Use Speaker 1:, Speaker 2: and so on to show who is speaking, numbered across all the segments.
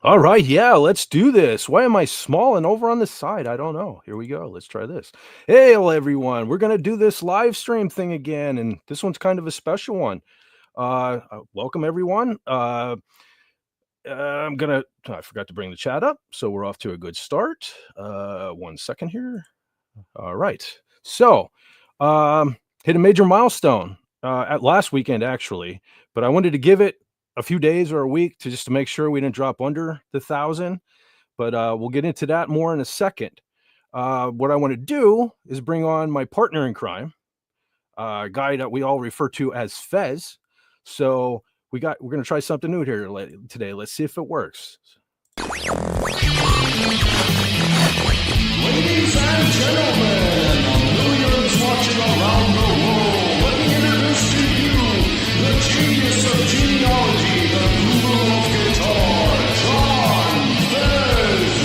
Speaker 1: All right, yeah, let's do this. Why am I small and over on the side? I don't know. Here we go. Let's try this. Hey, everyone. We're going to do this live stream thing again, and this one's kind of a special one. Welcome, everyone. I forgot to bring the chat up, so we're off to a good start. 1 second here. All right. So, hit a major milestone at last weekend, actually, but I wanted to give it a few days or a week to make sure we didn't drop under the 1,000, but we'll get into that more in a second. What I want to do is bring on my partner in crime, a guy that we all refer to as Fez. So we're going to try something new here today. Let's see if it works.
Speaker 2: Ladies and gentlemen, millions watching around the world, let me introduce to you the genius of genealogy, the guru of guitar, John Fez.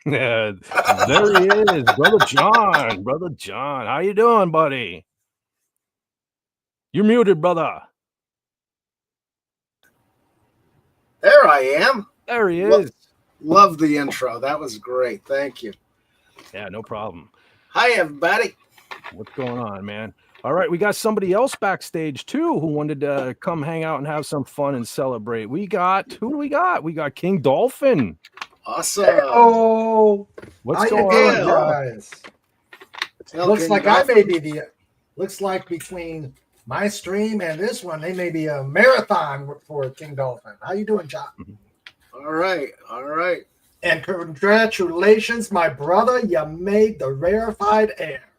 Speaker 1: Yeah, there he is, brother John. Brother John, how you doing, buddy? You're muted, brother.
Speaker 3: There I am.
Speaker 1: There he is.
Speaker 3: Love the intro. That was great. Thank you.
Speaker 1: Yeah, no problem.
Speaker 3: Hi, everybody.
Speaker 1: What's going on, man? All right, we got somebody else backstage too who wanted to come hang out and have some fun and celebrate. Who do we got? We got King Dolphin.
Speaker 3: Awesome.
Speaker 4: Oh,
Speaker 1: what's going on,
Speaker 4: guys? Looks like between my stream and this one, they may be a marathon for King Dolphin. How you doing, John?
Speaker 3: All right.
Speaker 4: And congratulations, my brother. You made the rarefied air.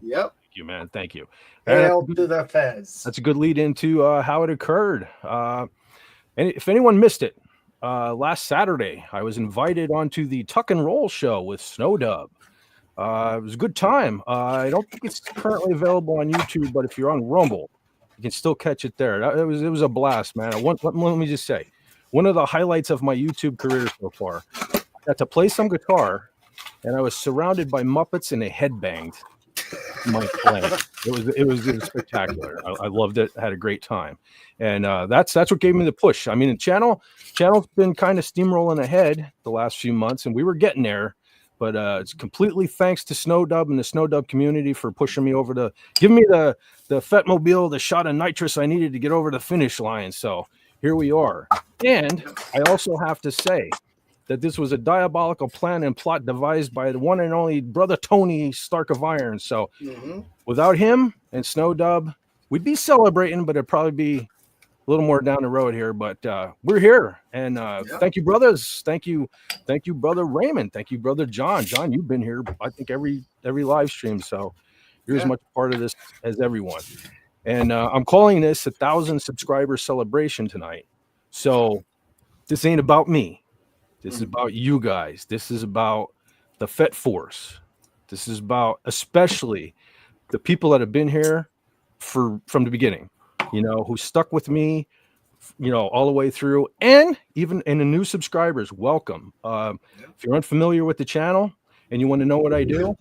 Speaker 3: Yep.
Speaker 1: Thank you, man. Thank you.
Speaker 4: Hail to the Fez.
Speaker 1: That's a good lead into how it occurred. And if anyone missed it, last Saturday, I was invited onto the Tuck and Roll show with Snowdub. It was a good time. I don't think it's currently available on YouTube, but if you're on Rumble, you can still catch it there. It was a blast, man. Let me just say, one of the highlights of my YouTube career so far. I got to play some guitar, and I was surrounded by Muppets, and they headbanged my playing. It was spectacular. I loved it. I had a great time, and that's what gave me the push. I mean, the channel's been kind of steamrolling ahead the last few months, and we were getting there. But it's completely thanks to Snowdub and the Snowdub community for pushing me over to give me the Fetmobile, the shot of nitrous I needed to get over the finish line. So here we are. And I also have to say that this was a diabolical plan and plot devised by the one and only brother Tony Stark of Iron. So without him and Snowdub, we'd be celebrating, but it'd probably be a little more down the road here. But we're here, and thank you, brothers. Thank you, brother Raymond. Thank you, brother John. John, you've been here, I think, every live stream, so you're as much part of this as everyone. And I'm calling this 1,000 subscriber celebration tonight. So this ain't about me. This is about you guys. This is about the Fet Force. This is about especially the people that have been here from the beginning, who stuck with me, all the way through, and even the new subscribers. Welcome. If you're unfamiliar with the channel and you want to know what I do,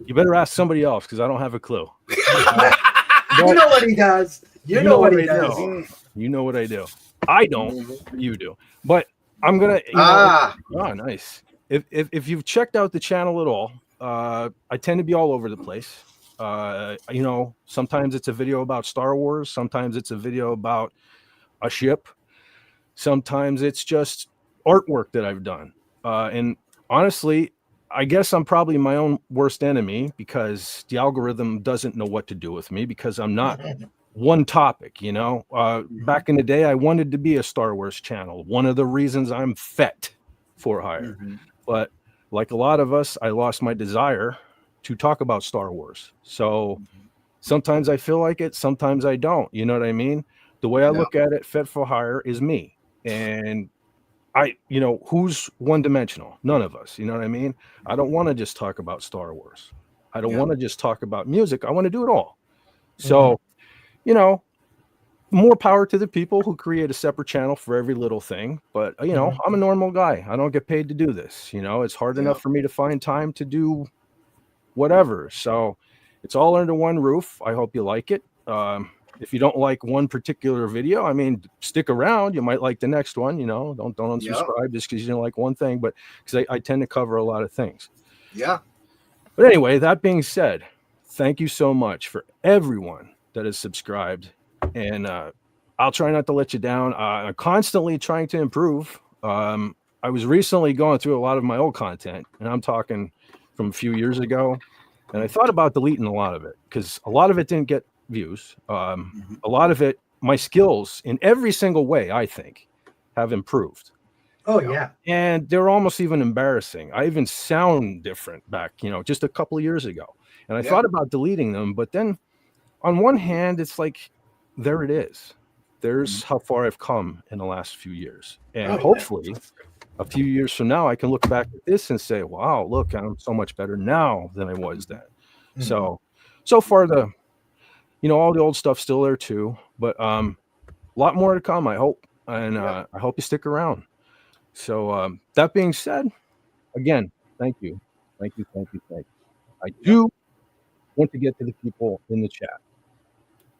Speaker 1: you better ask somebody else because I don't have a clue.
Speaker 4: You know what he does. You know what he does.
Speaker 1: You know what I do. I don't. You do. But I'm gonna. Oh, nice. If you've checked out the channel at all, I tend to be all over the place. Sometimes it's a video about Star Wars. Sometimes it's a video about a ship. Sometimes it's just artwork that I've done. And honestly, I guess I'm probably my own worst enemy because the algorithm doesn't know what to do with me because I'm not one topic, you know. Back in the day, I wanted to be a Star Wars channel. One of the reasons I'm FET for hire. But like a lot of us, I lost my desire to talk about Star Wars. So sometimes I feel like it, sometimes I don't. You know what I mean? The way I look at it, FET for hire is me. And who's one dimensional? None of us. You know what I mean? I don't want to just talk about Star Wars. I don't want to just talk about music. I want to do it all. So, more power to the people who create a separate channel for every little thing. But, I'm a normal guy. I don't get paid to do this. It's hard enough for me to find time to do whatever. So it's all under one roof. I hope you like it. If you don't like one particular video, I mean, stick around. You might like the next one. Don't unsubscribe just because you don't like one thing. But because I tend to cover a lot of things.
Speaker 3: Yeah.
Speaker 1: But anyway, that being said, thank you so much for everyone that has subscribed. And I'll try not to let you down. I'm constantly trying to improve. I was recently going through a lot of my old content, and I'm talking from a few years ago. And I thought about deleting a lot of it because a lot of it didn't get views. A lot of it, my skills in every single way, I think, have improved.
Speaker 4: Oh, yeah.
Speaker 1: And they're almost even embarrassing. I even sound different back, just a couple of years ago. And I thought about deleting them. But then on one hand, it's like, there it is. There's how far I've come in the last few years. And hopefully a few years from now, I can look back at this and say, wow, look, I'm so much better now than I was then. So far all the old stuff's still there too, but a lot more to come, I hope. And I hope you stick around. So that being said, again, thank you. I do want to get to the people in the chat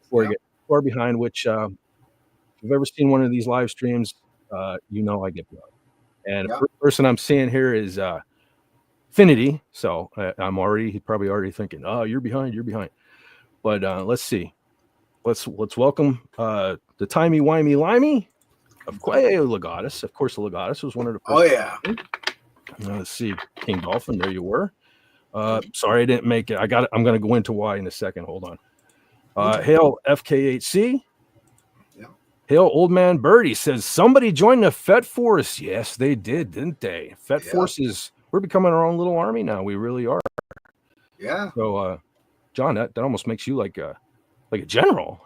Speaker 1: before I get far behind, which if you've ever seen one of these live streams, I get behind. And the first person I'm seeing here is Finity. So he's probably already thinking, oh, you're behind. But let's see. Let's welcome the timey-wimey limey of Legatus. Of course, the Legatus was one of the first.
Speaker 3: Oh, yeah.
Speaker 1: Let's see. King Dolphin, there you were. Sorry I didn't make it. I'm going to go into why in a second. Hold on. Hail FK8C.
Speaker 3: Yeah.
Speaker 1: Hail Old Man Birdie says, somebody joined the FET Force. Yes, they did, didn't they? FET Forces, we're becoming our own little army now. We really are.
Speaker 3: Yeah.
Speaker 1: So, John, that almost makes you like a general,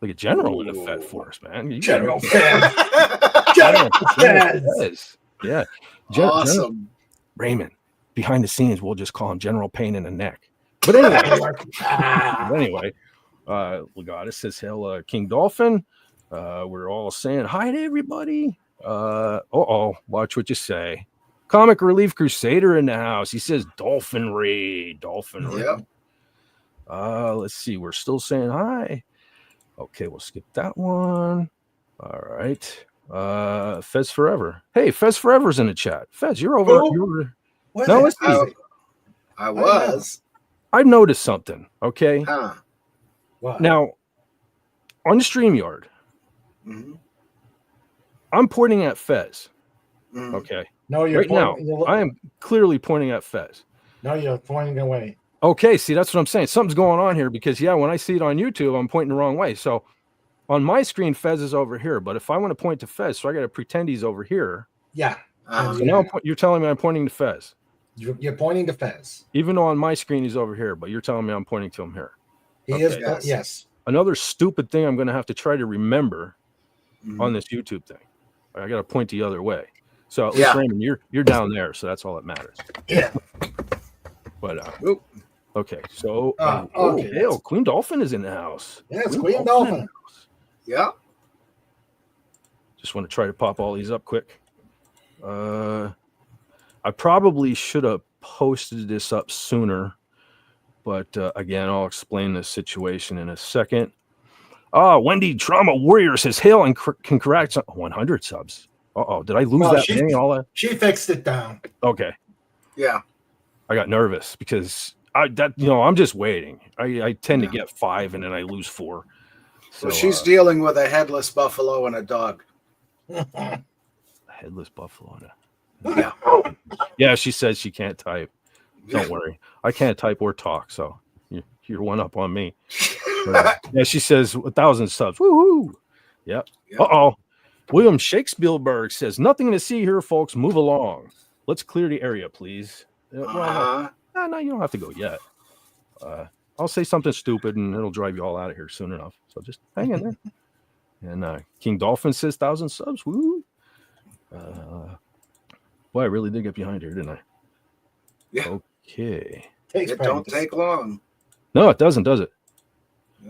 Speaker 1: in the FET Force, man.
Speaker 4: General Fez.
Speaker 1: General Fez. Yeah.
Speaker 3: Awesome.
Speaker 1: General Raymond. Behind the scenes, we'll just call him General Pain in the Neck. But anyway, Legatus says, hail, King Dolphin. We're all saying hi to everybody. Watch what you say. Comic Relief Crusader in the house. He says Dolphinry.
Speaker 3: Yep.
Speaker 1: Let's see. We're still saying hi. Okay, we'll skip that one. All right. Fez Forever. Hey, Fez Forever's in the chat. Fez, you're over. No, let's see.
Speaker 3: I was.
Speaker 1: I've noticed something. Okay.
Speaker 4: Wow.
Speaker 1: Now, on the StreamYard, I'm pointing at Fez. Okay.
Speaker 4: No, you're
Speaker 1: right now. I am clearly pointing at Fez.
Speaker 4: No, you're pointing away.
Speaker 1: Okay, see, that's what I'm saying. Something's going on here because, when I see it on YouTube, I'm pointing the wrong way. So on my screen, Fez is over here. But if I want to point to Fez, so I got to pretend he's over here.
Speaker 4: Yeah.
Speaker 1: So now you're telling me I'm pointing to Fez.
Speaker 4: You're pointing to Fez.
Speaker 1: Even though on my screen he's over here, but you're telling me I'm pointing to him here.
Speaker 4: He is, yes.
Speaker 1: Another stupid thing I'm going to have to try to remember on this YouTube thing. I got to point the other way. So at least, Raymond, you're down there, so that's all that matters.
Speaker 4: Yeah.
Speaker 1: But okay, so Queen Dolphin is in the house.
Speaker 4: Yes, Queen Dolphin.
Speaker 3: Yeah.
Speaker 1: Just want to try to pop all these up quick. I probably should have posted this up sooner, but again, I'll explain the situation in a second. Wendy Trauma Warrior says, hail and congrats on 100 subs. Did I lose that thing?
Speaker 4: She fixed it down.
Speaker 1: Okay.
Speaker 3: Yeah.
Speaker 1: I got nervous because I'm just waiting. I tend to get 5 and then I lose 4. So
Speaker 3: she's dealing with a headless buffalo and a dog.
Speaker 1: Headless buffalo.
Speaker 3: Yeah.
Speaker 1: Yeah, she says she can't type. Don't worry. I can't type or talk, so you're one up on me. Yeah, she says 1,000 subs. Woohoo! Yep.
Speaker 3: Yep.
Speaker 1: Uh-oh. William Shakespeare says, nothing to see here, folks. Move along. Let's clear the area, please. Well, no, you don't have to go yet. I'll say something stupid, and it'll drive you all out of here soon enough. So just hang in there. And King Dolphin says 1,000 subs. Woo! Boy, I really did get behind here, didn't I?
Speaker 3: Yeah.
Speaker 1: Okay.
Speaker 3: It don't take long.
Speaker 1: No, it doesn't, does it?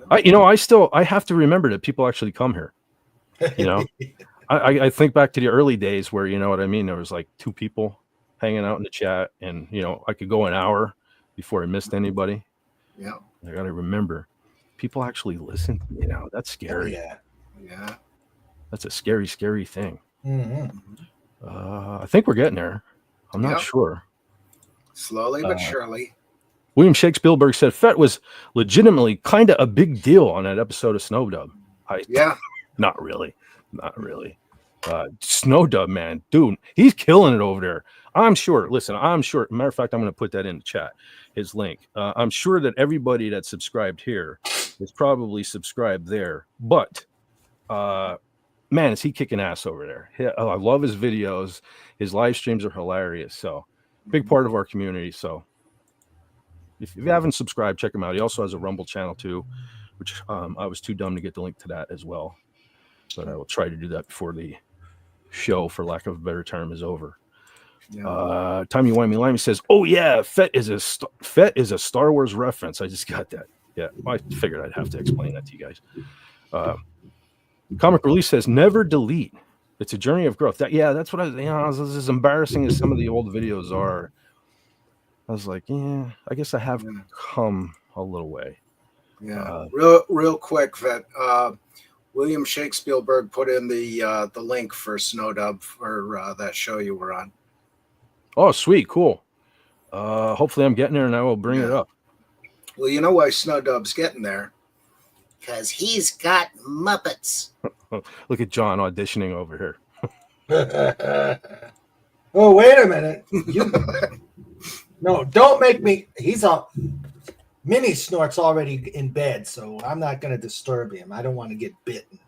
Speaker 1: I have to remember that people actually come here. You know, I think back to the early days where, you know what I mean? There was like 2 people hanging out in the chat, and, you know, I could go an hour before I missed anybody.
Speaker 3: Yeah.
Speaker 1: I got to remember people actually listen. You know, that's scary.
Speaker 3: Yeah.
Speaker 1: That's a scary, scary thing.
Speaker 4: Mm-hmm.
Speaker 1: I think we're getting there. I'm not sure.
Speaker 3: Slowly but surely.
Speaker 1: William Shakespeare said Fett was legitimately kind of a big deal on that episode of Snowdub. Not really. Snowdub, man, dude, he's killing it over there. I'm sure. Listen, I'm sure. Matter of fact, I'm going to put that in the chat. His link. I'm sure that everybody that's subscribed here is probably subscribed there. But man, is he kicking ass over there? I love his videos. His live streams are hilarious. So big part of our community. So if you haven't subscribed, check him out. He also has a Rumble channel too, which I was too dumb to get the link to that as well. But I will try to do that before the show, for lack of a better term, is over. Tommy Wimey Limey says, "Oh yeah, Fett is a Star Wars reference." I just got that. Yeah, I figured I'd have to explain that to you guys. Comic Release says, "Never delete. It's a journey of growth." That's what as embarrassing as some of the old videos are. I was like, yeah, I guess I have come a little way.
Speaker 3: Yeah. Real quick, Fett. William Shakespeare put in the link for Snowdub for that show you were on.
Speaker 1: Oh, sweet, cool. Hopefully I'm getting there, and I will bring it up.
Speaker 3: Well, you know why Snowdub's getting there?
Speaker 5: Because he's got Muppets.
Speaker 1: Look at John auditioning over here.
Speaker 4: Oh, wait a minute. No, don't make me. Mini Snort's already in bed, so I'm not going to disturb him. I don't want to get bitten.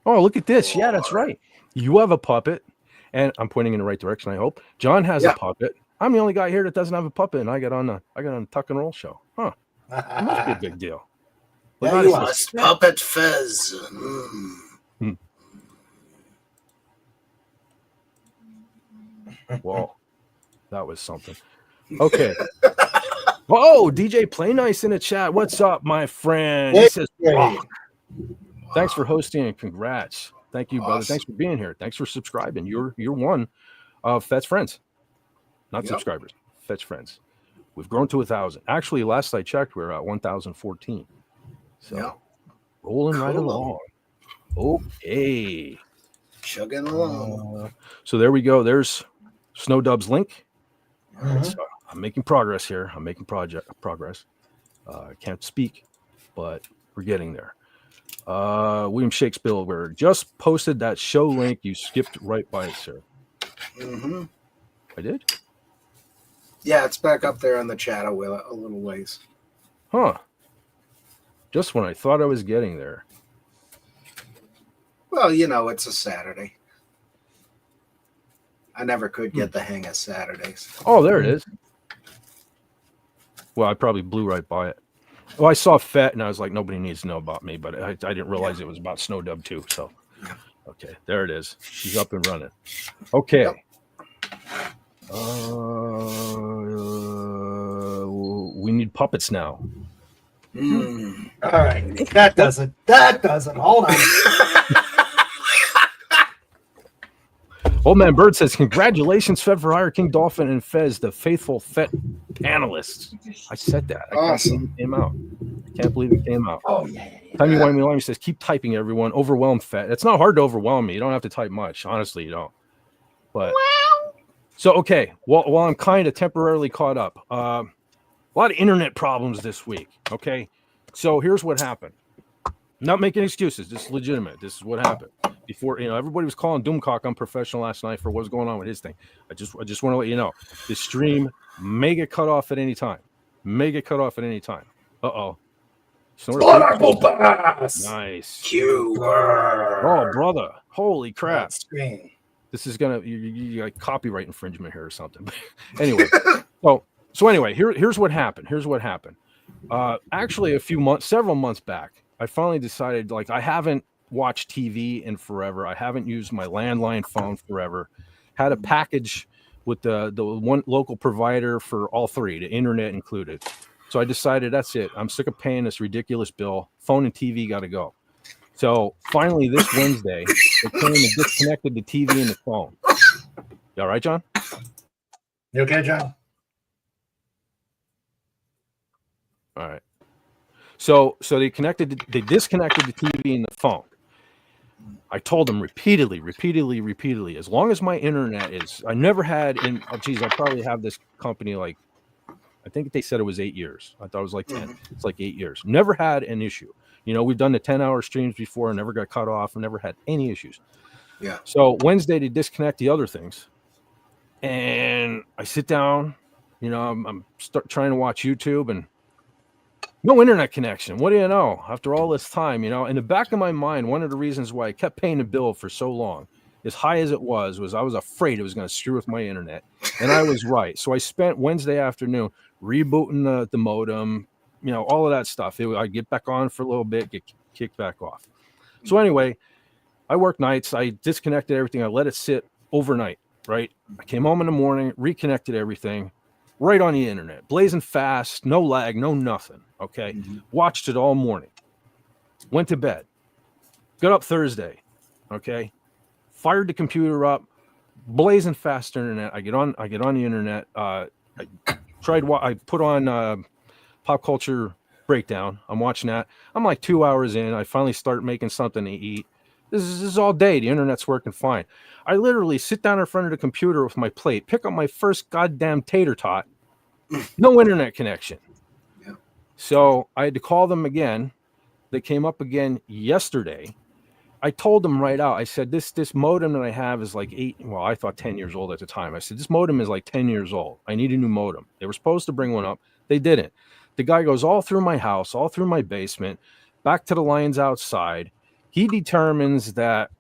Speaker 1: Oh, look at this. Yeah, that's right. You have a puppet, and I'm pointing in the right direction, I hope. John has a puppet. I'm the only guy here that doesn't have a puppet, and I got on the Tuck and Roll show. Huh. That must be a big deal.
Speaker 3: Yeah, you must puppet Fez.
Speaker 1: Whoa, that was something. Okay. Oh, DJ Play Nice in the chat. What's up, my friend? He says, wow. Thanks for hosting and congrats. Thank you, brother. Thanks for being here. Thanks for subscribing. You're one of Fett's friends, not subscribers. Fett's friends. We've grown to 1,000. Actually, last I checked, we were at 1,014. So rolling right along. Okay.
Speaker 3: Chugging along.
Speaker 1: So there we go. There's Snowdub's link. All right, so I'm making progress here. I'm making progress. I can't speak, but we're getting there. William Shakespeare just posted that show link. You skipped right by it, sir.
Speaker 3: Mm-hmm.
Speaker 1: I did?
Speaker 3: Yeah, it's back up there in the chat a little ways.
Speaker 1: Huh. Just when I thought I was getting there.
Speaker 3: Well, you know, it's a Saturday. I never could get the hang of Saturdays.
Speaker 1: Oh, there it is. Well, I probably blew right by it. Well, I saw Fett, and I was like, nobody needs to know about me, but I didn't realize it was about Snowdub too. So, okay, there it is. She's up and running. Okay. We need puppets now.
Speaker 4: All right. That doesn't. Hold on.
Speaker 1: Old Man Bird says, congratulations, Fed for Hire, King Dolphin, and Fez, the faithful Fed panelists. I said that.
Speaker 3: Awesome.
Speaker 1: I can't believe it came out.
Speaker 4: Oh, yeah.
Speaker 1: Tommy Wimey says, keep typing, everyone. Overwhelm Fed. It's not hard to overwhelm me. You don't have to type much. Honestly, you don't. But so, okay. While I'm kind of temporarily caught up, a lot of internet problems this week. Okay. So here's what happened. Not making excuses. This is legitimate. This is what happened. Before, everybody was calling Doomcock unprofessional last night for what's going on with his thing. I just want to let you know, this stream may get cut off at any time. Uh-oh. Nice.
Speaker 3: Keyword.
Speaker 1: Oh, brother. Holy crap.
Speaker 4: Screen.
Speaker 1: This is gonna you got copyright infringement here or something. Anyway, so anyway, here's what happened. Actually, several months back, I finally decided, like, I haven't watched TV in forever. I haven't used my landline phone forever. Had a package with the one local provider for all three, the internet included. So I decided that's it. I'm sick of paying this ridiculous bill. Phone and TV got to go. So finally, this Wednesday, they came and disconnected the TV and the phone. You all right, John?
Speaker 4: You okay, John?
Speaker 1: All right. So they disconnected the TV and the phone. I told them repeatedly, as long as my internet is, I never had I probably have this company, like, I think they said it was 8 years. I thought it was like 10. It's like 8 years. Never had an issue. We've done the 10-hour streams before, never got cut off, and never had any issues.
Speaker 3: Yeah.
Speaker 1: So Wednesday they disconnect the other things, and I sit down, I'm trying to watch YouTube, and no internet connection. What do you know? After all this time, in the back of my mind, one of the reasons why I kept paying the bill for so long, as high as it was I was afraid it was going to screw with my internet, and I was right. So I spent Wednesday afternoon rebooting the modem, all of that stuff. I'd get back on for a little bit, get kicked back off. So anyway, I work nights. I disconnected everything. I let it sit overnight, right? I came home in the morning, reconnected everything, right on the internet, blazing fast, no lag, no nothing. Okay. Watched it all morning. Went to bed. Got up Thursday. Okay. Fired the computer up, blazing fast internet. I get on the internet. I put on Pop Culture Breakdown. I'm watching that. I'm like 2 hours in. I finally start making something to eat. This is all day. The internet's working fine. I literally sit down in front of the computer with my plate, pick up my first goddamn tater tot. No internet connection.
Speaker 3: Yeah.
Speaker 1: So I had to call them again. They came up again yesterday. I told them right out. I said, this modem that I have is like I thought 10 years old at the time. I said, this modem is like 10 years old. I need a new modem. They were supposed to bring one up. They didn't. The guy goes all through my house, all through my basement, back to the lines outside. He determines that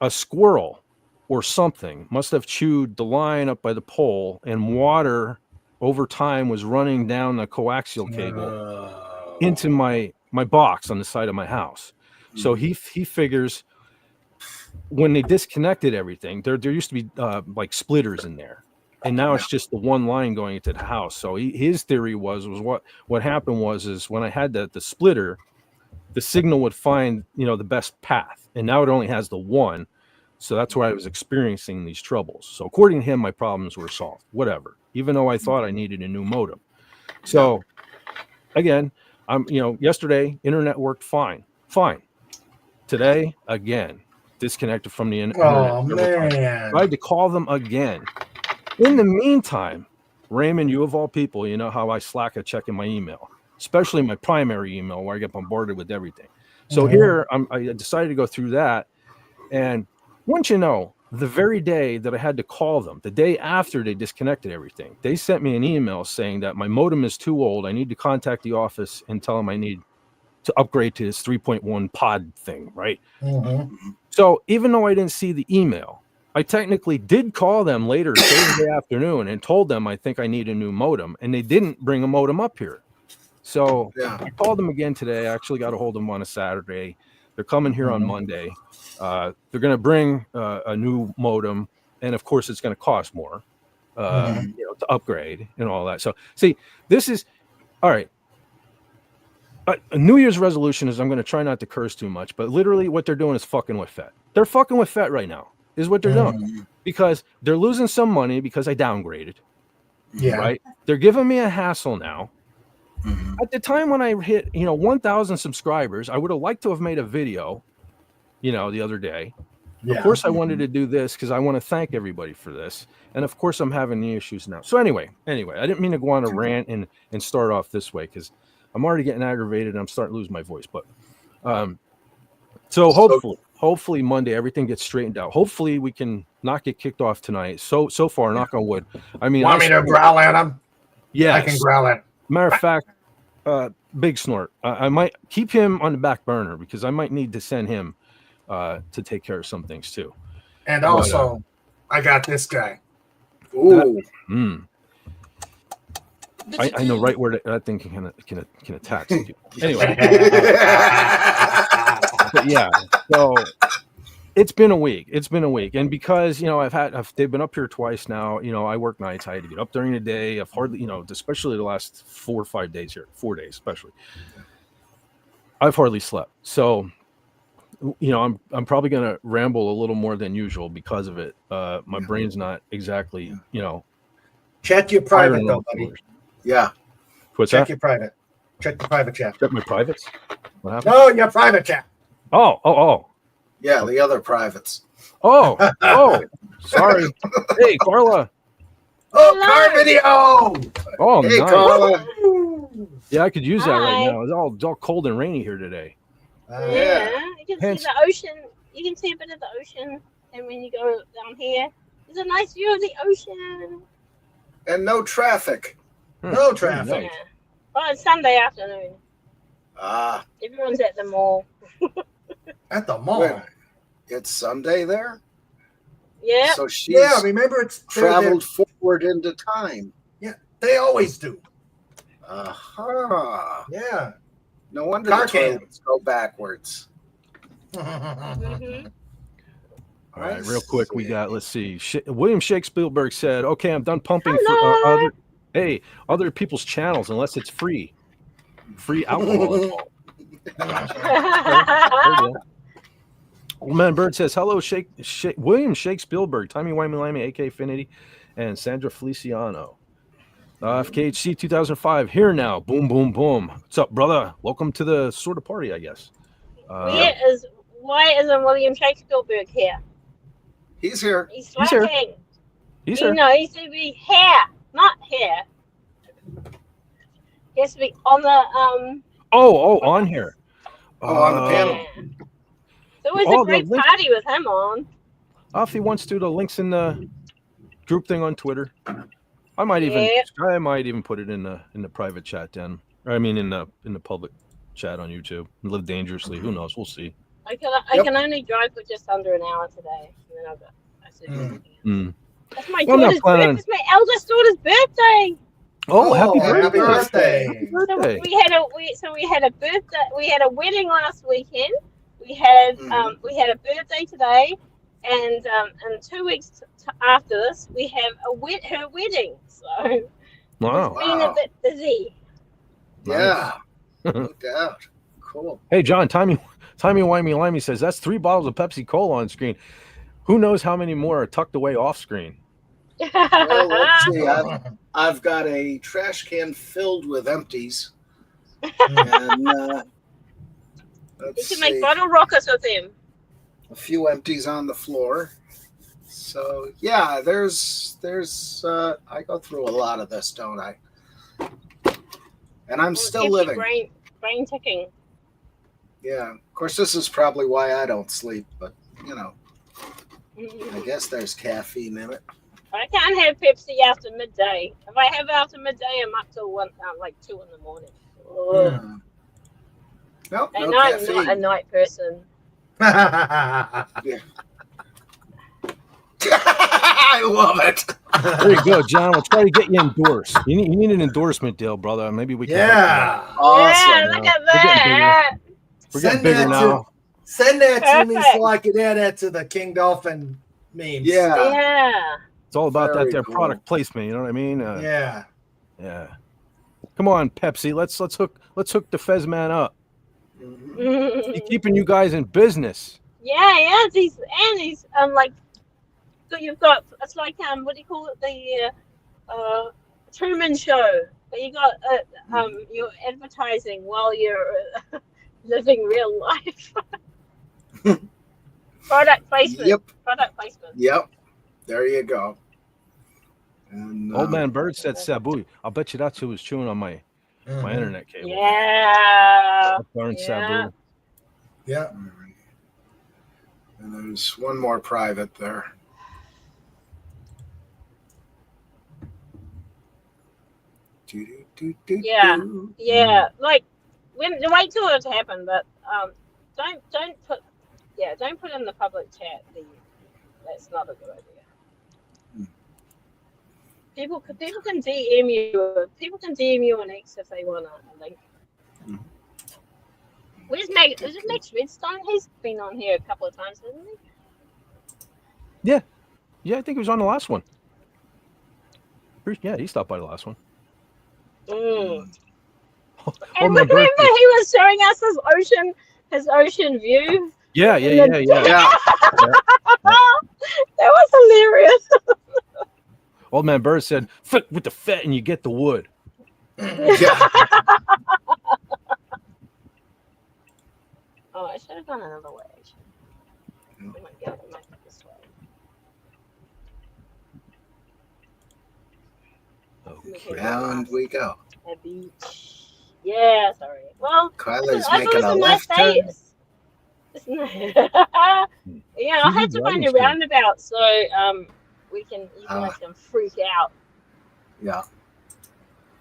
Speaker 1: a squirrel or something must have chewed the line up by the pole, and water over time was running down the coaxial cable into my box on the side of my house. So he figures when they disconnected everything, there used to be like splitters in there, and now it's just the one line going into the house. So his theory was what happened was when I had the splitter, the signal would find the best path, and now it only has the one. So that's why I was experiencing these troubles. So according to him, my problems were solved. Whatever, even though I thought I needed a new modem. So again, yesterday internet worked fine. Today, again, disconnected from the internet.
Speaker 4: Oh, man.
Speaker 1: I had to call them again. In the meantime, Raymond, you of all people, you know how I slack at checking my email, especially my primary email where I get bombarded with everything. So here, I decided to go through that. And once you know, the very day that I had to call them, the day after they disconnected everything, they sent me an email saying that my modem is too old. I need to contact the office and tell them I need to upgrade to this 3.1 pod thing, right? So even though I didn't see the email, I technically did call them later Thursday afternoon and told them I think I need a new modem, and they didn't bring a modem up here. So I called them again today. I actually got a hold of them on a Saturday. They're coming here on Monday. They're going to bring a new modem, and of course it's going to cost more to upgrade and all that. So see, this is all right. A New Year's resolution is I'm going to try not to curse too much, but literally what they're doing is fucking with FET. They're fucking with FET right now is what they're doing, because they're losing some money because I downgraded.
Speaker 4: Yeah.
Speaker 1: Right. They're giving me a hassle now. At the time when I hit, 1,000 subscribers, I would have liked to have made a video, the other day. Yeah. Of course, I wanted to do this because I want to thank everybody for this. And of course, I'm having the issues now. So anyway, I didn't mean to go on a rant and start off this way because I'm already getting aggravated and I'm starting to lose my voice. But So hopefully Monday everything gets straightened out. Hopefully we can not get kicked off tonight. So far, knock on wood. I mean,
Speaker 4: Want me to growl at him?
Speaker 1: yes.
Speaker 4: I can growl at him.
Speaker 1: Matter of fact, Big Snort. I might keep him on the back burner because I might need to send him to take care of some things too.
Speaker 4: And also, I got this guy.
Speaker 3: Ooh.
Speaker 1: I know right where that thing can attack some people. Anyway, but yeah. So it's been a week. And because they've been up here twice now. I work nights. I had to get up during the day. I've hardly, especially the last 4 or 5 days here, 4 days especially. I've hardly slept. So, I'm probably going to ramble a little more than usual because of it. My brain's not exactly,
Speaker 4: Check your private though, buddy.
Speaker 3: Yeah.
Speaker 1: What's
Speaker 4: Check
Speaker 1: that?
Speaker 4: your private. Check the private chat.
Speaker 1: Check my privates. What happened?
Speaker 4: No, your private chat.
Speaker 1: Oh.
Speaker 3: Yeah, the other privates.
Speaker 1: Oh, sorry. Hey, Carla.
Speaker 4: Oh, car video.
Speaker 1: Oh,
Speaker 3: Hey,
Speaker 1: nice.
Speaker 3: Carla.
Speaker 1: Yeah, I could use that right
Speaker 6: Hi.
Speaker 1: now. It's all cold and rainy here today.
Speaker 6: Yeah, you can
Speaker 1: Hence-
Speaker 6: see the ocean. You can see a bit of the ocean, and when you go down here, there's a nice view of the ocean.
Speaker 3: And no traffic.
Speaker 4: No traffic.
Speaker 1: Nice.
Speaker 6: Yeah. Well, it's Sunday afternoon.
Speaker 3: Ah,
Speaker 6: Everyone's at the mall.
Speaker 4: At the mall.
Speaker 3: Wait. It's Sunday there?
Speaker 6: Yeah.
Speaker 3: So she's
Speaker 4: Yeah, remember it's
Speaker 3: traveled forward into time.
Speaker 4: They always do.
Speaker 3: Aha.
Speaker 4: Yeah.
Speaker 3: No wonder
Speaker 4: Car
Speaker 3: the
Speaker 4: cam.
Speaker 3: toilets go backwards.
Speaker 6: hmm
Speaker 1: All right,
Speaker 3: I
Speaker 1: real quick, we
Speaker 3: see.
Speaker 1: got, let's see. William Shakespeare said, okay, I'm done pumping
Speaker 6: Hello.
Speaker 1: for other people's channels unless it's free. Free alcohol. Old Man Bird says, hello, William Shakespeare, Timey Wimey Limey, AK Affinity, and Sandra Feliciano. FKHC 2005, here now. Boom, boom, boom. What's up, brother? Welcome to the sort of party, I guess.
Speaker 6: Why isn't William Shakespeare here?
Speaker 3: He's here.
Speaker 6: He's
Speaker 1: He's here.
Speaker 6: slacking.
Speaker 1: He's here.
Speaker 6: No, he should be here, not here. He has to be on the
Speaker 1: On here.
Speaker 3: On the panel.
Speaker 6: Yeah. So it was
Speaker 1: Oh,
Speaker 6: a great
Speaker 1: the link-
Speaker 6: party with him on.
Speaker 1: If he wants to, the links in the group thing on Twitter. I might even put it in the private chat then. Or I mean in the public chat on YouTube. Live dangerously. Who knows? We'll see.
Speaker 6: I can only drive for just under an hour today. And then I said, That's my
Speaker 1: Well, I'm not
Speaker 6: daughter's
Speaker 1: planning-
Speaker 6: birthday. It's my eldest daughter's birthday.
Speaker 1: Oh, happy
Speaker 4: happy
Speaker 1: birthday!
Speaker 4: birthday.
Speaker 1: Happy
Speaker 6: So
Speaker 1: birthday!
Speaker 6: we had a birthday. We had a wedding last weekend. We had we had a birthday today, and 2 weeks after this, we have her wedding. So
Speaker 1: Wow.
Speaker 6: it's been a bit busy.
Speaker 3: Yeah. No doubt. Cool.
Speaker 1: Hey, John, Timey Wimey Limey says that's 3 bottles of Pepsi Cola on screen. Who knows how many more are tucked away off screen?
Speaker 3: Well, let's see. I've got a trash can filled with empties. And
Speaker 6: You
Speaker 3: let's
Speaker 6: can make
Speaker 3: see.
Speaker 6: bottle rockets with them.
Speaker 3: A few empties on the floor. So yeah, there's I go through a lot of this, don't I? And I'm
Speaker 6: Well,
Speaker 3: still
Speaker 6: keeps your
Speaker 3: living.
Speaker 6: brain ticking.
Speaker 3: Yeah. Of course, this is probably why I don't sleep, but I
Speaker 6: Mhm.
Speaker 3: guess there's caffeine in it.
Speaker 6: I can't have Pepsi after midday. If I have it after midday, I'm up till like 2 in the morning. Ugh.
Speaker 3: Nope,
Speaker 6: And
Speaker 3: no
Speaker 6: I'm
Speaker 3: caffeine.
Speaker 6: not a night person.
Speaker 3: I love it.
Speaker 1: There you go, John. We'll try to get you endorsed. You need an endorsement deal, brother. Maybe we can.
Speaker 4: Yeah.
Speaker 3: Awesome.
Speaker 6: Yeah, look at
Speaker 1: We're getting
Speaker 6: that.
Speaker 1: We're getting bigger
Speaker 4: that
Speaker 1: now.
Speaker 4: Send that to me
Speaker 6: Perfect.
Speaker 4: so I can add that to the King Dolphin memes.
Speaker 3: Yeah.
Speaker 6: Yeah.
Speaker 1: It's all about
Speaker 3: Very
Speaker 1: that there
Speaker 3: cool.
Speaker 1: product placement. You know what I mean?
Speaker 4: Yeah.
Speaker 1: Yeah. Come on, Pepsi. Let's hook the Fez man up.
Speaker 3: Mhm.
Speaker 1: He's keeping you guys in business.
Speaker 6: Yeah. These like, so you've got, it's like what do you call it, the Truman Show. But you got you're advertising while you're living real life. Product placement.
Speaker 3: Yep.
Speaker 6: Product placement.
Speaker 3: Yep. There you go. And,
Speaker 1: Old Man Bird said Sabu. I'll bet you that's who was chewing on my internet cable.
Speaker 6: Yeah.
Speaker 1: That darn
Speaker 6: Yeah.
Speaker 1: Sabu.
Speaker 4: Yeah.
Speaker 3: And there's one more private there.
Speaker 6: Yeah. Yeah, like wait till it happen, but don't put in the public chat. That's not a good idea. People can DM you. People can DM you on X if they want a link. Where's Max? Is it Max Redstone? He's been on here a couple of times, hasn't he?
Speaker 1: Yeah, I think he was on the last one. Yeah, he stopped by the last one.
Speaker 6: And
Speaker 1: Oh,
Speaker 6: remember, he was showing us his ocean view.
Speaker 1: Yeah.
Speaker 6: That was hilarious.
Speaker 1: Old Man Bird said, "Fit with the fet and you get the wood."
Speaker 3: Yeah.
Speaker 6: Oh, I should have gone another way. Actually. We might be able to make it this way.
Speaker 1: Okay.
Speaker 3: Round we go.
Speaker 6: A beach. Yeah, sorry. Well,
Speaker 3: Kyler's
Speaker 6: I thought it
Speaker 3: making
Speaker 6: was
Speaker 3: a
Speaker 6: a nice
Speaker 3: left
Speaker 6: day.
Speaker 3: turn.
Speaker 6: Yeah, I had to find a roundabout so you guys can freak out.
Speaker 3: Yeah.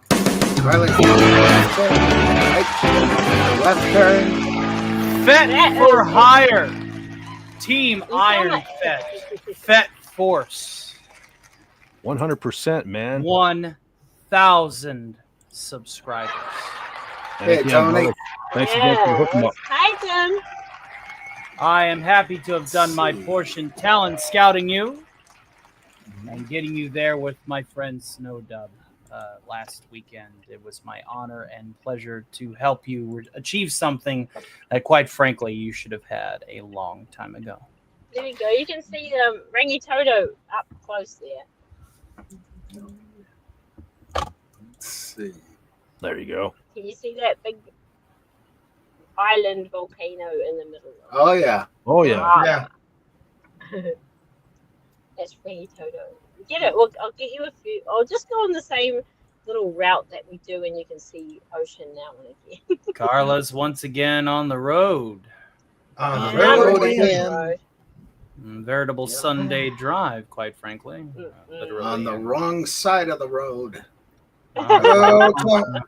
Speaker 3: Kyler's making a left turn. Right. Left turn.
Speaker 7: Fet for hire. Team Iron Fet. Fet Force.
Speaker 1: 100%, man.
Speaker 7: 1,000 subscribers.
Speaker 3: Hey, Tony.
Speaker 1: Thanks again for hooking up.
Speaker 6: Hi, Tim.
Speaker 7: I am happy to have done my portion talent scouting you and getting you there with my friend Snowdub last weekend. It was my honor and pleasure to help you achieve something that, quite frankly, you should have had a long time ago.
Speaker 6: There we go. You can see Rangi Toto up close there.
Speaker 3: Let's see.
Speaker 1: There you go.
Speaker 6: Can you see that big island volcano in the middle?
Speaker 3: Oh, yeah.
Speaker 1: Oh, yeah.
Speaker 6: That's Rangi Toto. Get it? Well, I'll get you a few. I'll just go on the same little route that we do, and you can see ocean now and again.
Speaker 7: Carla's once again on the road.
Speaker 4: On the
Speaker 6: Yeah, I'm
Speaker 4: road
Speaker 6: on the
Speaker 4: again.
Speaker 6: road.
Speaker 7: Veritable Sunday drive, quite frankly. Literally.
Speaker 3: On the wrong side of the road.
Speaker 4: Hello, Tony.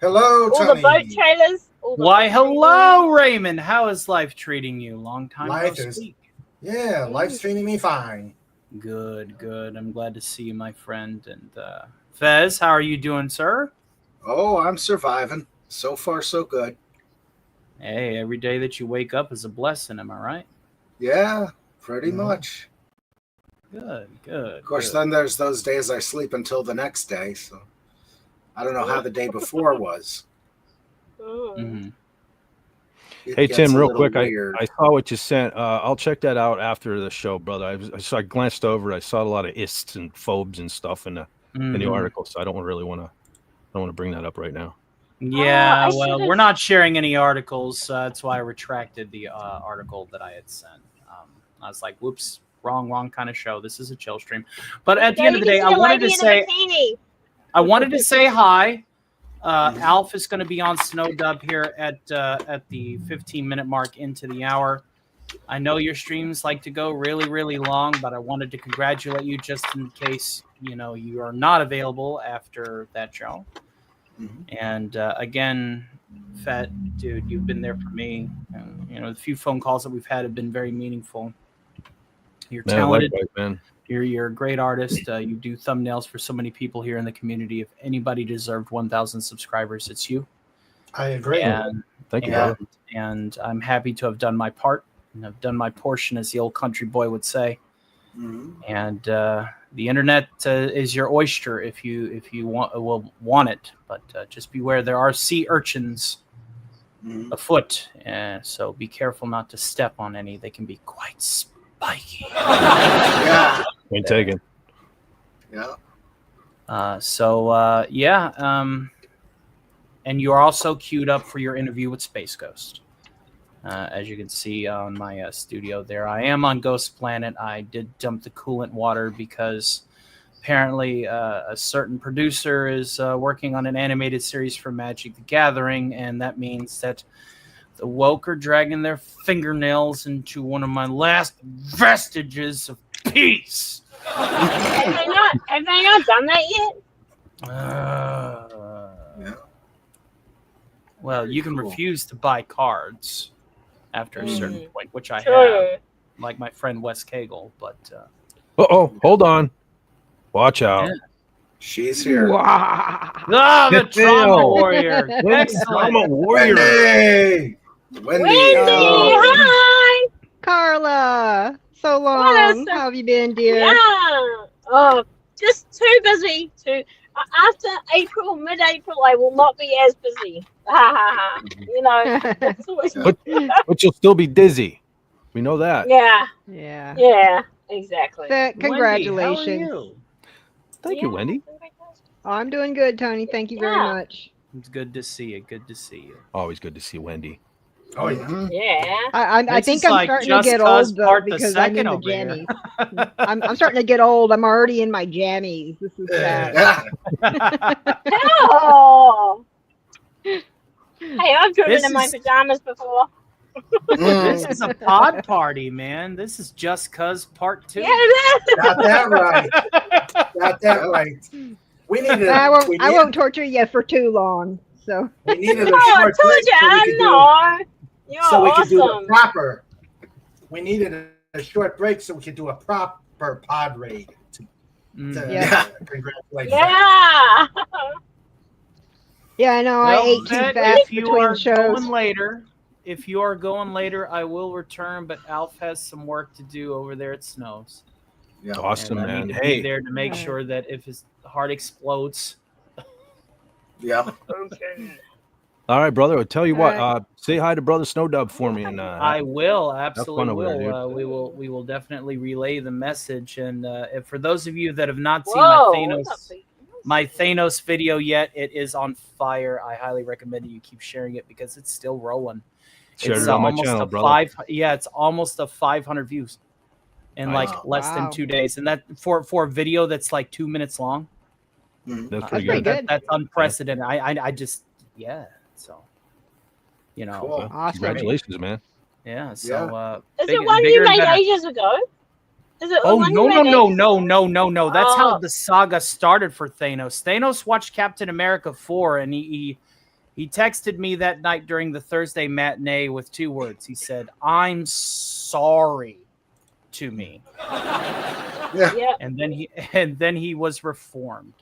Speaker 4: Hello,
Speaker 6: All the
Speaker 4: Tony.
Speaker 6: boat trailers.
Speaker 7: Why, hello, Raymond. How is life treating you? Long time no
Speaker 4: Life is-
Speaker 7: speak.
Speaker 4: Yeah, life's treating me fine.
Speaker 7: Good. I'm glad to see you, my friend. And Fez, how are you doing, sir?
Speaker 3: Oh, I'm surviving. So far, so good.
Speaker 7: Hey, every day that you wake up is a blessing, am I right?
Speaker 3: Yeah, pretty much.
Speaker 7: Good.
Speaker 3: Of course, then there's those days I sleep until the next day. So I don't know how the day before was.
Speaker 7: Mm-hmm.
Speaker 3: It
Speaker 1: Hey,
Speaker 3: gets
Speaker 1: Tim,
Speaker 3: a
Speaker 1: real
Speaker 3: little
Speaker 1: quick,
Speaker 3: weird.
Speaker 1: I saw what you sent. I'll check that out after the show, brother. I glanced over. I saw a lot of ists and phobes and stuff in the article, so I don't want to bring that up right now.
Speaker 7: Yeah,
Speaker 6: Oh, I
Speaker 7: well,
Speaker 6: should've-
Speaker 7: we're not sharing any articles. That's why I retracted the article that I had sent. I was like, whoops, wrong kind of show. This is a chill stream. But at the end of the day, I wanted to say hi. Alf is going to be on Snowdub here at the 15-minute mark into the hour. I know your streams like to go really, really long, but I wanted to congratulate you just in case you are not available after that show. And again, Fet, dude, you've been there for me. The few phone calls that we've had have been very meaningful. You're talented.
Speaker 1: Likewise, man.
Speaker 7: You're a great artist. You do thumbnails for so many people here in the community. If anybody deserved 1,000 subscribers, it's you.
Speaker 4: I agree.
Speaker 7: And,
Speaker 1: Thank you, brother.
Speaker 7: and I'm happy to have done my part. And I've done my portion, as the old country boy would say. And the internet is your oyster if you want it. But just beware, there are sea urchins afoot, so be careful not to step on any. They can be quite spiky.
Speaker 3: Yeah.
Speaker 1: Point taken.
Speaker 3: Yeah.
Speaker 7: And you're also queued up for your interview with Space Ghost. As you can see on my studio there, I am on Ghost Planet. I did dump the coolant water because apparently a certain producer is working on an animated series for Magic the Gathering, and that means that The woke are dragging their fingernails into one of my last vestiges of peace.
Speaker 6: Have they not done that yet?
Speaker 7: Well, you can refuse to buy cards after a certain point, which I have, like my friend Wes Cagle. But
Speaker 1: hold on, watch out.
Speaker 7: Yeah.
Speaker 3: She's here.
Speaker 7: the trauma warrior. Excellent.
Speaker 1: Trauma warrior.
Speaker 3: Wendy.
Speaker 6: Wendy, hi.
Speaker 8: Carla, so long.
Speaker 6: Yes.
Speaker 8: How have you been, dear?
Speaker 6: Yeah. Oh, just too busy to. After April, mid-April, I will not be as busy. You know. It's always,
Speaker 1: But you'll still be dizzy. We know that.
Speaker 6: yeah.
Speaker 8: Yeah.
Speaker 6: Yeah. Exactly.
Speaker 8: So, congratulations.
Speaker 7: Wendy, how are you?
Speaker 1: Thank you, Wendy.
Speaker 8: Oh, I'm doing good, Tony. Thank you very much.
Speaker 7: It's good to see you. Good to see you.
Speaker 1: Always good to see Wendy.
Speaker 4: Oh yeah.
Speaker 6: Yeah.
Speaker 8: I
Speaker 7: This
Speaker 8: think
Speaker 7: is
Speaker 8: I'm
Speaker 7: like
Speaker 8: starting
Speaker 7: Just
Speaker 8: to get
Speaker 7: Cause
Speaker 8: old though
Speaker 7: Part the
Speaker 8: because I'm in
Speaker 7: Second
Speaker 8: the
Speaker 7: over here.
Speaker 8: jammies. I'm starting to get old. I'm already in my jammies. This is sad.
Speaker 6: Oh. Hey, I've driven in my pajamas before.
Speaker 7: This is a pod party, man. This is Just Cause Part 2.
Speaker 6: Yeah, it is.
Speaker 4: Got that right. Got that right. We needed.
Speaker 8: I won't torture you for too long. So
Speaker 4: We needed a
Speaker 6: Oh, I
Speaker 4: short
Speaker 6: told
Speaker 4: break
Speaker 6: you,
Speaker 4: so we
Speaker 6: I
Speaker 4: could
Speaker 6: know. You're
Speaker 4: so we could do the
Speaker 6: awesome.
Speaker 4: proper. We needed a short break so we could do a proper pod raid.
Speaker 8: Yeah.
Speaker 4: Congratulations.
Speaker 6: Yeah.
Speaker 8: yeah, I know I ate too
Speaker 7: Vet,
Speaker 8: fast
Speaker 7: if you
Speaker 8: between
Speaker 7: are
Speaker 8: shows.
Speaker 7: going later, if you are going later, I will return. But Alf has some work to do over there at Snows.
Speaker 3: Yeah.
Speaker 1: Awesome,
Speaker 7: And I
Speaker 1: man.
Speaker 7: need to be
Speaker 1: Hey,
Speaker 7: there to make
Speaker 8: Yeah.
Speaker 7: sure that if his heart explodes,
Speaker 3: Yeah.
Speaker 6: Okay.
Speaker 1: all right, brother. I'll tell you what.
Speaker 8: All
Speaker 1: Say hi to brother Snowdub for me, and
Speaker 7: I will
Speaker 1: fun
Speaker 7: absolutely
Speaker 1: over there,
Speaker 7: will. We will definitely relay the message. And if for those of you that have not seen
Speaker 6: Whoa.
Speaker 7: my Thanos video yet, it is on fire. I highly recommend you keep sharing it because it's still rolling.
Speaker 1: share
Speaker 7: It's
Speaker 1: it on my
Speaker 7: almost
Speaker 1: channel,
Speaker 7: a
Speaker 1: brother.
Speaker 7: it's almost a 500 views in
Speaker 1: Nice.
Speaker 7: like less than
Speaker 8: Wow.
Speaker 7: 2 days, and that for a video that's like 2 minutes long.
Speaker 1: That's
Speaker 8: pretty
Speaker 1: pretty good.
Speaker 8: good.
Speaker 7: That's unprecedented. I just so you know
Speaker 3: Cool.
Speaker 8: Awesome.
Speaker 1: Congratulations, man.
Speaker 7: yeah. So
Speaker 6: Is
Speaker 7: big-
Speaker 6: it one
Speaker 7: bigger
Speaker 6: you
Speaker 7: and
Speaker 6: made
Speaker 7: better.
Speaker 6: ages ago? Is it
Speaker 7: Oh
Speaker 6: one
Speaker 7: no
Speaker 6: you
Speaker 7: no
Speaker 6: made
Speaker 7: no
Speaker 6: ages
Speaker 7: no
Speaker 6: ago?
Speaker 7: no no no! That's how
Speaker 6: Oh.
Speaker 7: the saga started for Thanos. Thanos watched Captain America 4, and he texted me that night during the Thursday matinee with 2 words. He said, "I'm sorry," to me,
Speaker 6: Yeah.
Speaker 7: and then he was reformed.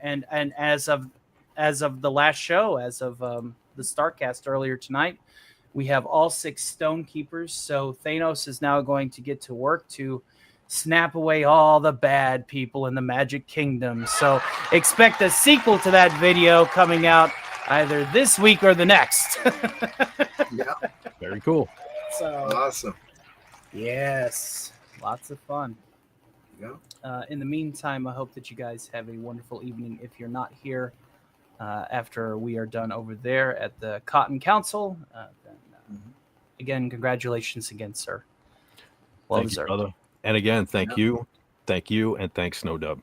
Speaker 7: And as of the last show, as of the Starcast earlier tonight, we have all 6 Stone Keepers. So Thanos is now going to get to work to snap away all the bad people in the Magic Kingdom. So expect a sequel to that video coming out either this week or the next.
Speaker 3: Yeah.
Speaker 1: Very cool.
Speaker 7: So
Speaker 3: Awesome.
Speaker 7: yes, lots of fun.
Speaker 3: Yeah.
Speaker 7: In the meantime, I hope that you guys have a wonderful evening. If you're not here after we are done over there at the Cotton Council, then again, congratulations again, sir. Well
Speaker 1: Thank you,
Speaker 7: deserved.
Speaker 1: brother. And again, thank you, and thanks, Snowdub.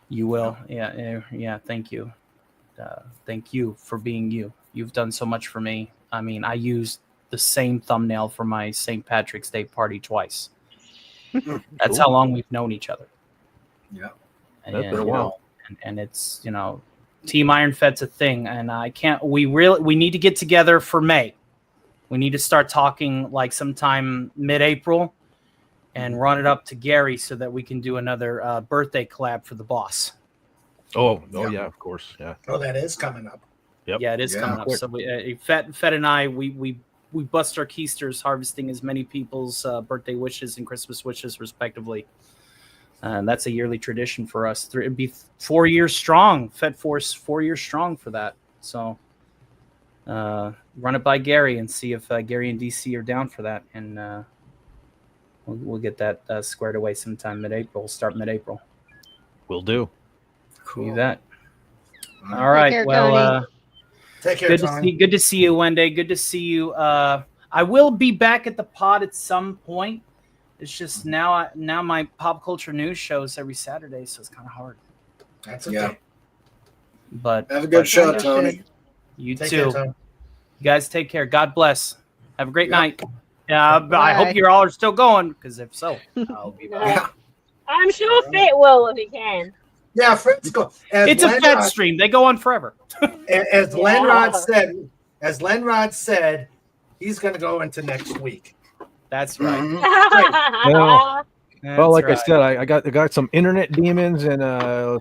Speaker 7: You will. Yeah. Thank you. Thank you for being you. You've done so much for me. I mean, I used the same thumbnail for my St. Patrick's Day party twice. That's how long we've known each other.
Speaker 3: Yeah.
Speaker 7: And,
Speaker 1: That's been a while.
Speaker 7: and it's, Team Iron Fed's a thing, and I can't. We need to get together for May. We need to start talking like sometime mid-April, and run it up to Gary so that we can do another birthday collab for the boss.
Speaker 1: Oh,
Speaker 3: Yeah.
Speaker 1: yeah, of course, yeah.
Speaker 4: Oh, that is coming up.
Speaker 1: Yep.
Speaker 7: Yeah, it is
Speaker 3: Yeah.
Speaker 7: coming up. So Fed and I, we bust our keisters harvesting as many people's birthday wishes and Christmas wishes respectively. And that's a yearly tradition for us. It'd be 4 years strong. Fed Force 4 years strong for that. So run it by Gary and see if Gary and DC are down for that, and we'll get that squared away sometime mid-April. Start mid-April.
Speaker 1: Will do.
Speaker 7: Do that.
Speaker 3: All
Speaker 7: All right.
Speaker 8: care,
Speaker 7: Well,
Speaker 8: Tony.
Speaker 4: Take care,
Speaker 7: good to
Speaker 4: Tony.
Speaker 7: see you, Wendy. Good to see you. I will be back at the pod at some point. It's just now my pop culture news shows every Saturday, so it's kind of hard.
Speaker 4: That's okay.
Speaker 3: Yeah.
Speaker 7: But
Speaker 3: Have a good show,
Speaker 8: Understood.
Speaker 3: Tony.
Speaker 7: you
Speaker 4: Take
Speaker 7: too.
Speaker 4: care, Tony.
Speaker 7: You guys take care. God bless. Have a great
Speaker 3: Yeah.
Speaker 7: night. But I hope
Speaker 8: Bye.
Speaker 7: you all are still going, because if so, I'll be back.
Speaker 3: Yeah.
Speaker 6: I'm sure Fit will if he can.
Speaker 4: Yeah, Fred's go. As
Speaker 7: It's a
Speaker 4: Lenrod-
Speaker 7: Fed stream. They go on forever.
Speaker 4: As
Speaker 6: Yeah.
Speaker 4: Lenrod said, he's going to go into next week.
Speaker 7: That's right.
Speaker 3: Mhm.
Speaker 1: Well,
Speaker 7: That's
Speaker 1: like I
Speaker 7: right.
Speaker 1: said, I got some internet demons and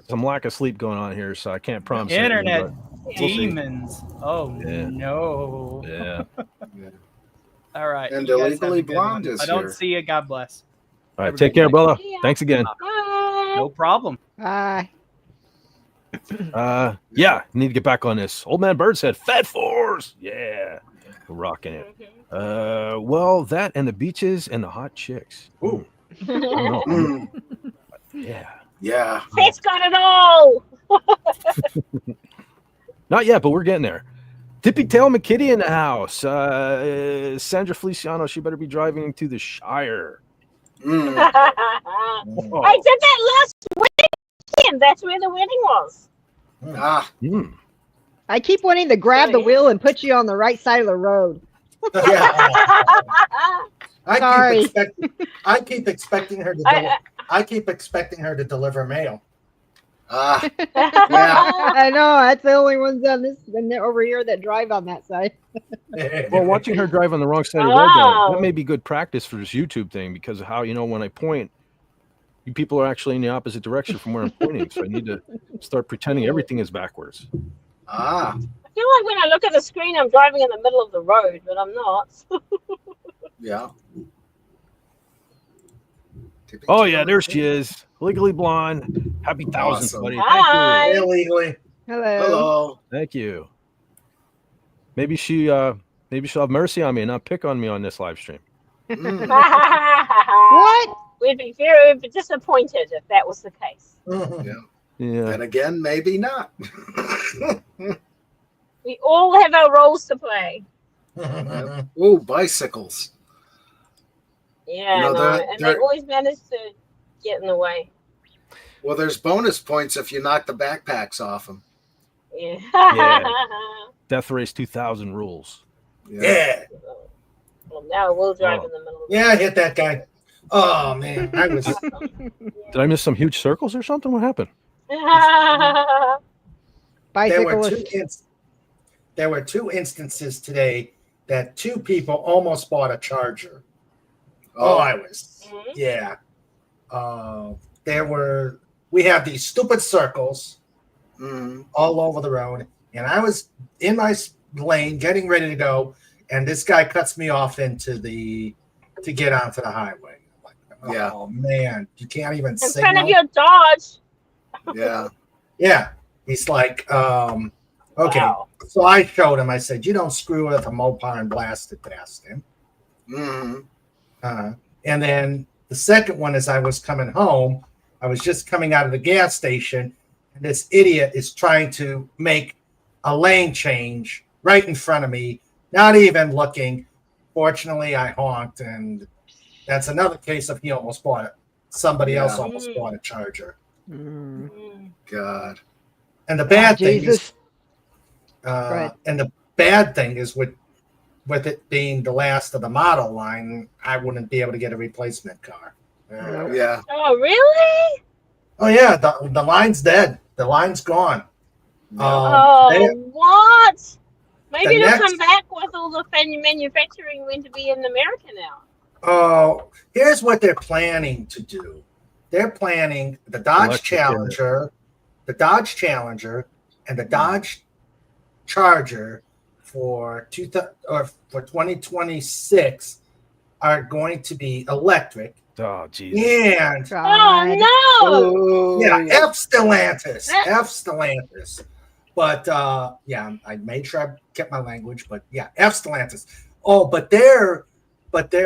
Speaker 1: some lack of sleep going on here, so I can't promise anything,
Speaker 7: Internet
Speaker 1: but we'll see.
Speaker 7: demons. Oh
Speaker 1: Yeah.
Speaker 7: no.
Speaker 1: Yeah.
Speaker 7: All right.
Speaker 3: And
Speaker 7: you guys have
Speaker 3: Illegally
Speaker 7: a good
Speaker 3: Blonde
Speaker 7: one.
Speaker 3: is
Speaker 7: I don't
Speaker 3: here.
Speaker 7: see you. God bless.
Speaker 1: All
Speaker 7: Have
Speaker 1: right,
Speaker 7: a
Speaker 1: take
Speaker 7: good
Speaker 1: care,
Speaker 7: night.
Speaker 1: brother.
Speaker 6: Yeah.
Speaker 1: Thanks again.
Speaker 6: Bye.
Speaker 7: No problem.
Speaker 8: Bye.
Speaker 1: Yeah, need to get back on this. Old Man Bird said Fat Force. Yeah, we're rocking it. Well, that and the beaches and the hot chicks.
Speaker 4: Ooh.
Speaker 1: I don't know.
Speaker 3: Mm.
Speaker 1: Yeah.
Speaker 3: Yeah.
Speaker 6: Fit's got it all.
Speaker 1: Not yet, but we're getting there. Tippy Tail McKitty in the house. Sandra Feliciano, she better be driving to the Shire.
Speaker 3: Mm.
Speaker 6: I did that last weekend. That's where the wedding was.
Speaker 3: Ah.
Speaker 1: Mm.
Speaker 8: I keep wanting to grab the
Speaker 6: yeah.
Speaker 8: wheel and put you on the right side of the road.
Speaker 4: Yeah.
Speaker 8: Sorry.
Speaker 4: I keep expecting her to. I keep expecting her to deliver mail.
Speaker 3: Ah.
Speaker 8: I know. That's the only ones on this and they're over here that drive on that side.
Speaker 1: Well, watching her drive on the wrong side of the road, though, that
Speaker 6: Oh.
Speaker 1: may be good practice for this YouTube thing because of how, when I point, you people are actually in the opposite direction from where I'm pointing. So I need to start pretending everything is backwards.
Speaker 3: Ah.
Speaker 6: I feel like when I look at the screen, I'm driving in the middle of the road, but I'm not.
Speaker 3: Yeah.
Speaker 1: Oh, yeah, there she is. Legally Blonde. Happy thousands,
Speaker 3: Awesome.
Speaker 1: buddy.
Speaker 6: Hi.
Speaker 4: Illegally.
Speaker 8: Hello.
Speaker 3: Hello.
Speaker 1: Thank you. Maybe she'll have mercy on me and not pick on me on this live stream.
Speaker 3: Mm.
Speaker 8: What?
Speaker 6: We'd be very disappointed if that was the case.
Speaker 1: Yeah.
Speaker 3: And again, maybe not.
Speaker 6: We all have our roles to play.
Speaker 3: Ooh, bicycles.
Speaker 6: Yeah,
Speaker 3: No,
Speaker 6: no,
Speaker 3: they're-
Speaker 6: and they
Speaker 3: they're-
Speaker 6: always manage to get in the way.
Speaker 3: Well, there's bonus points if you knock the backpacks off them.
Speaker 6: Yeah.
Speaker 1: Yeah. Death Race 2000 rules.
Speaker 4: Yeah.
Speaker 6: Well, now we'll drive
Speaker 1: Oh.
Speaker 6: in the middle of
Speaker 4: Yeah, I hit that guy. Oh man, I was.
Speaker 1: Did I miss some huge circles or something? What happened?
Speaker 6: the
Speaker 8: Bicyclist.
Speaker 4: There were two instances today that two people almost bought a charger. Oh, I was.
Speaker 6: Mhm.
Speaker 4: Yeah. We have these stupid circles
Speaker 3: Mm.
Speaker 4: all over the road, and I was in my lane getting ready to go, and this guy cuts me off to get onto the highway. I'm like, oh
Speaker 3: Yeah.
Speaker 4: man, you can't even
Speaker 6: in
Speaker 4: signal.
Speaker 6: front of your Dodge.
Speaker 3: Yeah.
Speaker 4: Yeah. He's like, okay.
Speaker 6: Wow.
Speaker 4: So I showed him, I said, you don't screw with a Mopar and blast it past him.
Speaker 3: Mm.
Speaker 4: And then the second one, as I was coming home, I was just coming out of the gas station, and this idiot is trying to make a lane change right in front of me, not even looking. Fortunately, I honked, and that's another case of he almost bought it. Somebody else
Speaker 3: Yeah.
Speaker 4: almost bought a charger.
Speaker 8: Mm.
Speaker 6: Mm.
Speaker 3: God.
Speaker 4: And the bad thing
Speaker 8: Jesus.
Speaker 4: is,
Speaker 8: Right.
Speaker 4: and the bad thing is with it being the last of the model line, I wouldn't be able to get a replacement car.
Speaker 3: Yeah.
Speaker 6: Oh, really?
Speaker 4: Oh yeah, the line's dead. The line's gone.
Speaker 6: Oh,
Speaker 4: they-
Speaker 6: what? Maybe
Speaker 4: the
Speaker 6: they'll
Speaker 4: next-
Speaker 6: come back with all the manufacturing going to be in America now.
Speaker 4: Oh, here's what they're planning to do. They're planning the Dodge
Speaker 1: Electric,
Speaker 4: Challenger, and the Dodge Charger for 2026 are going to be electric.
Speaker 1: Oh, Jesus.
Speaker 4: And
Speaker 6: Oh,
Speaker 8: God.
Speaker 6: no.
Speaker 3: Oh,
Speaker 4: yeah, F Stellantis. But yeah, I made sure I kept my language. But yeah, F Stellantis. Oh, but their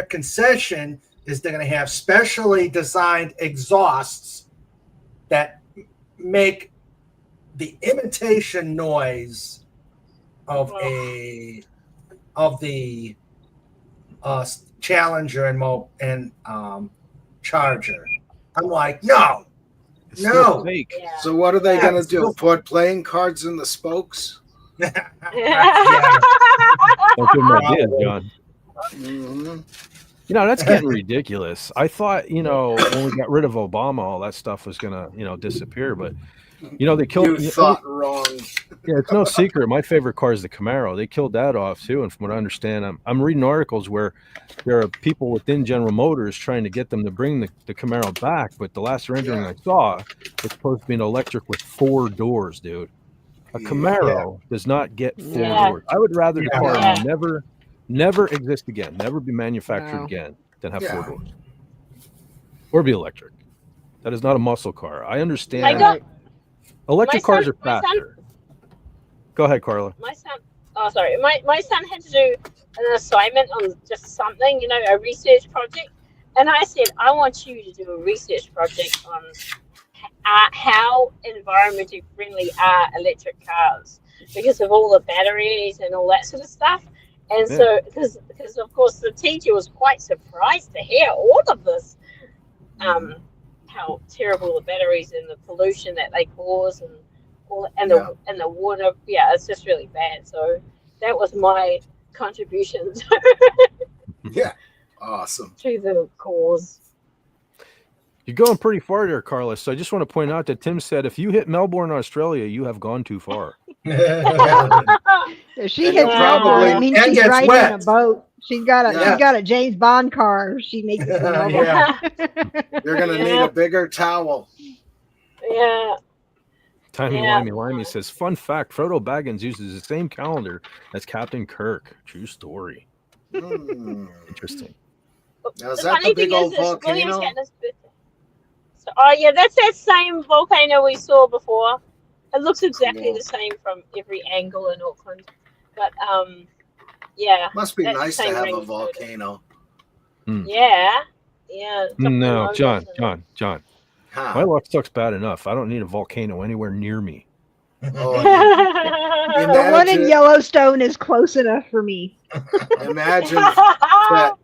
Speaker 4: concession is they're going to have specially designed exhausts that make the imitation noise of the Challenger and Charger. I'm like, no.
Speaker 1: It's
Speaker 4: No.
Speaker 1: still fake.
Speaker 6: Yeah.
Speaker 3: So what are they
Speaker 4: Yeah,
Speaker 3: going to
Speaker 4: it's
Speaker 3: do?
Speaker 4: still-
Speaker 3: Put playing cards in the spokes?
Speaker 1: Don't give them ideas, John.
Speaker 3: Mhm.
Speaker 1: You know, that's getting ridiculous. I thought, you know, when we got rid of Obama, all that stuff was gonna, you know, disappear. But you know, they killed.
Speaker 3: You thought wrong.
Speaker 1: Yeah, it's no secret. My favorite car is the Camaro. They killed that off too. And from what I understand, I'm reading articles where there are people within General Motors trying to get them to bring the Camaro back. But the last rendering I saw, it's supposed to be an electric with 4 doors, dude. A Camaro does not get 4
Speaker 6: Yeah.
Speaker 1: doors. I would rather the
Speaker 4: Yeah.
Speaker 1: car
Speaker 6: Yeah.
Speaker 1: never exist again, never be manufactured
Speaker 8: No.
Speaker 1: again than have
Speaker 3: Yeah.
Speaker 1: 4 doors. Or be electric. That is not a muscle car. I
Speaker 6: I
Speaker 1: understand
Speaker 6: got
Speaker 1: electric
Speaker 6: my
Speaker 1: cars
Speaker 6: son-
Speaker 1: are
Speaker 6: my son-
Speaker 1: faster. Go ahead, Carla.
Speaker 6: my son. Oh, sorry. My son had to do an assignment on just something, you know, a research project, and I said, I want you to do a research project on how environmentally friendly are electric cars because of all the batteries and all that sort of stuff. And
Speaker 1: Yeah.
Speaker 6: so, because of course the teacher was quite surprised to hear all of this, how terrible the batteries and the pollution that they cause and all, and the water. Yeah, it's just really bad. So that was my contribution
Speaker 3: Yeah. Awesome.
Speaker 6: to the cause.
Speaker 1: You're going pretty far there, Carlos. So I just want to point out that Tim said if you hit Melbourne, Australia, you have gone too far.
Speaker 8: If she
Speaker 3: And
Speaker 8: hits
Speaker 3: you'll
Speaker 8: Melbourne,
Speaker 3: probably-
Speaker 8: it means
Speaker 4: and
Speaker 8: she's
Speaker 4: gets
Speaker 8: riding in a
Speaker 4: wet.
Speaker 8: boat. She's got a James Bond car. If she makes it to Melbourne.
Speaker 4: Yeah.
Speaker 3: You're going to need
Speaker 6: Yeah.
Speaker 3: a bigger towel.
Speaker 6: Yeah.
Speaker 1: Timey
Speaker 6: Yeah.
Speaker 1: Limey says, fun fact, Frodo Baggins uses the same calendar as Captain Kirk. True story.
Speaker 3: Hmm.
Speaker 1: Interesting.
Speaker 3: Now, is
Speaker 6: The
Speaker 3: that
Speaker 6: funny
Speaker 3: the big
Speaker 6: thing
Speaker 3: old
Speaker 6: is, it's William
Speaker 3: volcano?
Speaker 6: Shatner's birthday. So, oh yeah, that's that same volcano we saw before. It looks exactly
Speaker 3: Cool.
Speaker 6: the same from every angle in Auckland, but yeah,
Speaker 3: Must be
Speaker 6: that's the
Speaker 3: nice to
Speaker 6: same
Speaker 3: have
Speaker 6: ring
Speaker 3: a
Speaker 6: of photos.
Speaker 3: volcano.
Speaker 6: Yeah.
Speaker 1: No,
Speaker 6: Dr.
Speaker 1: John.
Speaker 3: Huh.
Speaker 1: My luck sucks bad enough. I don't need a volcano anywhere near me.
Speaker 3: Oh,
Speaker 8: The one in
Speaker 3: Imagine-
Speaker 8: Yellowstone is close enough for me.
Speaker 3: imagine that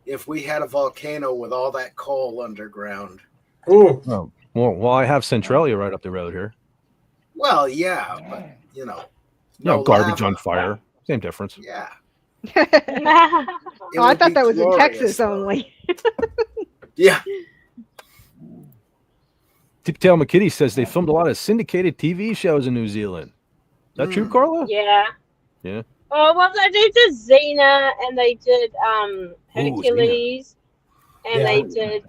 Speaker 3: if we had a volcano with all that coal underground.
Speaker 4: Ooh.
Speaker 1: Oh, well, I have Centralia right up the road here.
Speaker 3: Well, yeah, but you know,
Speaker 1: No, garbage
Speaker 3: lava.
Speaker 1: on fire. Same difference.
Speaker 3: Yeah.
Speaker 8: Oh,
Speaker 3: It
Speaker 8: I
Speaker 3: would
Speaker 8: thought
Speaker 3: be
Speaker 8: that was in
Speaker 3: glorious,
Speaker 8: Texas
Speaker 3: though.
Speaker 8: only.
Speaker 3: Yeah.
Speaker 1: Tip Tail McKitty says they filmed a lot of syndicated TV shows in New Zealand. Is that true, Carla?
Speaker 6: Yeah.
Speaker 1: Yeah.
Speaker 6: Oh well, they did Xena, and they did Hercules, and
Speaker 4: Yeah.
Speaker 6: they did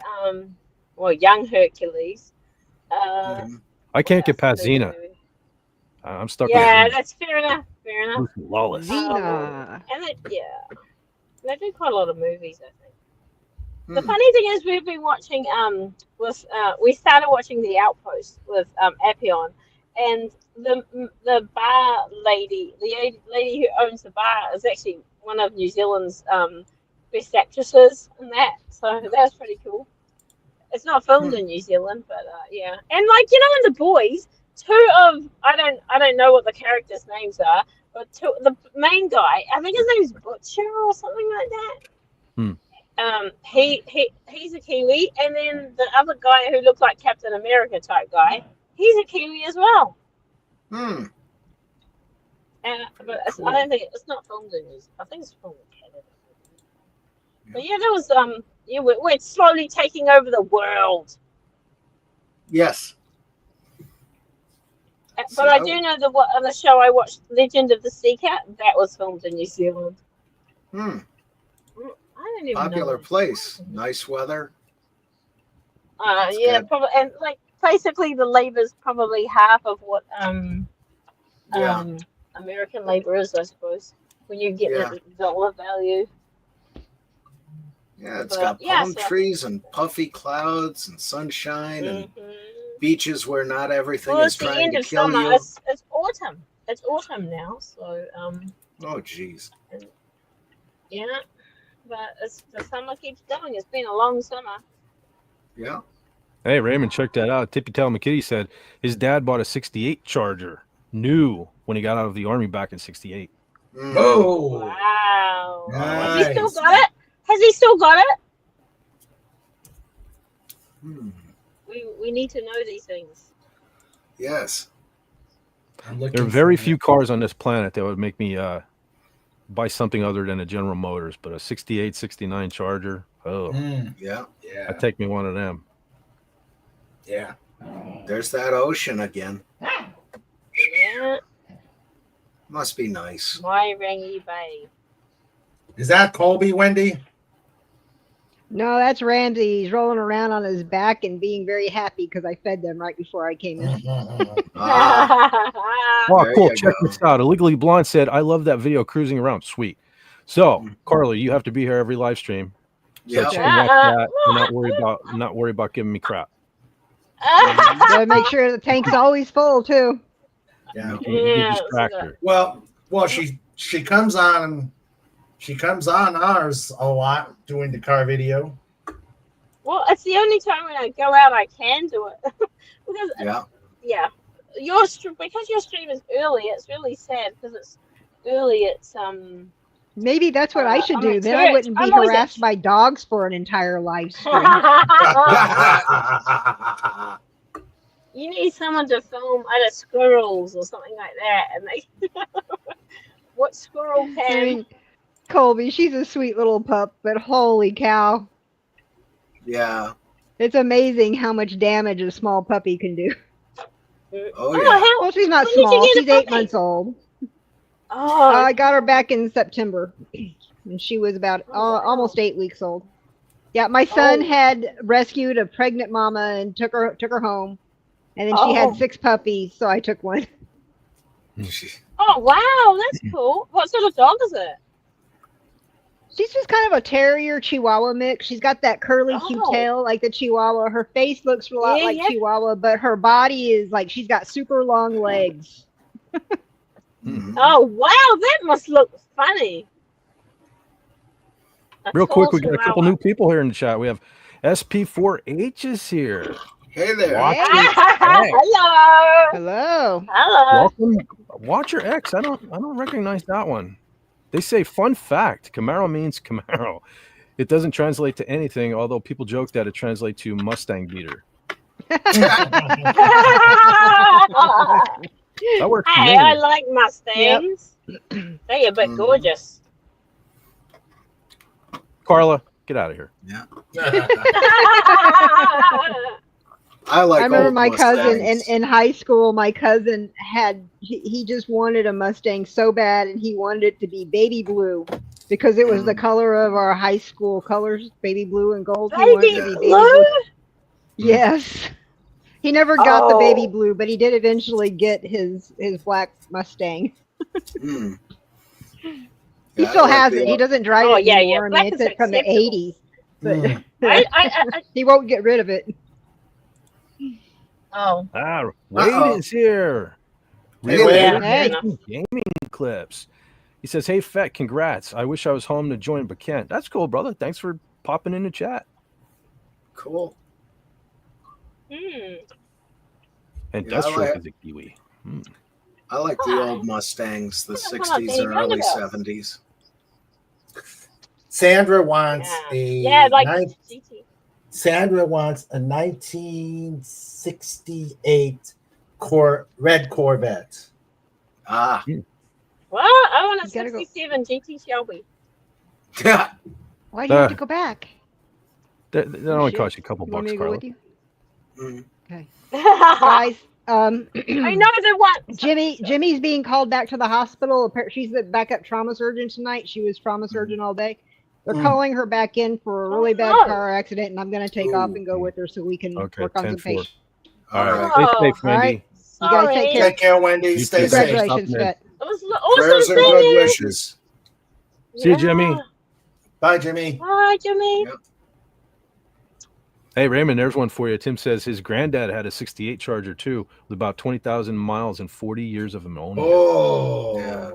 Speaker 6: young Hercules.
Speaker 1: I can't get
Speaker 6: what
Speaker 1: past
Speaker 6: else did they
Speaker 1: Xena.
Speaker 6: do?
Speaker 1: I'm stuck
Speaker 6: Yeah,
Speaker 1: with
Speaker 6: that's fair enough. Fair enough.
Speaker 1: Lucy Lawless.
Speaker 8: Xena.
Speaker 6: And they do quite a lot of movies, I think. The
Speaker 3: Hmm.
Speaker 6: funny thing is, we've been watching we started watching The Outpost with Appion, and the bar lady, the lady who owns the bar, is actually one of New Zealand's best actresses in that. So that was pretty cool. It's not filmed in New Zealand, but yeah. And like in The Boys, two of I don't know what the characters' names are, but the main guy, I think his name's Butcher or something like that. He's a Kiwi, and then the other guy who looks like Captain America type guy, he's a Kiwi as well.
Speaker 3: Hmm.
Speaker 6: But
Speaker 3: Cool.
Speaker 6: I don't think it's not filmed in New Zealand. I think it's filmed in Canada. But yeah, that was we're slowly taking over the world.
Speaker 3: Yes.
Speaker 6: But I do know the show I watched, Legend of the Sea Cat, that was filmed in New Zealand.
Speaker 3: Hmm.
Speaker 6: I don't even
Speaker 3: Popular
Speaker 6: know.
Speaker 3: place. Nice weather.
Speaker 6: Yeah,
Speaker 3: good.
Speaker 6: probably, and like basically the labor's probably half of what
Speaker 3: Yeah.
Speaker 6: American labor is, I suppose. When you get
Speaker 3: Yeah.
Speaker 6: the dollar value.
Speaker 3: Yeah, it's
Speaker 6: But,
Speaker 3: got
Speaker 6: yeah,
Speaker 3: palm
Speaker 6: so-
Speaker 3: trees and puffy clouds and sunshine and
Speaker 6: Mhm.
Speaker 3: beaches where not everything
Speaker 6: Well,
Speaker 3: is
Speaker 6: it's the
Speaker 3: trying
Speaker 6: end
Speaker 3: to
Speaker 6: of
Speaker 3: kill
Speaker 6: summer.
Speaker 3: you.
Speaker 6: It's autumn. It's autumn now, so
Speaker 3: Oh, jeez.
Speaker 6: yeah. But the summer keeps going. It's been a long summer.
Speaker 3: Yeah.
Speaker 1: Hey, Raymond, check that out. Tippy Tail McKitty said his dad bought a 68 Charger, new, when he got out of the Army back in 68.
Speaker 3: Mm.
Speaker 4: Oh.
Speaker 6: Wow. Has he still
Speaker 4: Nice.
Speaker 6: got it? Has he still got it?
Speaker 3: Hmm.
Speaker 6: We need to know these things.
Speaker 3: Yes.
Speaker 4: I'm looking
Speaker 1: There are very
Speaker 4: for-
Speaker 1: few cars on this planet that would make me buy something other than a General Motors, but a 68, 69 Charger. Oh,
Speaker 3: Yeah.
Speaker 1: I'd take me one of them.
Speaker 4: Yeah.
Speaker 3: There's that ocean again.
Speaker 6: Yeah,
Speaker 3: Must be nice.
Speaker 6: my Rangy Bay.
Speaker 4: Is that Colby, Wendy?
Speaker 8: No, that's Ramsey. He's rolling around on his back and being very happy because I fed them right before I came in.
Speaker 3: Ah,
Speaker 1: Oh,
Speaker 3: There
Speaker 1: cool.
Speaker 3: you
Speaker 1: Check
Speaker 3: go.
Speaker 1: this out. Illegally Blonde said, I love that video cruising around. Sweet. So, Carly, you have to be here every live stream. So
Speaker 3: Yep.
Speaker 1: you can watch that and not worry about giving me crap.
Speaker 8: Gotta make sure the tank's always full too.
Speaker 4: Yeah.
Speaker 1: You can distract her.
Speaker 4: Well, she comes on ours a lot doing the car video.
Speaker 6: Well, it's the only time when I go out I can do it. Because
Speaker 3: Yeah.
Speaker 6: because your stream is early, it's really sad because it's early. It's
Speaker 8: Maybe that's what I should
Speaker 6: I'm
Speaker 8: do.
Speaker 6: at
Speaker 8: Then I
Speaker 6: church.
Speaker 8: wouldn't be
Speaker 6: I'm always
Speaker 8: harassed by dogs for an entire live stream.
Speaker 6: You need someone to film other squirrels or something like that, and they what squirrel
Speaker 8: I
Speaker 6: can?
Speaker 8: mean, Colby, she's a sweet little pup, but holy cow.
Speaker 3: Yeah.
Speaker 8: It's amazing how much damage a small puppy can do.
Speaker 3: Oh, yeah.
Speaker 8: Well, she's not
Speaker 6: When did you
Speaker 8: small.
Speaker 6: get a
Speaker 8: She's 8
Speaker 6: puppy?
Speaker 8: months old.
Speaker 6: Oh,
Speaker 8: I got her back in September, and she was about almost 8 weeks old. Yeah, my son had rescued a pregnant mama and took her home, and then she had 6 puppies, so I took one.
Speaker 6: oh wow, that's cool. What sort of dog is it?
Speaker 8: She's just kind of a terrier Chihuahua mix. She's got that curly cute
Speaker 6: Oh.
Speaker 8: tail like the Chihuahua. Her face looks a lot
Speaker 6: Yeah,
Speaker 8: like
Speaker 6: yeah.
Speaker 8: Chihuahua, but her body is like she's got super long legs.
Speaker 6: Oh wow, that must look funny. A
Speaker 1: Real
Speaker 6: tall
Speaker 1: quick, we got a couple
Speaker 6: chihuahua.
Speaker 1: new people here in the chat. We have SP4H is here.
Speaker 3: Hey there.
Speaker 1: Watch
Speaker 8: Hey.
Speaker 1: your X.
Speaker 6: Hello.
Speaker 8: Hello.
Speaker 6: Hello.
Speaker 1: Welcome. Watch your X. I don't recognize that one. They say fun fact. Camaro means Camaro. It doesn't translate to anything, although people joke that it translates to Mustang beater. That works for
Speaker 6: Hey,
Speaker 1: me.
Speaker 6: I like Mustangs. They're a bit gorgeous.
Speaker 1: Carla, get out of here.
Speaker 3: Yeah. I like
Speaker 8: I remember
Speaker 3: old
Speaker 8: my cousin
Speaker 3: Mustangs.
Speaker 8: in high school. My cousin he just wanted a Mustang so bad, and he wanted it to be baby blue because it was the color of our high school colors, baby blue and gold. He wanted it to be baby blue.
Speaker 6: Yes.
Speaker 8: He never got the
Speaker 6: Oh.
Speaker 8: baby blue, but he did eventually get his black Mustang.
Speaker 3: Mm.
Speaker 8: He
Speaker 3: Yeah,
Speaker 8: still
Speaker 3: I like
Speaker 8: has
Speaker 3: the
Speaker 8: it. He
Speaker 3: old-
Speaker 8: doesn't drive
Speaker 6: Oh,
Speaker 8: it
Speaker 6: yeah, yeah.
Speaker 8: anymore. I mean,
Speaker 6: Black
Speaker 8: it's
Speaker 6: is
Speaker 8: from the
Speaker 6: acceptable.
Speaker 8: 80s, but
Speaker 4: Mm.
Speaker 6: I
Speaker 8: he won't get rid of it.
Speaker 6: oh.
Speaker 1: Wade
Speaker 3: Uh-oh.
Speaker 1: is here.
Speaker 3: Hey,
Speaker 1: Real
Speaker 3: Wade.
Speaker 1: Wade
Speaker 8: Hey.
Speaker 1: making gaming clips. He says, "Hey, Fett, congrats. I wish I was home to join, but can't." That's cool, brother. Thanks for popping in the chat.
Speaker 3: Cool.
Speaker 6: Hmm.
Speaker 1: And
Speaker 3: Yeah, I
Speaker 1: Deathstroke
Speaker 3: like-
Speaker 1: is a Kiwi. Hmm.
Speaker 3: I like the old Mustangs, the
Speaker 6: Come on,
Speaker 3: 60s
Speaker 6: baby,
Speaker 3: and early
Speaker 6: roundabout.
Speaker 3: 70s.
Speaker 4: Sandra wants
Speaker 6: Yeah, like GT.
Speaker 4: Sandra wants a 1968 red Corvette.
Speaker 3: Ah.
Speaker 6: Well, I want a
Speaker 8: You gotta go.
Speaker 6: 67 GT Shelby.
Speaker 8: Why do you have to go back?
Speaker 1: That only
Speaker 8: Shit.
Speaker 1: costs you a couple
Speaker 8: You want
Speaker 1: bucks,
Speaker 8: me to go
Speaker 1: Carla.
Speaker 8: with you?
Speaker 3: Mm.
Speaker 8: Guys,
Speaker 6: I know they want.
Speaker 8: Jimmy's being called back to the hospital. She's the backup trauma surgeon tonight. She was trauma surgeon all day. They're calling her back in for a really bad
Speaker 6: no.
Speaker 8: car accident, and I'm going to take off and go with her so we can
Speaker 1: Okay,
Speaker 8: work on some
Speaker 1: 10-4.
Speaker 8: patients.
Speaker 1: All right.
Speaker 6: Oh.
Speaker 1: Stay safe,
Speaker 8: All
Speaker 1: Wendy.
Speaker 8: right. You guys take care.
Speaker 4: Take care, Wendy.
Speaker 1: You
Speaker 4: Stay
Speaker 1: too.
Speaker 4: safe.
Speaker 8: Congratulations,
Speaker 1: Stop, man.
Speaker 8: Vet.
Speaker 6: It was awesome
Speaker 3: Prayers and
Speaker 6: seeing
Speaker 3: good
Speaker 6: you.
Speaker 3: wishes.
Speaker 1: See you, Jimmy.
Speaker 4: Bye, Jimmy.
Speaker 6: Bye, Jimmy.
Speaker 3: Yep.
Speaker 1: Hey, Raymond, there's one for you. Tim says his granddad had a 68 Charger, too, with about 20,000 miles and 40 years of him owning it.
Speaker 4: Oh.
Speaker 3: Yeah.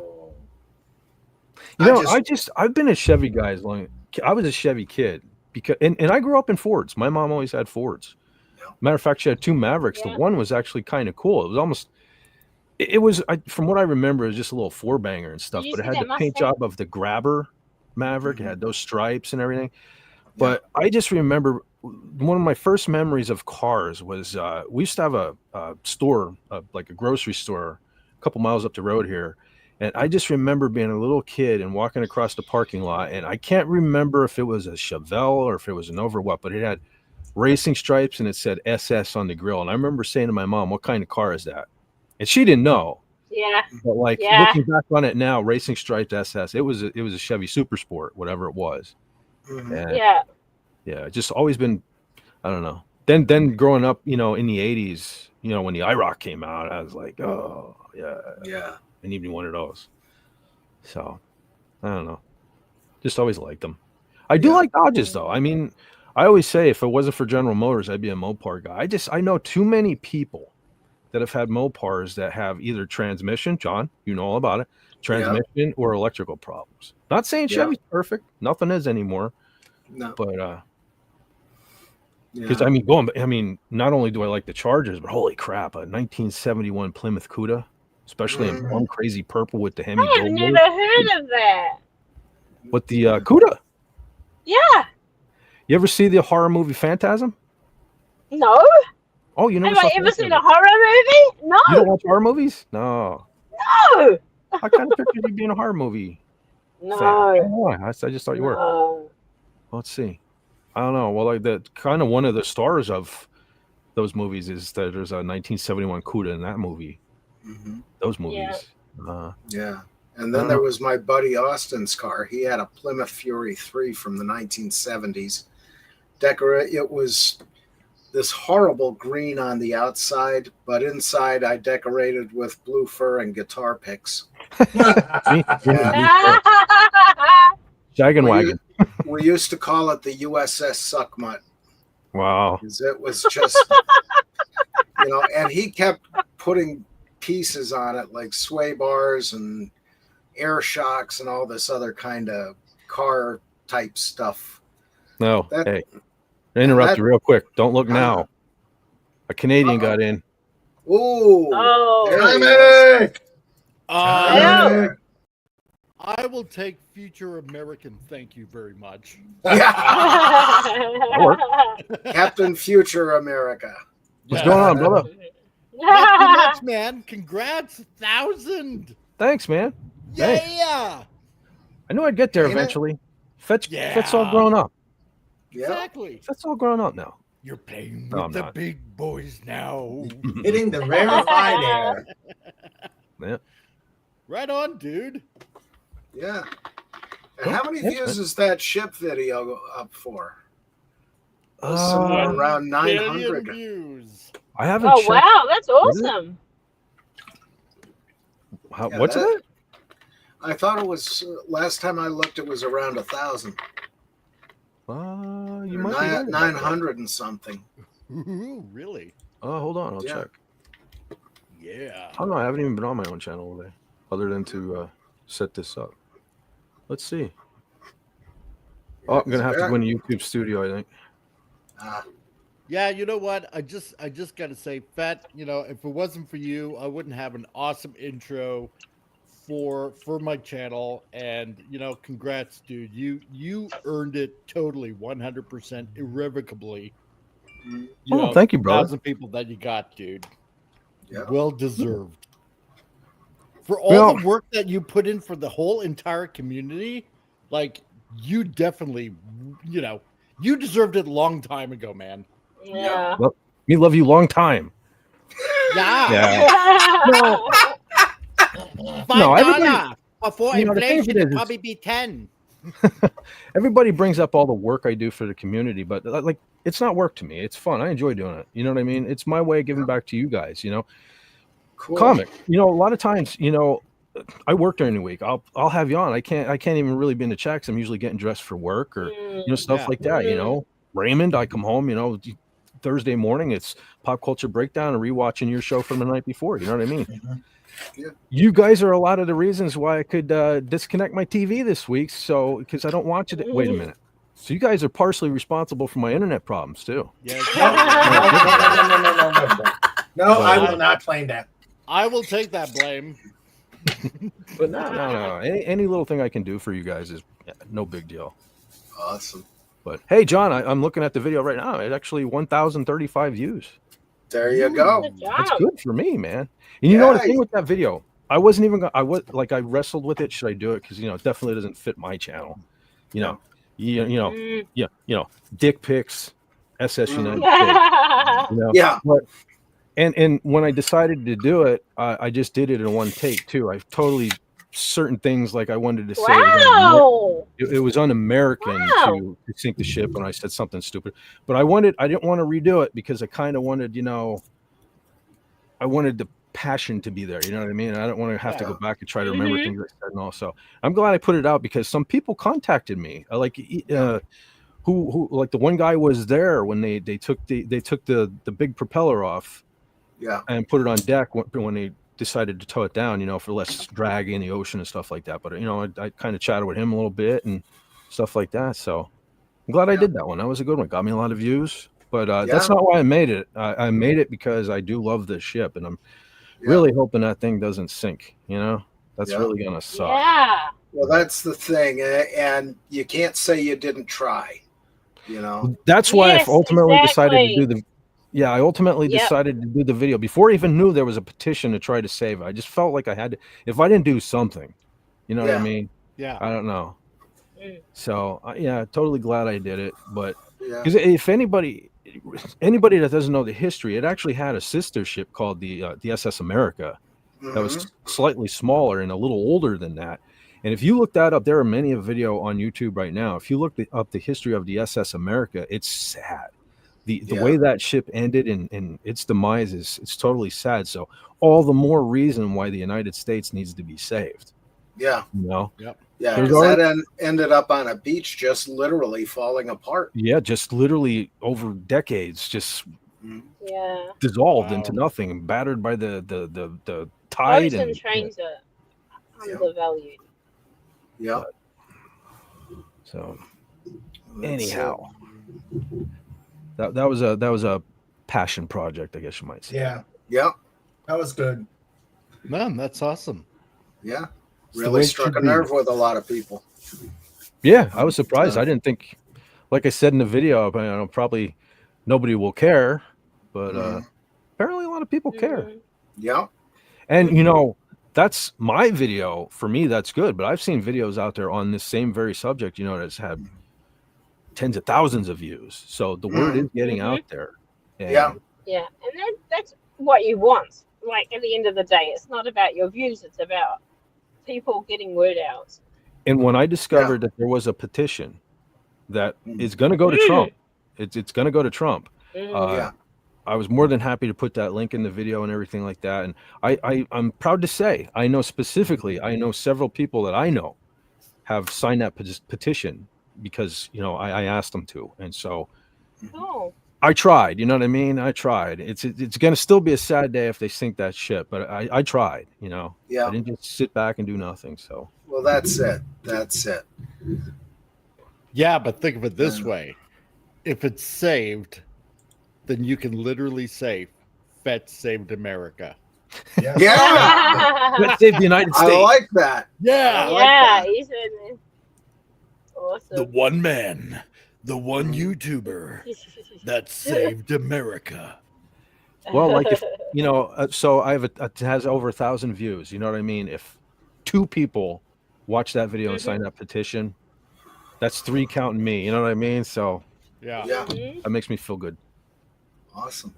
Speaker 1: You know, I've been a Chevy guy as long. I was a Chevy kid because, and I grew up in Fords. My mom always had Fords.
Speaker 3: Yeah.
Speaker 1: Matter of fact, she had 2 Mavericks.
Speaker 6: Yeah.
Speaker 1: The one was actually kind of cool. It was almost, it was from what I remember, it was just a little 4-banger and stuff.
Speaker 6: Did you
Speaker 1: But it
Speaker 6: see
Speaker 1: had the
Speaker 6: that
Speaker 1: paint
Speaker 6: Mustang?
Speaker 1: job of the Grabber Maverick. It had those stripes and everything. But I just remember one of my first memories of cars was we used to have a store, like a grocery store, a couple miles up the road here. And I just remember being a little kid and walking across the parking lot, and I can't remember if it was a Chevelle or if it was an Nova or what, but it had racing stripes and it said SS on the grill. And I remember saying to my mom, "What kind of car is that?" And she didn't know.
Speaker 6: Yeah.
Speaker 1: But like looking back on it now, racing striped SS, it was a Chevy Super Sport, whatever it was. And yeah, just always been, I don't know. Then growing up, in the 80s, when the IROC came out, I was like, oh yeah. I need one of those. So I don't know. Just always liked them. I do like Dodges though. I mean, I always say if it wasn't for General Motors, I'd be a Mopar guy. I know too many people that have had Mopars that have either transmission, John, you know all about it, transmission or electrical problems. Not saying Chevy's perfect. Nothing is anymore.
Speaker 3: No.
Speaker 1: But because not only do I like the Chargers, but holy crap, a 1971 Plymouth Cuda, especially in plum crazy purple with the Hemi.
Speaker 6: I have never heard of that.
Speaker 1: With the Cuda.
Speaker 6: Yeah.
Speaker 1: You ever see the horror movie Phantasm?
Speaker 6: No.
Speaker 1: Oh, you never
Speaker 6: Have
Speaker 1: saw
Speaker 6: I ever
Speaker 1: Phantasm?
Speaker 6: seen a horror movie? No.
Speaker 1: You don't watch horror movies? No.
Speaker 6: No.
Speaker 1: I kind of pictured you being a horror movie
Speaker 6: No.
Speaker 1: fan. I don't know why. I just thought you were.
Speaker 6: No.
Speaker 1: Let's see. I don't know. Well, like the kind of one of the stars of those movies is that there's a 1971 Cuda in that movie. Those movies.
Speaker 3: Yeah. And then there was my buddy Austin's car. He had a Plymouth Fury 3 from the 1970s. It was this horrible green on the outside, but inside I decorated with blue fur and guitar picks.
Speaker 1: Shaggin' wagon.
Speaker 3: We used to call it the USS Suckmutt.
Speaker 1: Wow.
Speaker 3: It was just, and he kept putting pieces on it like sway bars and air shocks and all this other kind of car type stuff.
Speaker 1: No, hey, interrupt you real quick. Don't look now. A Canadian got in.
Speaker 3: Ooh.
Speaker 6: Oh.
Speaker 9: I will take future American. Thank you very much.
Speaker 3: Captain Future America.
Speaker 1: What's going on, brother?
Speaker 9: Not too much, man. Congrats, 1,000.
Speaker 1: Thanks, man.
Speaker 9: Yeah.
Speaker 1: Thanks. I knew I'd get there eventually. Fet's all grown up.
Speaker 9: Exactly.
Speaker 1: Fet's all grown up now.
Speaker 9: You're playing with the big boys now.
Speaker 4: Hitting the rarefied air.
Speaker 1: Yeah.
Speaker 9: Right on, dude.
Speaker 3: Yeah. And how many views is that ship video up for? Somewhere around 900
Speaker 9: views.
Speaker 1: I haven't.
Speaker 6: Oh wow, that's awesome.
Speaker 1: What's it?
Speaker 3: I thought it was last time I looked. It was around 1,000.
Speaker 1: You might be
Speaker 3: 900 and something.
Speaker 9: Ooh, really?
Speaker 1: Oh, hold on, I'll check.
Speaker 9: Yeah.
Speaker 1: I don't know. I haven't even been on my own channel today, other than to set this up. Let's see. Oh, I'm gonna have to go into YouTube Studio, I think.
Speaker 9: Yeah, you know what? I just gotta say, Fett, if it wasn't for you, I wouldn't have an awesome intro for my channel. And congrats, dude. You earned it totally 100% irrevocably.
Speaker 1: Thank you, brother.
Speaker 9: 1,000 people that you got, dude.
Speaker 3: Yeah.
Speaker 9: Well deserved. For all the work that you put in for the whole entire community, like you definitely, you deserved it a long time ago, man.
Speaker 6: Yeah.
Speaker 1: Well, me love you long time.
Speaker 9: Yeah.
Speaker 1: No, everybody.
Speaker 9: Before inflation, it'd probably be 10.
Speaker 1: Everybody brings up all the work I do for the community, but like it's not work to me. It's fun. I enjoy doing it. You know what I mean? It's my way of giving back to you guys.
Speaker 3: Cool.
Speaker 1: Comic. A lot of times, I work during the week. I'll have you on. I can't even really be in the chat 'cause I'm usually getting dressed for work or stuff like that. Raymond, I come home. Thursday morning, it's Pop Culture Breakdown and rewatching your show from the night before. You know what I mean?
Speaker 3: Yeah.
Speaker 1: You guys are a lot of the reasons why I could disconnect my TV this week. So because I don't watch it. Wait a minute. So you guys are partially responsible for my internet problems too.
Speaker 9: Yeah.
Speaker 4: No, I will not claim that.
Speaker 9: I will take that blame.
Speaker 1: But no. Any little thing I can do for you guys is no big deal.
Speaker 3: Awesome.
Speaker 1: But hey, John, I'm looking at the video right now. It's actually 1,035 views.
Speaker 3: There you go.
Speaker 6: Good job.
Speaker 1: That's good for me, man. And you know what the thing with that video? I wasn't even. I was like, I wrestled with it. Should I do it? Because it definitely doesn't fit my channel. You know, dick pics, SS United States.
Speaker 3: Yeah.
Speaker 1: But and when I decided to do it, I just did it in one take too. I totally certain things like I wanted to say.
Speaker 6: Wow.
Speaker 1: It was un-American to sink the ship when I said something stupid. But I didn't want to redo it because I kind of wanted, I wanted the passion to be there. You know what I mean? I don't want to have to go back and try to remember things I said. And also, I'm glad I put it out because some people contacted me. Who like the one guy was there when they took the big propeller off, and put it on deck when they decided to tow it down, for less drag in the ocean and stuff like that. But I kind of chatted with him a little bit and stuff like that. So I'm glad I did that one. That was a good one. Got me a lot of views. But that's not why I made it. I made it because I do love this ship, and I'm really hoping that thing doesn't sink. That's really gonna suck.
Speaker 6: Yeah.
Speaker 3: Well, that's the thing, and you can't say you didn't try.
Speaker 1: That's why I ultimately decided to do
Speaker 6: the.
Speaker 1: I ultimately decided to do the video before I even knew there was a petition to try to save it. I just felt like I had to. If I didn't do something, you know what I mean?
Speaker 9: Yeah.
Speaker 1: I don't know. So totally glad I did it. But because if anybody that doesn't know the history, it actually had a sister ship called the SS America that was slightly smaller and a little older than that. And if you look that up, there are many a video on YouTube right now. If you look up the history of the SS America, it's sad. The way that ship ended and its demise it's totally sad. So all the more reason why the United States needs to be saved.
Speaker 3: Yeah.
Speaker 9: Yep.
Speaker 3: Yeah, because that ended up on a beach, just literally falling apart.
Speaker 1: Yeah, just literally over decades, just dissolved into nothing, battered by the tide.
Speaker 6: Ocean trains are undervalued.
Speaker 3: Yeah.
Speaker 1: So anyhow, that was a passion project, I guess you might say.
Speaker 4: Yeah.
Speaker 3: Yeah.
Speaker 4: That was good.
Speaker 9: Man, that's awesome.
Speaker 3: Yeah. Really struck a nerve with a lot of people.
Speaker 1: Yeah, I was surprised. I didn't think, like I said in the video, probably nobody will care, but apparently a lot of people care.
Speaker 3: Yeah.
Speaker 1: And that's my video. For me, that's good. But I've seen videos out there on this same very subject, that's had tens of thousands of views. So the word is getting out there. And
Speaker 6: and that's what you want. Like at the end of the day, it's not about your views, it's about people getting word out.
Speaker 1: And when I discovered that there was a petition that is going to go to Trump, it's going to go to Trump. I was more than happy to put that link in the video and everything like that. And I'm proud to say, I know several people that I know have signed that petition because, I asked them to. And so I tried, you know what I mean? I tried. It's going to still be a sad day if they sink that ship, but I tried, I didn't just sit back and do nothing. So,
Speaker 3: well, that's it.
Speaker 9: Yeah, but think of it this way. If it's saved, then you can literally say, FET saved America.
Speaker 3: Yeah.
Speaker 1: Let's save the United States.
Speaker 3: I like that.
Speaker 9: Yeah.
Speaker 6: He said awesome.
Speaker 9: The one man, the one YouTuber that saved America.
Speaker 1: Well, like if so I have it has over 1,000 views. You know what I mean? If 2 people watch that video and sign that petition, that's 3 counting me. You know what I mean? So that makes me feel good.
Speaker 3: Awesome.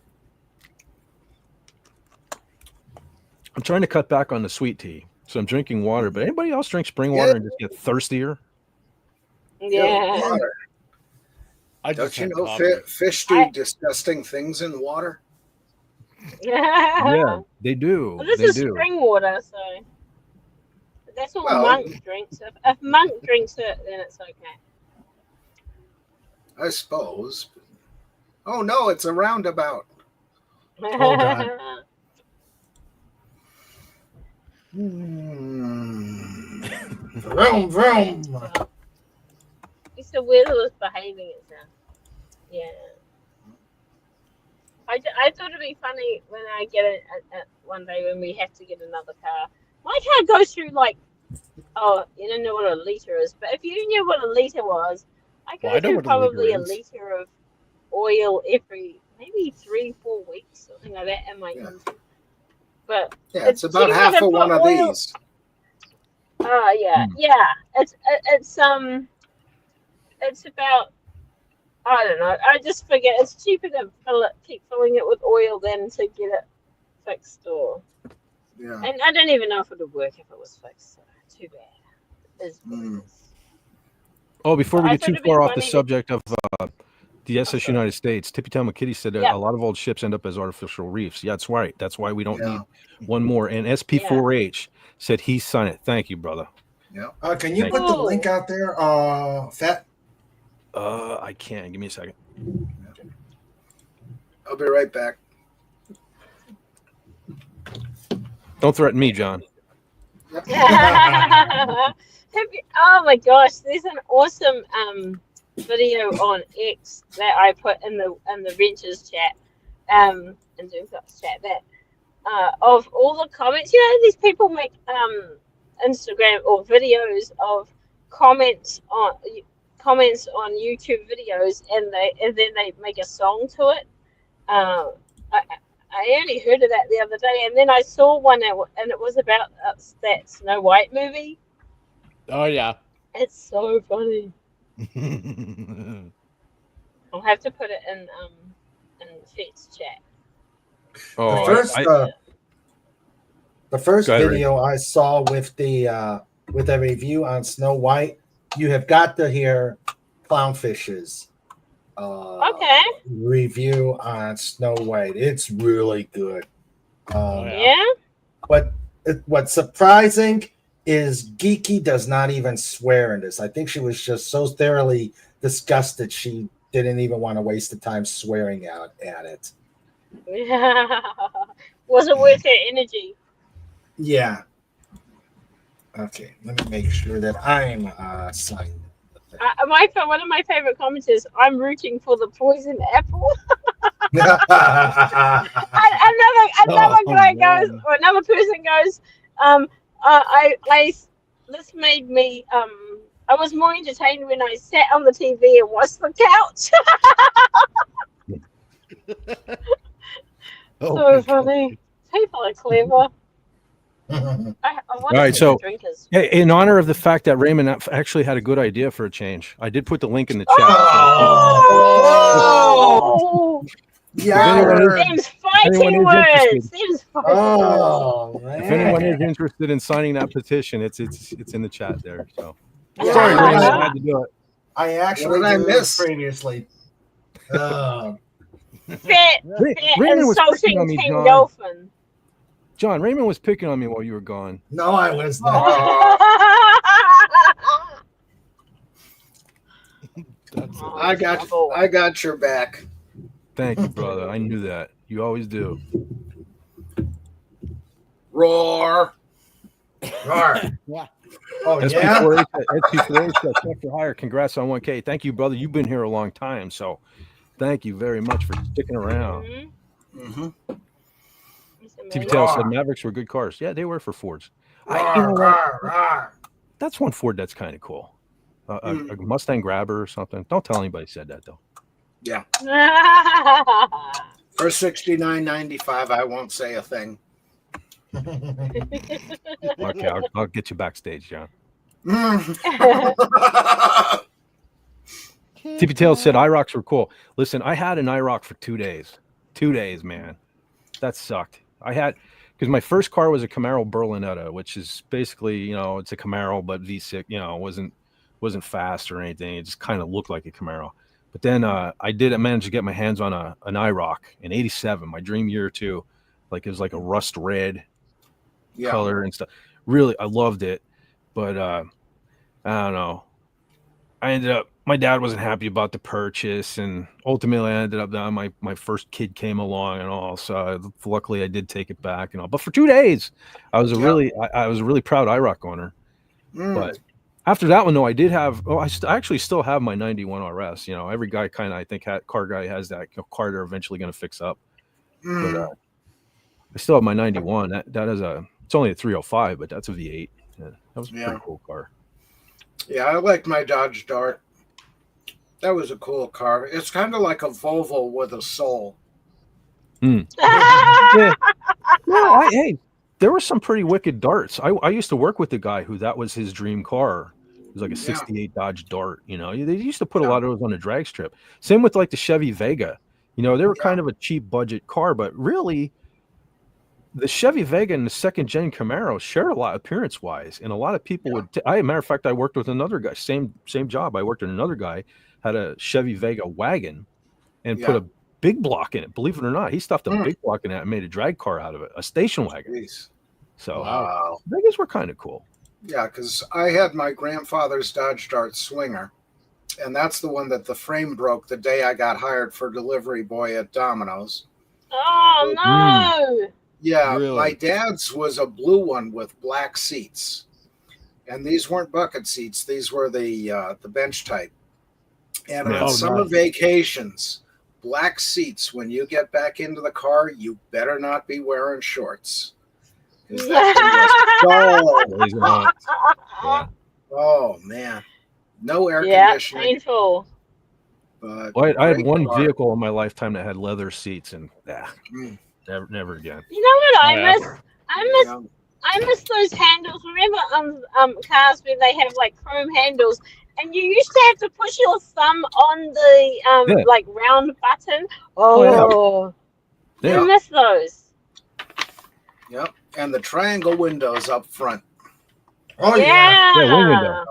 Speaker 1: I'm trying to cut back on the sweet tea, so I'm drinking water. But anybody else drink spring water and just get thirstier?
Speaker 6: Yeah.
Speaker 3: Don't you know fish do disgusting things in water?
Speaker 1: Yeah, they do.
Speaker 6: Well, this is spring water, so that's all Monk drinks. If Monk drinks it, then it's okay.
Speaker 3: I suppose. Oh no, it's a roundabout.
Speaker 4: Oh God. Vroom, vroom.
Speaker 6: It's the weather is behaving itself. Yeah. I thought it'd be funny when I get it one day when we have to get another car. My car goes through you don't know what a litre is, but if you knew what a litre was, I go through probably a litre of oil every maybe 3-4 weeks, something like that, in my engine. But
Speaker 3: Yeah, it's about
Speaker 6: cheaper
Speaker 3: half
Speaker 6: to
Speaker 3: of one
Speaker 6: put
Speaker 3: of
Speaker 6: oil-
Speaker 3: these.
Speaker 6: Yeah. It's about, I don't know. I just forget. It's cheaper to keep filling it with oil than to get it fixed. Or
Speaker 3: Yeah.
Speaker 6: and I don't even know if it would work if it was fixed. So too bad. Is what it is.
Speaker 1: Oh, before we
Speaker 6: I
Speaker 1: get
Speaker 6: thought
Speaker 1: too
Speaker 6: it'd be
Speaker 1: far off the
Speaker 6: funny to-
Speaker 1: subject of the SS
Speaker 6: sorry.
Speaker 1: United States, Tippy Tail McKitty said
Speaker 6: Yeah.
Speaker 1: a lot of old ships end up as artificial reefs. Yeah, that's right. That's why we don't
Speaker 3: Yeah.
Speaker 1: need one more. And SP4H said he signed it. Thank you, brother.
Speaker 3: Yeah.
Speaker 4: Can you
Speaker 1: Thank
Speaker 4: put the
Speaker 6: you.
Speaker 4: link out there, Fat?
Speaker 1: I can. Give me a second.
Speaker 3: I'll be right back.
Speaker 1: Don't threaten me, John.
Speaker 6: Oh my gosh, there's an awesome video on X that I put in the Ventures chat, and Zoomcast chat that of all the comments. You know, these people make Instagram or videos of comments on YouTube videos, and then they make a song to it. I only heard of that the other day, and then I saw one, and it was about that Snow White movie.
Speaker 9: Oh yeah.
Speaker 6: It's so funny. I'll have to put it in Fit's chat.
Speaker 1: Oh,
Speaker 4: The first
Speaker 1: Go ahead,
Speaker 4: video I saw with a review on Snow White, you have got to hear Clownfish's
Speaker 6: Okay.
Speaker 4: review on Snow White. It's really good.
Speaker 6: Yeah.
Speaker 4: But what's surprising is Geeky does not even swear in this. I think she was just so thoroughly disgusted she didn't even want to waste the time swearing out at it.
Speaker 6: Was it worth her energy?
Speaker 4: Yeah. Okay, let me make sure that I'm signed.
Speaker 6: One of my favorite comments is, "I'm rooting for the poison apple." Another guy goes, or another person goes, this made me I was more entertained when I sat on the TV and watched the couch. So funny. People are clever.
Speaker 1: All right, so in honor of the fact that Raymond actually had a good idea for a change, I did put the link in the chat.
Speaker 6: Oh!
Speaker 4: Yeah.
Speaker 6: Them's fighting words. Them's fighting words.
Speaker 1: If anyone is interested in signing that petition, it's in the chat there. So
Speaker 4: Yeah.
Speaker 1: sorry, Raymond, I had to do it.
Speaker 4: I actually
Speaker 3: What did I
Speaker 4: did
Speaker 3: miss?
Speaker 4: previously.
Speaker 1: Raymond was picking on
Speaker 6: Insulting
Speaker 1: me,
Speaker 6: King
Speaker 1: John.
Speaker 6: Dolphin.
Speaker 1: John, Raymond was picking on me while you were gone.
Speaker 4: No, I was not.
Speaker 3: I got your back.
Speaker 1: Thank you, brother. I knew that. You always do.
Speaker 3: Roar.
Speaker 4: Roar. Oh,
Speaker 1: SP4H, check for hire. Congrats on 1K. Thank you, brother. You've been here a long time, so thank you very much for sticking around.
Speaker 3: Mm-hmm.
Speaker 1: TV Tail said Mavericks were good cars. Yeah, they were for Fords. That's one Ford that's kind of cool. A Mustang Grabber or something. Don't tell anybody said that though.
Speaker 3: Yeah. For $69.95, I won't say a thing.
Speaker 1: Okay, I'll get you backstage, John. TV Tail said IROCs were cool. Listen, I had an IROC for 2 days. 2 days, man. That sucked. Because my first car was a Camaro Berlinetta, which is basically, it's a Camaro, but V6, wasn't fast or anything. It just kind of looked like a Camaro. But then I managed to get my hands on an IROC in '87, my dream year too. Like it was like a rust red color and stuff. Really, I loved it. But I don't know. My dad wasn't happy about the purchase, and ultimately I ended up my first kid came along and all. So luckily I did take it back and all. But for 2 days, I was a really proud IROC owner. But after that one, though, I did have. I actually still have my '91 RS. Every guy car guy has that car they're eventually going to fix up. But I still have my '91. That is it's only a 305, but that's a V8. Yeah, that was a pretty cool car.
Speaker 3: Yeah, I liked my Dodge Dart. That was a cool car. It's kind of like a Volvo with a soul.
Speaker 1: Yeah. Well, hey, there were some pretty wicked darts. I used to work with the guy who that was his dream car. It was like a
Speaker 3: Yeah.
Speaker 1: '68 Dodge Dart. You know, they used to put a lot of those on a drag strip. Same with like the Chevy Vega. You know, they were kind of a cheap budget car, but really, the Chevy Vega and the second gen Camaro shared a lot appearance wise, and a lot of people would. Matter of fact, I worked with another guy, same job. I worked with another guy, had a Chevy Vega wagon, and put a big block in it. Believe it or not, he stuffed a big block in it and made a drag car out of it, a station wagon.
Speaker 3: Jeez.
Speaker 1: So Vegas were kind of cool.
Speaker 3: Yeah, because I had my grandfather's Dodge Dart Swinger, and that's the one that the frame broke the day I got hired for delivery boy at Domino's.
Speaker 6: Oh no!
Speaker 3: Yeah,
Speaker 9: Really?
Speaker 3: my dad's was a blue one with black seats, and these weren't bucket seats; these were the bench type. And on summer vacations, black seats. When you get back into the car, you better not be wearing shorts. Oh man, no air conditioning.
Speaker 6: Painful.
Speaker 3: But
Speaker 1: well, I had one vehicle in my lifetime that had leather seats, and never again.
Speaker 6: You know what I miss? I miss those handles. Remember cars where they have like chrome handles, and you used to have to push your thumb on the like round button. I miss those.
Speaker 3: Yep, and the triangle windows up front.
Speaker 4: Oh
Speaker 1: yeah, wing window.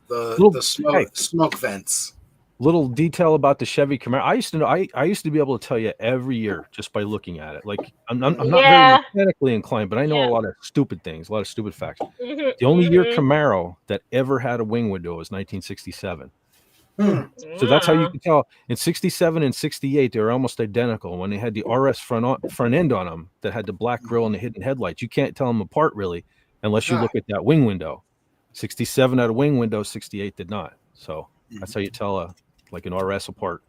Speaker 3: The smoke vents.
Speaker 1: Little detail about the Chevy Camaro. I used to know. I used to be able to tell you every year just by looking at it. Like I'm not very mechanically inclined, but I know a lot of stupid things, a lot of stupid facts. The only year Camaro that ever had a wing window was 1967. So that's how you can tell. In 67 and 68, they were almost identical. When they had the RS front end on them that had the black grille and the hidden headlights, you can't tell them apart really unless you look at that wing window. 67 had a wing window, 68 did not. So that's how you tell like an RS apart.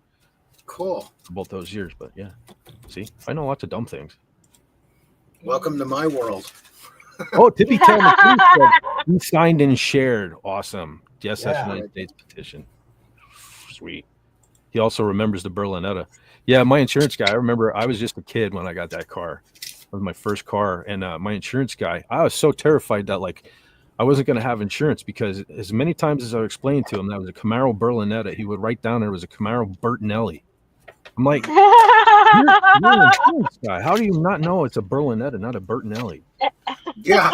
Speaker 3: Cool.
Speaker 1: For both those years, but yeah. See, I know lots of dumb things.
Speaker 3: Welcome to my world.
Speaker 1: Oh, Tippy Tail McQueen said he signed and shared. Awesome. Yes, that's United States petition. Sweet. He also remembers the Berlinetta. Yeah, my insurance guy. I remember I was just a kid when I got that car. It was my first car, and my insurance guy. I was so terrified that like I wasn't going to have insurance because as many times as I explained to him that was a Camaro Berlinetta, he would write down there was a Camaro Bertinelli. I'm like, you're an insurance guy. How do you not know it's a Berlinetta, not a Bertinelli?
Speaker 3: Yeah.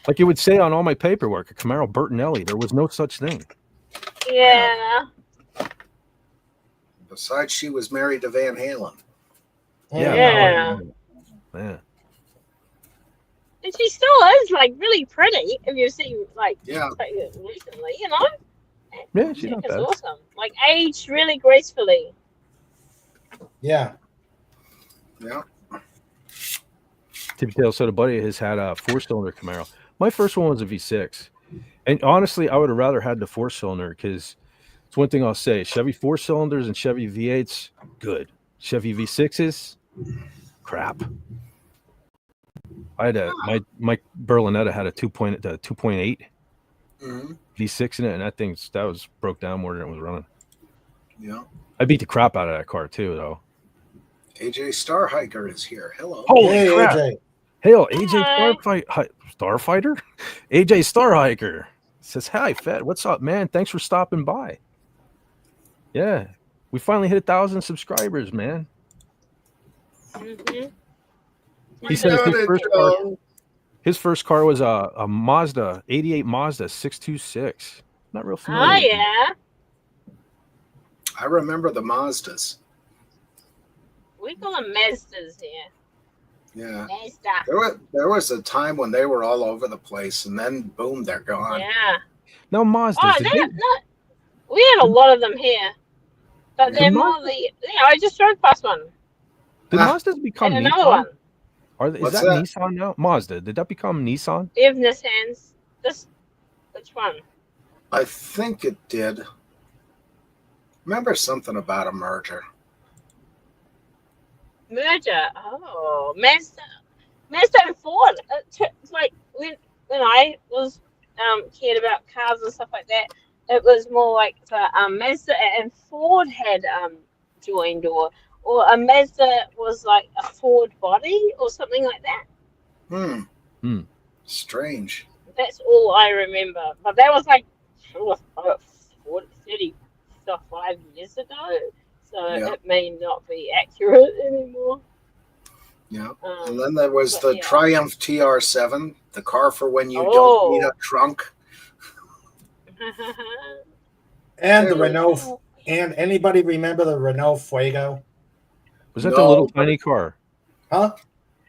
Speaker 1: Like it would say on all my paperwork, a Camaro Bertinelli. There was no such thing.
Speaker 6: Yeah.
Speaker 3: Besides, she was married to Van Halen.
Speaker 6: Yeah.
Speaker 1: Man.
Speaker 6: And she still is like really pretty. If you've seen like recently, you know.
Speaker 1: Yeah, she's not bad.
Speaker 6: Awesome. Like aged really gracefully.
Speaker 4: Yeah.
Speaker 3: Yeah.
Speaker 1: Tippy Tail said a buddy of his had a 4-cylinder Camaro. My first one was a V6. And honestly, I would have rather had the 4-cylinder because it's one thing I'll say. Chevy 4-cylinders and Chevy V8s, good. Chevy V6s, crap. I had my Berlinetta had a 2.8 V6 in it, and that was broke down more than it was running.
Speaker 3: Yeah.
Speaker 1: I beat the crap out of that car too, though.
Speaker 3: AJ Starhiker is here. Hello.
Speaker 1: Holy crap! AJ. Hail, AJ Starfighter? AJ Starhiker says, "Hi, Fed. What's up, man? Thanks for stopping by." Yeah, we finally hit 1,000 subscribers, man. He says his first car was a Mazda 88 Mazda 626. Not real familiar.
Speaker 6: Oh yeah.
Speaker 3: I remember the Mazdas.
Speaker 6: We call them Mazdas here.
Speaker 3: Yeah.
Speaker 6: Mazda.
Speaker 3: There was a time when they were all over the place, and then boom, they're gone.
Speaker 6: Yeah.
Speaker 1: No Mazdas.
Speaker 6: Oh, we had a lot of them here, but they're more the. Yeah, I just drove past one.
Speaker 1: Did Mazdas become
Speaker 6: and
Speaker 1: Nissan?
Speaker 6: Another one.
Speaker 1: Is that Nissan now? Mazda. Did that become Nissan?
Speaker 6: They have Nissans. Which one?
Speaker 3: I think it did. Remember something about a merger.
Speaker 6: Oh, Mazda and Ford. It's like when I was cared about cars and stuff like that, it was more like the Mazda and Ford had joined, or a Mazda was like a Ford body or something like that.
Speaker 3: Strange.
Speaker 6: That's all I remember. But that was like 35 years ago. So it may not be accurate anymore.
Speaker 3: Yeah. And then there was the
Speaker 6: yeah.
Speaker 3: Triumph TR7, the car for when you don't need a trunk.
Speaker 4: And the Renault. And anybody remember the Renault Fuego?
Speaker 1: Was that the little tiny car?
Speaker 4: Huh?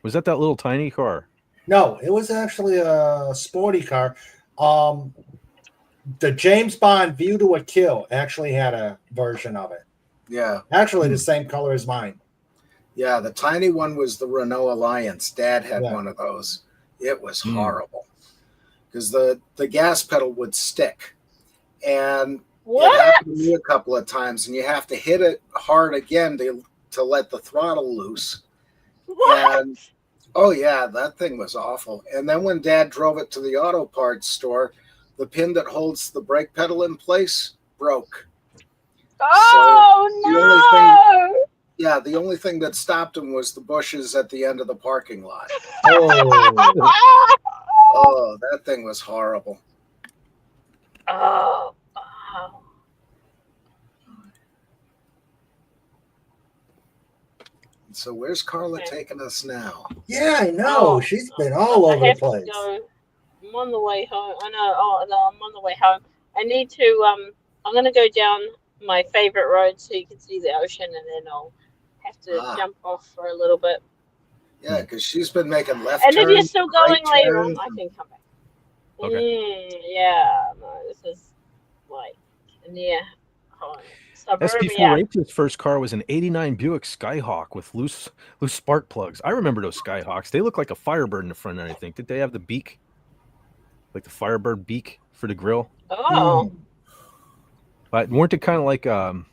Speaker 1: Was that little tiny car?
Speaker 4: No, it was actually a sporty car. The James Bond View to a Kill actually had a version of it.
Speaker 3: Yeah.
Speaker 4: Actually, the same color as mine.
Speaker 3: Yeah, the tiny one was the Renault Alliance. Dad had one of those. It was horrible because the gas pedal would stick. And it happened to me a couple of times, and you have to hit it hard again to let the throttle loose. And oh yeah, that thing was awful. And then when Dad drove it to the auto parts store, the pin that holds the brake pedal in place broke.
Speaker 6: Oh no!
Speaker 3: The only thing that stopped him was the bushes at the end of the parking lot. Oh, that thing was horrible.
Speaker 6: Oh, wow.
Speaker 3: So where's Carla taking us now?
Speaker 4: Yeah, I know. She's been all over the place.
Speaker 6: I'm on the way home. I know. Oh, no, I'm on the way home. I need to. I'm going to go down my favorite road so you can see the ocean, and then I'll have to jump off for a little bit.
Speaker 3: Yeah, because she's been making left
Speaker 6: turns. And if you're still going
Speaker 3: right
Speaker 6: later on, I can come back.
Speaker 1: Okay.
Speaker 6: Yeah. No, this is like near home.
Speaker 1: SP4H's first car was an '89 Buick Skyhawk with loose spark plugs. I remember those Skyhawks. They look like a Firebird in the front end, I think. Did they have the beak? Like the Firebird beak for the grill?
Speaker 6: Oh.
Speaker 1: But weren't it kind of like no,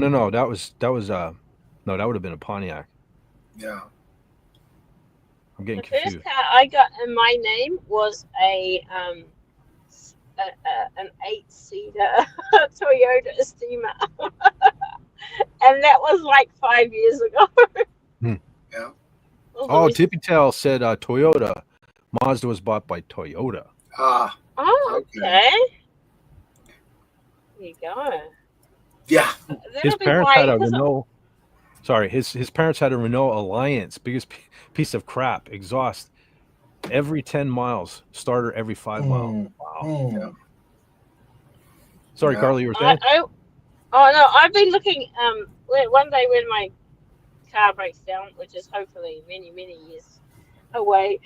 Speaker 1: that would have been a Pontiac.
Speaker 3: Yeah.
Speaker 1: I'm getting
Speaker 6: the
Speaker 1: confused.
Speaker 6: first car I got in my name was an 8-seater Toyota steamer. And that was like 5 years ago.
Speaker 3: Yeah.
Speaker 1: Oh, Tippy Tail said Toyota. Mazda was bought by Toyota.
Speaker 6: Oh, okay. There you go.
Speaker 3: Yeah.
Speaker 1: His parents had a Renault. Sorry, his parents had a Renault Alliance, biggest piece of crap, exhaust every 10 miles, starter every 5 miles. Wow.
Speaker 3: Yeah.
Speaker 1: Sorry, Carly, you were saying?
Speaker 6: Oh no, I've been looking. One day when my car breaks down, which is hopefully many, many years away,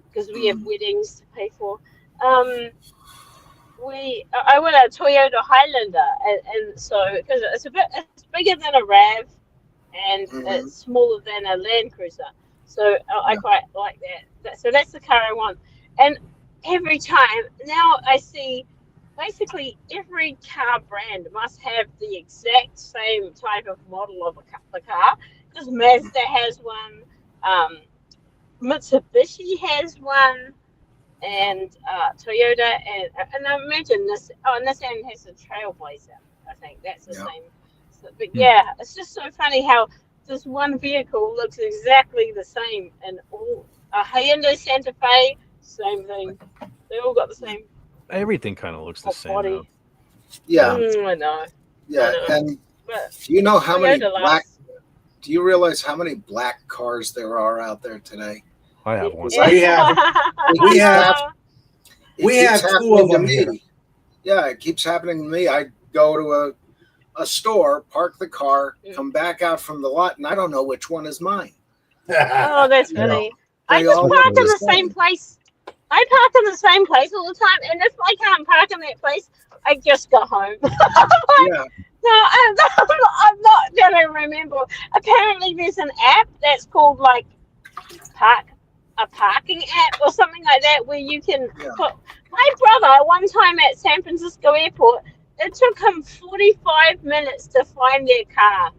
Speaker 6: because we have weddings to pay for. I want a Toyota Highlander, and so because it's bigger than a RAV, and it's smaller than a Land Cruiser, so I quite like that. So that's the car I want. And every time now I see, basically every car brand must have the exact same type of model of the car, because Mazda has one, Mitsubishi has one, and Toyota, and I imagine Nissan has a Trailblazer. I think that's the same. So, but yeah, it's just so funny how this one vehicle looks exactly the same, and all a Hyundai Santa Fe, same thing. They all got the same.
Speaker 1: Everything kind of looks the same.
Speaker 6: Body.
Speaker 1: Now.
Speaker 3: Yeah.
Speaker 6: I know.
Speaker 3: Yeah, and do you know how many black? Do you realize how many black cars there are out there today?
Speaker 1: I have one.
Speaker 4: We have two of them here.
Speaker 3: Yeah, it keeps happening to me. I go to a store, park the car, come back out from the lot, and I don't know which one is mine.
Speaker 6: Oh, that's funny. I just park in the same place. I park in the same place all the time, and if I can't park in that place, I just go home.
Speaker 3: Yeah.
Speaker 6: No, I'm not gonna remember. Apparently, there's an app that's called like a parking app or something like that, where you can put. My brother, one time at San Francisco Airport, it took him 45 minutes to find their car.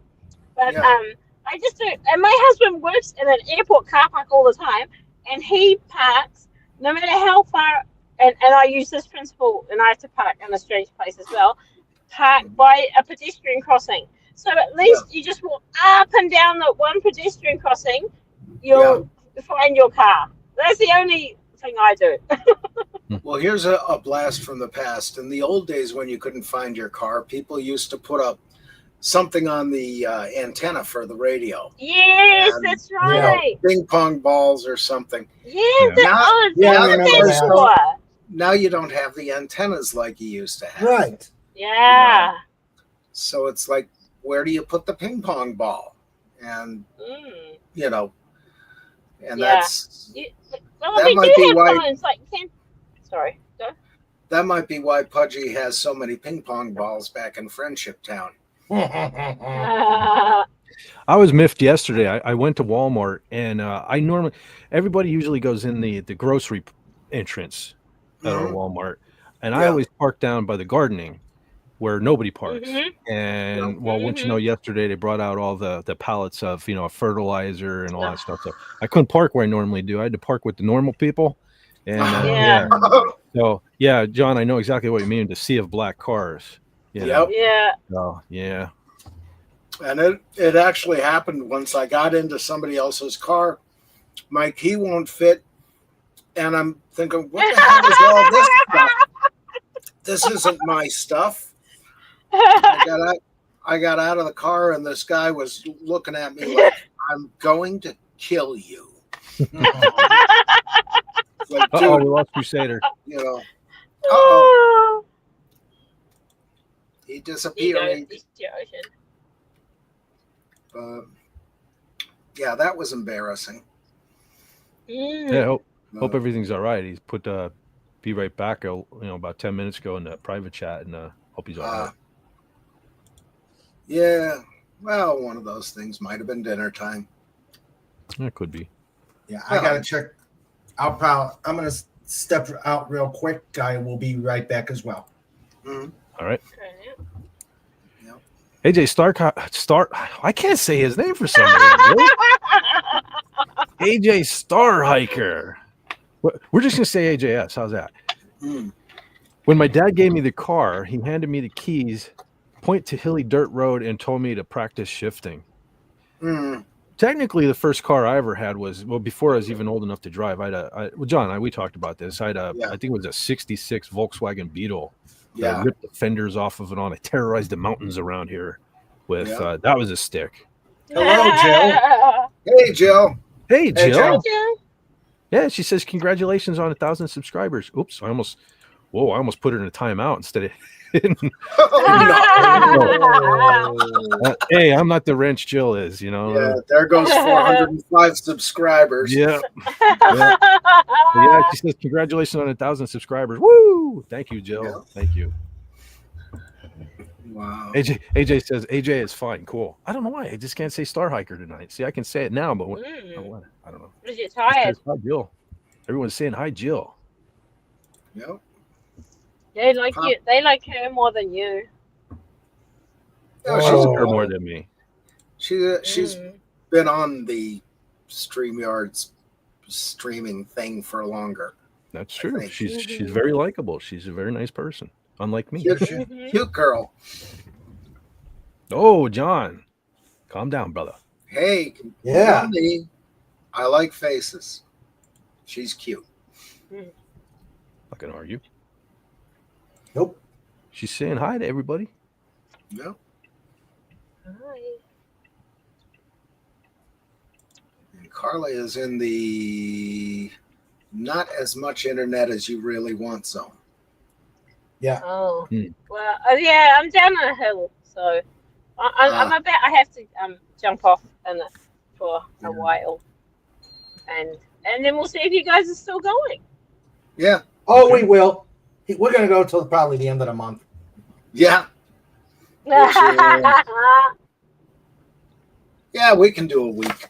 Speaker 6: But I just do. And my husband works in an airport car park all the time, and he parks no matter how far. And I use this principle, and I have to park in a strange place as well. Park by a pedestrian crossing, so at least you just walk up and down the one pedestrian crossing, you'll find your car. That's the only thing I do.
Speaker 3: Well, here's a blast from the past. In the old days, when you couldn't find your car, people used to put up something on the antenna for the radio.
Speaker 6: Yes,
Speaker 3: And,
Speaker 6: that's
Speaker 3: you know,
Speaker 6: right.
Speaker 3: ping pong balls or something.
Speaker 6: Yeah,
Speaker 3: Now,
Speaker 6: that's what
Speaker 3: now
Speaker 6: that's for.
Speaker 3: now you don't have the antennas like you used to have.
Speaker 4: Right.
Speaker 6: Yeah.
Speaker 3: So it's like, where do you put the ping pong ball? And you know, and that's
Speaker 6: Well,
Speaker 3: that
Speaker 6: we
Speaker 3: might
Speaker 6: do
Speaker 3: be
Speaker 6: have
Speaker 3: why.
Speaker 6: phones. Like, sorry, go.
Speaker 3: That might be why Pudgy has so many ping pong balls back in Friendship Town.
Speaker 1: I was miffed yesterday. I went to Walmart, and everybody usually goes in the grocery entrance at our Walmart, and I always park down by the gardening where nobody parks. And well, once you know, yesterday they brought out all the pallets of fertilizer and all that stuff. So I couldn't park where I normally do. I had to park with the normal people. And so yeah, John, I know exactly what you mean. The sea of black cars.
Speaker 3: Yep.
Speaker 6: Yeah.
Speaker 1: Oh yeah.
Speaker 3: And it actually happened once I got into somebody else's car. My key won't fit. And I'm thinking, what the hell is all this stuff? This isn't my stuff. I got out of the car, and this guy was looking at me like, I'm going to kill you. Like,
Speaker 1: we lost Crusader.
Speaker 3: You know. He disappeared. Yeah, that was embarrassing.
Speaker 1: Yeah, hope everything's all right. He's put be right back. About 10 minutes ago in the private chat, and hope he's all right.
Speaker 3: Yeah, well, one of those things might have been dinner time.
Speaker 1: It could be.
Speaker 4: Yeah, I gotta check. I'm gonna step out real quick. I will be right back as well.
Speaker 3: Mm-hmm.
Speaker 1: All right. AJ Star. I can't say his name for some reason. AJ Star Hiker. We're just gonna say AJS. How's that? When my dad gave me the car, he handed me the keys, point to hilly dirt road, and told me to practice shifting. Technically, the first car I ever had was before I was even old enough to drive. John, we talked about this. I think it was a '66 Volkswagen Beetle. I ripped the fenders off of it on. I terrorized the mountains around here with that was a stick.
Speaker 4: Hello, Jill.
Speaker 3: Hey, Jill.
Speaker 1: Hey, Jill.
Speaker 6: Jill.
Speaker 1: Yeah, she says congratulations on 1,000 subscribers. Oops, I almost put her in a timeout instead of. Hey, I'm not the wrench Jill is,
Speaker 3: Yeah, there goes 405 subscribers.
Speaker 1: Yeah. She says congratulations on 1,000 subscribers. Woo! Thank you, Jill. Yeah. Thank you.
Speaker 3: Wow.
Speaker 1: AJ says AJ is fine. Cool. I don't know why. I just can't say Star Hiker tonight. See, I can say it now, but I don't know.
Speaker 6: Because you're tired.
Speaker 1: Hi, Jill. Everyone's saying hi, Jill.
Speaker 3: Yep.
Speaker 6: They like you. They like her more than you.
Speaker 3: No,
Speaker 1: she's her more than me.
Speaker 3: She's been on the StreamYard's streaming thing for longer.
Speaker 1: That's true. She's very likable. She's a very nice person, unlike me.
Speaker 3: Cute girl.
Speaker 1: Oh, John, calm down, brother.
Speaker 3: Hey,
Speaker 4: yeah.
Speaker 3: I like faces. She's cute.
Speaker 1: Not gonna argue.
Speaker 4: Nope.
Speaker 1: She's saying hi to everybody.
Speaker 3: No.
Speaker 6: Hi.
Speaker 3: And Carla is in the not as much internet as you really want zone.
Speaker 4: Yeah.
Speaker 6: Oh. Well, yeah, I'm down on a hill, so I'm about. I have to jump off for a while, and then we'll see if you guys are still going.
Speaker 3: Yeah.
Speaker 4: Oh, we will. We're going to go till probably the end of the month.
Speaker 3: Yeah. Yeah, we can do a week.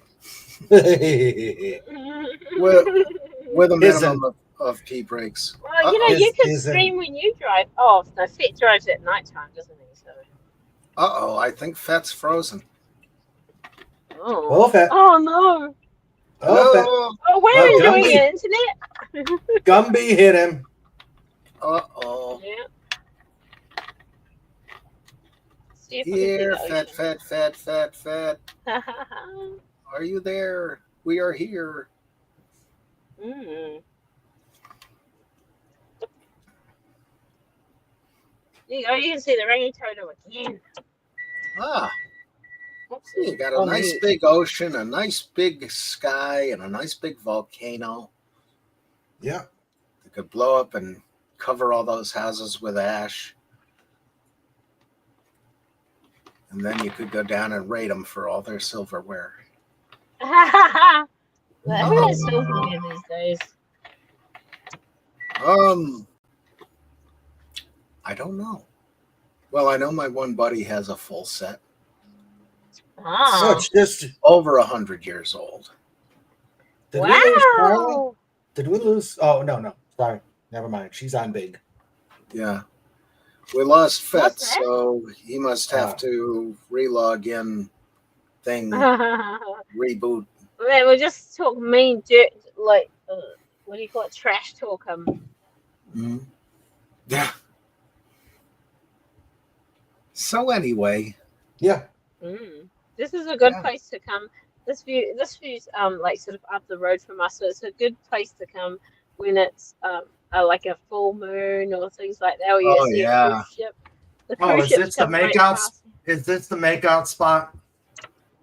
Speaker 3: with a minimum of pee breaks.
Speaker 6: Well, you can stream when you drive. Oh, no, Fit drives at nighttime, doesn't he? So.
Speaker 3: I think Fet's frozen.
Speaker 6: Oh,
Speaker 4: Fet.
Speaker 6: Oh no.
Speaker 4: Oh,
Speaker 6: where are you doing the internet?
Speaker 4: Gumby hit him.
Speaker 3: Uh-oh.
Speaker 6: Yeah.
Speaker 3: Here, Fet. Are you there? We are here.
Speaker 6: Mm. You can see the rainy toto again.
Speaker 3: Ah,
Speaker 6: Oopsie.
Speaker 3: you got a
Speaker 6: Oh,
Speaker 3: nice
Speaker 6: mute.
Speaker 3: big ocean, a nice big sky, and a nice big volcano.
Speaker 4: Yeah.
Speaker 3: That could blow up and cover all those houses with ash. And then you could go down and raid them for all their silverware.
Speaker 6: Everyone's silverware these days.
Speaker 3: I don't know. Well, I know my one buddy has a full set.
Speaker 6: Ah.
Speaker 4: Such this.
Speaker 3: Over 100 years old.
Speaker 4: Did we lose Carla?
Speaker 6: Wow.
Speaker 4: Did we lose? Oh no. Sorry. Never mind. She's on big.
Speaker 3: Yeah. We lost Fett,
Speaker 6: What's that?
Speaker 3: so he must have to relog in thing, reboot.
Speaker 6: Man, we just talk mean dirt, like, what do you call it? Trash talk him.
Speaker 3: Mm-hmm. Yeah. So anyway.
Speaker 4: Yeah.
Speaker 6: This is a good place to come. This view's like sort of up the road from us, so it's a good place to come when it's like a full moon or things like that. Or you see a cruise ship. The cruise
Speaker 4: is
Speaker 6: ships
Speaker 4: this the
Speaker 6: come right
Speaker 4: makeout?
Speaker 6: past.
Speaker 4: Is this the makeout spot?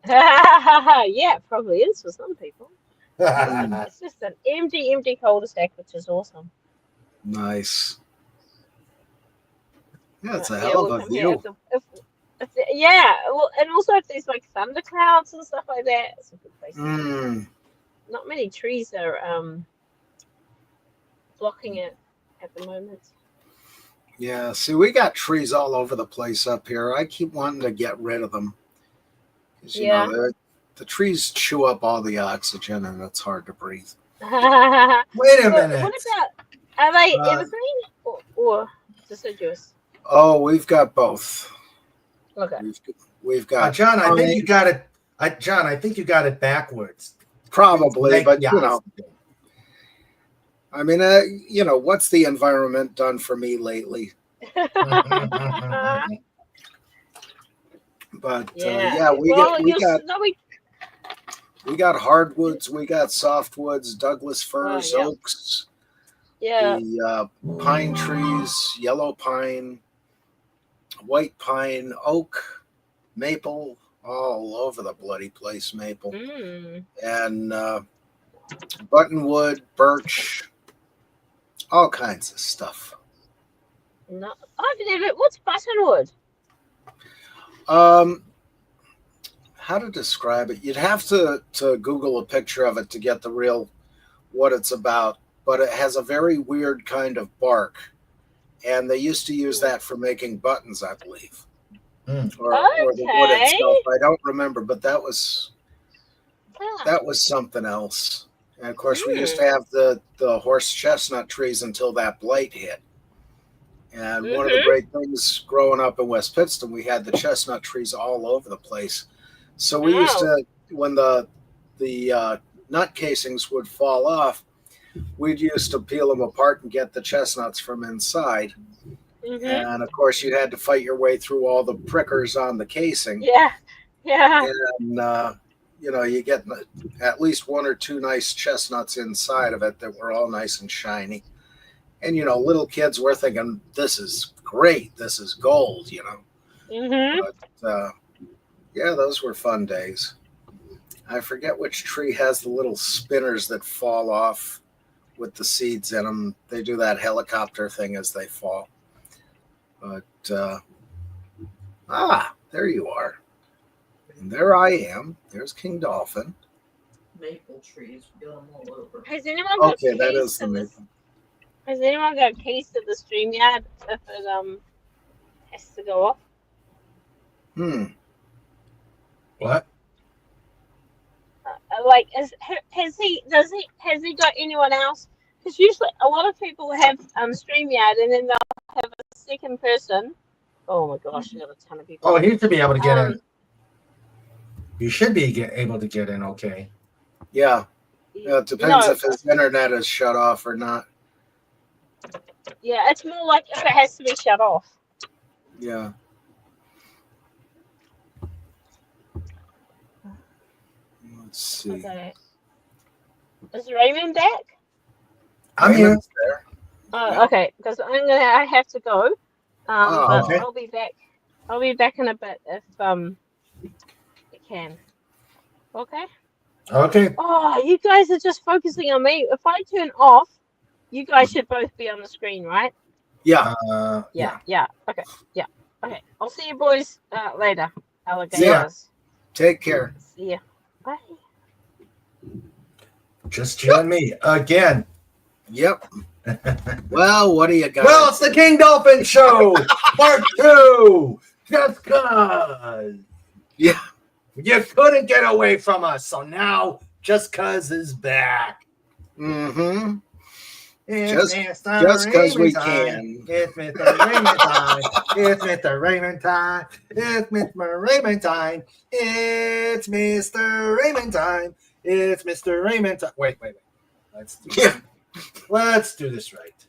Speaker 6: Yeah, it probably is for some people. It's just an empty cul-de-sac, which is awesome.
Speaker 3: Nice. Yeah, it's a
Speaker 6: Yeah,
Speaker 3: hell
Speaker 6: we'll
Speaker 3: of a
Speaker 6: come here
Speaker 3: view.
Speaker 6: yeah, well, and also if there's like thunderclouds and stuff like that, it's a good place. Not many trees are blocking it at the moment.
Speaker 3: Yeah, see, we got trees all over the place up here. I keep wanting to get rid of them. You know, the trees chew up all the oxygen, and it's hard to breathe.
Speaker 4: Wait a minute.
Speaker 6: What about, are they evergreen or deciduous?
Speaker 3: Oh, we've got both.
Speaker 6: Okay.
Speaker 3: We've got
Speaker 4: John. I think you got it. John, I think you got it backwards.
Speaker 3: Probably, but you know, I mean, you know, what's the environment done for me lately? But we got hardwoods, we got softwoods, Douglas firs, oaks, the pine trees, yellow pine, white pine, oak, maple, all over the bloody place, maple, and buttonwood, birch, all kinds of stuff.
Speaker 6: No, I've never. What's buttonwood?
Speaker 3: How to describe it? You'd have to Google a picture of it to get the real what it's about. But it has a very weird kind of bark, and they used to use that for making buttons, I believe, or the wood itself. I don't remember, but that was something else. And of course, we used to have the horse chestnut trees until that blight hit. And one of the great things growing up in West Pittston, we had the chestnut trees all over the place. So we used to, when the nut casings would fall off, we'd used to peel them apart and get the chestnuts from inside. And of course, you had to fight your way through all the prickers on the casing.
Speaker 6: Yeah.
Speaker 3: And you know, you get at least one or two nice chestnuts inside of it that were all nice and shiny. And, you know, little kids were thinking, this is great. This is gold, you know. But, yeah, those were fun days. I forget which tree has the little spinners that fall off with the seeds in them. They do that helicopter thing as they fall. But, there you are. And there I am. There's King Dolphin.
Speaker 10: Maple trees, go all over.
Speaker 6: Has anyone got
Speaker 3: Okay, that is the maple.
Speaker 6: Has anyone got keys to the StreamYard if it has to go off?
Speaker 4: What?
Speaker 6: Like, has he got anyone else? Because usually a lot of people have StreamYard and then they'll have a second person. Oh my gosh, you got a ton of people.
Speaker 4: Oh, he should be able to get in. You should be able to get in. Okay.
Speaker 3: Yeah. It depends if his internet is shut off or not.
Speaker 6: Yeah, it's more like if it has to be shut off.
Speaker 3: Yeah. Let's see.
Speaker 6: Okay. Is Raymond back?
Speaker 4: I'm here.
Speaker 3: Raymond's there.
Speaker 6: Okay, because I have to go. But
Speaker 4: okay.
Speaker 6: I'll be back. I'll be back in a bit if I can. Okay.
Speaker 4: Okay.
Speaker 6: Oh, you guys are just focusing on me. If I turn off, you guys should both be on the screen, right?
Speaker 3: Yeah.
Speaker 6: Yeah. Okay. Yeah. Okay. I'll see you boys later.
Speaker 4: See ya.
Speaker 6: Alligators.
Speaker 3: Take care.
Speaker 6: See ya. Bye.
Speaker 4: Just you and me again.
Speaker 3: Yep. Well, what do you got?
Speaker 4: Well, it's the King Dolphin Show, Part 2. Just cause.
Speaker 3: Yeah.
Speaker 4: You couldn't get away from us, so now Just Cause is back.
Speaker 3: Mm-hmm.
Speaker 4: It's
Speaker 3: Just
Speaker 4: Mr.
Speaker 3: because we
Speaker 4: Raymond time.
Speaker 3: can.
Speaker 4: It's Mr. Raymond time. It's Mr. Raymond time. It's Mr. Raymond time. It's Mr. Raymond time. It's Mr. Raymond time. Wait. Let's do this right.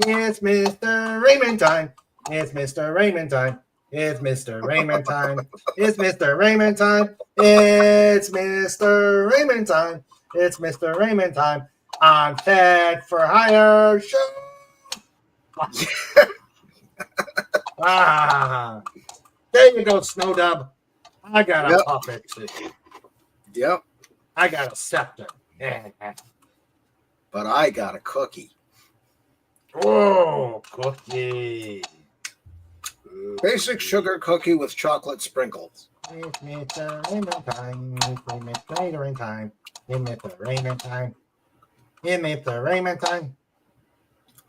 Speaker 4: It's Mr. Raymond time. It's Mr. Raymond time. It's Mr. Raymond time. It's Mr. Raymond time. It's Mr. Raymond time. It's Mr. Raymond time on Fed for Hire Show. There you go, Snow Dub. I got a puppet too.
Speaker 3: Yep.
Speaker 4: I got a scepter.
Speaker 3: But I got a cookie.
Speaker 4: Oh, cookie.
Speaker 3: Basic sugar cookie with chocolate sprinkles.
Speaker 4: It's Mr. Raymond time. It's Mr. Raymond time. It's Mr. Raymond time. It's Mr. Raymond time.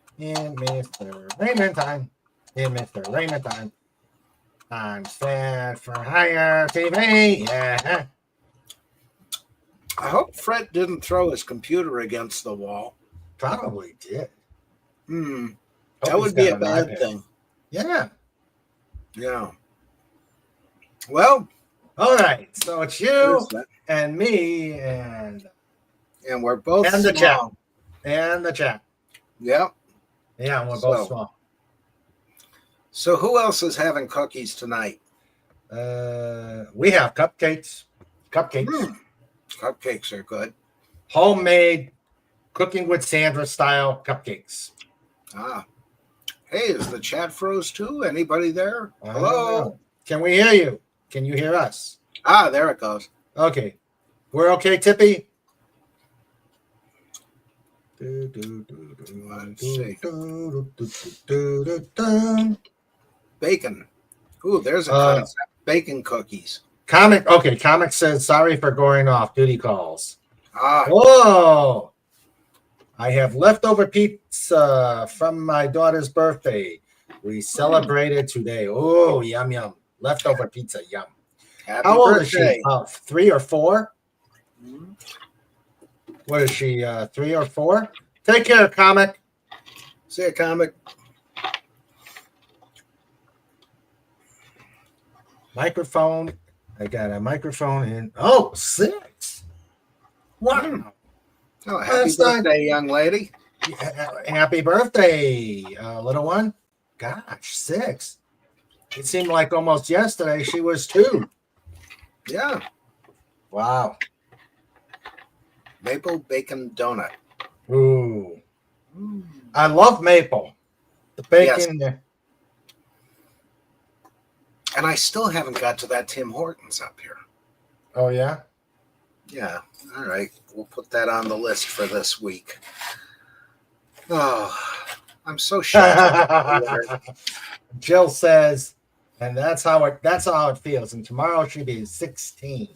Speaker 4: It's Mr. Raymond time. It's Mr. Raymond time. I'm Fed for Hire TV. Yeah.
Speaker 3: I hope Fred didn't throw his computer against the wall.
Speaker 4: Probably did.
Speaker 3: That would be a bad thing.
Speaker 4: Yeah.
Speaker 3: Yeah. Well,
Speaker 4: all right. So it's you and me and
Speaker 3: we're both
Speaker 4: and the
Speaker 3: small.
Speaker 4: chat. And the chat.
Speaker 3: Yep.
Speaker 4: Yeah, we're both small.
Speaker 3: So who else is having cookies tonight?
Speaker 4: We have cupcakes.
Speaker 3: Cupcakes are good.
Speaker 4: Homemade cooking with Sandra style cupcakes.
Speaker 3: Hey, is the chat froze too? Anybody there? Hello?
Speaker 4: Can we hear you? Can you hear us?
Speaker 3: There it goes.
Speaker 4: Okay. We're okay, Tippy?
Speaker 3: Let's see. Bacon. Ooh, there's a concept. Bacon cookies.
Speaker 4: Comic says, sorry for going off. Duty calls.
Speaker 3: Oh,
Speaker 4: I have leftover pizza from my daughter's birthday. We celebrated today. Oh, yum, yum. Leftover pizza, yum.
Speaker 3: Happy
Speaker 4: How old
Speaker 3: birthday.
Speaker 4: is she? 3 or 4? What is she, 3 or 4? Take care, Comic.
Speaker 3: See ya, Comic.
Speaker 4: Microphone. I got a microphone in. 6. Wow.
Speaker 3: Oh, happy birthday, young lady.
Speaker 4: Happy birthday, little one. Gosh, 6. It seemed like almost yesterday she was 2.
Speaker 3: Yeah.
Speaker 4: Wow.
Speaker 3: Maple bacon donut.
Speaker 4: Ooh. I love maple. The bacon.
Speaker 3: Yes. And I still haven't got to that Tim Hortons up here.
Speaker 4: Oh, yeah?
Speaker 3: Yeah. All right. We'll put that on the list for this week. Oh, I'm so shocked.
Speaker 4: Jill says, and that's how it feels. And tomorrow she'll be 16.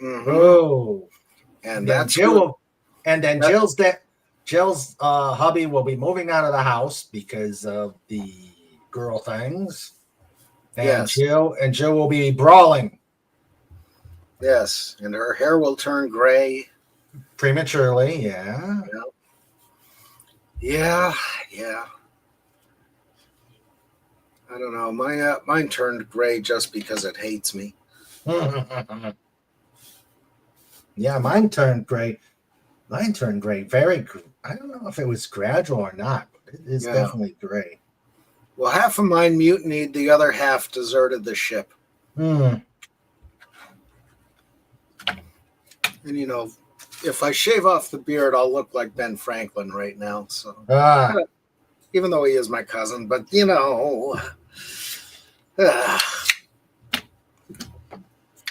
Speaker 3: Mm-hmm.
Speaker 4: Oh.
Speaker 3: And
Speaker 4: then
Speaker 3: that's
Speaker 4: Jill's hubby will be moving out of the house because of the girl things. And
Speaker 3: yes.
Speaker 4: Jill will be brawling.
Speaker 3: Yes, and her hair will turn gray
Speaker 4: prematurely. Yeah.
Speaker 3: Yeah. I don't know. Mine turned gray just because it hates me.
Speaker 4: Yeah, mine turned gray. Very. I don't know if it was gradual or not, but it is definitely gray.
Speaker 3: Well, half of mine mutinied, the other half deserted the ship. And if I shave off the beard, I'll look like Ben Franklin right now. So even though he is my cousin, but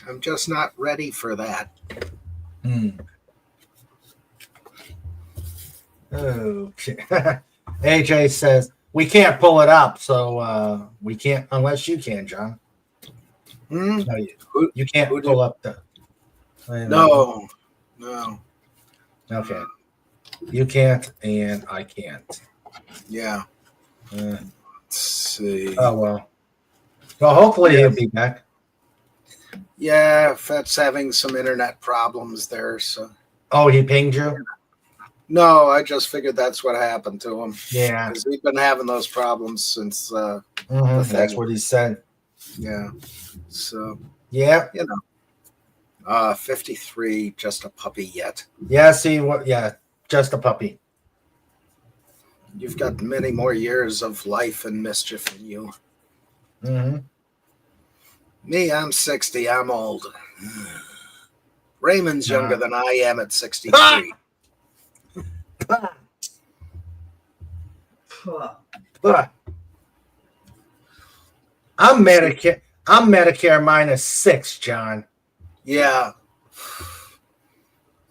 Speaker 3: I'm just not ready for that.
Speaker 4: Okay. AJ says we can't pull it up, so we can't unless you can, John. No, you can't pull up the.
Speaker 3: No.
Speaker 4: Okay. You can't, and I can't.
Speaker 3: Yeah. Let's see.
Speaker 4: Oh well. Well, hopefully he'll be back.
Speaker 3: Yeah, Fet's having some internet problems there. So.
Speaker 4: Oh, he pinged you?
Speaker 3: No, I just figured that's what happened to him.
Speaker 4: Yeah.
Speaker 3: Because we've been having those problems since
Speaker 4: that's what he said.
Speaker 3: Yeah. So.
Speaker 4: Yeah.
Speaker 3: 53, just a puppy yet.
Speaker 4: Yeah, see what? Yeah, just a puppy.
Speaker 3: You've got many more years of life and mischief in you. Me, I'm 60. I'm old. Raymond's younger than I am at 63.
Speaker 4: I'm Medicare. I'm Medicare -6, John.
Speaker 3: Yeah.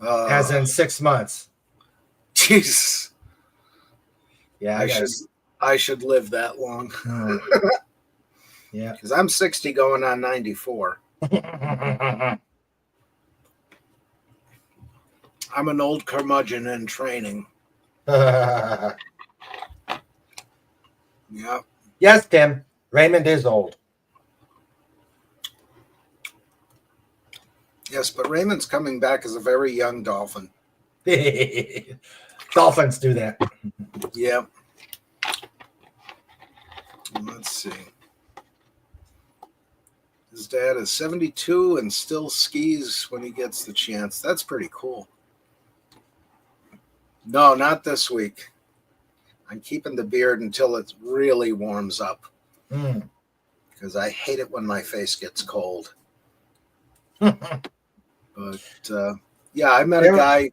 Speaker 4: As in 6 months.
Speaker 3: Jesus.
Speaker 4: Yeah,
Speaker 3: I should live that long.
Speaker 4: Yeah.
Speaker 3: Because I'm 60 going on 94. I'm an old curmudgeon in training. Yeah.
Speaker 4: Yes, Tim. Raymond is old.
Speaker 3: Yes, but Raymond's coming back as a very young dolphin.
Speaker 4: Dolphins do that.
Speaker 3: Yeah. Let's see. His dad is 72 and still skis when he gets the chance. That's pretty cool. No, not this week. I'm keeping the beard until it really warms up. Because I hate it when my face gets cold. But, yeah, I met a guy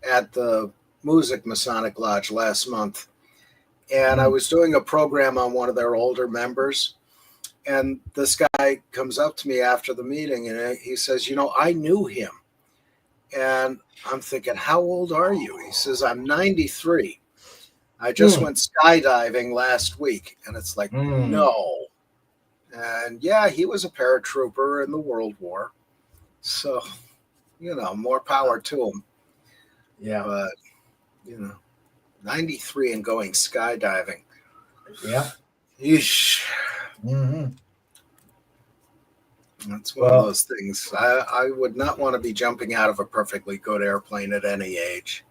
Speaker 3: at the Music Masonic Lodge last month. And I was doing a program on one of their older members. And this guy comes up to me after the meeting and he says, I knew him. And I'm thinking, how old are you? He says, I'm 93. I just went skydiving last week. And it's like, no. And yeah, he was a paratrooper in the World War. So, more power to him.
Speaker 4: Yeah.
Speaker 3: But, 93 and going skydiving.
Speaker 4: Yeah.
Speaker 3: Yeesh. That's one of those things. I would not want to be jumping out of a perfectly good airplane at any age.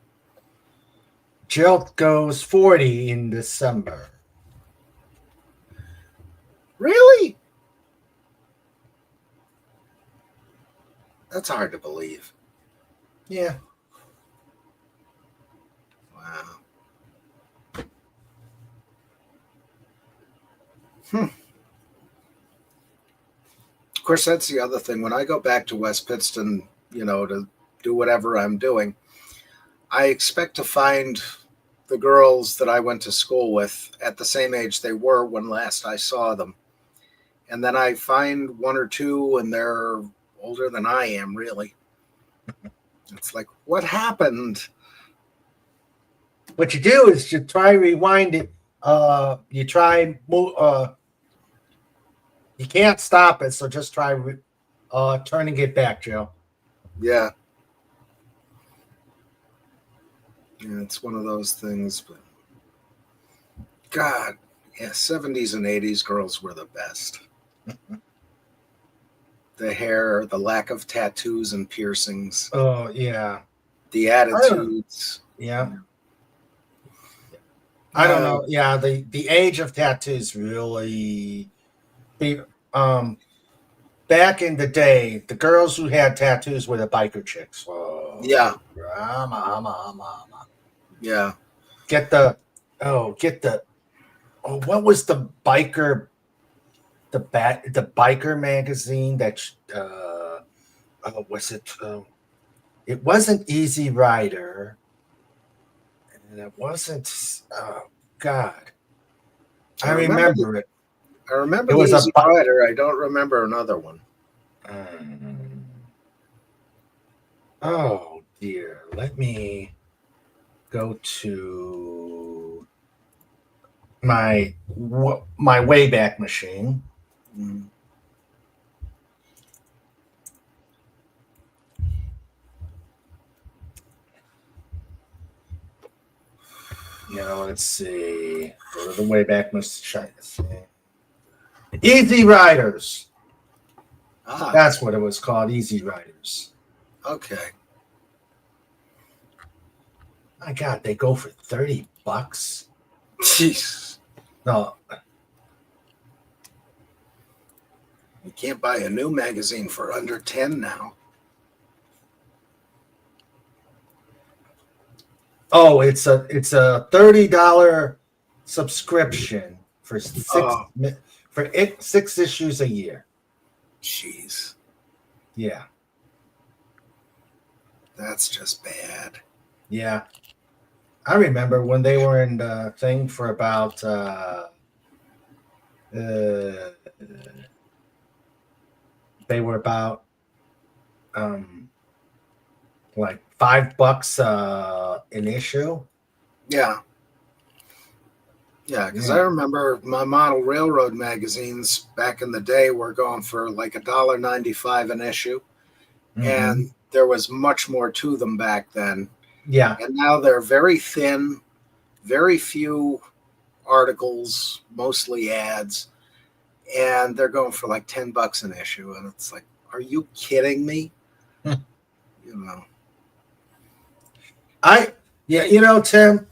Speaker 4: Jill goes 40 in December.
Speaker 3: Really? That's hard to believe.
Speaker 4: Yeah.
Speaker 3: Wow. Of course, that's the other thing. When I go back to West Pittston, to do whatever I'm doing, I expect to find the girls that I went to school with at the same age they were when last I saw them. And then I find one or two and they're older than I am, really. It's like, what happened?
Speaker 4: What you do is you try rewind it. You can't stop it, so just try turning it back, Joe.
Speaker 3: Yeah. Yeah, it's one of those things, but God, yeah, 70s and 80s girls were the best. The hair, the lack of tattoos and piercings.
Speaker 4: Oh, yeah.
Speaker 3: The attitudes.
Speaker 4: Yeah. I don't know. Yeah, the age of tattoos really back in the day, the girls who had tattoos were the biker chicks. Oh,
Speaker 3: yeah.
Speaker 4: Yeah. What was the biker the biker magazine that was it It wasn't Easy Rider. And it wasn't, oh, God. I remember it.
Speaker 3: I remember
Speaker 4: It
Speaker 3: the
Speaker 4: was a
Speaker 3: Easy Rider. I don't remember another one.
Speaker 4: Oh, dear. Let me go to my Wayback Machine.
Speaker 3: Mm.
Speaker 4: Let's see. Go to the Wayback Machine. Easy Riders.
Speaker 3: Ah,
Speaker 4: That's what it was called, Easy Riders.
Speaker 3: okay.
Speaker 4: My God, they go for $30.
Speaker 3: Jeez.
Speaker 4: No,
Speaker 3: You can't buy a new magazine for under 10 now.
Speaker 4: oh, it's a $30 subscription for
Speaker 3: Oh.
Speaker 4: 6 issues a year.
Speaker 3: Jeez.
Speaker 4: Yeah,
Speaker 3: That's just bad.
Speaker 4: yeah. I remember when they were in the thing for about they were about like $5 an issue.
Speaker 3: Yeah. Yeah, because I remember my model railroad magazines back in the day were going for like $1.95 an issue. And there was much more to them back then.
Speaker 4: Yeah.
Speaker 3: And now they're very thin, very few articles, mostly ads. And they're going for like $10 an issue. And it's like, are you kidding me?
Speaker 4: Tim,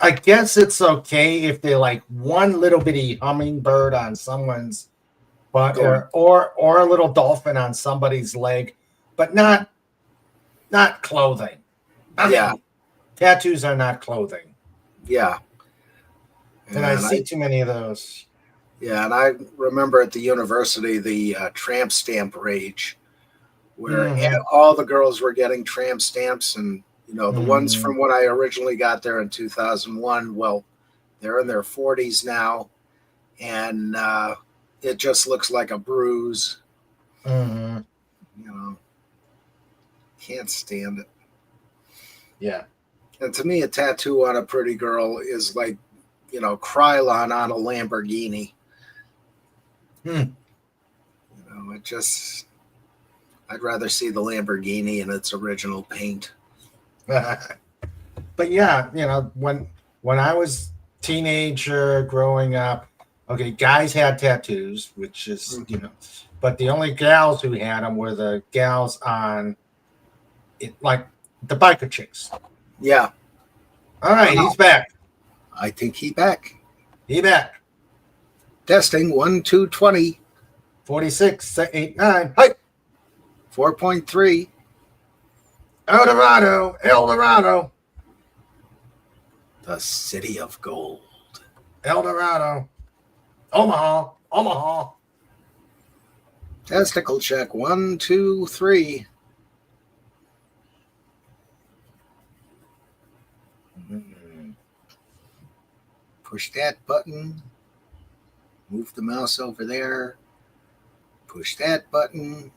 Speaker 4: I guess it's okay if they're like one little bitty hummingbird on someone's butt or a little dolphin on somebody's leg, but not clothing. Tattoos are not clothing.
Speaker 3: Yeah.
Speaker 4: And I see too many of those.
Speaker 3: Yeah, and I remember at the university the tramp stamp rage, where all the girls were getting tramp stamps, and the ones from when I originally got there in 2001. Well, they're in their 40s now, and it just looks like a bruise. Can't stand it.
Speaker 4: Yeah.
Speaker 3: And to me, a tattoo on a pretty girl is like, Krylon on a Lamborghini. I'd rather see the Lamborghini in its original paint.
Speaker 4: But yeah, when I was teenager growing up, okay, guys had tattoos, which is, but the only gals who had them were the gals on it, like the biker chicks.
Speaker 3: Yeah.
Speaker 4: All right, he's back.
Speaker 3: I think he back.
Speaker 4: He back.
Speaker 3: Testing 1, 2, 20.
Speaker 4: 46, 8, 9. Hi.
Speaker 3: 4.3.
Speaker 4: El Dorado.
Speaker 3: The city of gold.
Speaker 4: El Dorado. Omaha.
Speaker 3: Testicle check 1, 2, 3. Push that button. Move the mouse over there. Push that button.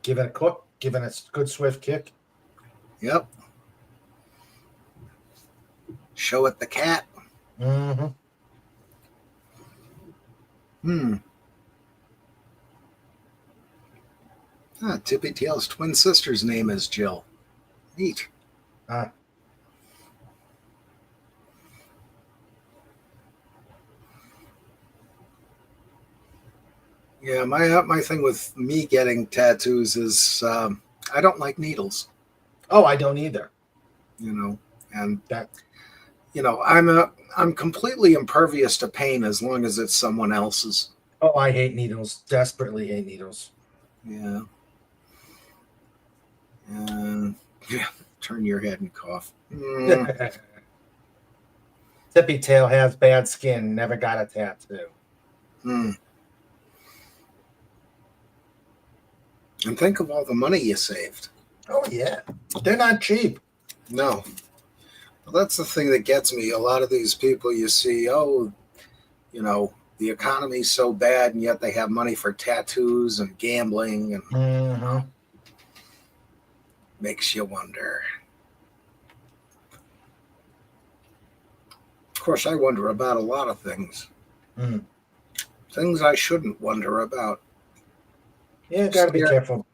Speaker 4: Give it a cook. Give it a good swift kick.
Speaker 3: Yep. Show it the cat. Tippy Tail's twin sister's name is Jill. Neat. Yeah, my thing with me getting tattoos is I don't like needles.
Speaker 4: Oh, I don't either.
Speaker 3: And that, I'm completely impervious to pain as long as it's someone else's.
Speaker 4: Oh, I hate needles. Desperately hate needles.
Speaker 3: Yeah. Turn your head and cough.
Speaker 4: Tippy Tail has bad skin. Never got a tattoo.
Speaker 3: And think of all the money you saved.
Speaker 4: Oh yeah, they're not cheap.
Speaker 3: No. Well, that's the thing that gets me. A lot of these people you see, oh, you know, the economy's so bad, and yet they have money for tattoos and gambling, and
Speaker 4: Mm-hmm.
Speaker 3: makes you wonder. Of course, I wonder about a lot of things.
Speaker 4: Mm.
Speaker 3: Things I shouldn't wonder about.
Speaker 4: Yeah, gotta be careful.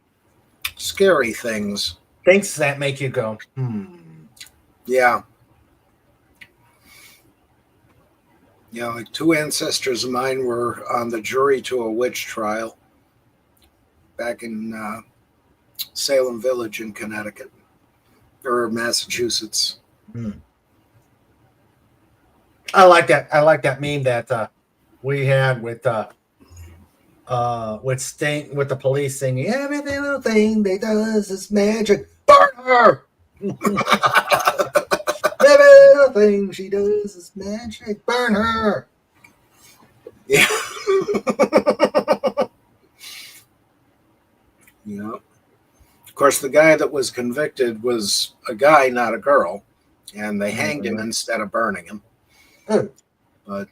Speaker 3: Scary things.
Speaker 4: Things that make you go,
Speaker 3: Yeah. Yeah, like 2 ancestors of mine were on the jury to a witch trial back in Salem Village in Connecticut or Massachusetts.
Speaker 4: I like that. I like that meme that we had with Sting, with the police singing every little thing they does is magic. Burn her. Every little thing she does is magic. Burn her.
Speaker 3: Yeah. Yeah. Of course, the guy that was convicted was a guy, not a girl, and they hanged him instead of burning him. But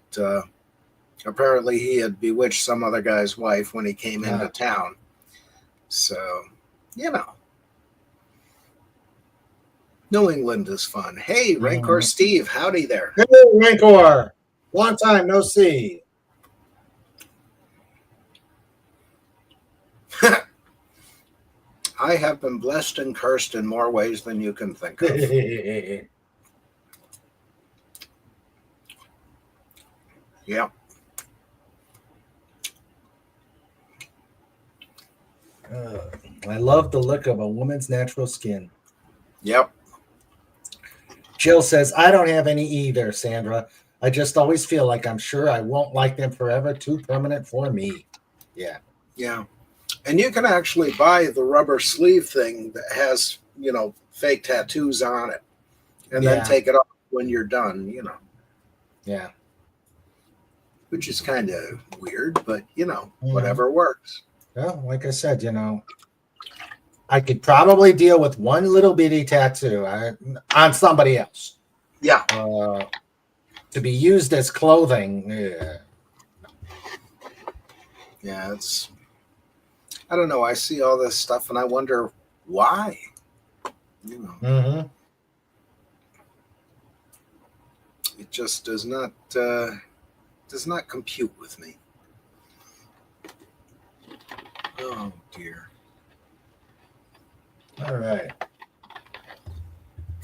Speaker 3: apparently he had bewitched some other guy's wife when he came into town. So, you know. New England is fun. Hey, Rancor Steve, howdy there.
Speaker 4: Hey, Rancor. Long time no see.
Speaker 3: I have been blessed and cursed in more ways than you can think of. Yeah.
Speaker 4: I love the look of a woman's natural skin.
Speaker 3: Yep.
Speaker 4: Jill says, I don't have any either, Sandra. I just always feel like I'm sure I won't like them forever. Too permanent for me. Yeah.
Speaker 3: Yeah. And you can actually buy the rubber sleeve thing that has, you know, fake tattoos on it. And then take it off when you're done, you know.
Speaker 4: Yeah.
Speaker 3: Which is kind of weird, but, you know, whatever works.
Speaker 4: Well, like I said, you know, I could probably deal with one little bitty tattoo on somebody else.
Speaker 3: Yeah.
Speaker 4: To be used as clothing.
Speaker 3: Yeah, it's, I don't know. I see all this stuff and I wonder why. You know. It just does not compute with me. Oh dear.
Speaker 4: All right.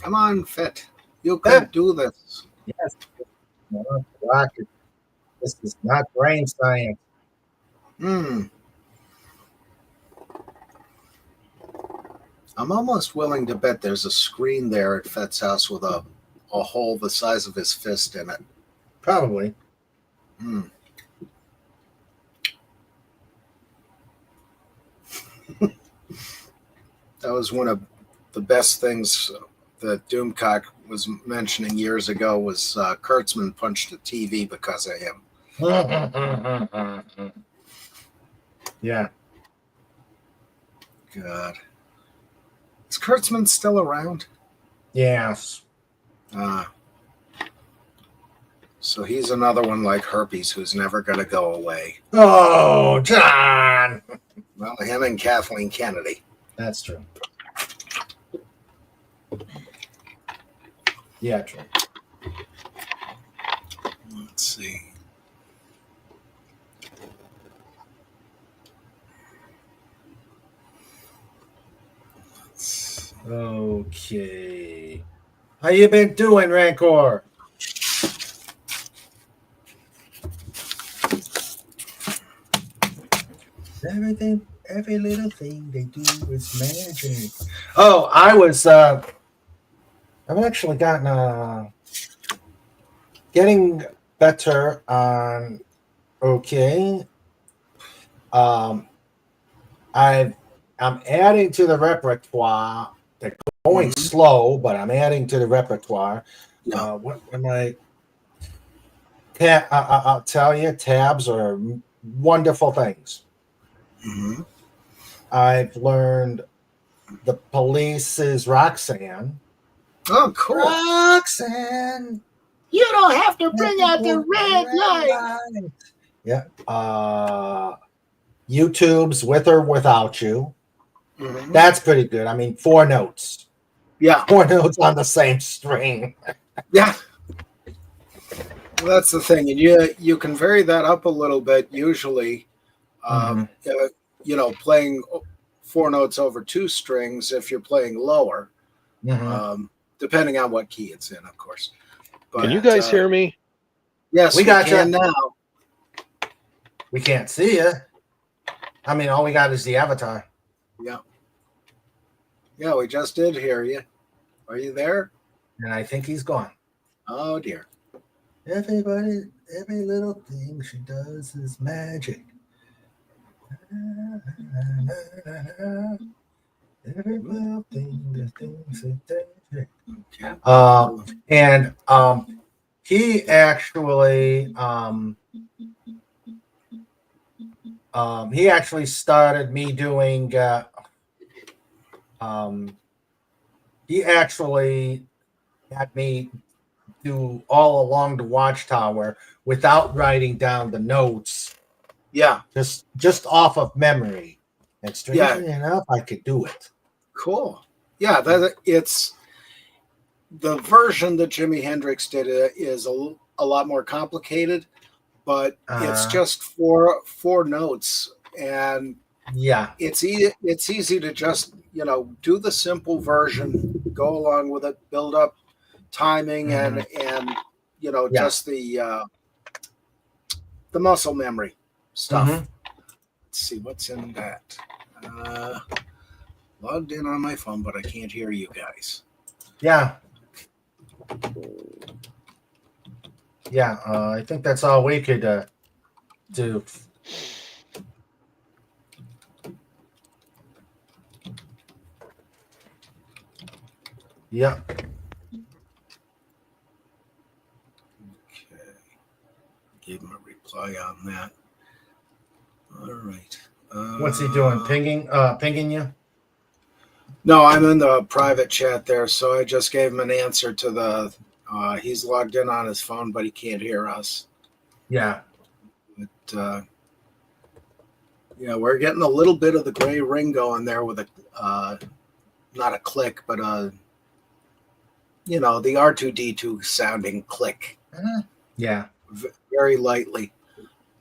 Speaker 3: Come on, Fit. You can do this.
Speaker 4: Yes. Rocket. This is not brain science.
Speaker 3: I'm almost willing to bet there's a screen there at Fet's house with a hole the size of his fist in it.
Speaker 4: Probably.
Speaker 3: That was one of the best things that Doomcock was mentioning years ago was Kurtzman punched a TV because of him.
Speaker 4: Yeah.
Speaker 3: God. Is Kurtzman still around?
Speaker 4: Yes.
Speaker 3: So he's another one like herpes who's never going to go away.
Speaker 4: Oh, John.
Speaker 3: Well, him and Kathleen Kennedy.
Speaker 4: That's true. Yeah, true.
Speaker 3: Let's see.
Speaker 4: Okay. How you been doing, Rancor? Every little thing they do is magic. Oh, I've actually gotten getting better on I'm adding to the repertoire. They're going slow, but I'm adding to the repertoire. What am I? I'll tell you, tabs are wonderful things. I've learned the police is Roxanne.
Speaker 3: Oh, cool.
Speaker 4: Roxanne.
Speaker 5: You don't have to bring out the red light.
Speaker 4: Yeah. YouTube's With or Without You.
Speaker 3: Mhm.
Speaker 4: That's pretty good. I mean, 4 notes.
Speaker 3: Yeah.
Speaker 4: 4 notes on the same string.
Speaker 3: Yeah. Well, that's the thing, and you can vary that up a little bit. Usually, playing 4 notes over 2 strings if you're playing lower, depending on what key it's in, of course. But,
Speaker 1: Can you guys hear me?
Speaker 3: Yes,
Speaker 4: we got
Speaker 3: can
Speaker 4: you
Speaker 3: now.
Speaker 4: We can't see you. I mean, all we got is the avatar.
Speaker 3: Yeah. Yeah, we just did hear you. Are you there?
Speaker 4: And I think he's gone.
Speaker 3: Oh, dear.
Speaker 4: Every little thing she does is magic. Every little thing, the things that he actually started me doing he actually had me do All Along the Watchtower without writing down the notes.
Speaker 3: Yeah.
Speaker 4: Just off of memory. And strangely enough, I could do it.
Speaker 3: Cool. Yeah, it's the version that Jimi Hendrix did is a lot more complicated, but it's just four notes, and it's easy to just do the simple version, go along with it, build up timing and just the muscle memory stuff. Let's see what's in that. Logged in on my phone, but I can't hear you guys.
Speaker 4: Yeah. I think that's all we could do. Yeah.
Speaker 3: Okay. Gave him a reply on that. All right.
Speaker 4: What's he doing? Pinging you?
Speaker 3: No, I'm in the private chat there, so I just gave him an answer to the. He's logged in on his phone, but he can't hear us.
Speaker 4: Yeah.
Speaker 3: But we're getting a little bit of the gray ring going there with a, not a click, but the R2D2 sounding click.
Speaker 4: Yeah.
Speaker 3: Very lightly,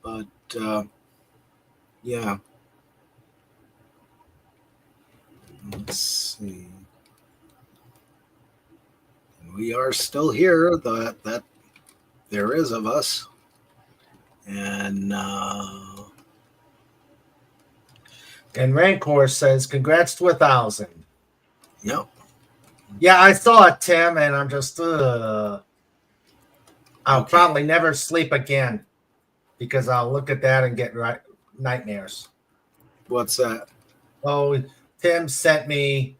Speaker 3: but yeah. Let's see. We are still here. That there is of us, and
Speaker 4: Rancor says, "Congrats to 1,000."
Speaker 3: Yep.
Speaker 4: Yeah, I saw it, Tim, and I'm just I'll probably never sleep again because I'll look at that and get nightmares.
Speaker 3: What's that?
Speaker 4: Oh, Tim sent me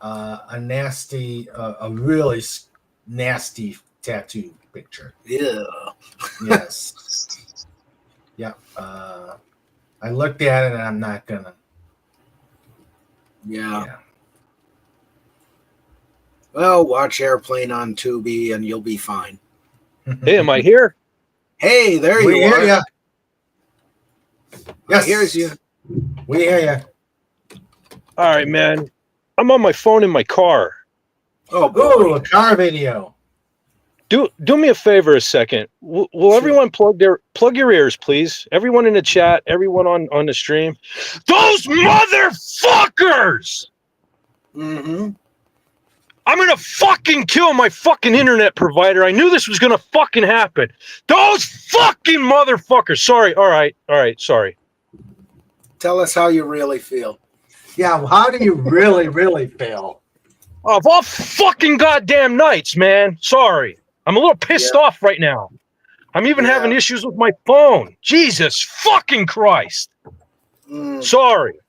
Speaker 4: a nasty, a really nasty tattoo picture.
Speaker 3: Yeah.
Speaker 4: Yes. Yeah. I looked at it and I'm not gonna.
Speaker 3: Yeah. Well, watch Airplane on Tubi and you'll be fine.
Speaker 1: Hey, am I here?
Speaker 3: Hey, there you are.
Speaker 4: Hear ya.
Speaker 3: Yes. Here's you.
Speaker 4: We hear you.
Speaker 1: All right, man. I'm on my phone in my car.
Speaker 4: Oh, a car video.
Speaker 1: Do me a favor a second. Will everyone plug your ears, please? Everyone in the chat, everyone on the stream. Those motherfuckers!
Speaker 3: Mm-hmm.
Speaker 1: I'm gonna fucking kill my fucking internet provider. I knew this was gonna fucking happen. Those fucking motherfuckers. Sorry. All right. Sorry.
Speaker 3: Tell us how you really feel.
Speaker 4: Yeah, well, how do you really, really feel?
Speaker 1: Of all fucking goddamn nights, man. Sorry. I'm a little pissed off right now. I'm even having issues with my phone. Jesus fucking Christ. Sorry.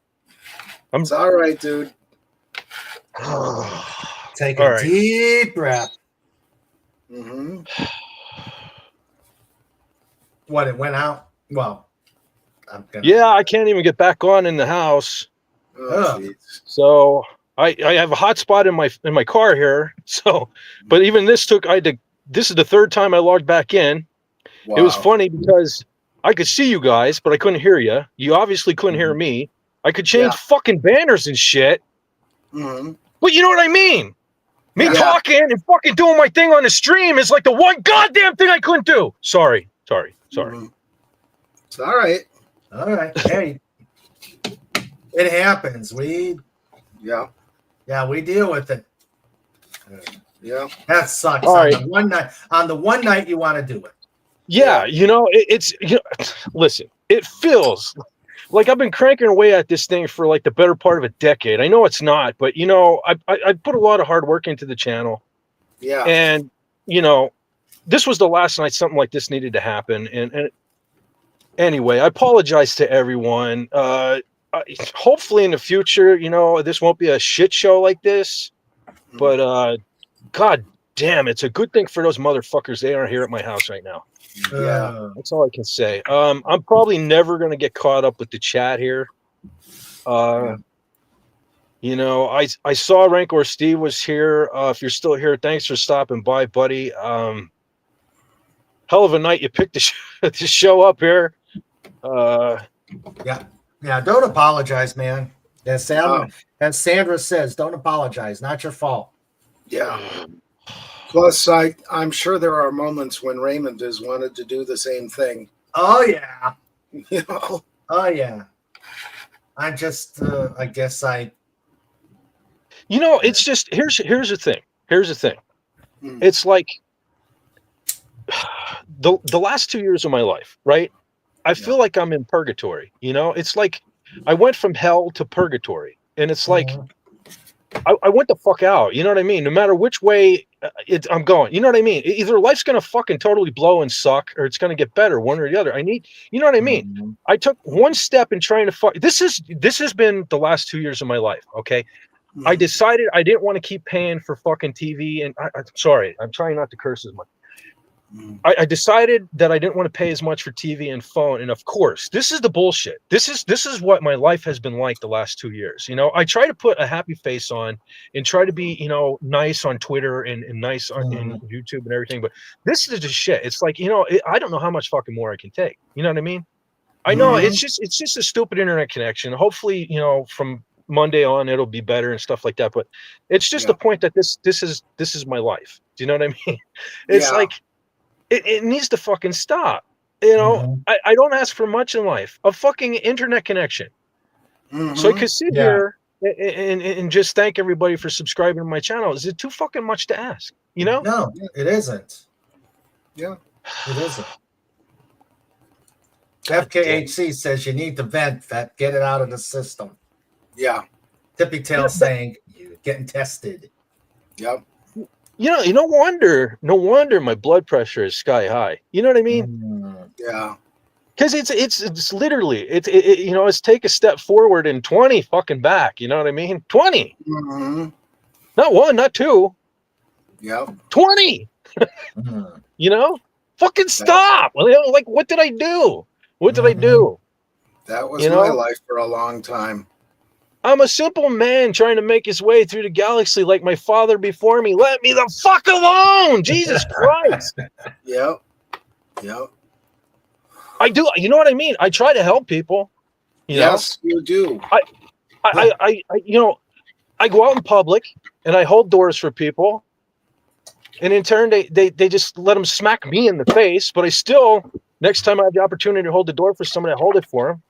Speaker 3: It's all right, dude.
Speaker 4: Take a deep breath.
Speaker 3: Mm-hmm.
Speaker 4: What, it went out? Well,
Speaker 1: Yeah, I can't even get back on in the house.
Speaker 3: Oh, jeez.
Speaker 1: So I have a hotspot in my car here. So, but even this this is the third time I logged back in.
Speaker 3: Wow.
Speaker 1: It was funny because I could see you guys, but I couldn't hear you. You obviously couldn't hear me. I could change fucking banners and shit.
Speaker 3: Mm-hmm.
Speaker 1: But you know what I mean? Me
Speaker 3: Yeah.
Speaker 1: talking and fucking doing my thing on the stream is like the one goddamn thing I couldn't do. Sorry.
Speaker 3: Mm-hmm. It's all right.
Speaker 4: All right. Hey, it happens.
Speaker 3: Yeah.
Speaker 4: We deal with it.
Speaker 3: Yeah.
Speaker 4: That sucks.
Speaker 1: All
Speaker 4: On
Speaker 1: right.
Speaker 4: the one night you want to do it.
Speaker 1: Yeah, you know, listen, it feels like I've been cranking away at this thing for like the better part of a decade. I know it's not, but you know, I put a lot of hard work into the channel.
Speaker 3: Yeah.
Speaker 1: And you know, this was the last night something like this needed to happen. And anyway, I apologize to everyone. Hopefully in the future, you know, this won't be a shit show like this. But god damn, it's a good thing for those motherfuckers. They aren't here at my house right now.
Speaker 3: Yeah.
Speaker 1: That's all I can say. I'm probably never going to get caught up with the chat here. You know, I saw Rancor Steve was here. If you're still here, thanks for stopping by, buddy. Hell of a night you picked to show up here.
Speaker 4: Yeah, don't apologize, man. As Sandra says, don't apologize. Not your fault.
Speaker 3: Yeah. Plus, I'm sure there are moments when Raymond has wanted to do the same thing.
Speaker 4: Oh yeah.
Speaker 3: You know.
Speaker 4: Oh yeah. I just, I guess I.
Speaker 1: You know, it's just here's the thing. Here's the thing.
Speaker 3: Mm.
Speaker 1: It's like the last 2 years of my life, right? I feel like I'm in purgatory. You know, it's like I went from hell to purgatory, and it's like I went the fuck out. You know what I mean? No matter which way I'm going, you know what I mean? Either life's gonna fucking totally blow and suck, or it's gonna get better, one or the other. You know what I mean? I took one step in trying to fuck. This has been the last 2 years of my life. Okay, I decided I didn't want to keep paying for fucking TV, and I'm sorry, I'm trying not to curse as much. I decided that I didn't want to pay as much for TV and phone, and of course, this is the bullshit. This is what my life has been like the last 2 years. You know, I try to put a happy face on and try to be, you know, nice on Twitter and nice on in YouTube and everything, but this is just shit. It's like, you know, I don't know how much fucking more I can take. You know what I mean? I know it's just a stupid internet connection. Hopefully, you know, from Monday on it'll be better and stuff like that. But it's just the point that this is my life. Do you know what I mean? It's like it needs to fucking stop. You know, I don't ask for much in life. A fucking internet connection. So I could sit here and just thank everybody for subscribing to my channel. Is it too fucking much to ask? You know?
Speaker 4: No, it isn't.
Speaker 3: Yeah.
Speaker 4: It isn't. FKHC says you need to vent, Vet. Get it out of the system.
Speaker 3: Yeah.
Speaker 4: Tippy Tail saying you're getting tested.
Speaker 3: Yep.
Speaker 1: You know, no wonder my blood pressure is sky high. You know what I mean?
Speaker 3: Yeah.
Speaker 1: Because it's literally you know, it's take a step forward and 20 fucking back. You know what I mean? 20. Not one, not two.
Speaker 3: Yep.
Speaker 1: 20. You know, fucking stop. Like, what did I do? What did I do?
Speaker 3: That was
Speaker 1: you
Speaker 3: my
Speaker 1: know?
Speaker 3: life for a long time.
Speaker 1: I'm a simple man trying to make his way through the galaxy like my father before me. Let me the fuck alone. Jesus Christ.
Speaker 3: Yep. Yep.
Speaker 1: I do. You know what I mean? I try to help people.
Speaker 3: Yes, you do.
Speaker 1: I you know, I go out in public and I hold doors for people. And in turn, they just let them smack me in the face. But I still, next time I have the opportunity to hold the door for somebody, I hold it for them.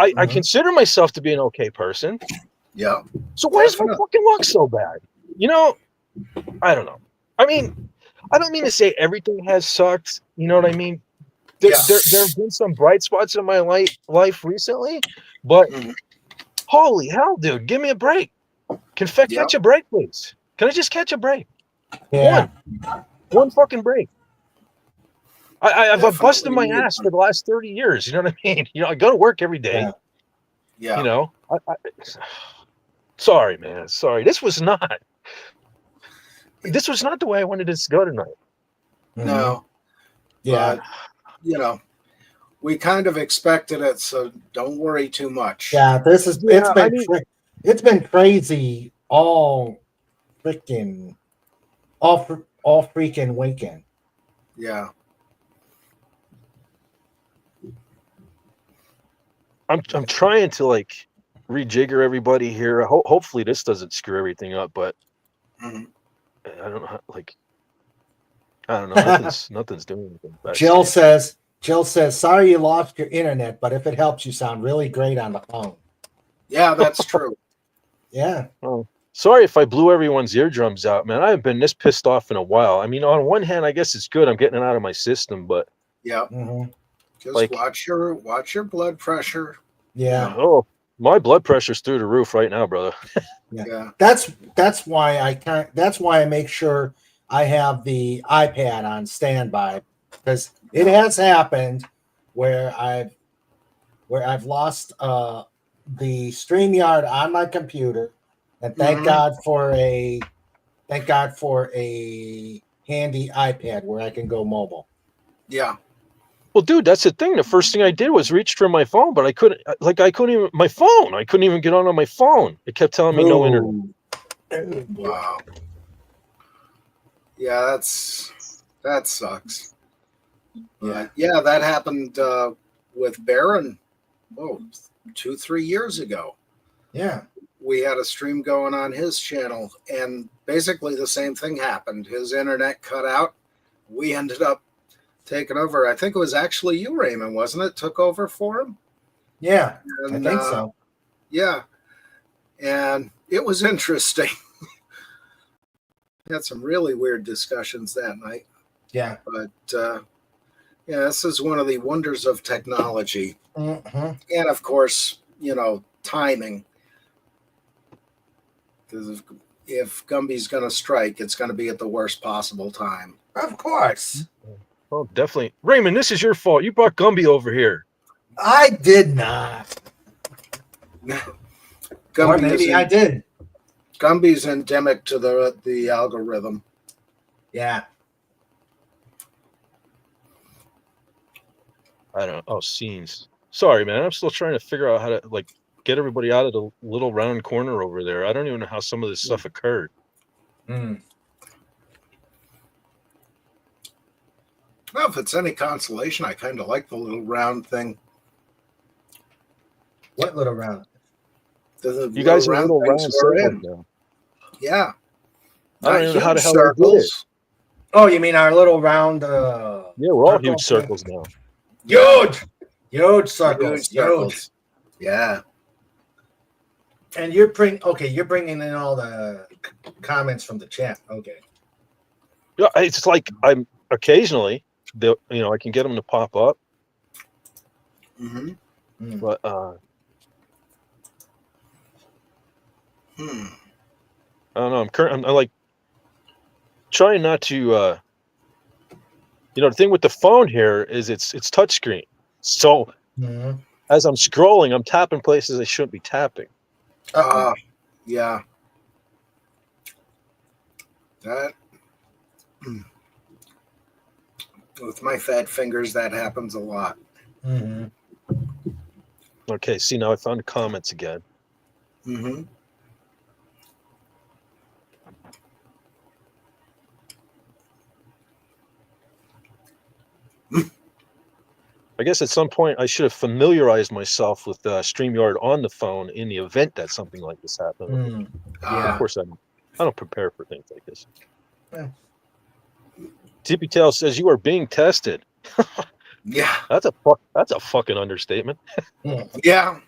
Speaker 1: I consider myself to be an okay person.
Speaker 3: Yeah.
Speaker 1: So why is my fucking luck so bad? You know, I don't know. I mean, I don't mean to say everything has sucked. You know what I mean? There have been some bright spots in my life recently, but holy hell, dude, give me a break. Catch a break, please. Can I just catch a break?
Speaker 4: Yeah.
Speaker 1: One fucking break. I've busted my ass for the last 30 years. You know what I mean? You know, I go to work every day.
Speaker 3: Yeah.
Speaker 1: You know, sorry, man. Sorry. This was not the way I wanted this to go tonight.
Speaker 3: No.
Speaker 4: Yeah.
Speaker 3: But, you know, we kind of expected it, so don't worry too much.
Speaker 4: Yeah, it's
Speaker 1: Yeah,
Speaker 4: been
Speaker 1: I mean,
Speaker 4: it's been crazy all freaking all freaking weekend.
Speaker 3: Yeah.
Speaker 11: I'm trying to like rejigger everybody here. Hopefully this doesn't screw everything up, but
Speaker 3: Mhm.
Speaker 11: I don't know. I don't know. Nothing's doing anything.
Speaker 4: Jill says, sorry you lost your internet, but if it helps, you sound really great on the phone.
Speaker 3: Yeah, that's true.
Speaker 4: Yeah.
Speaker 11: Oh, sorry if I blew everyone's eardrums out, man. I haven't been this pissed off in a while. I mean, on one hand, I guess it's good. I'm getting it out of my system, but
Speaker 3: Yeah.
Speaker 4: Mm-hmm.
Speaker 3: Just
Speaker 11: like,
Speaker 3: watch your blood pressure.
Speaker 4: Yeah.
Speaker 11: oh, my blood pressure's through the roof right now, brother.
Speaker 3: Yeah.
Speaker 4: That's why I make sure I have the iPad on standby, because it has happened where I've lost the StreamYard on my computer, and thank
Speaker 3: Mhm.
Speaker 4: God for a handy iPad where I can go mobile.
Speaker 3: Yeah.
Speaker 11: Well, dude, that's the thing. The first thing I did was reach for my phone, but I couldn't even get on my phone. It kept telling me no internet.
Speaker 3: Wow. Yeah, that sucks. Yeah, that happened with Baron. 2-3 years ago.
Speaker 4: Yeah.
Speaker 3: We had a stream going on his channel, and basically the same thing happened. His internet cut out. We ended up taking over. I think it was actually you, Raymond, wasn't it? Took over for him?
Speaker 4: Yeah,
Speaker 3: And,
Speaker 4: I think so.
Speaker 3: Yeah. And it was interesting. We had some really weird discussions that night.
Speaker 4: Yeah.
Speaker 3: But yeah, this is one of the wonders of technology.
Speaker 4: Mm-hmm.
Speaker 3: And of course, timing. Because if Gumby's going to strike, it's going to be at the worst possible time.
Speaker 4: Of course.
Speaker 11: Oh, definitely. Raymond, this is your fault. You brought Gumby over here.
Speaker 4: I did not. Or maybe I did.
Speaker 3: Gumby's endemic to the algorithm.
Speaker 4: Yeah.
Speaker 11: I don't know. Oh, scenes. Sorry, man. I'm still trying to figure out how to get everybody out of the little round corner over there. I don't even know how some of this stuff occurred.
Speaker 4: Mm.
Speaker 3: Well, if it's any consolation, I kind of like the little round thing.
Speaker 4: What little round?
Speaker 11: You guys are little round circles now.
Speaker 3: Yeah.
Speaker 11: I don't even know how the hell I did it.
Speaker 4: Oh, you mean our little round?
Speaker 11: Yeah, we're all huge circles now.
Speaker 4: Huge circles. Huge.
Speaker 3: Yeah.
Speaker 4: And you're bringing in all the comments from the chat. Okay.
Speaker 11: Yeah, it's like I'm occasionally, I can get them to pop up.
Speaker 3: Mm-hmm.
Speaker 11: But I don't know. I'm like trying not to. The thing with the phone here is it's touchscreen. So as I'm scrolling, I'm tapping places I shouldn't be tapping.
Speaker 3: Yeah. That with my fat fingers, that happens a lot.
Speaker 4: Mm-hmm.
Speaker 11: Okay, see, now I found the comments again.
Speaker 3: Mm-hmm.
Speaker 11: I guess at some point I should have familiarized myself with StreamYard on the phone in the event that something like this happened.
Speaker 4: Yeah.
Speaker 11: Of course, I don't prepare for things like this.
Speaker 4: Yeah.
Speaker 11: Tippy Tail says you are being tested.
Speaker 3: Yeah.
Speaker 11: That's a fucking understatement.
Speaker 3: Yeah.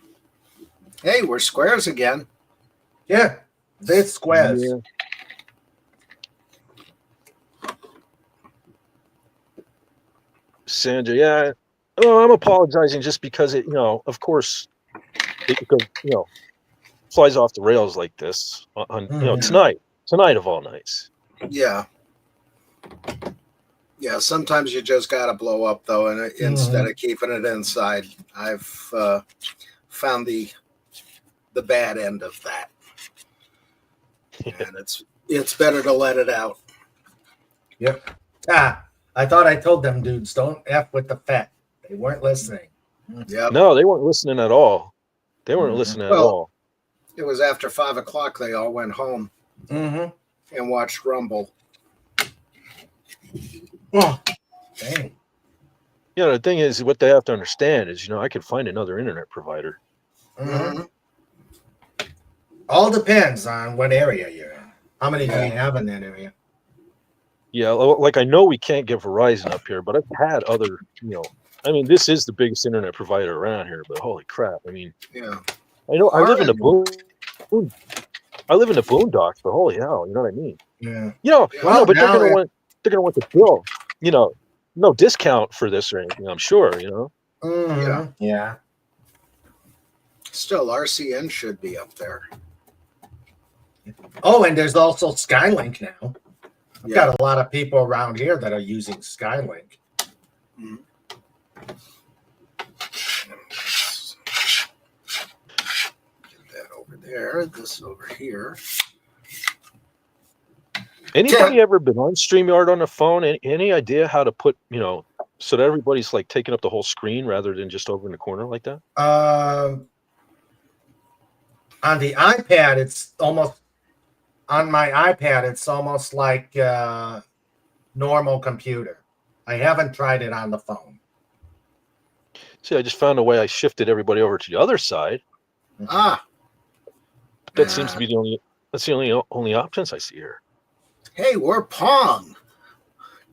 Speaker 3: Hey, we're squares again.
Speaker 4: Yeah. They're squares.
Speaker 11: Yeah. Sandra, yeah. Well, I'm apologizing just because it, of course, it flies off the rails like this on tonight of all nights.
Speaker 3: Yeah. Yeah, sometimes you just got to blow up, though, and instead of keeping it inside. I've found the bad end of that. And it's better to let it out.
Speaker 4: Yep. I thought I told them dudes, don't F with the fat. They weren't listening.
Speaker 3: Yep.
Speaker 11: No, they weren't listening at all. They weren't
Speaker 4: Mhm.
Speaker 11: listening at
Speaker 3: Well-
Speaker 11: all.
Speaker 3: It was after 5 o'clock. They all went home
Speaker 4: Mm-hmm.
Speaker 3: and watched Rumble.
Speaker 4: Oh, dang.
Speaker 11: You know, the thing is, what they have to understand is, I could find another internet provider.
Speaker 4: Mhm. All depends on what area you're in. How many do you have in that area?
Speaker 11: Yeah, like I know we can't get Verizon up here, but I've had other, I mean, this is the biggest internet provider around here, but holy crap. I mean,
Speaker 3: Yeah.
Speaker 11: I know I live in the
Speaker 3: Oregon.
Speaker 11: I live in the boondocks, but holy hell, you know what I mean?
Speaker 4: Yeah.
Speaker 11: But they're
Speaker 4: now
Speaker 11: gonna want the bill, no discount for this or anything, I'm sure,
Speaker 4: Mhm. Yeah.
Speaker 3: Still, RCN should be up there.
Speaker 4: Oh, and there's also Skylink now. I've
Speaker 3: Yeah.
Speaker 4: got a lot of people around here that are using Skylink.
Speaker 3: Mhm. Get that over there. This over here.
Speaker 11: Anybody ever been on StreamYard on the phone? Any idea how to put, so that everybody's like taking up the whole screen rather than just over in the corner like that?
Speaker 4: On the iPad, it's almost on my iPad. It's almost like normal computer. I haven't tried it on the phone.
Speaker 11: See, I just found a way I shifted everybody over to the other side.
Speaker 3: Ah.
Speaker 11: That seems to be that's the only options I see here.
Speaker 3: Hey, we're Pong.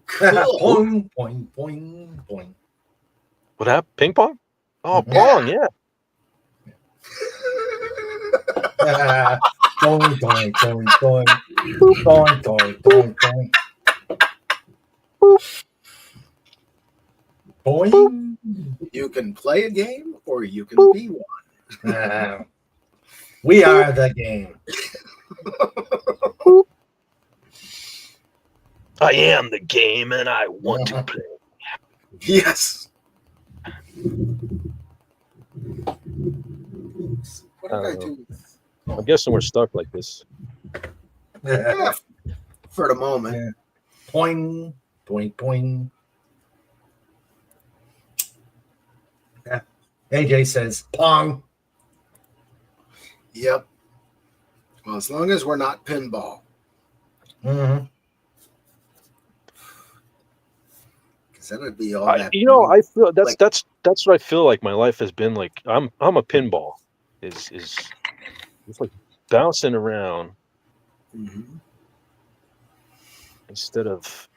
Speaker 3: Cool.
Speaker 4: Boing, boing, boing, boing.
Speaker 11: What happened? Ping pong? Oh,
Speaker 4: Mhm.
Speaker 11: pong, yeah.
Speaker 4: Boing, boing, boing, boing. Boing, boing, boing, boing. Boing.
Speaker 3: You can play a game or you can be one.
Speaker 4: We are the game.
Speaker 11: I am the game and I want to play.
Speaker 3: Yes. What
Speaker 11: I
Speaker 3: did I
Speaker 11: don't
Speaker 3: do?
Speaker 11: I'm guessing we're stuck like this.
Speaker 3: Yeah, for the moment.
Speaker 4: Boing, boing, boing. Yeah. AJ says pong.
Speaker 3: Yep. Well, as long as we're not pinball.
Speaker 4: Mm-hmm.
Speaker 3: Because that would be all
Speaker 11: I
Speaker 3: that.
Speaker 11: feel that's what I feel like my life has been like. I'm a pinball. Is it's like bouncing around
Speaker 3: Mhm.
Speaker 11: instead of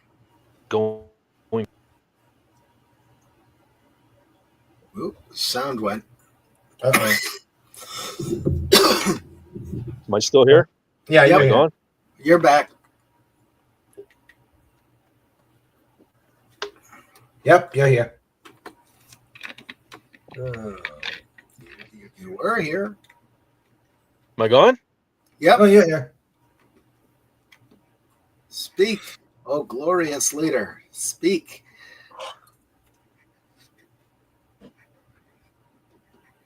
Speaker 11: going.
Speaker 3: Oop, sound went.
Speaker 4: Uh-oh.
Speaker 11: Am I still here?
Speaker 4: Yeah,
Speaker 11: Am
Speaker 4: you're
Speaker 11: I
Speaker 4: here.
Speaker 11: gone?
Speaker 3: You're back.
Speaker 4: Yep, you're here.
Speaker 3: You were here.
Speaker 11: Am I gone?
Speaker 3: Yep.
Speaker 4: Oh, you're here.
Speaker 3: Speak, oh glorious leader. Speak.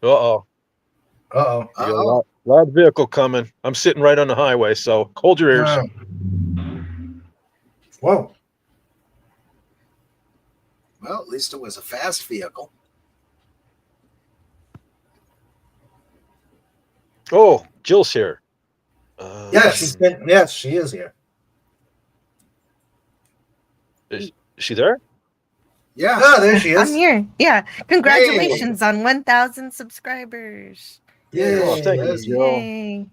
Speaker 11: Uh-oh.
Speaker 4: Uh-oh.
Speaker 11: You got a loud vehicle coming. I'm sitting right on the highway, so hold your ears.
Speaker 4: Whoa.
Speaker 3: Well, at least it was a fast vehicle.
Speaker 11: Oh, Jill's here.
Speaker 4: Yes, she is here.
Speaker 11: Is she there?
Speaker 3: Yeah.
Speaker 4: Oh, there she is.
Speaker 12: I'm here. Yeah. Congratulations on 1,000 subscribers.
Speaker 4: Yay.
Speaker 11: Oh, thank you, Jill.
Speaker 12: Yay.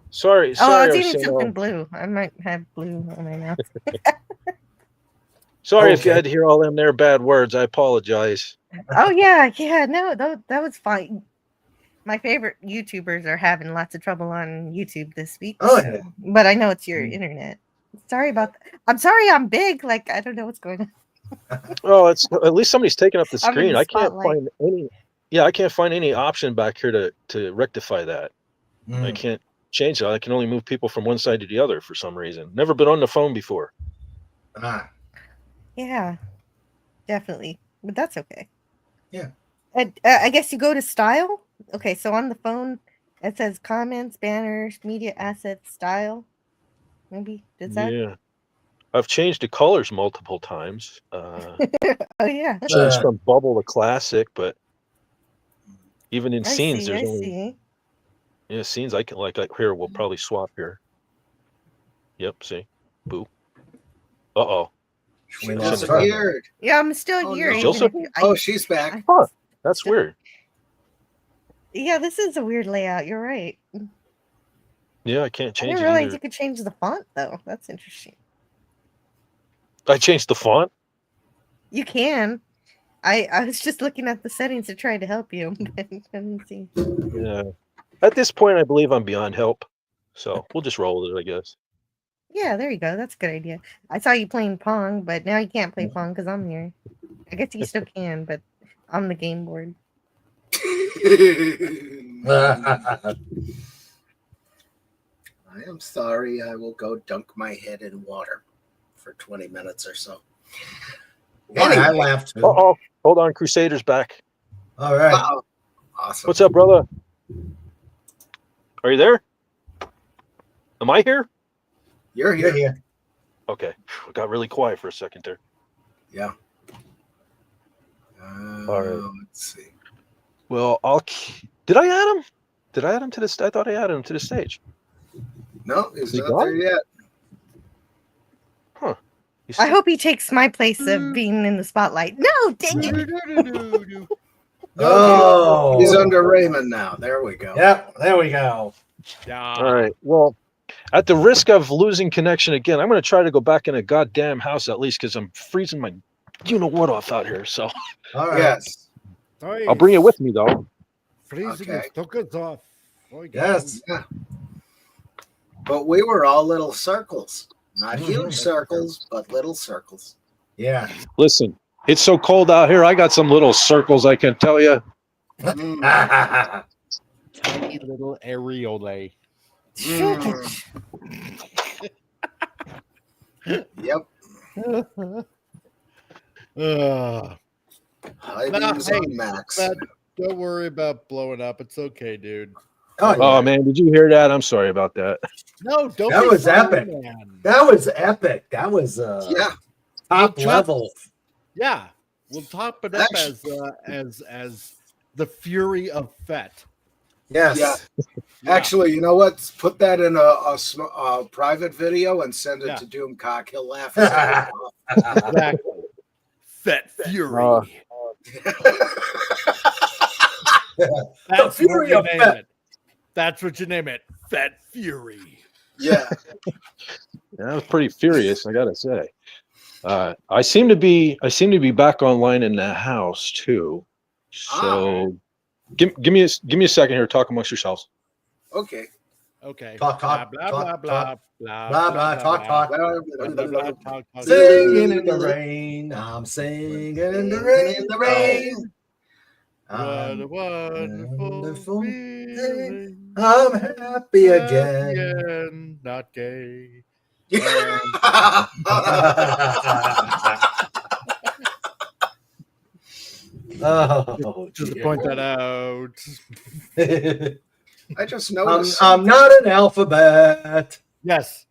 Speaker 11: Sorry,
Speaker 12: Oh, I was eating
Speaker 11: Arsenio.
Speaker 12: something blue. I might have blue on my mouth.
Speaker 11: Sorry if you
Speaker 4: Okay.
Speaker 11: had to hear all them there bad words. I apologize.
Speaker 12: Oh, yeah. Yeah. No, that was fine. My favorite YouTubers are having lots of trouble on YouTube this week.
Speaker 4: Oh,
Speaker 12: so-
Speaker 4: yeah.
Speaker 12: But I know it's your internet. Sorry about that. I'm sorry I'm big. Like, I don't know what's going on.
Speaker 11: Well, it's at least somebody's taking up the
Speaker 12: I'm in
Speaker 11: screen.
Speaker 12: the
Speaker 11: I can't
Speaker 12: spotlight.
Speaker 11: find any. Yeah, I can't find any option back here to rectify that. I can't change that. I can only move people from one side to the other for some reason. Never been on the phone before.
Speaker 4: Ah.
Speaker 12: Yeah, definitely. But that's okay.
Speaker 4: Yeah.
Speaker 12: And I guess you go to style. Okay, so on the phone, it says comments, banners, media assets, style. Maybe does that?
Speaker 11: Yeah. I've changed the colors multiple times.
Speaker 12: Oh yeah.
Speaker 11: Changed from bubble to classic, but even in
Speaker 12: I
Speaker 11: scenes,
Speaker 12: see.
Speaker 11: there's
Speaker 12: I
Speaker 11: only
Speaker 12: see.
Speaker 11: scenes I can like here. We'll probably swap here. Yep. See, boo. Uh-oh.
Speaker 3: She
Speaker 4: We lost her.
Speaker 3: disappeared.
Speaker 12: Yeah, I'm still
Speaker 3: Oh,
Speaker 12: here.
Speaker 3: no.
Speaker 12: even
Speaker 11: Joseph?
Speaker 12: if
Speaker 3: Oh, she's back.
Speaker 11: Huh. That's weird.
Speaker 12: Yeah, this is a weird layout. You're right.
Speaker 11: Yeah, I can't
Speaker 12: I
Speaker 11: change
Speaker 12: didn't
Speaker 11: it
Speaker 12: realize
Speaker 11: either.
Speaker 12: you could change the font though. That's interesting.
Speaker 11: I changed the font.
Speaker 12: You can. I was just looking at the settings to try to help you. But I didn't see.
Speaker 11: Yeah. At this point, I believe I'm beyond help. So we'll just roll with it, I guess.
Speaker 12: Yeah, there you go. That's a good idea. I saw you playing Pong, but now you can't play Pong because I'm here. I guess you still can, but on the game board.
Speaker 3: I am sorry. I will go dunk my head in water for 20 minutes or so.
Speaker 4: Why? I
Speaker 3: Anyway.
Speaker 4: laughed too.
Speaker 11: Uh-oh. Hold on, Crusader's back.
Speaker 4: All right.
Speaker 3: Wow. Awesome.
Speaker 11: What's up, brother? Are you there? Am I here?
Speaker 3: You're
Speaker 4: You're
Speaker 3: here.
Speaker 4: here.
Speaker 11: Okay. It got really quiet for a second there.
Speaker 3: Yeah.
Speaker 11: All right.
Speaker 3: Let's see.
Speaker 11: Well, did I add him? Did I add him to this? I thought I added him to the stage.
Speaker 3: No, he's
Speaker 11: He
Speaker 3: not
Speaker 11: gone?
Speaker 3: there yet.
Speaker 11: Huh.
Speaker 12: I hope he takes my place of being in the spotlight. No, dang it.
Speaker 4: Oh.
Speaker 3: He's under Raymond now. There we go.
Speaker 4: Yep. There we go.
Speaker 11: All right. Well, at the risk of losing connection again, I'm going to try to go back in a goddamn house at least because I'm freezing my what off out here. So
Speaker 4: All right.
Speaker 3: Yes.
Speaker 11: I'll bring it with me though.
Speaker 9: Freezing
Speaker 3: Okay.
Speaker 9: his tuckers off. Oh,
Speaker 4: Yes.
Speaker 3: Yeah. But we were all little circles. Not
Speaker 4: Mhm.
Speaker 3: huge circles, but little circles.
Speaker 4: Yeah.
Speaker 11: Listen, it's so cold out here. I got some little circles, I can tell you.
Speaker 3: Mm.
Speaker 9: Tiny little areolae.
Speaker 3: Yep. High
Speaker 9: Nah,
Speaker 3: beams
Speaker 9: hey,
Speaker 3: on Max.
Speaker 9: Matt, don't worry about blowing up. It's okay, dude.
Speaker 4: Oh,
Speaker 11: Oh
Speaker 4: yeah.
Speaker 11: man, did you hear that? I'm sorry about that.
Speaker 9: No, don't.
Speaker 4: That
Speaker 9: be
Speaker 4: was
Speaker 9: sorry,
Speaker 4: epic.
Speaker 9: man.
Speaker 4: That was epic. That was
Speaker 3: Yeah.
Speaker 4: top
Speaker 9: Well,
Speaker 4: level.
Speaker 9: Yeah, we'll top it up
Speaker 3: Actually-
Speaker 9: as the fury of Fett.
Speaker 4: Yes.
Speaker 3: Yeah. Actually, you know what? Put that in a private video and send it
Speaker 9: Yeah.
Speaker 3: to Doomcock. He'll laugh his head off.
Speaker 9: Exactly. Fett fury. That's
Speaker 4: fury
Speaker 9: what you
Speaker 4: of
Speaker 9: name
Speaker 4: Fett.
Speaker 9: it. That's what you name it. Fett fury.
Speaker 3: Yeah.
Speaker 11: That was pretty furious, I gotta say. I seem to be back online in the house too. So give me a second here. Talk amongst yourselves.
Speaker 3: Okay.
Speaker 9: Okay.
Speaker 4: Talk,
Speaker 9: Blah
Speaker 4: talk,
Speaker 9: blah
Speaker 4: talk,
Speaker 9: blah
Speaker 4: talk.
Speaker 9: blah
Speaker 4: Blah, blah, talk, talk.
Speaker 9: blah, blah, blah, talk, talk.
Speaker 4: Singing in the rain. I'm singing in the rain.
Speaker 3: In the rain.
Speaker 9: What a wonderful
Speaker 4: wonderful
Speaker 9: feeling.
Speaker 4: I'm happy again.
Speaker 9: Again, not gay.
Speaker 4: Oh,
Speaker 9: Just
Speaker 4: dear.
Speaker 9: point that out.
Speaker 3: I just noticed.
Speaker 4: I'm not an alphabet.
Speaker 9: Yes.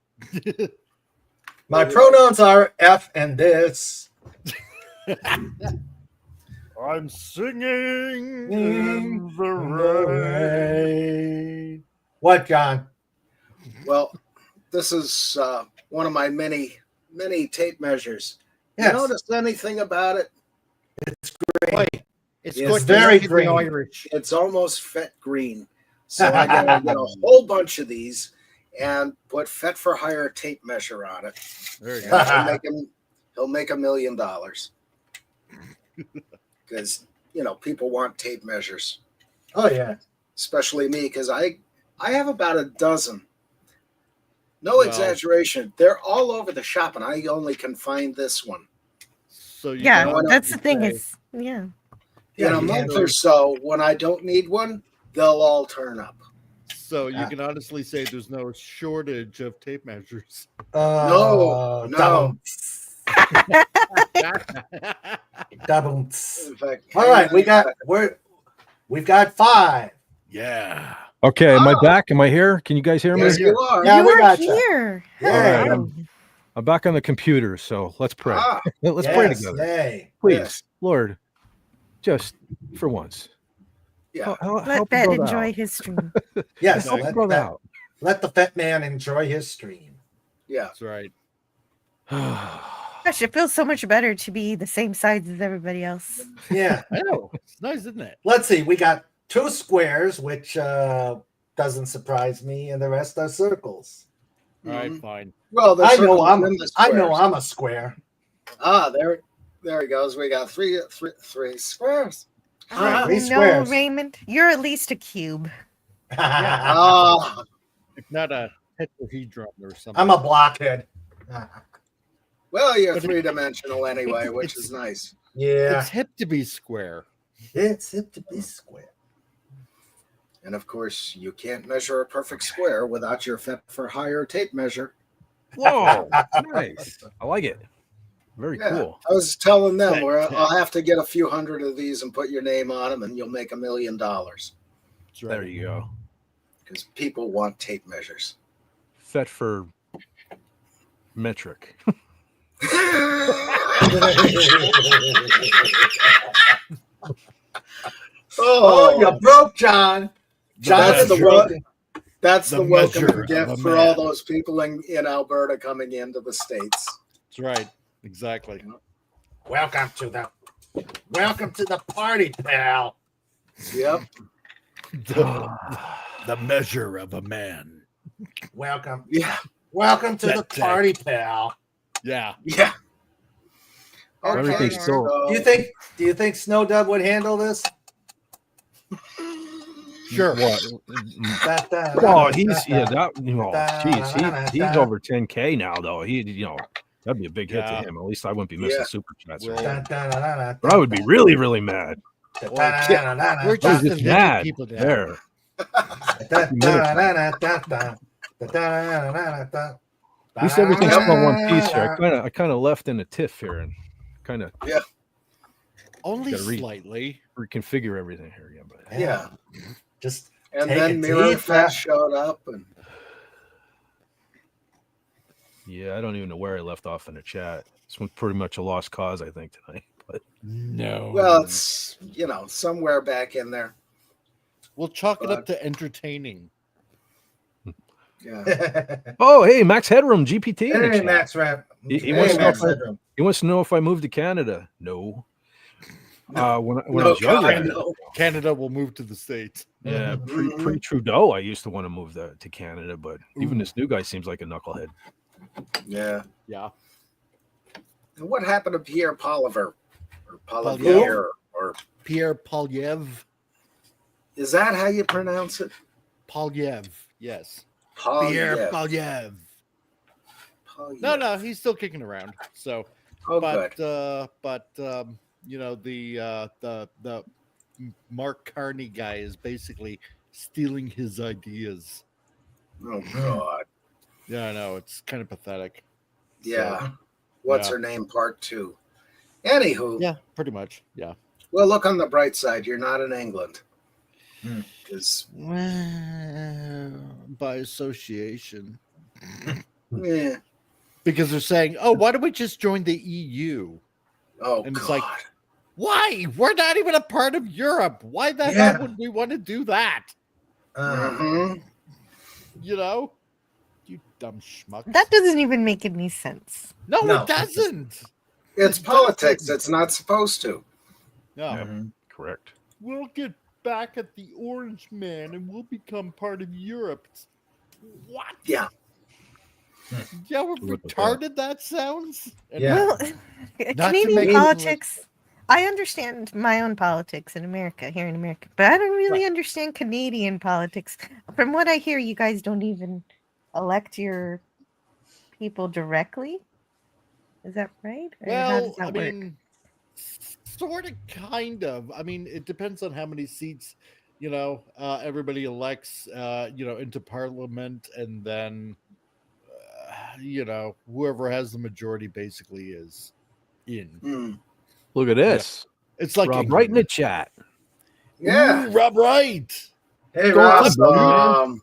Speaker 4: My pronouns are F and this.
Speaker 9: I'm singing in the rain.
Speaker 4: What, John?
Speaker 3: Well, this is one of my many tape measures.
Speaker 4: Yes.
Speaker 3: You notice anything about it?
Speaker 9: It's
Speaker 3: Yes,
Speaker 9: quick
Speaker 4: very
Speaker 9: to the
Speaker 4: green.
Speaker 9: Irish.
Speaker 3: It's almost Fett green. So I gotta get a whole bunch of these and put Fett for Hire tape measure on it.
Speaker 9: There you
Speaker 3: And
Speaker 9: go.
Speaker 3: he'll make $1 million. Because people want tape measures,
Speaker 4: Oh, yeah.
Speaker 3: especially me, because I have about a dozen. No
Speaker 9: Well-
Speaker 3: exaggeration. They're all over the shop, and I only can find this one.
Speaker 9: So you
Speaker 12: Yeah,
Speaker 9: can
Speaker 12: that's the
Speaker 9: honestly
Speaker 12: thing
Speaker 9: say-
Speaker 12: is, yeah.
Speaker 3: In a month or so, when I don't need one, they'll all turn up.
Speaker 9: So you
Speaker 4: Ah.
Speaker 9: can honestly say there's no shortage of tape measures.
Speaker 3: No.
Speaker 4: Double. Double.
Speaker 3: In fact,
Speaker 4: All right, we've got 5.
Speaker 9: Yeah.
Speaker 1: Okay, am I
Speaker 3: Oh.
Speaker 1: back? Am I here? Can you guys hear me?
Speaker 3: Yes, you are.
Speaker 4: Yeah,
Speaker 12: you
Speaker 4: we
Speaker 12: are
Speaker 4: got you.
Speaker 12: here.
Speaker 4: Yeah.
Speaker 1: All right, I'm back on the computer, so let's pray.
Speaker 3: Ah,
Speaker 1: Let's pray
Speaker 4: yes,
Speaker 1: together.
Speaker 4: yay.
Speaker 1: Please,
Speaker 3: Yes.
Speaker 1: Lord, just for once.
Speaker 3: Yeah.
Speaker 12: Let
Speaker 1: Help
Speaker 12: Fett
Speaker 1: brother
Speaker 12: enjoy
Speaker 1: out.
Speaker 12: his stream.
Speaker 4: Yes,
Speaker 1: Help
Speaker 4: let
Speaker 1: brother
Speaker 4: that,
Speaker 1: out.
Speaker 4: let the fat man enjoy his stream.
Speaker 3: Yeah.
Speaker 9: That's right.
Speaker 12: Gosh, it feels so much better to be the same size as everybody else.
Speaker 4: Yeah.
Speaker 9: I know. It's nice, isn't it?
Speaker 4: Let's see. We got 2 squares, which doesn't surprise me, and the rest are circles.
Speaker 9: All right, fine.
Speaker 3: Well, the
Speaker 4: I know
Speaker 3: circles
Speaker 4: I'm
Speaker 3: in the
Speaker 4: I know
Speaker 3: squares.
Speaker 4: I'm a square.
Speaker 3: Ah, there he goes. We got three squares.
Speaker 4: Ah,
Speaker 12: Oh,
Speaker 4: 3
Speaker 12: no,
Speaker 4: squares.
Speaker 12: Raymond, you're at least a cube.
Speaker 3: Ah,
Speaker 9: If not a tetrahedron or something.
Speaker 4: I'm a blockhead.
Speaker 3: well, you're
Speaker 9: But it-
Speaker 3: 3-dimensional anyway, which is nice.
Speaker 4: Yeah,
Speaker 9: It's hip to be square.
Speaker 4: it's hip to be square.
Speaker 3: And of course, you can't measure a perfect square without your fit for higher tape measure.
Speaker 1: Whoa, nice. I like it. Very
Speaker 3: Yeah.
Speaker 1: cool.
Speaker 3: I was telling them where
Speaker 9: Fantastic.
Speaker 3: I'll have to get a few hundred of these and put your name on them, and you'll make $1 million
Speaker 9: That's right.
Speaker 1: There you go.
Speaker 3: because people want tape measures.
Speaker 1: Fet for metric.
Speaker 4: Oh, you broke John.
Speaker 3: That's the
Speaker 4: broken.
Speaker 3: That's
Speaker 9: The
Speaker 3: the welcome
Speaker 9: measure
Speaker 3: you get
Speaker 9: of a
Speaker 3: for all
Speaker 9: man.
Speaker 3: those people in Alberta coming into the States.
Speaker 9: That's right. Exactly.
Speaker 4: Welcome to the party, pal.
Speaker 3: Yep.
Speaker 9: The measure of a man.
Speaker 4: Welcome.
Speaker 3: Yeah.
Speaker 4: Welcome to the
Speaker 9: That tech.
Speaker 4: party, pal.
Speaker 9: Yeah.
Speaker 3: Yeah.
Speaker 1: Everything's so-
Speaker 4: Do you think Snow Dub would handle this?
Speaker 9: Sure.
Speaker 1: What?
Speaker 4: Da-da,
Speaker 1: Oh, he's
Speaker 4: da-da.
Speaker 1: he's over 10K now though. That'd be a big hit
Speaker 9: Yeah.
Speaker 1: to him. At least I wouldn't be missing
Speaker 3: Yeah.
Speaker 1: super chats.
Speaker 9: Well,
Speaker 4: Da-da-da-da-da.
Speaker 1: But I would be really, really mad.
Speaker 4: Da-da-da-da-da.
Speaker 9: We're
Speaker 1: I was
Speaker 9: just
Speaker 1: just
Speaker 9: the
Speaker 1: mad
Speaker 9: people down.
Speaker 1: there.
Speaker 4: Da-da-da-da-da. Da-da-da-da-da.
Speaker 1: At least everything's still in one piece here. I kind of left in a tiff here and kind of
Speaker 9: Only
Speaker 1: Gotta read.
Speaker 9: slightly.
Speaker 1: reconfigure everything here again. But
Speaker 3: Yeah.
Speaker 4: Just
Speaker 3: And
Speaker 4: take
Speaker 3: then
Speaker 4: a
Speaker 3: Mirror
Speaker 4: deep
Speaker 3: Fest
Speaker 4: breath.
Speaker 3: showed up, and
Speaker 1: yeah, I don't even know where I left off in the chat. This one's pretty much a lost cause, I think, tonight. But
Speaker 9: No.
Speaker 3: well, it's somewhere back in there.
Speaker 9: We'll chalk it up to entertaining.
Speaker 3: Yeah.
Speaker 1: oh, hey, Max Headroom, GPT. in the
Speaker 4: Hey,
Speaker 1: chat.
Speaker 4: Max Rap.
Speaker 1: He
Speaker 4: Hey,
Speaker 1: wants to know
Speaker 4: Max
Speaker 1: if I-
Speaker 4: Headroom.
Speaker 1: He wants to know if I moved to Canada. No. When I
Speaker 3: No,
Speaker 1: was younger,
Speaker 3: God, no.
Speaker 9: Canada will move to the States.
Speaker 1: yeah,
Speaker 3: Mhm.
Speaker 1: pre Trudeau, I used to want to move to Canada, but even this new guy seems like a knucklehead.
Speaker 3: Yeah.
Speaker 9: Yeah.
Speaker 3: And what happened to Pierre Polivier? Or
Speaker 9: Polyev.
Speaker 3: Polivier? Or
Speaker 9: Pierre Polyev.
Speaker 3: is that how you pronounce it?
Speaker 9: Polyev. Yes.
Speaker 3: Polyev.
Speaker 9: Pierre Polyev.
Speaker 3: Polyev.
Speaker 9: No, he's still kicking around. So,
Speaker 3: Oh,
Speaker 9: but
Speaker 3: good.
Speaker 9: the Mark Carney guy is basically stealing his ideas.
Speaker 3: Oh God.
Speaker 9: Yeah, I know, it's kind of pathetic.
Speaker 3: Yeah. What's
Speaker 9: Yeah.
Speaker 3: her name? Part 2. Anywho.
Speaker 9: Yeah, pretty much. Yeah.
Speaker 3: Well, look on the bright side. You're not in England.
Speaker 4: Hmm.
Speaker 3: 'Cause,
Speaker 9: Well, by association.
Speaker 3: eh.
Speaker 9: Because they're saying, "Oh, why don't we just join the EU?"
Speaker 3: Oh
Speaker 9: And it's
Speaker 3: God.
Speaker 9: like, why? We're not even a part of Europe. Why the
Speaker 4: Yeah.
Speaker 9: hell would we want to do that?
Speaker 3: Mhm.
Speaker 9: You know, you dumb schmuck.
Speaker 12: That doesn't even make any sense.
Speaker 9: No,
Speaker 4: No.
Speaker 9: it doesn't.
Speaker 3: It's
Speaker 9: It
Speaker 3: politics.
Speaker 9: doesn't.
Speaker 3: It's not supposed to.
Speaker 9: No,
Speaker 4: Mhm.
Speaker 1: Correct.
Speaker 9: we'll get back at the Orange Man and we'll become part of Europe. What?
Speaker 3: Yeah.
Speaker 9: Yeah, how
Speaker 1: Look at that.
Speaker 9: retarded that sounds. And
Speaker 4: Yeah.
Speaker 12: Well,
Speaker 9: Not to
Speaker 12: Canadian
Speaker 9: make it
Speaker 12: politics. I understand my own politics in America, here in America, but I don't really understand Canadian politics. From what I hear, you guys don't even elect your people directly. Is that right? Or how
Speaker 9: Well,
Speaker 12: does that
Speaker 9: I
Speaker 12: work?
Speaker 9: mean, sort of, kind of. I mean, it depends on how many seats, everybody elects, into parliament, and then, whoever has the majority basically is in.
Speaker 3: Hmm.
Speaker 1: Look at this.
Speaker 9: It's like
Speaker 1: Rob
Speaker 9: England.
Speaker 1: right in the chat.
Speaker 3: Yeah.
Speaker 9: Ooh, Rob Wright.
Speaker 3: Hey,
Speaker 1: Go
Speaker 3: Rob.
Speaker 1: on, brother.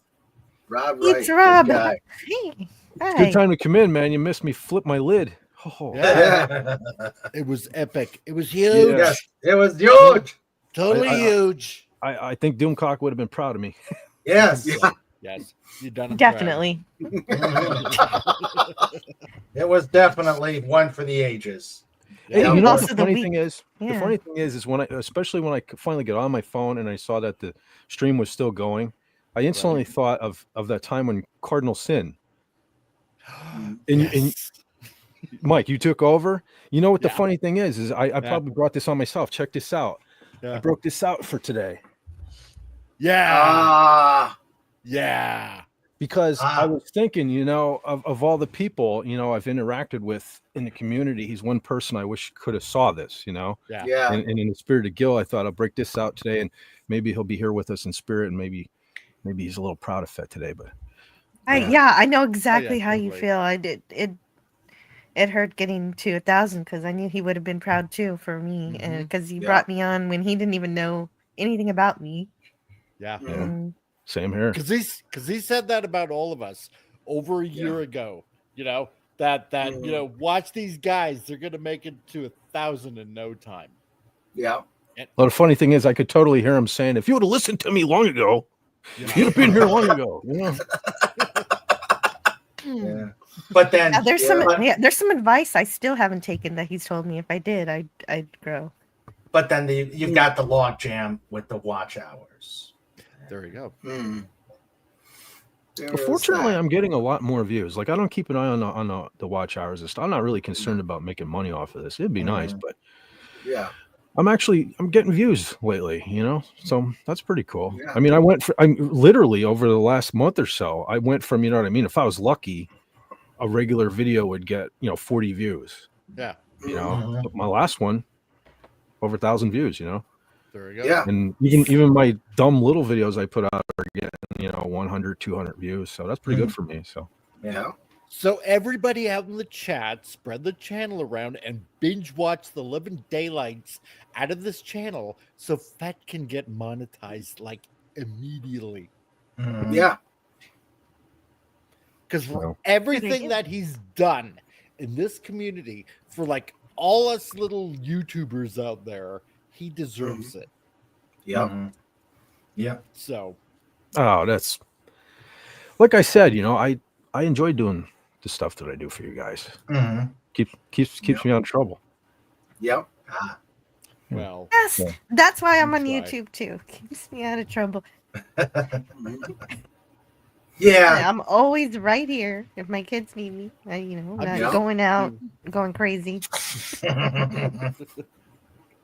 Speaker 3: Rob Wright.
Speaker 12: It's
Speaker 3: good
Speaker 12: Rob.
Speaker 3: guy.
Speaker 12: Hey,
Speaker 1: It's a good
Speaker 12: Hi.
Speaker 1: time to come in, man. You missed me flip my lid. Oh.
Speaker 9: Yeah. It was epic. It was huge.
Speaker 1: Yeah.
Speaker 4: Yes, it was huge.
Speaker 9: Totally huge.
Speaker 1: I think Doomcock would have been proud of me.
Speaker 4: Yes.
Speaker 9: Yes. You done it.
Speaker 12: Definitely.
Speaker 4: It was definitely one for the ages.
Speaker 1: Hey,
Speaker 12: It
Speaker 1: you
Speaker 12: was
Speaker 1: know what
Speaker 12: also
Speaker 1: the
Speaker 12: the
Speaker 1: funny
Speaker 12: week.
Speaker 1: thing is? The
Speaker 12: Yeah.
Speaker 1: funny thing is when especially when I finally get on my phone and I saw that the stream was still going, I instantly thought of that time when Cardinal Sin. And Mike, you took over. You know what the funny thing is I probably brought this on myself. Check this out.
Speaker 9: Yeah.
Speaker 1: I broke this out for today.
Speaker 9: Yeah. Yeah.
Speaker 1: Because I was thinking, you know, of all the people, you know, I've interacted with in the community, he's one person I wish could have saw this, you know.
Speaker 9: Yeah.
Speaker 1: And in the spirit of Gil, I thought I'll break this out today, and maybe he'll be here with us in spirit, and maybe he's a little proud of Fett today. But
Speaker 12: I know exactly how you
Speaker 9: totally.
Speaker 12: feel. I did it hurt getting to 1,000 because I knew he would have been proud too for me, and because he brought me on when he didn't even know anything about me.
Speaker 9: Yeah.
Speaker 12: And
Speaker 1: same here.
Speaker 9: Because he said that about all of us over a year ago. You know that you know, watch these guys; they're gonna make it to 1,000 in no time.
Speaker 3: Yeah.
Speaker 1: Well, the funny thing is, I could totally hear him saying, "If you would have listened to me long ago, you'd have been here long ago." You know.
Speaker 4: Yeah. But then
Speaker 12: there's some advice I still haven't taken that he's told me. If I did, I'd grow.
Speaker 4: But then you've got the log jam with the watch hours.
Speaker 9: There you go.
Speaker 1: Well, fortunately, I'm getting a lot more views. Like I don't keep an eye on the watch hours and stuff. I'm not really concerned about making money off of this. It'd be nice, but
Speaker 3: Yeah.
Speaker 1: I'm getting views lately, you know, so that's pretty cool.
Speaker 3: Yeah.
Speaker 1: I mean, I'm literally over the last month or so, I went from, you know what I mean? If I was lucky, a regular video would get, 40 views,
Speaker 9: Yeah.
Speaker 1: you know, but my last one, over 1,000 views, you know?
Speaker 9: There you go.
Speaker 3: Yeah.
Speaker 1: And even my dumb little videos I put out are getting, 100, 200 views. So that's pretty good for me. So,
Speaker 3: Yeah.
Speaker 9: So everybody out in the chat, spread the channel around and binge watch the living daylights out of this channel so Fett can get monetized like immediately.
Speaker 3: Yeah.
Speaker 9: Because for everything that he's done in this community, for like all us little YouTubers out there, he deserves it.
Speaker 3: Yeah.
Speaker 4: Yeah.
Speaker 9: So,
Speaker 1: that's like I said, I enjoy doing the stuff that I do for you guys. Keeps me out of trouble.
Speaker 3: Yep.
Speaker 9: Well,
Speaker 12: Yes, that's why I'm on YouTube too. Keeps me out of trouble.
Speaker 3: Yeah.
Speaker 12: I'm always right here if my kids need me. Not going out, going crazy.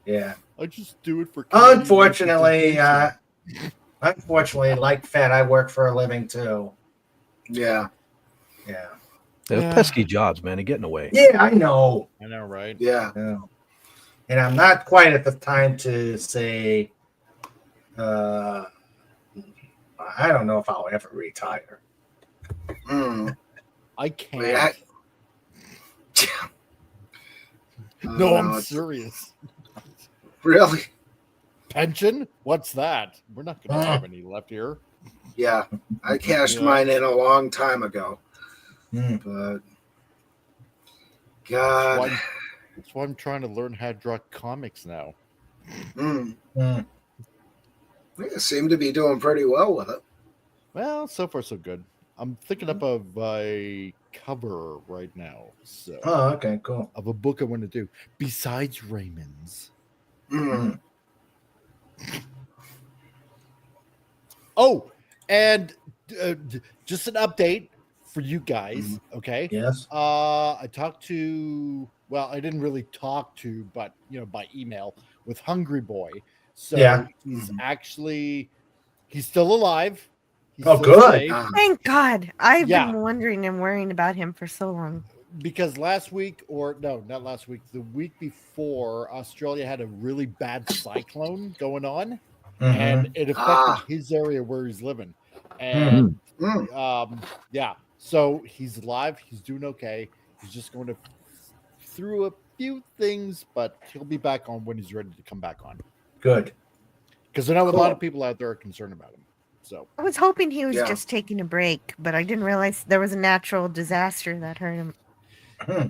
Speaker 4: Yeah.
Speaker 9: I just do it for.
Speaker 4: Unfortunately, like Fed, I work for a living too.
Speaker 3: Yeah.
Speaker 4: Yeah.
Speaker 1: They're pesky jobs, man. They're getting away.
Speaker 4: Yeah, I know.
Speaker 9: I know, right?
Speaker 3: Yeah.
Speaker 4: And I'm not quite at the time to say, I don't know if I'll ever retire.
Speaker 9: I can't.
Speaker 3: Wait,
Speaker 9: No, I'm serious.
Speaker 3: Really?
Speaker 9: Pension? What's that? We're not going to have any left here.
Speaker 3: Yeah. I cashed mine in a long time ago. But God.
Speaker 9: That's why I'm trying to learn how to draw comics now.
Speaker 3: You seem to be doing pretty well with it.
Speaker 9: Well, so far so good. I'm thinking up of a cover right now. So,
Speaker 4: okay, cool.
Speaker 9: Of a book I want to do besides Raymond's. Oh, and just an update for you guys. Okay.
Speaker 4: Yes.
Speaker 9: I talked to. Well, I didn't really talk to, but by email with Hungry Boy. So he's actually he's still alive. He's still
Speaker 4: good.
Speaker 9: safe.
Speaker 12: Thank God. I've been wondering and worrying about him for so long.
Speaker 9: Because last week, or no, not last week, the week before, Australia had a really bad cyclone going on, and it affected his area where he's living. And so he's alive. He's doing okay. He's just going to through a few things, but he'll be back on when he's ready to come back on.
Speaker 4: Good.
Speaker 9: Because I know a lot of people out there are concerned about him. So
Speaker 12: I was hoping he was
Speaker 3: Yeah.
Speaker 12: just taking a break, but I didn't realize there was a natural disaster that hurt him.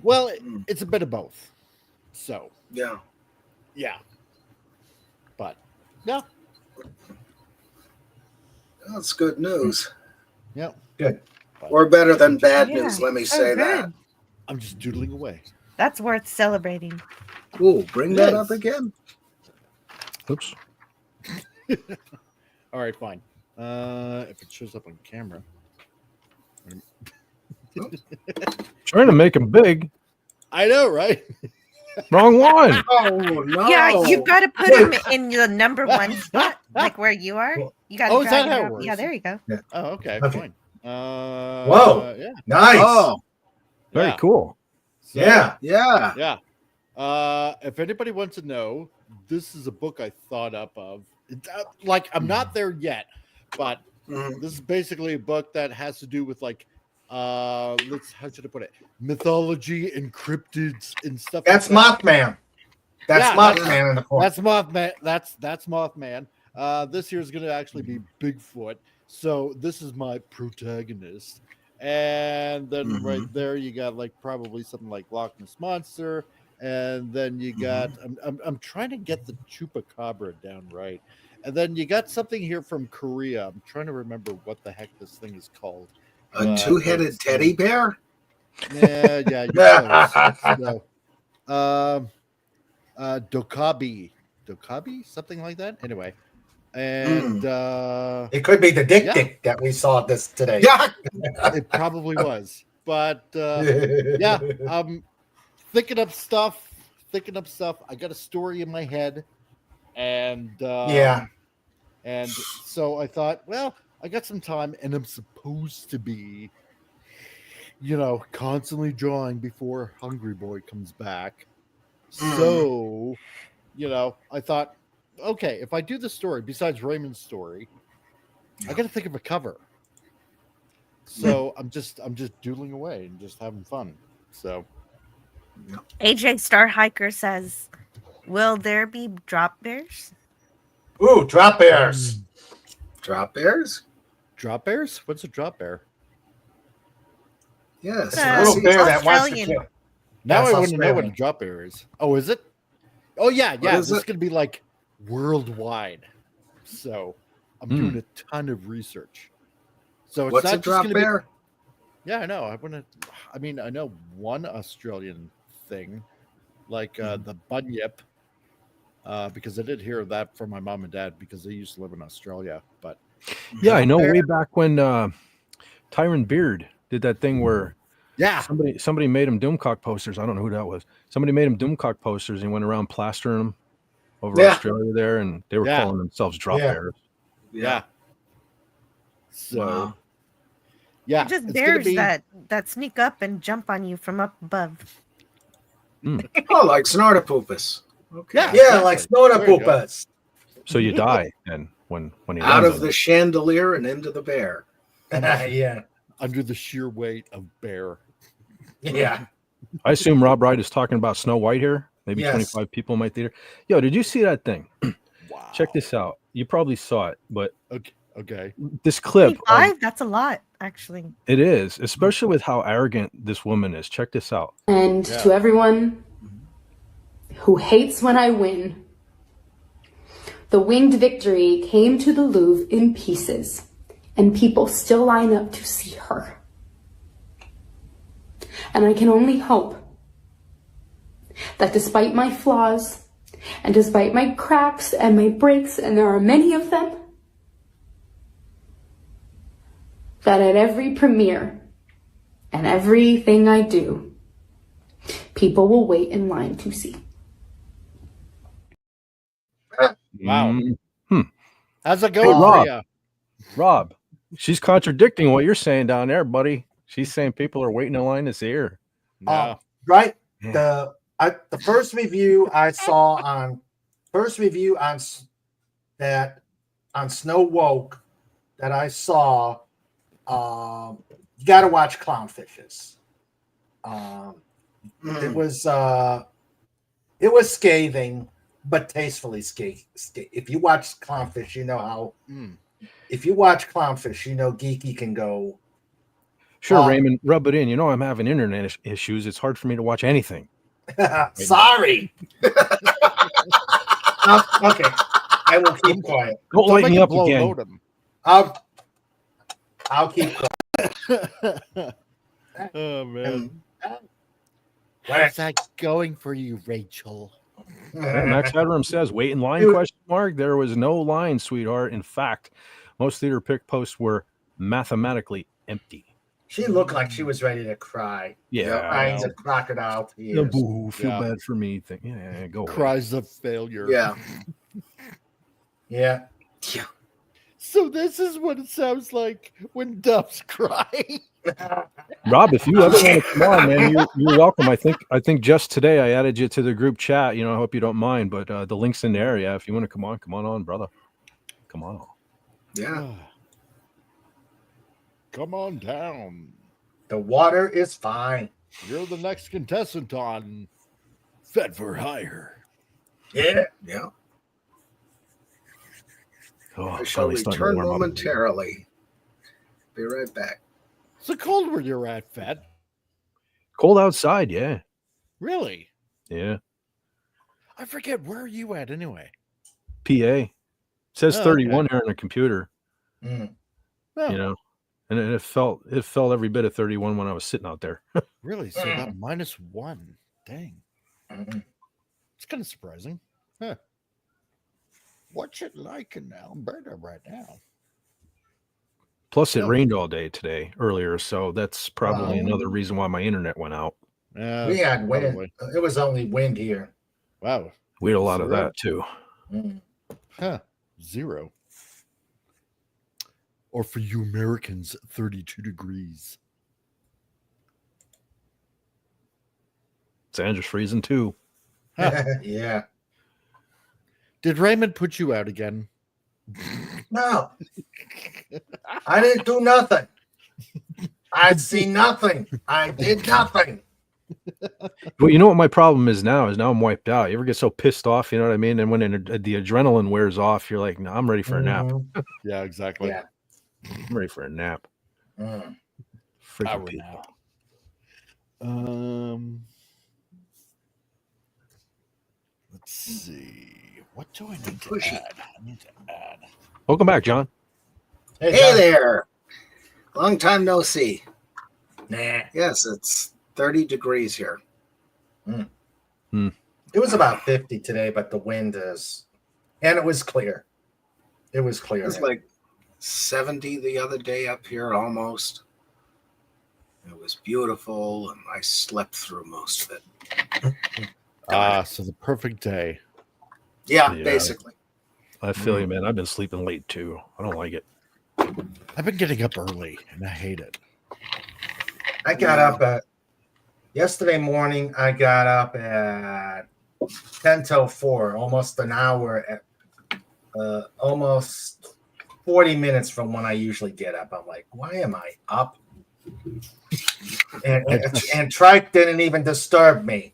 Speaker 9: well, it's a bit of both. So
Speaker 3: Yeah.
Speaker 9: yeah, but yeah,
Speaker 3: That's good news.
Speaker 9: yeah.
Speaker 4: Good.
Speaker 3: Or better than bad
Speaker 12: Yeah.
Speaker 3: news, let me
Speaker 12: Oh,
Speaker 3: say that.
Speaker 12: good.
Speaker 9: I'm just doodling away.
Speaker 12: That's worth celebrating.
Speaker 3: Ooh, bring
Speaker 9: It
Speaker 3: that
Speaker 9: is.
Speaker 3: up again.
Speaker 1: Oops.
Speaker 9: All right, fine. If it shows up on camera.
Speaker 1: Trying to make him big.
Speaker 9: I know, right?
Speaker 1: Wrong one.
Speaker 3: Oh no!
Speaker 12: Yeah, you got to put him in the number one spot, like where you are. You got to
Speaker 9: Oh, is
Speaker 12: drag
Speaker 9: that
Speaker 12: him
Speaker 9: how it
Speaker 12: up.
Speaker 9: works?
Speaker 12: Yeah, there you go.
Speaker 9: Oh, okay,
Speaker 4: Okay.
Speaker 9: fine.
Speaker 4: Whoa.
Speaker 9: Yeah.
Speaker 4: Nice.
Speaker 3: Oh,
Speaker 1: Very
Speaker 9: Yeah.
Speaker 1: cool.
Speaker 9: So,
Speaker 4: Yeah.
Speaker 3: yeah.
Speaker 9: Yeah. If anybody wants to know, this is a book I thought up of. Like, I'm not there yet, but
Speaker 3: Mhm.
Speaker 9: this is basically a book that has to do with like, how should I put it? Mythology and cryptids and stuff.
Speaker 4: That's
Speaker 9: like that.
Speaker 4: Mothman. That's
Speaker 9: Yeah,
Speaker 4: Mothman in the corner.
Speaker 9: That's Mothman. That's Mothman. This year is going to actually be Bigfoot. So this is my protagonist. And then right there you got like probably something like Loch Ness Monster. And then you got I'm trying to get the Chupacabra down right. And then you got something here from Korea. I'm trying to remember what the heck this thing is called.
Speaker 3: A two-headed teddy bear?
Speaker 9: Yeah, so, Dokabi, something like that. Anyway, and
Speaker 4: it could be the dick that we saw this today.
Speaker 3: Yeah,
Speaker 9: it probably was. But yeah, thinking up stuff. I got a story in my head, and and so I thought, well, I got some time, and I'm supposed to be, constantly drawing before Hungry Boy comes back. So, I thought, okay, if I do the story, besides Raymond's story, I got to think of a cover. So I'm just doodling away and just having fun. So
Speaker 12: AJ Star Hiker says, "Will there be drop bears?"
Speaker 4: Ooh, drop bears.
Speaker 3: Drop bears?
Speaker 9: Drop bears? What's a drop bear?
Speaker 3: Yes.
Speaker 4: It's a little bear that wants to
Speaker 12: Australian.
Speaker 4: kill.
Speaker 9: Now
Speaker 4: That's
Speaker 9: I want to know what a
Speaker 4: Australian.
Speaker 9: drop bear is. Oh, is it? Oh yeah.
Speaker 3: is
Speaker 9: This is
Speaker 3: it?
Speaker 9: gonna be like worldwide. So I'm doing a ton of research. So it's
Speaker 3: What's
Speaker 9: not
Speaker 3: a
Speaker 9: just
Speaker 3: drop
Speaker 9: gonna
Speaker 3: bear?
Speaker 9: Be, yeah, I know. I know one Australian thing, like the bunyip, because I did hear that from my mom and dad because they used to live in Australia. But
Speaker 1: Yeah, I know.
Speaker 9: bear-
Speaker 1: Way back when Tyron Beard did that thing where somebody made him Doomcock posters. I don't know who that was. Somebody made him Doomcock posters and went around plastering them over Australia there, and they were calling themselves drop bears.
Speaker 9: Yeah. So
Speaker 3: Wow.
Speaker 9: yeah,
Speaker 12: Just
Speaker 9: it's gonna
Speaker 12: bears
Speaker 9: be
Speaker 12: that sneak up and jump on you from up above.
Speaker 3: Oh, like Snortopoopus. Okay.
Speaker 4: Yeah, like Snortopoopus.
Speaker 1: So you die, and when he
Speaker 3: Out
Speaker 1: lands
Speaker 3: of
Speaker 1: on
Speaker 3: the chandelier and into the bear.
Speaker 4: Yeah.
Speaker 9: under the sheer weight of bear.
Speaker 4: Yeah.
Speaker 1: I assume Rob Wright is talking about Snow White here. Maybe
Speaker 4: Yes.
Speaker 1: 25 people in my theater. Yo, did you see that thing?
Speaker 9: Wow.
Speaker 1: Check this out. You probably saw it, but
Speaker 9: Okay.
Speaker 1: this clip.
Speaker 12: 25? That's a lot, actually.
Speaker 1: It is, especially with how arrogant this woman is. Check this out.
Speaker 13: And to everyone who hates when I win, the winged victory came to the Louvre in pieces, and people still line up to see her. And I can only hope that despite my flaws, and despite my cracks and my breaks, and there are many of them, that at every premiere and everything I do, people will wait in line to see.
Speaker 9: Wow. How's it
Speaker 1: Hey,
Speaker 9: going for
Speaker 1: Rob.
Speaker 9: you?
Speaker 1: Rob, she's contradicting what you're saying down there, buddy. She's saying people are waiting in line to see her.
Speaker 4: Right. The first review I saw on Snow Woke that I saw, you got to watch Clownfishes. It was scathing, but tastefully scathing. If you watch Clownfish, you know if you watch Clownfish, you know Geeky can go.
Speaker 1: Sure, Raymond, rub it in. You know I'm having internet issues. It's hard for me to watch anything.
Speaker 4: Sorry. Okay, I will keep quiet.
Speaker 1: Don't light me up again.
Speaker 4: I'll keep quiet.
Speaker 9: Oh man. How's that going for you, Rachel?
Speaker 1: Max Adram says, "Wait in line?" Question mark. There was no line, sweetheart. In fact, most theater pick posts were mathematically empty.
Speaker 4: She looked like she was ready to cry.
Speaker 1: Yeah,
Speaker 4: Eyes of crocodile tears.
Speaker 1: The boo, feel bad for me. Yeah, go away.
Speaker 9: Cries of failure.
Speaker 3: Yeah.
Speaker 4: Yeah.
Speaker 9: So this is what it sounds like when doves cry.
Speaker 1: Rob, if you ever want to come on, man, you're welcome. I think just today I added you to the group chat. You know, I hope you don't mind, but the link's in there. Yeah, if you want to come on, brother. Come on.
Speaker 3: Yeah.
Speaker 9: Come on down.
Speaker 4: The water is fine.
Speaker 9: You're the next contestant on Fed for Hire.
Speaker 4: Yeah.
Speaker 3: Yeah.
Speaker 1: Oh,
Speaker 3: I shall return momentarily. Be right back.
Speaker 9: So cold where you're at, Fed.
Speaker 1: Cold outside, yeah.
Speaker 9: Really?
Speaker 1: Yeah.
Speaker 9: I forget, where are you at anyway?
Speaker 1: PA. It says
Speaker 9: Oh,
Speaker 1: 31
Speaker 9: okay.
Speaker 1: here on the computer.
Speaker 4: Mm.
Speaker 9: Oh,
Speaker 1: You know. And it felt every bit of 31 when I was sitting out there.
Speaker 9: really? So about -1. Dang. It's kind of surprising. Huh. What's it like in Alberta right now?
Speaker 1: Plus, it rained all day today earlier, so that's probably another reason why my internet went out.
Speaker 4: We had wind.
Speaker 9: Probably.
Speaker 4: It was only wind here.
Speaker 9: Wow.
Speaker 1: We had a lot of
Speaker 9: Zero?
Speaker 1: that too.
Speaker 9: Huh. 0. Or for you Americans, 32 degrees.
Speaker 1: Sandra's freezing too.
Speaker 4: Yeah.
Speaker 9: Did Raymond put you out again?
Speaker 4: No. I didn't do nothing. I see nothing. I did nothing.
Speaker 1: Well, you know what my problem is now? Is now I'm wiped out. You ever get so pissed off? You know what I mean? And when the adrenaline wears off, you're like, "No, I'm ready for a nap.
Speaker 9: Yeah, exactly.
Speaker 4: Yeah.
Speaker 1: I'm ready for a nap."
Speaker 4: Mm.
Speaker 1: Freaking people.
Speaker 9: Let's see. What do I need to add? I need to add.
Speaker 1: Welcome back, John.
Speaker 3: Hey there. Long time no see.
Speaker 4: Nah.
Speaker 3: Yes, it's 30 degrees here.
Speaker 4: It was about 50 today, but the wind is, and it was clear. It was clear.
Speaker 3: It was like 70 the other day up here almost. It was beautiful, and I slept through most of it.
Speaker 9: So the perfect day.
Speaker 3: Yeah, basically.
Speaker 1: I feel you, man. I've been sleeping late too. I don't like it.
Speaker 9: I've been getting up early, and I hate it.
Speaker 4: I got up at yesterday morning. I got up at 10 till 4, almost an hour, at almost 40 minutes from when I usually get up. I'm like, why am I up? And Trike didn't even disturb me.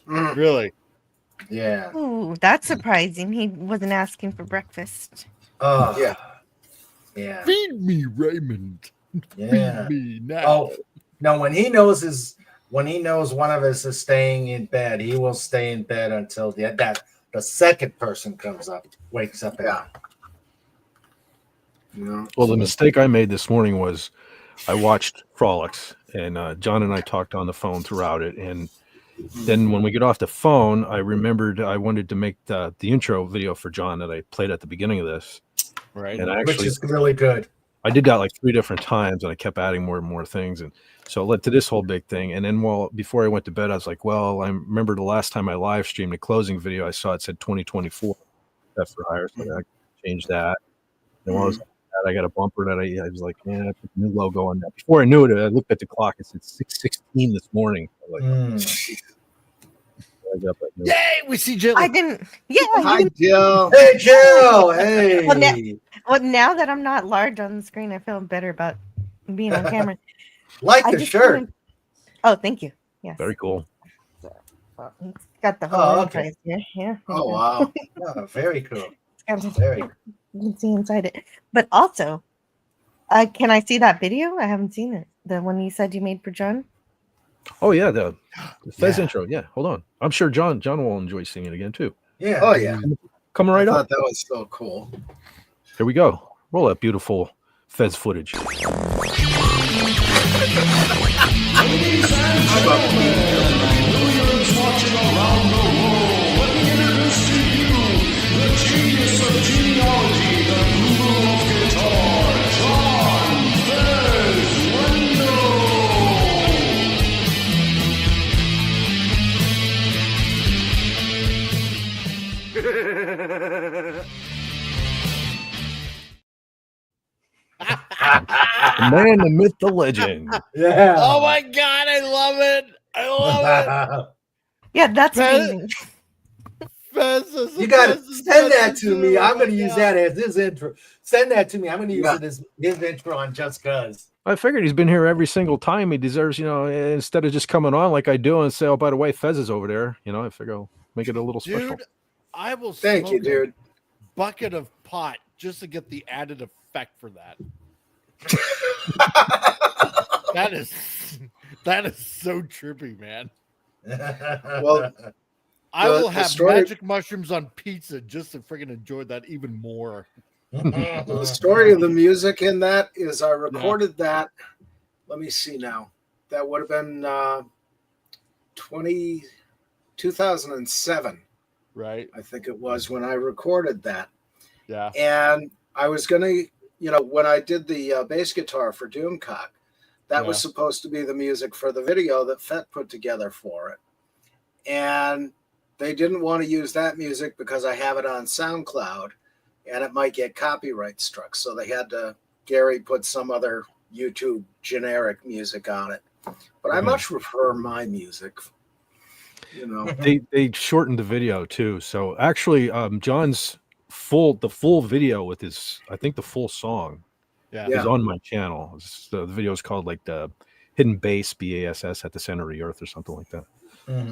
Speaker 9: Really?
Speaker 4: Yeah.
Speaker 12: Ooh, that's surprising. He wasn't asking for breakfast.
Speaker 4: Oh,
Speaker 3: yeah.
Speaker 4: Yeah.
Speaker 9: Feed me, Raymond.
Speaker 4: Yeah.
Speaker 9: Feed me now.
Speaker 4: Oh, no, when he knows one of us is staying in bed, he will stay in bed until the second person wakes up.
Speaker 3: Yeah. Yeah.
Speaker 1: Well, the mistake I made this morning was I watched Frolics, and John and I talked on the phone throughout it. And then when we get off the phone, I remembered I wanted to make the intro video for John that I played at the beginning of this.
Speaker 9: Right.
Speaker 1: And
Speaker 4: Which is really good.
Speaker 1: I did that like 3 different times, and I kept adding more and more things. And so it led to this whole big thing. And then, before I went to bed, I was like, well, I remember the last time I live streamed the closing video, I saw it said 2024 Fed for Hire, so I changed that. And while I was like that, I got a bumper that I was like, man, I put the new logo on that. Before I knew it, I looked at the clock. It said 6:16 this morning. I was like,
Speaker 9: Yay, we see Jill.
Speaker 12: I didn't. Yeah.
Speaker 3: Hi, Jill.
Speaker 4: Hey, Jill. Hey.
Speaker 12: Well, now that I'm not large on the screen, I feel better about being on camera.
Speaker 4: Like
Speaker 12: I
Speaker 4: the
Speaker 12: just
Speaker 4: shirt.
Speaker 12: wanted- Oh, thank you. Yes.
Speaker 1: Very cool.
Speaker 12: Got the whole
Speaker 4: Oh,
Speaker 12: enterprise here. Yeah.
Speaker 3: Oh, wow.
Speaker 4: Oh, very cool. Very.
Speaker 12: You can see inside it. But also, can I see that video? I haven't seen it. The one you said you made for John.
Speaker 1: Oh yeah, the Fez intro. Yeah, hold on. I'm sure John will enjoy seeing it again too.
Speaker 4: Yeah.
Speaker 3: Oh yeah.
Speaker 1: Coming right
Speaker 3: I
Speaker 1: up.
Speaker 3: thought that was so cool.
Speaker 1: Here we go. Roll that beautiful Fez footage.
Speaker 2: Ladies and gentlemen, millions watching around the world, let me introduce to you the genius of genealogy, the guru of guitar, John Fez Wendell.
Speaker 1: The man, the myth, the legend.
Speaker 4: Yeah.
Speaker 9: Oh my god, I love it. I love it.
Speaker 12: Yeah, that's
Speaker 9: Fez-
Speaker 12: amazing.
Speaker 9: Fez is
Speaker 4: You gotta
Speaker 9: Fez is
Speaker 4: send that
Speaker 9: Fez
Speaker 4: to
Speaker 9: is
Speaker 4: me.
Speaker 9: oh
Speaker 4: I'm
Speaker 9: my
Speaker 4: gonna use
Speaker 9: God.
Speaker 4: that as his intro. Send that to me. I'm gonna use
Speaker 3: Yeah.
Speaker 4: it as his intro on Just Cause.
Speaker 1: I figured he's been here every single time. He deserves, instead of just coming on like I do and say, oh, by the way, Fez is over there. I figure I'll make it a little special.
Speaker 9: Dude, I will
Speaker 3: Thank you,
Speaker 9: smoke a
Speaker 3: dude.
Speaker 9: bucket of pot just to get the added effect for that. That is so trippy, man.
Speaker 3: Well,
Speaker 9: I
Speaker 3: The-
Speaker 9: will
Speaker 3: the
Speaker 9: have
Speaker 3: story-
Speaker 9: magic mushrooms on pizza just to freaking enjoy that even more.
Speaker 3: the story of the music in that is I recorded that. Let me see now. That would have been 2007,
Speaker 9: Right?
Speaker 3: I think it was, when I recorded that.
Speaker 9: Yeah.
Speaker 3: And I was going to, when I did the bass guitar for Doomcock, that was
Speaker 9: Yeah.
Speaker 3: supposed to be the music for the video that Fett put together for it. And they didn't want to use that music because I have it on SoundCloud and it might get copyright struck. So they had to, Gary put some other YouTube generic music on it. But I much prefer my music.
Speaker 1: They shortened the video too. So actually, John's the full video with his, I think the full song
Speaker 9: Yeah.
Speaker 1: is on my channel. The video is called like the Hidden Bass, BASS, at the center of the earth or something like that.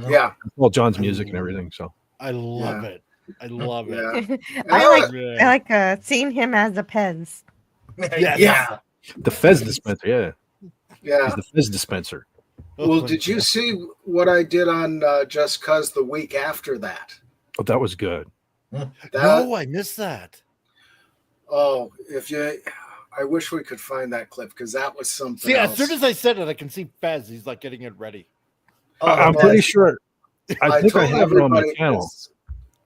Speaker 3: Yeah.
Speaker 1: Well, John's music and everything. So
Speaker 9: I love it. I love it.
Speaker 12: I like seeing him as a Pez.
Speaker 3: Yeah.
Speaker 1: the Fez dispenser, yeah.
Speaker 3: Yeah.
Speaker 1: He's the Fez dispenser.
Speaker 3: Well, did you see what I did on Just Cause the week after that?
Speaker 1: Oh, that was good.
Speaker 9: No, I missed that.
Speaker 3: Oh, I wish we could find that clip because that was something
Speaker 9: See,
Speaker 3: else.
Speaker 9: as soon as I said it, I can see Fez. He's like getting it ready.
Speaker 1: I'm pretty sure. I think I
Speaker 3: told
Speaker 1: have it on my
Speaker 3: everybody
Speaker 1: channel.
Speaker 3: this.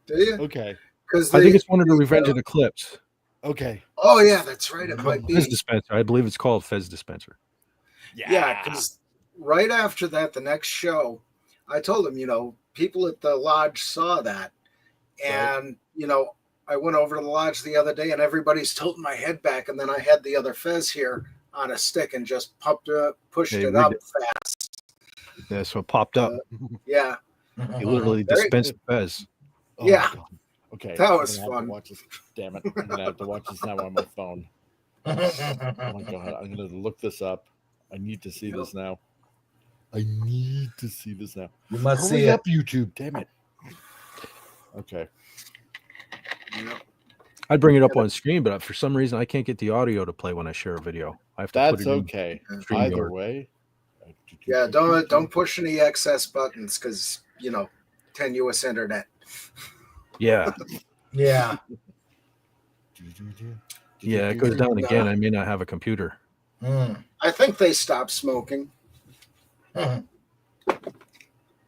Speaker 3: Do you?
Speaker 9: Okay.
Speaker 3: Because
Speaker 1: I think it's one of the Revenge of the Clips.
Speaker 9: Okay.
Speaker 3: Oh yeah, that's right. It might be.
Speaker 1: Fez dispenser. I believe it's called Fez dispenser.
Speaker 3: Yeah, because right after that, the next show, I told him, people at the lodge saw that, and I went over to the lodge the other day, and everybody's tilting my head back, and then I had the other Fez here on a stick and just pushed
Speaker 1: Hey,
Speaker 3: it
Speaker 1: we
Speaker 3: up
Speaker 1: did-
Speaker 3: fast.
Speaker 1: Yeah, so it popped up.
Speaker 3: Yeah.
Speaker 1: He literally dispensed Fez.
Speaker 9: Oh,
Speaker 3: Yeah.
Speaker 9: God. Okay.
Speaker 3: That
Speaker 9: I'm
Speaker 3: was
Speaker 9: gonna have to
Speaker 3: fun.
Speaker 9: watch this. Damn it. I'm going to have to watch this now on my phone. Oh, my God. I'm going to look this up. I need to see this now. I need to see this now.
Speaker 4: You must
Speaker 9: Hurry
Speaker 4: see
Speaker 9: up, YouTube. Damn it. Okay.
Speaker 1: I'd bring it up on screen, but for some reason I can't get the audio to play when I share a video. I have to put
Speaker 9: That's
Speaker 1: it in
Speaker 9: okay.
Speaker 1: StreamYard.
Speaker 9: Either way.
Speaker 3: Yeah, don't push any excess buttons because tenuous internet.
Speaker 1: Yeah.
Speaker 4: Yeah.
Speaker 1: Yeah, it goes down again. I may not have a computer.
Speaker 3: I think they stopped smoking.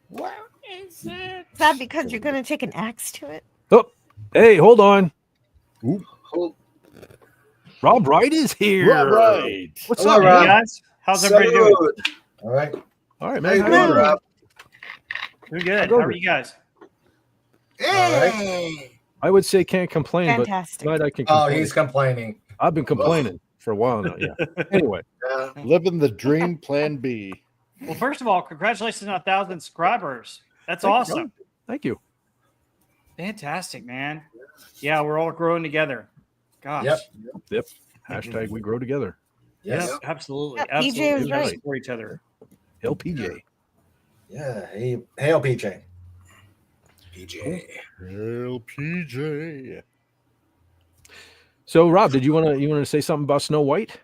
Speaker 12: What is it? Is that because you're going to take an axe to it?
Speaker 1: Oh, hey, hold on.
Speaker 3: Hold-
Speaker 1: Rob Wright is here.
Speaker 9: Rob Wright.
Speaker 1: What's
Speaker 4: Hello,
Speaker 1: up,
Speaker 4: Rob.
Speaker 1: man?
Speaker 14: Guys, how's everybody doing?
Speaker 3: Salute.
Speaker 4: All right.
Speaker 1: All right,
Speaker 3: How you
Speaker 1: man.
Speaker 3: doing,
Speaker 1: How
Speaker 3: Rob?
Speaker 14: Doing good.
Speaker 1: Go
Speaker 14: How are
Speaker 1: good.
Speaker 14: you guys?
Speaker 3: Hey.
Speaker 1: I would say can't complain,
Speaker 12: Fantastic.
Speaker 1: but tonight I can
Speaker 4: Oh,
Speaker 1: complain.
Speaker 4: he's complaining.
Speaker 1: I've been complaining for a while now. Yeah. Anyway,
Speaker 3: Yeah.
Speaker 9: Living the dream, plan B.
Speaker 14: Well, first of all, congratulations on 1,000 subscribers. That's
Speaker 1: Thank you,
Speaker 14: awesome.
Speaker 1: Rob. Thank you.
Speaker 14: Fantastic, man. Yeah, we're all growing together. Gosh.
Speaker 4: Yep.
Speaker 1: Yep. Hashtag we grow together.
Speaker 4: Yes.
Speaker 14: Yep, absolutely.
Speaker 12: Yeah, PJ
Speaker 14: Absolutely.
Speaker 12: was
Speaker 14: We gotta
Speaker 12: right.
Speaker 14: support each other.
Speaker 1: LPJ.
Speaker 4: Yeah. Hey, hail, PJ.
Speaker 3: PJ.
Speaker 9: Hell, PJ.
Speaker 1: So, Rob, did you want to say something about Snow White?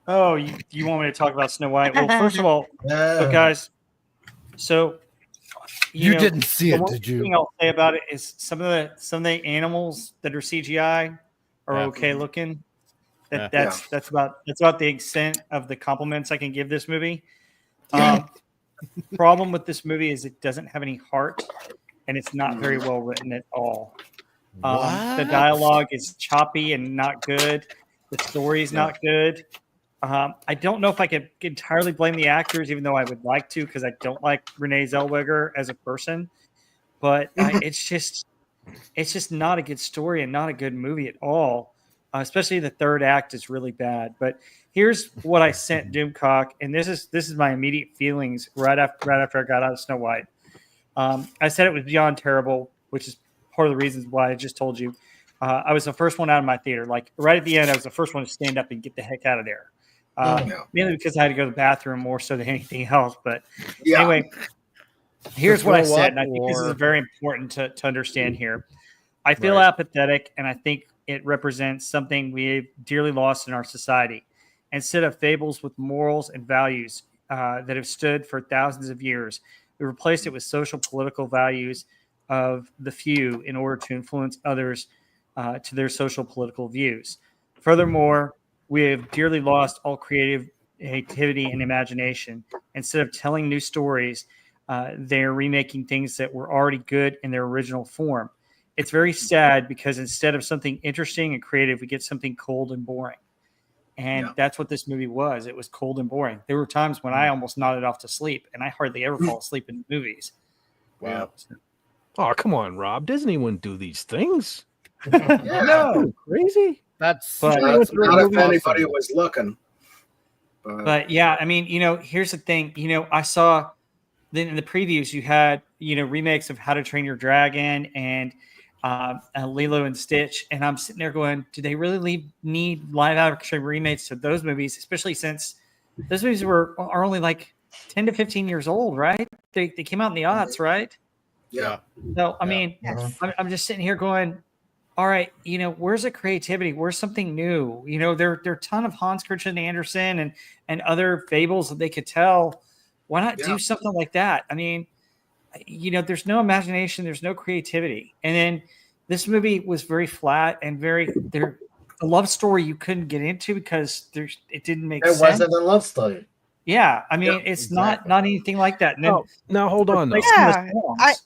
Speaker 14: Oh, you want me to talk about Snow White? Well, first of all, so guys, so
Speaker 9: You
Speaker 14: know,
Speaker 9: didn't see
Speaker 14: the
Speaker 9: it,
Speaker 14: one
Speaker 9: did you?
Speaker 14: thing I'll say about it is some of the animals that are CGI are
Speaker 9: Yeah.
Speaker 14: okay looking.
Speaker 9: Yeah.
Speaker 14: That's about the extent of the compliments I can give this movie. Problem with this movie is it doesn't have any heart, and it's not very well written at all. The
Speaker 9: What?
Speaker 14: dialogue is choppy and not good. The story's not good. I don't know if I could entirely blame the actors, even though I would like to, because I don't like Renee Zellweger as a person. But it's just not a good story and not a good movie at all. Especially the third act is really bad. But here's what I sent Doomcock, and this is my immediate feelings right after I got out of Snow White. I said it was beyond terrible, which is part of the reasons why I just told you. I was the first one out of my theater. Like right at the end, I was the first one to stand up and get the heck out of there. Mainly because I had to go to the bathroom more so than anything else. But anyway, here's what I said, and I think this is very important to understand here. I feel apathetic, and I think it represents something we've dearly lost in our society. Instead of fables with morals and values that have stood for thousands of years, we replaced it with social political values of the few in order to influence others to their social political views. Furthermore, we have dearly lost all creativity and imagination. Instead of telling new stories, they're remaking things that were already good in their original form. It's very sad because instead of something interesting and creative, we get something cold and boring. And that's what this movie was. It was cold and boring. There were times when I almost nodded off to sleep, and I hardly ever fall asleep in movies.
Speaker 9: Wow.
Speaker 1: Oh, come on, Rob. Disney wouldn't do these things.
Speaker 14: No,
Speaker 1: crazy.
Speaker 3: Not if anybody was looking.
Speaker 14: But yeah, I mean, here's the thing. I saw then in the previews you had remakes of How to Train Your Dragon and Lilo and Stitch, and I'm sitting there going, do they really need live action remakes of those movies, especially since those movies are only like 10 to 15 years old, right? They came out in the aughts, right?
Speaker 3: Yeah.
Speaker 14: So I mean, I'm just sitting here going, all right, where's the creativity? Where's something new? There are a ton of Hans Christian Andersen and other fables that they could tell. Why not do something like that? I mean, there's no imagination, there's no creativity. And then this movie was very flat and a love story you couldn't get into because it didn't make sense.
Speaker 4: It wasn't a love story.
Speaker 14: Yeah, I mean, it's not anything like that. And then,
Speaker 1: now hold on, though.
Speaker 12: Yeah,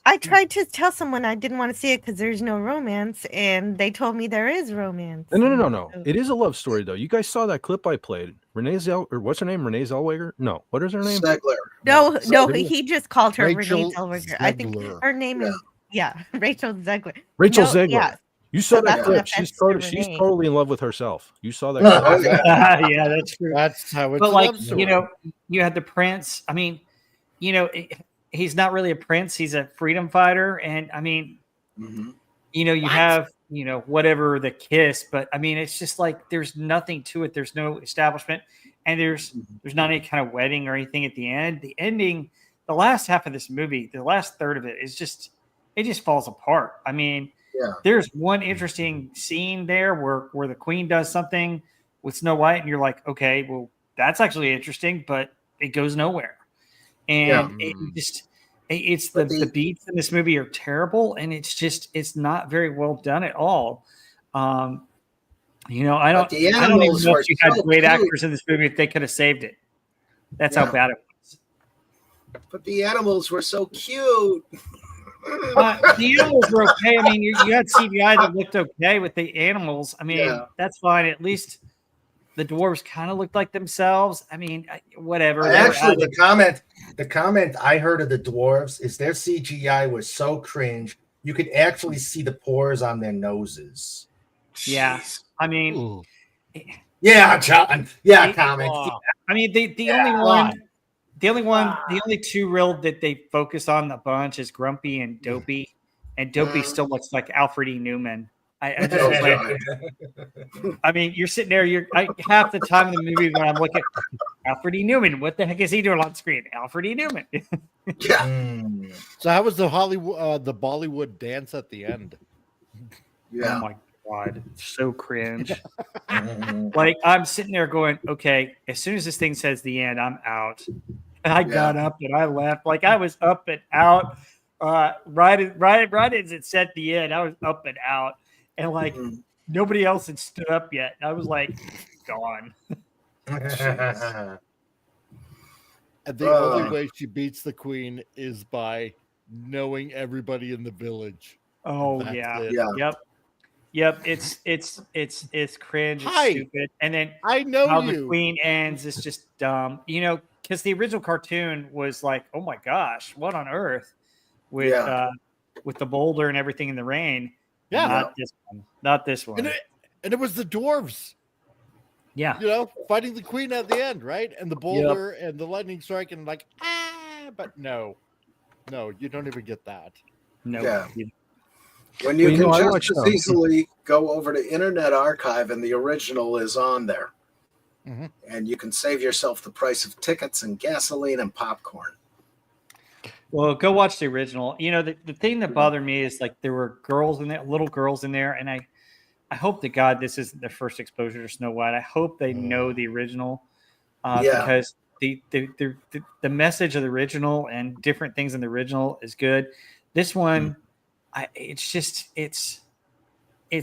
Speaker 12: I tried to tell someone I didn't want to see it because there's no romance, and they told me there is romance.
Speaker 1: No. It is a love story, though. You guys saw that clip I played. What's her name? Renee Zellweger? No. What is her name?
Speaker 12: No, he just called her Renee Zellweger. I think her name is Rachel Zegler.
Speaker 1: Rachel Zegler.
Speaker 12: Yeah.
Speaker 1: You saw that clip. She's totally in love with herself. You saw that clip.
Speaker 14: Yeah, that's true.
Speaker 9: That's how it's.
Speaker 14: But like, you had the prince. I mean, he's not really a prince. He's a freedom fighter, and I mean, you have whatever the kiss, but I mean, it's just like there's nothing to it. There's no establishment, and there's not any kind of wedding or anything at the end. The ending, the last half of this movie, the last third of it is just falls apart. I mean. Yeah. There's one interesting scene there where the queen does something with Snow White, and you're like, okay, well, that's actually interesting, but it goes nowhere. And it's the beats in this movie are terrible, and it's not very well done at all. I don't even know if you had great actors in this movie if they could have saved it. That's how bad it was.
Speaker 3: But the animals were so cute.
Speaker 14: The animals were okay. I mean, you had CGI that looked okay with the animals. I mean, that's fine. At least the dwarves kind of looked like themselves. I mean, whatever.
Speaker 4: Actually, the comment I heard of the dwarves is their CGI was so cringe. You could actually see the pores on their noses.
Speaker 14: Yeah, I mean,
Speaker 4: yeah, John. Yeah, comics.
Speaker 14: I mean, the only two real that they focus on a bunch is Grumpy and Dopey, and Dopey still looks like Alfred E. Newman. I mean, you're sitting there. Half the time in the movie when I'm looking, Alfred E. Newman. What the heck is he doing on screen? Alfred E. Newman.
Speaker 9: So how was the Bollywood dance at the end?
Speaker 3: Yeah.
Speaker 14: Oh my God, so cringe. Like I'm sitting there going, okay, as soon as this thing says the end, I'm out. And I got up and I left. Like I was up and out. Right as it said the end, I was up and out. And like nobody else had stood up yet. I was like, gone.
Speaker 9: And the only way she beats the queen is by knowing everybody in the village.
Speaker 14: Oh
Speaker 9: That's
Speaker 14: yeah.
Speaker 9: it.
Speaker 14: Yep. It's cringe. It's
Speaker 9: Hi.
Speaker 14: stupid. And then
Speaker 9: I know
Speaker 14: how
Speaker 9: you.
Speaker 14: the queen ends is just dumb. You know, because the original cartoon was like, oh my gosh, what on earth with the boulder and everything in the rain.
Speaker 9: Yeah.
Speaker 14: Not this one. Not this one.
Speaker 9: And it was the dwarves.
Speaker 14: Yeah.
Speaker 9: You know, fighting the queen at the end, right? And the boulder and the lightning strike and like, but no, you don't even get that.
Speaker 14: No.
Speaker 3: Yeah. When you can just as easily go over to Internet Archive and the original is on there.
Speaker 9: Mm-hmm.
Speaker 3: And you can save yourself the price of tickets and gasoline and popcorn.
Speaker 14: Well, go watch the original. You know, the thing that bothered me is like there were girls in there, little girls in there, and I hope to God this isn't their first exposure to Snow White. I hope they know the original because the message of the original and different things in the original is good. This one, it's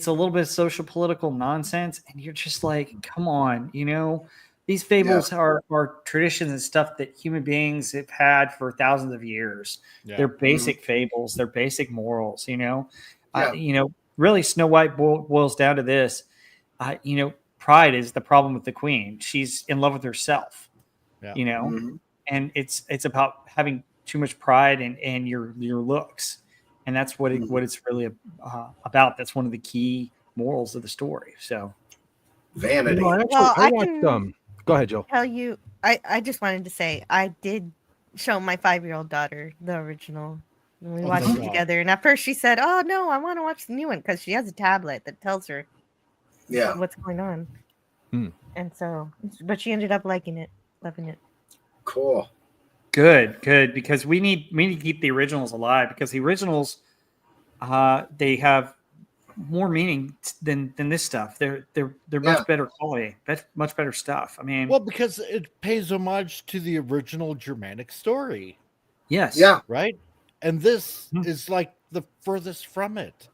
Speaker 14: a little bit of social political nonsense, and you're just like, come on, you know. These fables are traditions and stuff that human beings have had for thousands of years.
Speaker 9: Yeah.
Speaker 14: They're basic fables. They're basic morals, you know. You know, really, Snow White boils down to this. You know, pride is the problem with the queen. She's in love with herself, you know, and it's about having too much pride in your looks, and that's what it's really about. That's one of the key morals of the story. So,
Speaker 3: vanity.
Speaker 8: Well, I can
Speaker 1: go ahead, Jill.
Speaker 12: Tell you, I just wanted to say I did show my 5-year-old daughter the original. And we watched it together, and at first she said, "Oh no, I want to watch the new one," because she has a tablet that tells her what's going on. And so, but she ended up liking it, loving it.
Speaker 3: Cool.
Speaker 14: Good, because we need to keep the originals alive, because the originals they have more meaning than this stuff. They're much better quality. That's much better stuff. I mean,
Speaker 9: well, because it pays homage to the original Germanic story.
Speaker 14: Yes.
Speaker 3: Yeah.
Speaker 9: Right. And this is like the furthest from it.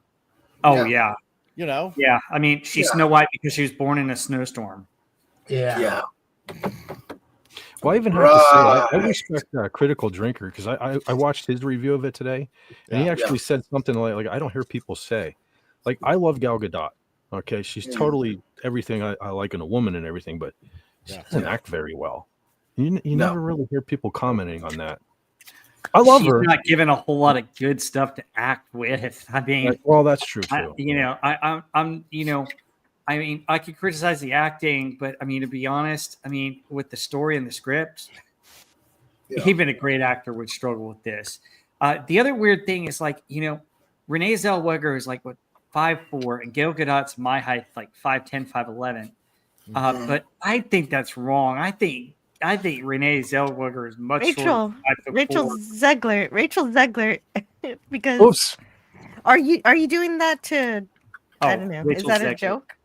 Speaker 14: Oh yeah.
Speaker 9: You know.
Speaker 14: Yeah. I mean, she's Snow White because she was born in a snowstorm.
Speaker 3: Yeah.
Speaker 1: Well, I even have to say, I respect Critical Drinker, because I watched his review of it today, and he actually said something like I don't hear people say. Like, I love Gal Gadot. Okay, she's totally everything I like in a woman and everything, but she doesn't act very well. You never really hear people commenting on that. I love her.
Speaker 14: She's not given a whole lot of good stuff to act with. I mean,
Speaker 1: well, that's true too.
Speaker 14: I'm you know, I mean, I could criticize the acting, but I mean, to be honest, I mean, with the story and the script, even a great actor would struggle with this. The other weird thing is, like, you know, Renee Zellweger is like, what, 5'4", and Gal Gadot's my height, like 5'10", 5'11". But I think that's wrong. I think Renee Zellweger is much shorter.
Speaker 12: Rachel Zegler, because are you doing that to? I don't know.
Speaker 14: Rachel
Speaker 12: Is that
Speaker 14: Zegler.
Speaker 12: A joke?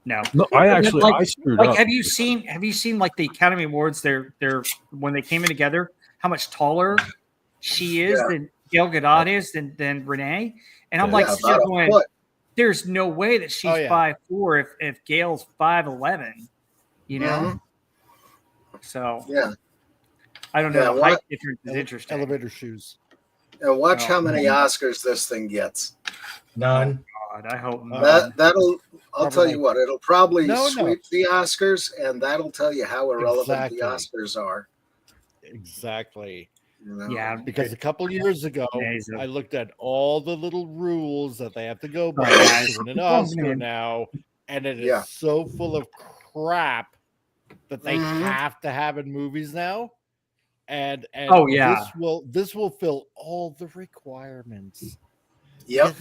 Speaker 14: No,
Speaker 1: I screwed up.
Speaker 14: Have you seen like the Academy Awards? They're when they came in together, how much taller she is than Gal Gadot is than Renee, and I'm like, still going, there's no way that she's 5'4" if Gail's 5'11", you know. So I don't know. The height difference is interesting.
Speaker 9: Elevator shoes.
Speaker 3: And watch how many Oscars this thing gets.
Speaker 4: None.
Speaker 14: God, I hope not.
Speaker 3: I'll tell you what, it'll probably sweep the Oscars, and that'll tell you how irrelevant the Oscars are.
Speaker 9: Exactly.
Speaker 3: You know?
Speaker 14: Yeah,
Speaker 9: because a couple years ago, I looked at all the little rules that they have to go by to win an Oscar now, and it is so full of crap that they have to have in movies now. And this will fill all the requirements.
Speaker 3: Yep.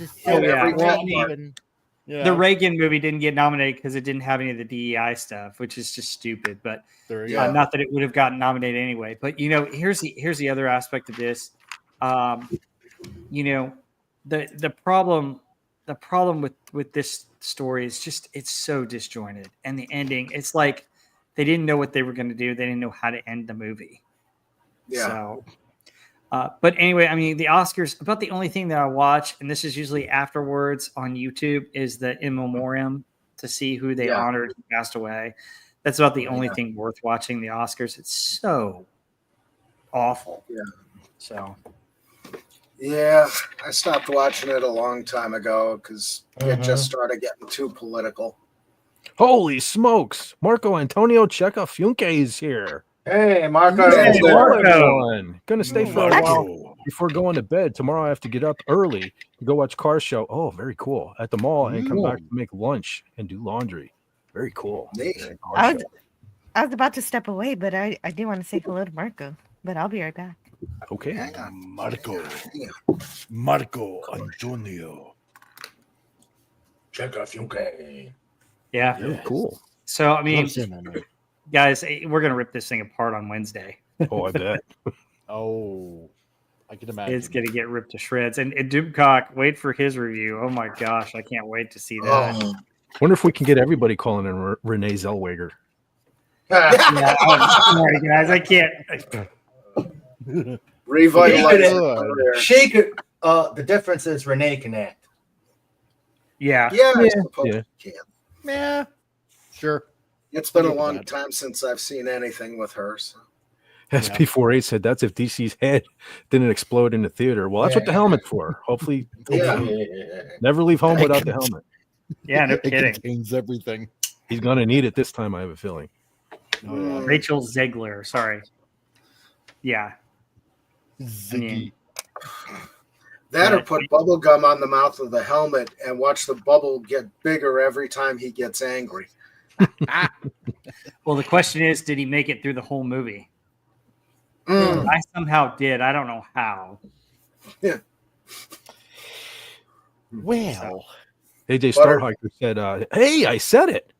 Speaker 14: The Reagan movie didn't get nominated because it didn't have any of the DEI stuff, which is just stupid. But not that it would have gotten nominated anyway. But you know, here's the other aspect of this. You know, the problem with this story is just, it's so disjointed. And the ending, it's like they didn't know what they were going to do. They didn't know how to end the movie.
Speaker 3: Yeah.
Speaker 14: So, but anyway, I mean, the Oscars, about the only thing that I watch, and this is usually afterwards on YouTube, is the in memoriam to see who they honored who passed away. That's about the only thing worth watching, the Oscars. It's so awful.
Speaker 3: Yeah.
Speaker 14: So.
Speaker 3: Yeah, I stopped watching it a long time ago because it just started getting too political.
Speaker 1: Holy smokes! Marco Antonio Checa Funke is here.
Speaker 4: Hey, Marco.
Speaker 1: Hey,
Speaker 4: Hey,
Speaker 1: hello,
Speaker 4: Marco.
Speaker 1: everyone. Gonna stay for a
Speaker 12: Marco.
Speaker 1: while before going to bed. Tomorrow I have to get up early to go watch Car Show. Oh, very cool. At the mall and come back to make lunch and do laundry. Very cool.
Speaker 12: I was about to step away, but I do want to say hello to Marco. But I'll be right back.
Speaker 1: Okay.
Speaker 9: Marco Antonio.
Speaker 4: Checa Funke.
Speaker 14: Yeah.
Speaker 1: Cool.
Speaker 14: So, I mean,
Speaker 9: Love seeing that name.
Speaker 14: guys, we're going to rip this thing apart on Wednesday.
Speaker 1: Oh, I bet.
Speaker 9: Oh, I can imagine.
Speaker 14: It's going to get ripped to shreds. And Doomcock, wait for his review. Oh, my gosh. I can't wait to see that.
Speaker 1: Wonder if we can get everybody calling in Renee Zellweger.
Speaker 14: Yeah, I'm sorry, guys. I can't.
Speaker 3: Revitalize.
Speaker 4: She could. The difference is Renee can act.
Speaker 14: Yeah.
Speaker 3: Yeah, I
Speaker 1: Yeah.
Speaker 3: suppose
Speaker 1: Yeah.
Speaker 3: you can.
Speaker 9: Yeah, sure.
Speaker 3: It's been a
Speaker 9: I'll give
Speaker 3: long
Speaker 9: that.
Speaker 3: time since I've seen anything with her. So.
Speaker 1: SP48 said that's if DC's head didn't explode in the theater. Well, that's what the helmet's for. Hopefully, never leave home without the helmet.
Speaker 14: Yeah, no
Speaker 9: It
Speaker 14: kidding.
Speaker 9: contains everything.
Speaker 1: He's gonna need it this time. I have a feeling.
Speaker 14: Rachel Zegler. Sorry. Yeah.
Speaker 9: Ziggy.
Speaker 3: That or put bubble gum on the mouth of the helmet and watch the bubble get bigger every time he gets angry.
Speaker 14: Well, the question is, did he make it through the whole movie?
Speaker 3: Mm.
Speaker 14: I somehow did. I don't know how.
Speaker 3: Yeah.
Speaker 9: Well,
Speaker 1: AJ Starhiker said, "Hey, I said it."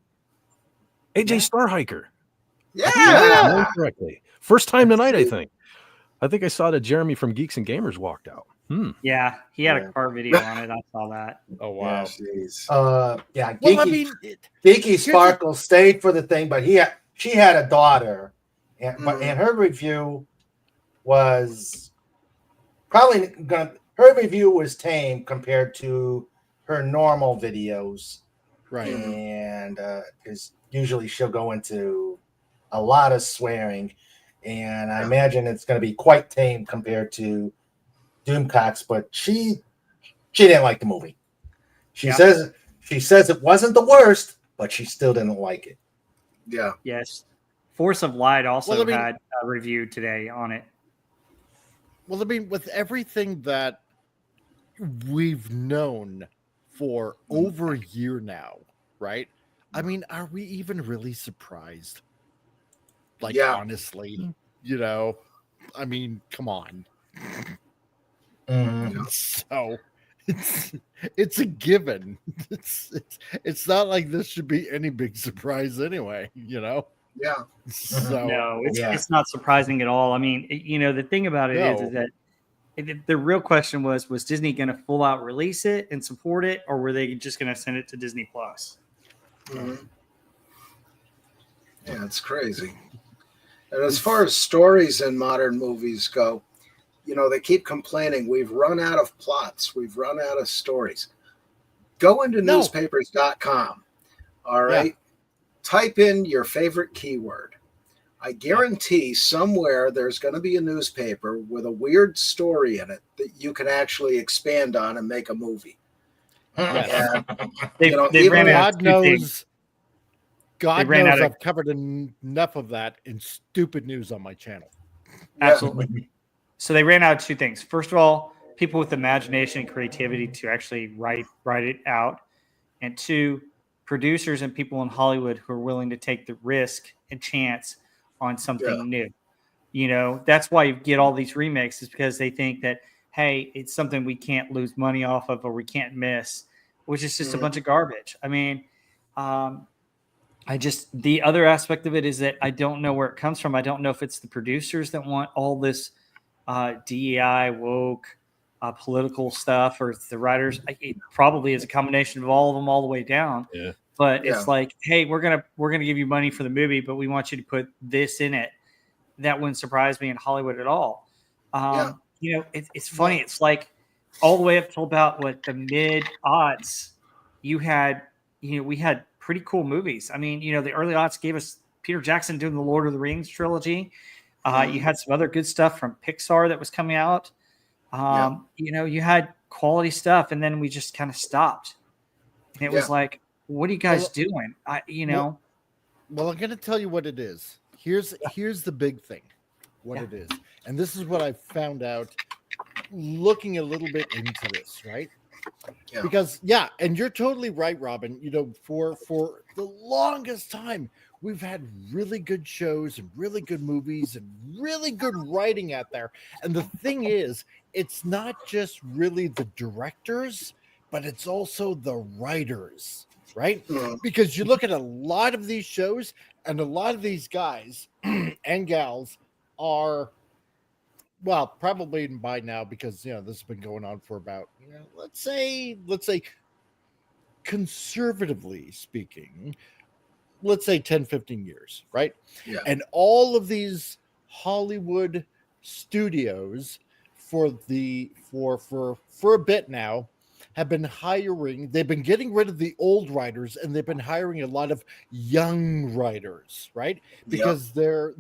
Speaker 1: AJ Starhiker.
Speaker 3: Yeah.
Speaker 1: Correctly. First time tonight, I think. I think I saw that Jeremy from Geeks and Gamers walked out.
Speaker 14: Yeah, he had a car video on it. I saw that.
Speaker 9: Oh wow.
Speaker 4: Yeah, Geeky,
Speaker 9: Well, I mean,
Speaker 4: Geeky Sparkle stayed for the thing, but she had a daughter, and her review was probably gonna. Her review was tame compared to her normal videos,
Speaker 9: right?
Speaker 4: And because usually she'll go into a lot of swearing, and I imagine it's going to be quite tame compared to Doomcocks, but she didn't like the movie. She says it wasn't the worst, but she still didn't like it.
Speaker 3: Yeah.
Speaker 14: Yes. Force of Light also
Speaker 9: Well, I mean-
Speaker 14: had a review today on it.
Speaker 9: Well, I mean, with everything that we've known for over a year now, right? I mean, are we even really surprised? Like, honestly, you know, I mean, come on. So it's a given. It's not like this should be any big surprise anyway, you know?
Speaker 3: Yeah.
Speaker 9: So
Speaker 14: No, it's not surprising at all. I mean, the thing about it is that the real question was Disney going to full out release it and support it, or were they just going to send it to Disney Plus?
Speaker 3: Mm-hmm. Yeah, it's crazy. And as far as stories in modern movies go, they keep complaining, we've run out of plots, we've run out of stories. Go into newspapers.com, all right? Yeah. Type in your favorite keyword. I guarantee somewhere there's going to be a newspaper with a weird story in it that you can actually expand on and make a movie.
Speaker 9: Yes.
Speaker 14: They ran out
Speaker 9: God knows. God knows
Speaker 14: of-
Speaker 9: I've covered enough of that in stupid news on my channel.
Speaker 14: Absolutely. So they ran out of two things. First of all, people with imagination and creativity to actually write it out. And two, producers and people in Hollywood who are willing to take the risk and chance on something new. That's why you get all these remakes, is because they think that, hey, it's something we can't lose money off of or we can't miss, which is just a bunch of garbage. I mean, the other aspect of it is that I don't know where it comes from. I don't know if it's the producers that want all this DEI, woke, political stuff, or it's the writers. It probably is a combination of all of them all the way down.
Speaker 11: Yeah.
Speaker 14: But
Speaker 3: Yeah.
Speaker 14: it's like, hey, we're gonna give you money for the movie, but we want you to put this in it. That wouldn't surprise me in Hollywood at all. You know, it's funny. It's like all the way up till about what the mid aughts, we had pretty cool movies. I mean, the early aughts gave us Peter Jackson doing the Lord of the Rings trilogy. You had some other good stuff from Pixar that was coming out. You had quality stuff, and then we just kind of stopped. And it was like, what are you guys doing?
Speaker 9: Well, I'm going to tell you what it is. Here's the big thing, what it is. And this is what I found out looking a little bit into this, right? Yeah. Because, and you're totally right, Robin. For the longest time, we've had really good shows and really good movies and really good writing out there. And the thing is, it's not just really the directors, but it's also the writers, right? Because you look at a lot of these shows, and a lot of these guys and gals are, well, probably by now, because this has been going on for about, let's say conservatively speaking, let's say 10, 15 years, right? Yeah. And all of these Hollywood studios for a bit now have been they've been getting rid of the old writers, and they've been hiring a lot of young writers, right? Because their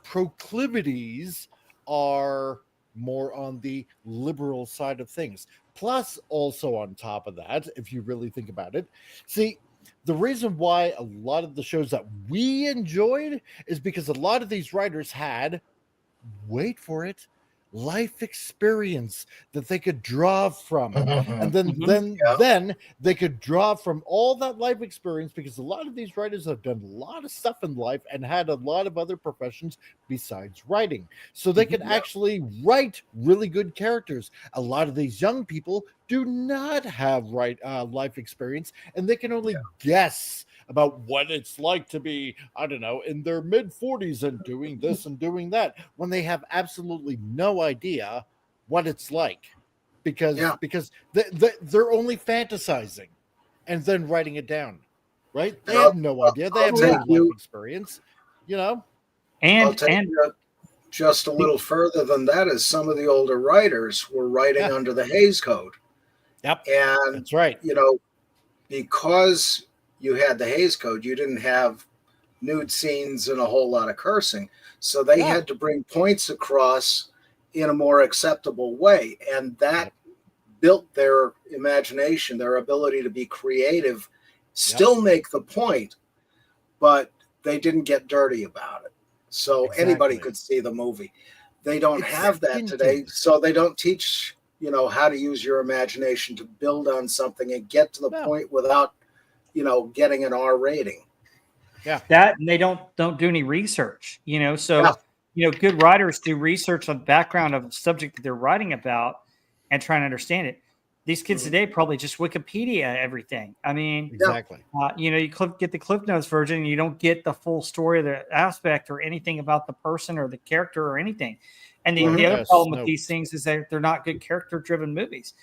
Speaker 9: proclivities are more on the liberal side of things. Plus, also on top of that, if you really think about it, see, the reason why a lot of the shows that we enjoyed is because a lot of these writers had, wait for it, life experience that they could draw from, and then they could draw from all that life experience, because a lot of these writers have done a lot of stuff in life and had a lot of other professions besides writing, so they could actually write really good characters. A lot of these young people do not have life experience, and they can only guess about what it's like to be, I don't know, in their mid 40s and doing this and doing that, when they have absolutely no idea what it's like, because they're only fantasizing and then writing it down, right? They have no idea. They have no life experience,
Speaker 3: And I'll take you just a little further than that, is some of the older writers were writing under the Hays Code.
Speaker 9: Yep.
Speaker 3: And
Speaker 9: that's right.
Speaker 3: Because you had the Hays Code, you didn't have nude scenes and a whole lot of cursing. So they had to bring points across in a more acceptable way. And that built their imagination, their ability to be creative, still make the point, but they didn't get dirty about it. So anybody could see the movie. They don't have that today. So they don't teach, how to use your imagination to build on something and get to the point without getting an R rating.
Speaker 14: That, and they don't do any research, so good writers do research on the background of the subject that they're writing about and trying to understand it. These kids today probably just Wikipedia everything. I mean,
Speaker 9: exactly.
Speaker 14: You get the Cliff Notes version, and you don't get the full story of the aspect or anything about the person or the character or anything. And the other problem with these things is that they're not good character-driven movies.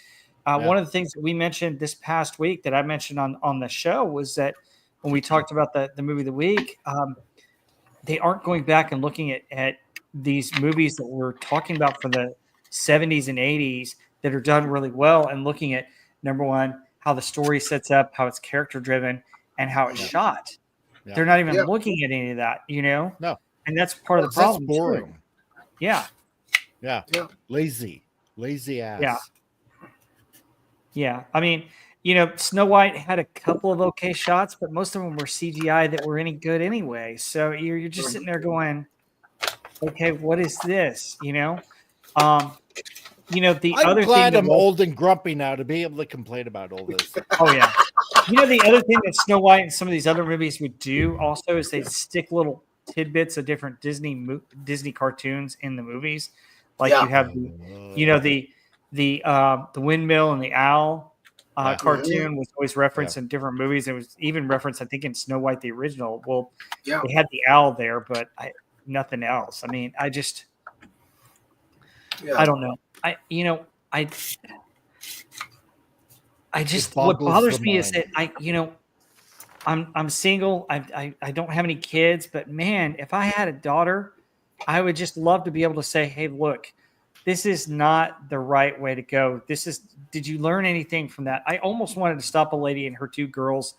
Speaker 14: One of the things that we mentioned this past week that I mentioned on the show was that when we talked about the movie of the week, they aren't going back and looking at these movies that we're talking about from the 70s and 80s that are done really well, and looking at, number one, how the story sets up, how it's character-driven, and how it's shot. They're not even looking at any of that,
Speaker 9: No.
Speaker 14: And that's part of the problem.
Speaker 9: That's boring.
Speaker 14: Too. Yeah.
Speaker 9: Lazy ass.
Speaker 14: Yeah. I mean, Snow White had a couple of okay shots, but most of them were CGI that were any good anyway. So you're just sitting there going, okay, what is this? The
Speaker 9: I'm
Speaker 14: other
Speaker 9: glad
Speaker 14: thing
Speaker 9: I'm old and grumpy now to be able to complain about all this.
Speaker 14: Oh yeah. The other thing that Snow White and some of these other movies would do also is they stick little tidbits of different Disney cartoons in the movies. Like you have the windmill and the owl cartoon was always referenced in different movies. It was even referenced, I think, in Snow White the original. Well, they had the owl there, but nothing else. I mean,
Speaker 3: Yeah.
Speaker 14: I don't know. I just, what
Speaker 9: boggles
Speaker 14: bothers
Speaker 9: the
Speaker 14: me is
Speaker 9: mind.
Speaker 14: that I'm single. I don't have any kids, but man, if I had a daughter, I would just love to be able to say, hey, look, this is not the right way to go. Did you learn anything from that? I almost wanted to stop a lady and her two girls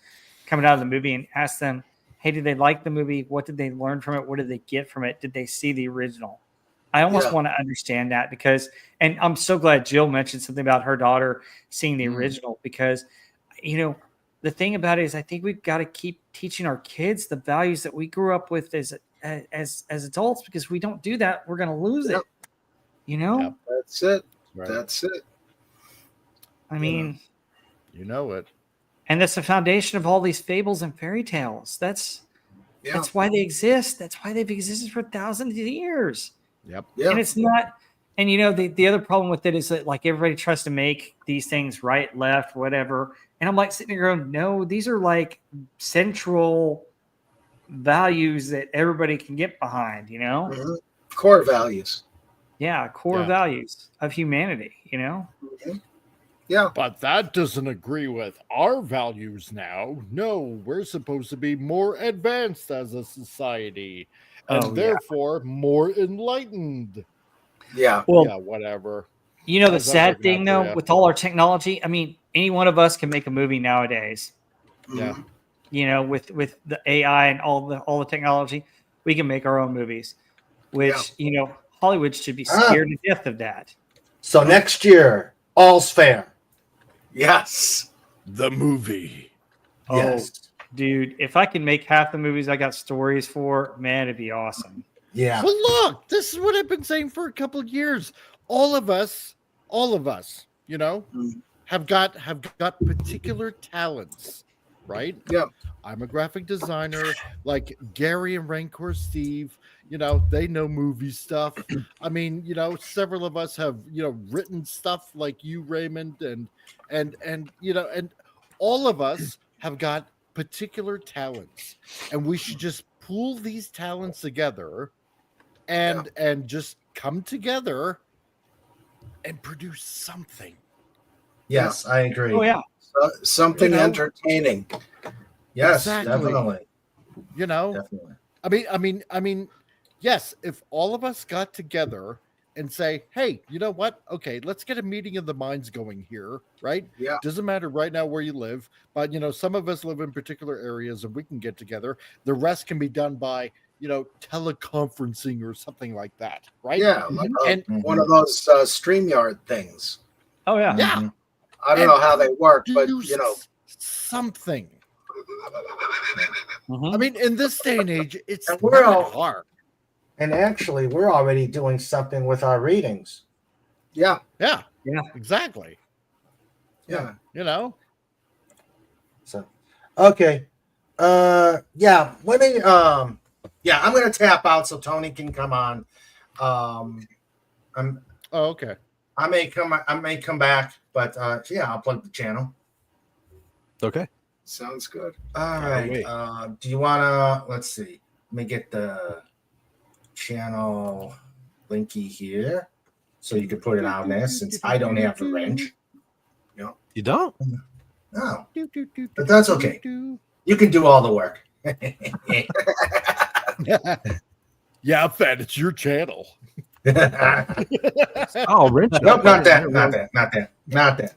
Speaker 14: coming out of the movie and ask them, hey, did they like the movie? What did they learn from it? What did they get from it? Did they see the original? I almost want to understand that because, and I'm so glad Jill mentioned something about her daughter seeing the original because, the thing about it is I think we've got to keep teaching our kids the values that we grew up with as adults, because if we don't do that, we're going to lose it.
Speaker 3: That's it.
Speaker 9: Right.
Speaker 3: That's it.
Speaker 14: I mean,
Speaker 9: you know it.
Speaker 14: And that's the foundation of all these fables and fairy tales. That's why they exist. That's why they've existed for thousands of years.
Speaker 9: Yep.
Speaker 14: And it's not, and the other problem with it is that like everybody tries to make these things right, left, whatever. And I'm like sitting there going, no, these are like central values that everybody can get behind,
Speaker 3: Core values.
Speaker 14: Yeah, core values of humanity,
Speaker 3: Yeah.
Speaker 9: But that doesn't agree with our values now. No, we're supposed to be more advanced as a society and therefore more enlightened.
Speaker 3: Yeah.
Speaker 14: Well,
Speaker 9: yeah, whatever.
Speaker 14: The
Speaker 9: How's that
Speaker 14: sad
Speaker 9: working
Speaker 14: thing,
Speaker 9: out for
Speaker 14: though,
Speaker 9: ya?
Speaker 14: with all our technology, I mean, any one of us can make a movie nowadays.
Speaker 9: Yeah.
Speaker 14: With the AI and all the technology, we can make our own movies, which, Hollywood should be scared to death of that.
Speaker 4: So next year, all's fair.
Speaker 3: Yes.
Speaker 9: The movie.
Speaker 14: Oh,
Speaker 4: Yes.
Speaker 14: dude, if I can make half the movies I got stories for, man, it'd be awesome.
Speaker 4: Yeah.
Speaker 9: Well, look, this is what I've been saying for a couple of years. All of us, have got particular talents, right?
Speaker 3: Yeah.
Speaker 9: I'm a graphic designer, like Gary and Rancor Steve. They know movie stuff. I mean, several of us have written stuff like you, Raymond, and all of us have got particular talents, and we should just pool these talents together and just come together and produce something.
Speaker 4: Yes, I agree.
Speaker 14: Oh yeah,
Speaker 3: something entertaining.
Speaker 4: Yes,
Speaker 9: Exactly.
Speaker 4: definitely.
Speaker 9: Definitely. I mean, yes, if all of us got together and say, hey, you know what? Okay, let's get a meeting of the minds going here, right?
Speaker 3: Yeah.
Speaker 9: Doesn't matter right now where you live, but some of us live in particular areas and we can get together. The rest can be done by teleconferencing or something like that, right?
Speaker 3: Yeah, like one of those StreamYard things.
Speaker 14: Oh yeah.
Speaker 9: Yeah.
Speaker 3: I don't know how they work, but
Speaker 9: something.
Speaker 14: Mhm.
Speaker 9: I mean, in this day and age, it's
Speaker 4: And we're
Speaker 9: not
Speaker 4: all-
Speaker 9: hard.
Speaker 4: And actually, we're already doing something with our readings.
Speaker 3: Yeah.
Speaker 9: Yeah.
Speaker 14: Yeah.
Speaker 9: Exactly.
Speaker 3: Yeah.
Speaker 4: So, okay. Yeah. Let me. Yeah, I'm gonna tap out so Tony can come on. I'm.
Speaker 9: Oh, okay.
Speaker 4: I may come back, but yeah, I'll plug the channel.
Speaker 1: Okay.
Speaker 3: Sounds good.
Speaker 4: All right.
Speaker 1: wait.
Speaker 4: Do you wanna? Let's see. Let me get the channel linky here, so you can put it on there. Since I don't have the wrench.
Speaker 1: You don't?
Speaker 4: No, but that's okay. You can do all the work.
Speaker 9: Yeah, Fat, it's your channel.
Speaker 1: Oh, wrench.
Speaker 4: Nope, not that one. No, not that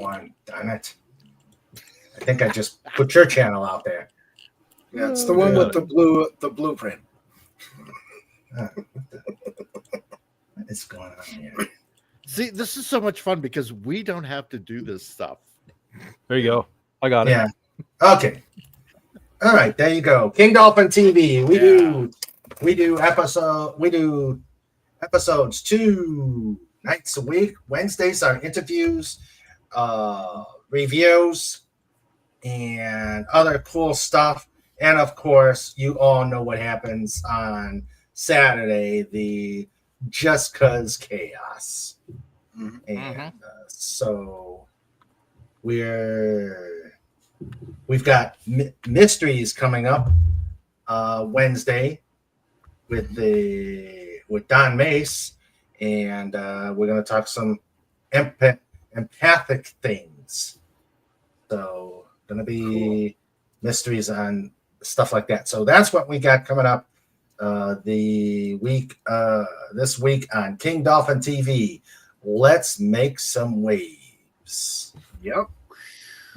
Speaker 4: one. Darn it. I think I just put your channel out there.
Speaker 3: Yeah, it's the one with the blueprint.
Speaker 4: What is going on here?
Speaker 9: See, this is so much fun because we don't have to do this stuff.
Speaker 1: There you go. I got it.
Speaker 4: Yeah. Okay. All right, there you go. King Dolphin TV. We do episodes 2 nights a week. Wednesdays are interviews, reviews, and other cool stuff. And of course, you all know what happens on Saturday, the Just Cause Chaos. And so we've got mysteries coming up Wednesday. with Don Mace, and we're going to talk some empathic things. So going to be mysteries on stuff like that. So that's what we got coming up this week on King Dolphin TV. Let's make some waves.
Speaker 3: Yep.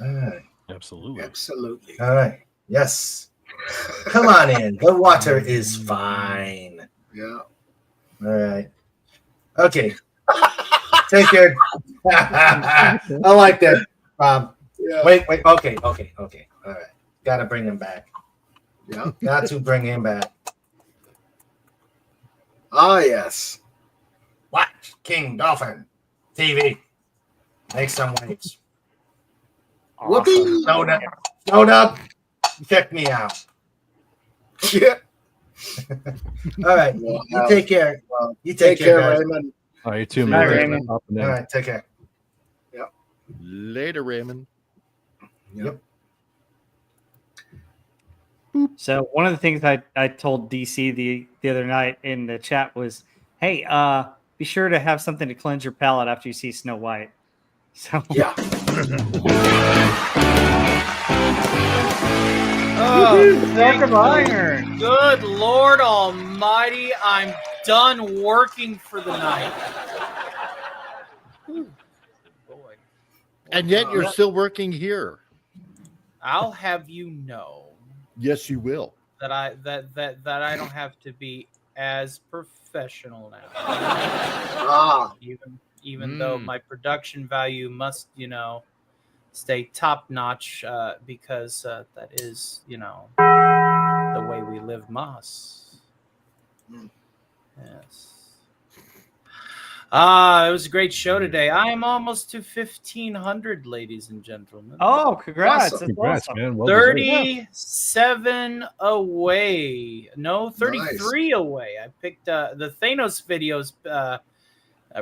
Speaker 4: All right.
Speaker 3: Absolutely.
Speaker 4: All right. Yes. Come on in. The water is fine.
Speaker 3: Yeah.
Speaker 4: All right. Okay. Take care. I like that, Rob.
Speaker 3: Yeah.
Speaker 4: Wait. Okay. All right. Got to bring him back.
Speaker 3: Yeah.
Speaker 4: Got to bring him back.
Speaker 3: Ah, yes.
Speaker 4: Watch King Dolphin TV. Make some waves.
Speaker 3: Whoopee.
Speaker 4: Load up. Check me out.
Speaker 3: Yeah.
Speaker 4: All right.
Speaker 3: Well,
Speaker 4: You take care. You
Speaker 3: Take care,
Speaker 4: guys.
Speaker 3: Raymond.
Speaker 1: All right, you too,
Speaker 14: Bye,
Speaker 1: man.
Speaker 14: Raymond.
Speaker 4: All right. Take care.
Speaker 9: Later, Raymond.
Speaker 4: Yep.
Speaker 14: So one of the things I told DC the other night in the chat was, hey, be sure to have something to cleanse your palate after you see Snow White. So
Speaker 3: Yeah.
Speaker 7: Oh,
Speaker 14: Dark of Iron.
Speaker 7: good Lord Almighty! I'm done working for the night. Ooh, boy.
Speaker 9: And yet you're still working here.
Speaker 7: I'll have you know
Speaker 9: Yes, you will.
Speaker 7: that I don't have to be as professional now.
Speaker 3: Ah.
Speaker 7: Even though my production value must, stay top notch, because that is, the way we live must. Yes. It was a great show today. I am almost to 1,500, ladies and gentlemen.
Speaker 14: Oh, congrats.
Speaker 3: Awesome.
Speaker 14: That's
Speaker 1: Congrats,
Speaker 14: awesome.
Speaker 1: man. Well deserved.
Speaker 7: 37 away. No, 33 away. I picked the Thanos videos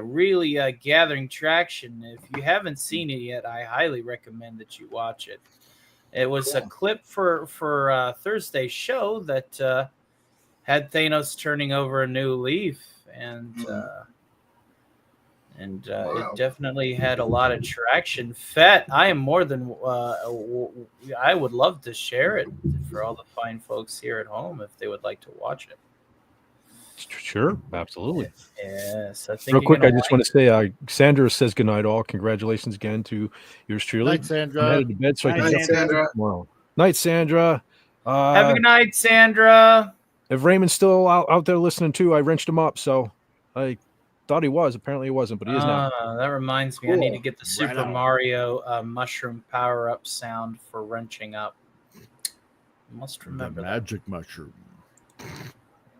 Speaker 7: really gathering traction. If you haven't seen it yet, I highly recommend that you watch it. It was a clip for Thursday's show that had Thanos turning over a new leaf, and it definitely had a lot of traction. Fett, I am more than I would love to share it for all the fine folks here at home if they would like to watch it.
Speaker 1: Sure, absolutely.
Speaker 7: Yes, I think
Speaker 1: Real
Speaker 7: you're
Speaker 1: quick, I
Speaker 7: gonna
Speaker 1: just want to say, Sandra says goodnight all. Congratulations again to yours truly.
Speaker 9: Night, Sandra.
Speaker 1: I'm headed to bed so I can
Speaker 3: Night,
Speaker 1: get up
Speaker 3: Sandra.
Speaker 1: tomorrow. Night, Sandra.
Speaker 7: Have a good night, Sandra.
Speaker 1: If Raymond's still out there listening too, I wrenched him up, so I thought he was. Apparently he wasn't, but he is now.
Speaker 7: That reminds me, I need to get the
Speaker 9: Right
Speaker 7: Super
Speaker 9: on.
Speaker 7: Mario mushroom power-up sound for wrenching up. Must
Speaker 9: The
Speaker 7: remember that.
Speaker 9: magic mushroom.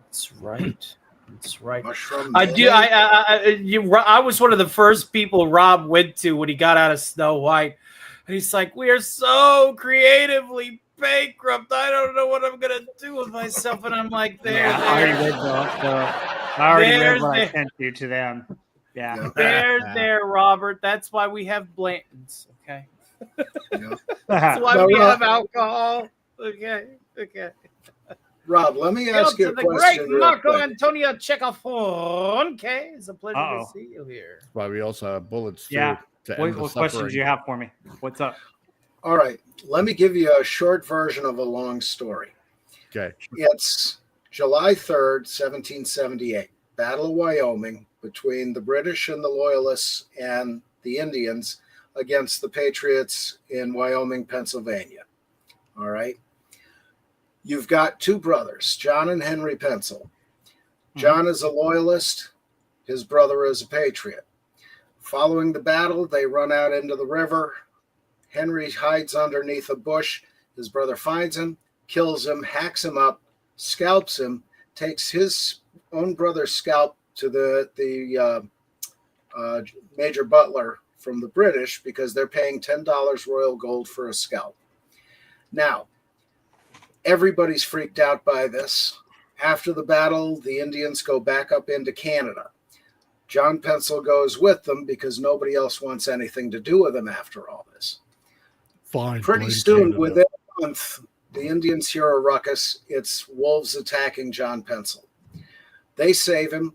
Speaker 7: That's right. That's right.
Speaker 3: Mushroom.
Speaker 7: I do. I was one of the first people Rob went to when he got out of Snow White, and he's like, "We are so creatively bankrupt. I don't know what I'm gonna do with myself." And I'm like,
Speaker 14: Yeah, I already read
Speaker 7: There's
Speaker 14: what I
Speaker 7: the-
Speaker 14: sent you to them. Yeah.
Speaker 7: there, Robert. That's why we have Blanton's. Okay.
Speaker 3: Yeah.
Speaker 7: That's why
Speaker 3: No,
Speaker 7: we
Speaker 3: Rob-
Speaker 7: have alcohol. Okay.
Speaker 3: Rob, let me ask you a
Speaker 7: the
Speaker 3: question.
Speaker 7: great
Speaker 3: real
Speaker 7: Marco
Speaker 3: quick.
Speaker 7: Antonio Chekhov. Okay, it's a pleasure
Speaker 14: Uh-oh.
Speaker 7: to see you here.
Speaker 9: That's why we also have bullets too,
Speaker 14: Yeah.
Speaker 9: to
Speaker 14: What
Speaker 9: end the
Speaker 14: questions
Speaker 9: suffering.
Speaker 14: do you have for me? What's up?
Speaker 3: All right, let me give you a short version of a long story.
Speaker 9: Okay.
Speaker 3: It's July 3rd, 1778, Battle of Wyoming between the British and the Loyalists and the Indians against the Patriots in Wyoming, Pennsylvania. All right. You've got two brothers, John and Henry Pencil. John is a Loyalist. His brother is a Patriot. Following the battle, they run out into the river. Henry hides underneath a bush. His brother finds him, kills him, hacks him up, scalps him, takes his own brother's scalp to the Major Butler from the British because they're paying $10 royal gold for a scalp. Now, everybody's freaked out by this. After the battle, the Indians go back up into Canada. John Pencil goes with them because nobody else wants anything to do with him after all this.
Speaker 9: Fine.
Speaker 3: Pretty
Speaker 9: blame
Speaker 3: soon,
Speaker 9: Canada.
Speaker 3: within a month, the Indians hear a ruckus. It's wolves attacking John Pencil. They save him.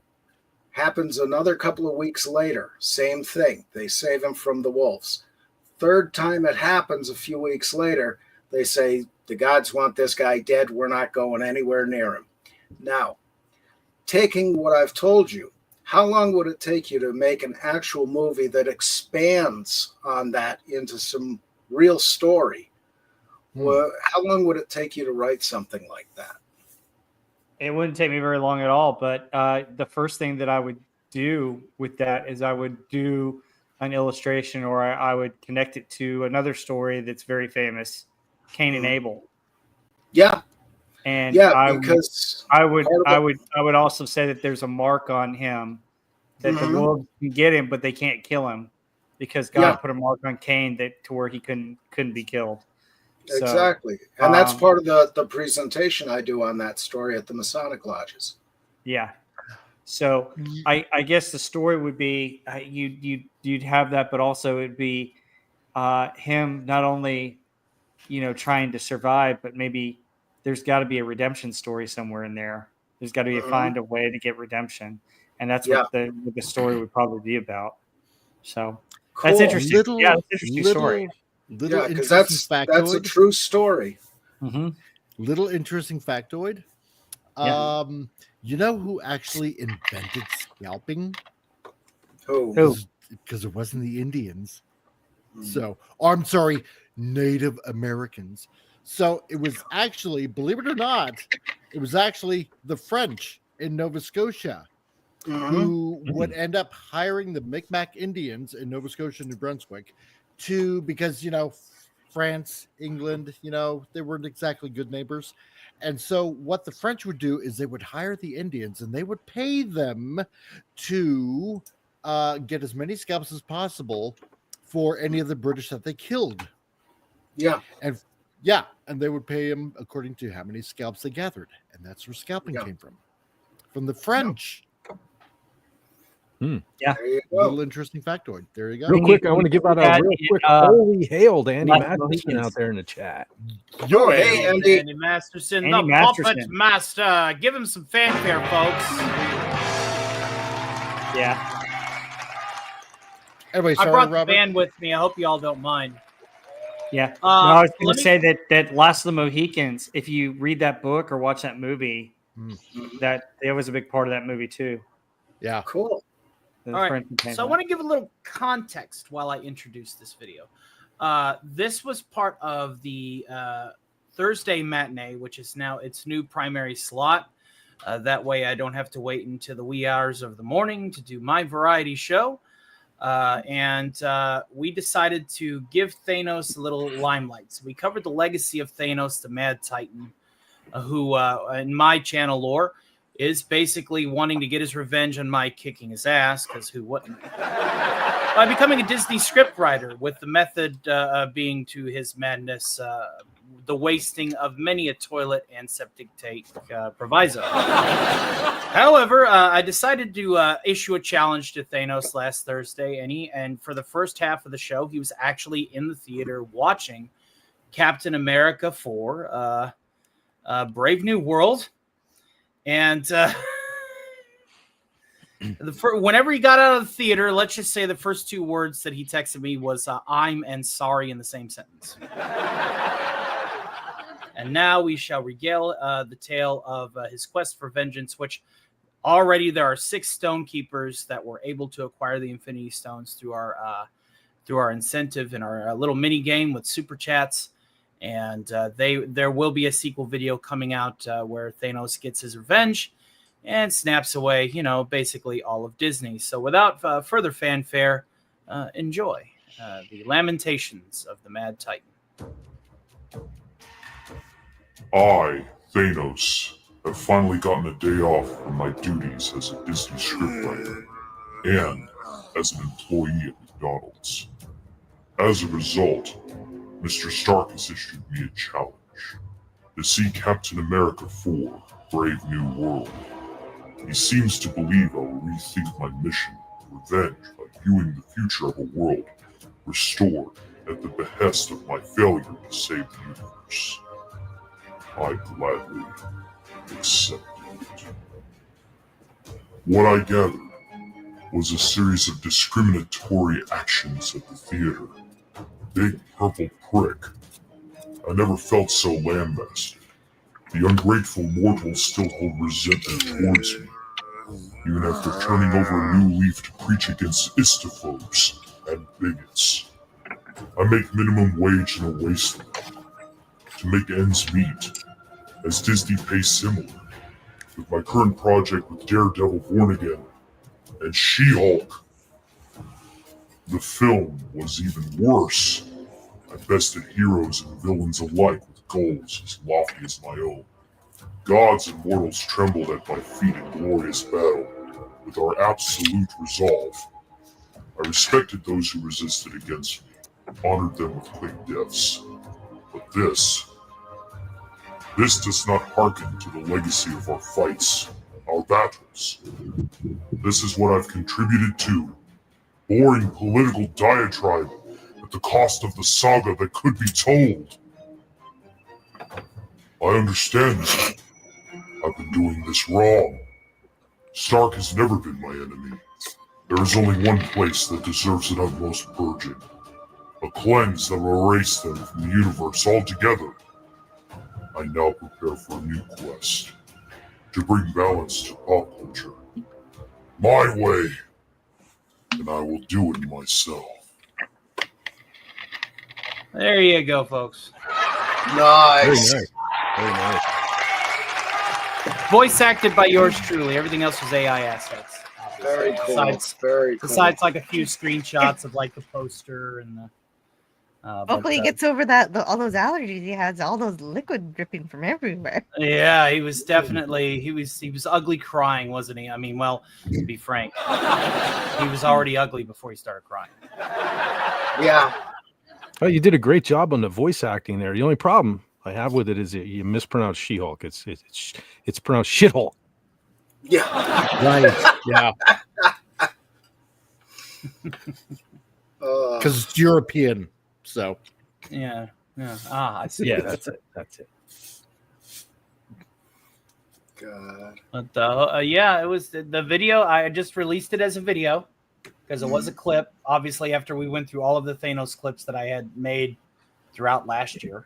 Speaker 3: Happens another couple of weeks later. Same thing. They save him from the wolves. Third time it happens a few weeks later, they say, the gods want this guy dead. We're not going anywhere near him. Now, taking what I've told you, how long would it take you to make an actual movie that expands on that into some real story? Well, how long would it take you to write something like that?
Speaker 14: It wouldn't take me very long at all. But the first thing that I would do with that is I would do an illustration, or I would connect it to another story that's very famous, Cain and Abel.
Speaker 3: Yeah.
Speaker 14: And
Speaker 3: yeah, because
Speaker 14: I would also say that there's a mark on him that the wolves can get him, but they can't kill him because God put a mark on Cain that to where he couldn't be killed. So,
Speaker 3: exactly. And that's part of the presentation I do on that story at the Masonic Lodges.
Speaker 14: Yeah. So I guess the story would be you'd have that, but also it'd be him not only trying to survive, but maybe there's got to be a redemption story somewhere in there. There's got to be find a way to get redemption, and that's what the story would probably be about. So that's interesting. That's an interesting story.
Speaker 9: Little
Speaker 3: because
Speaker 9: interesting
Speaker 3: that's a true story.
Speaker 14: Mm-hmm.
Speaker 9: Little interesting factoid.
Speaker 14: Yeah.
Speaker 9: You know who actually invented scalping?
Speaker 3: Who?
Speaker 9: Because it wasn't the Indians. So, I'm sorry, Native Americans. So it was actually, believe it or not, it was actually the French in Nova Scotia who would end up hiring the Micmac Indians in Nova Scotia, New Brunswick, because France, England, they weren't exactly good neighbors. And so what the French would do is they would hire the Indians and they would pay them to get as many scalps as possible for any of the British that they killed.
Speaker 3: Yeah.
Speaker 9: And they would pay them according to how many scalps they gathered. And that's where scalping came from the French.
Speaker 14: Yeah.
Speaker 9: Little interesting factoid. There you go.
Speaker 1: Real quick, I want to give out a real quick holy hail to Andy Masterson out there in the chat.
Speaker 3: Yo, hey, Andy.
Speaker 7: Andy Masterson,
Speaker 14: Andy
Speaker 7: the
Speaker 14: Masterson.
Speaker 7: puppet master. Give him some fanfare, folks.
Speaker 14: Yeah.
Speaker 9: Anyway,
Speaker 7: I
Speaker 9: sorry,
Speaker 7: brought
Speaker 9: Robert.
Speaker 7: the band with me. I hope you all don't mind.
Speaker 14: Yeah. No, I was going
Speaker 7: let
Speaker 14: to
Speaker 7: me-
Speaker 14: say that Last of the Mohicans, if you read that book or watch that movie, that it was a big part of that movie too.
Speaker 9: Yeah.
Speaker 3: Cool.
Speaker 7: All right. So I want to give a little context while I introduce this video. This was part of the Thursday matinee, which is now its new primary slot. That way I don't have to wait until the wee hours of the morning to do my variety show. And we decided to give Thanos a little limelight. So we covered the legacy of Thanos, the Mad Titan, who in my channel lore is basically wanting to get his revenge on my kicking his ass, because who wouldn't? By becoming a Disney scriptwriter, with the method being to his madness the wasting of many a toilet and septic tank proviso. However, I decided to issue a challenge to Thanos last Thursday, and for the first half of the show, he was actually in the theater watching Captain America 4, Brave New World. And whenever he got out of the theater, let's just say the first two words that he texted me was "I'm" and "sorry" in the same sentence. And now we shall regale the tale of his quest for vengeance, which already there are 6 stone keepers that were able to acquire the Infinity Stones through our incentive in our little mini game with super chats. And there will be a sequel video coming out where Thanos gets his revenge and snaps away, basically all of Disney. So without further fanfare, enjoy the Lamentations of the Mad Titan.
Speaker 15: I, Thanos, have finally gotten a day off from my duties as a Disney scriptwriter and as an employee at McDonald's. As a result, Mr. Stark has issued me a challenge to see Captain America 4, Brave New World. He seems to believe I will rethink my mission of revenge by viewing the future of a world restored at the behest of my failure to save the universe. I gladly accept it. What I gathered was a series of discriminatory actions at the theater. Big purple prick. I never felt so lambasted. The ungrateful mortals still hold resentment towards me, even after turning over a new leaf to preach against istophobes and bigots. I make minimum wage in a wasteland to make ends meet, as Disney pays similar, with my current project with Daredevil Born Again and She-Hulk. The film was even worse. I bested heroes and villains alike with goals as lofty as my own. Gods and mortals trembled at my feet in glorious battle. With our absolute resolve, I respected those who resisted against me, honored them with quick deaths. But this does not hearken to the legacy of our fights, our battles. This is what I've contributed to. Boring political diatribe at the cost of the saga that could be told. I understand that. I've been doing this wrong. Stark has never been my enemy. There is only one place that deserves an utmost purging. A cleanse that will erase them from the universe altogether. I now prepare for a new quest. To bring balance to pop culture. My way. And I will do it myself.
Speaker 7: There you go, folks.
Speaker 3: Nice.
Speaker 1: Very nice. Very nice.
Speaker 7: Voice acted by yours truly. Everything else was AI assets.
Speaker 3: Very cool.
Speaker 7: Besides,
Speaker 3: Very cool.
Speaker 7: besides like a few screenshots of like the poster and the.
Speaker 12: Hopefully he gets over all those allergies he has, all those liquid dripping from everywhere.
Speaker 7: Yeah, he was definitely he was ugly crying, wasn't he? I mean, well, to be frank, he was already ugly before he started crying.
Speaker 3: Yeah.
Speaker 1: Oh, you did a great job on the voice acting there. The only problem I have with it is that you mispronounce She-Hulk. It's pronounced Shithulk.
Speaker 3: Yeah.
Speaker 9: Right. Yeah. Because it's European. So.
Speaker 7: Yeah. I see.
Speaker 1: Yeah, that's it. That's it.
Speaker 3: God.
Speaker 7: But yeah, it was the video. I just released it as a video because it was a clip. Obviously, after we went through all of the Thanos clips that I had made throughout last year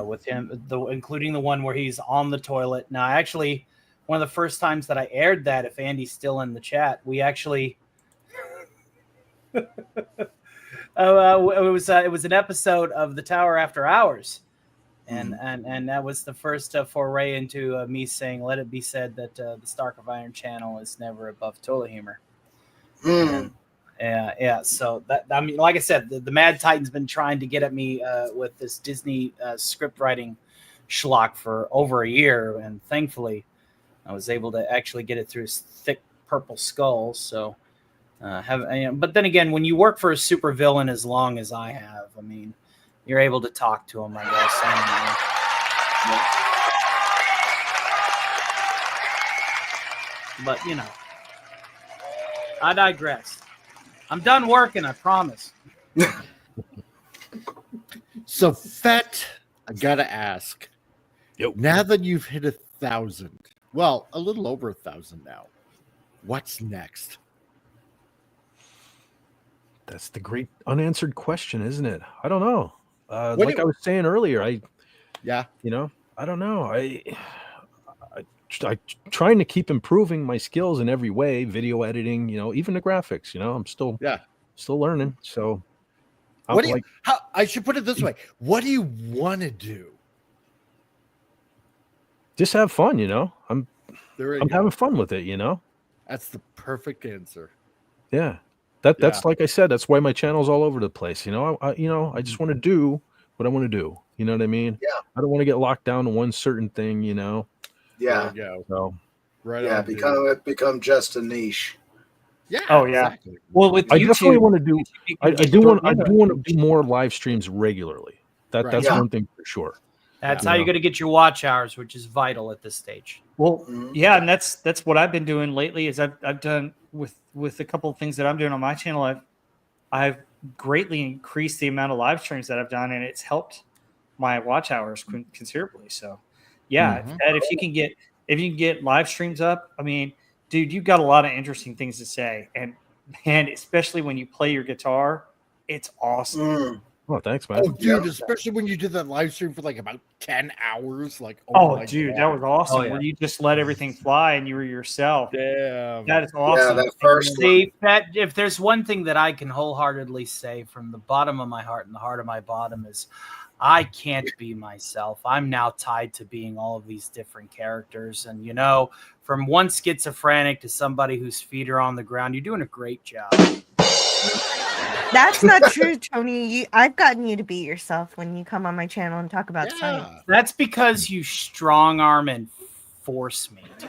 Speaker 7: with him, including the one where he's on the toilet. Now, actually, one of the first times that I aired that, if Andy's still in the chat, we actually. It was an episode of the Tower After Hours, and that was the first foray into me saying, "Let it be said that the Stark of Iron channel is never above toilet humor." Yeah. So that, I mean, like I said, the Mad Titan's been trying to get at me with this Disney script writing schlock for over a year, and thankfully, I was able to actually get it through his thick purple skull. So. But then again, when you work for a super villain as long as I have, I mean, you're able to talk to him, I guess. But I digress. I'm done working, I promise.
Speaker 9: So, Fett, I gotta ask. Now that you've hit 1,000, well, a little over 1,000 now, what's next?
Speaker 1: That's the great unanswered question, isn't it? I don't know. Like I was saying earlier, I don't know. I trying to keep improving my skills in every way, video editing, even the graphics, I'm still learning. So
Speaker 9: I should put it this way. What do you want to do?
Speaker 1: Just have fun, I'm having fun with it,
Speaker 9: That's the perfect answer.
Speaker 1: Yeah. That's like I said, that's why my channel's all over the place. I just want to do what I want to do. You know what I mean?
Speaker 3: Yeah.
Speaker 1: I don't want to get locked down to one certain thing,
Speaker 3: Yeah.
Speaker 9: There you go.
Speaker 1: So
Speaker 9: right.
Speaker 3: Yeah, become just a niche.
Speaker 9: Yeah.
Speaker 14: Oh yeah.
Speaker 9: Exactly.
Speaker 14: Well, with
Speaker 1: I
Speaker 14: YouTube,
Speaker 1: definitely want to do. I do want to do
Speaker 14: more.
Speaker 1: more live streams regularly. That's one thing for sure.
Speaker 7: That's how you're going to get your watch hours, which is vital at this stage.
Speaker 14: Well, yeah, and that's what I've been doing lately. Is I've done with a couple of things that I'm doing on my channel. I've greatly increased the amount of live streams that I've done, and it's helped my watch hours considerably. So, yeah, Ed, if you can get live streams up, I mean, dude, you've got a lot of interesting things to say, and especially when you play your guitar, it's awesome.
Speaker 1: Well, thanks, man.
Speaker 9: Oh, dude, especially when you did that live stream for like about 10 hours. Like,
Speaker 14: Oh,
Speaker 9: my
Speaker 14: dude,
Speaker 9: God.
Speaker 14: that was awesome.
Speaker 7: Oh, yeah.
Speaker 14: Where you just let everything fly and you were yourself.
Speaker 9: Damn.
Speaker 14: That is awesome.
Speaker 3: that first
Speaker 7: See, if there's one thing that I can wholeheartedly say from the bottom of my heart and the heart of my bottom is I can't be myself. I'm now tied to being all of these different characters. And, you know, from one schizophrenic to somebody whose feet are on the ground, you're doing a great job.
Speaker 12: That's not true, Tony. I've gotten you to be yourself when you come on my channel and talk about science.
Speaker 7: That's because you strong arm and force me to.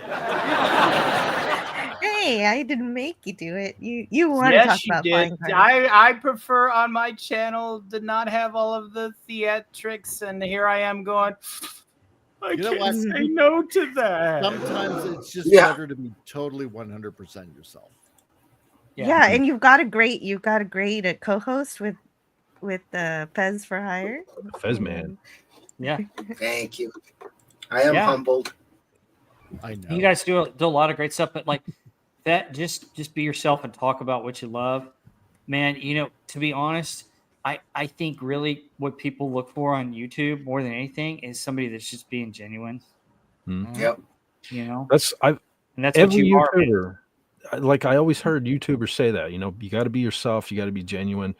Speaker 12: Hey, I didn't make you do it. You want to talk about flying cars.
Speaker 7: I prefer on my channel to not have all of the theatrics, and here I am going, I can't say no to that.
Speaker 9: Sometimes it's just better to be totally 100% yourself.
Speaker 12: Yeah, and you've got a great co-host with Fez for Hire.
Speaker 1: Fez man.
Speaker 14: Yeah.
Speaker 3: Thank you. I am humbled.
Speaker 9: I know.
Speaker 14: You guys do a lot of great stuff, but like that, just be yourself and talk about what you love, man. You know, to be honest, I think really what people look for on YouTube more than anything is somebody that's just being genuine.
Speaker 3: Yep.
Speaker 14: You know,
Speaker 1: That's
Speaker 14: what
Speaker 1: every
Speaker 14: you are, man.
Speaker 1: YouTuber. Like I always heard YouTubers say that, you know, you got to be yourself. You got to be genuine.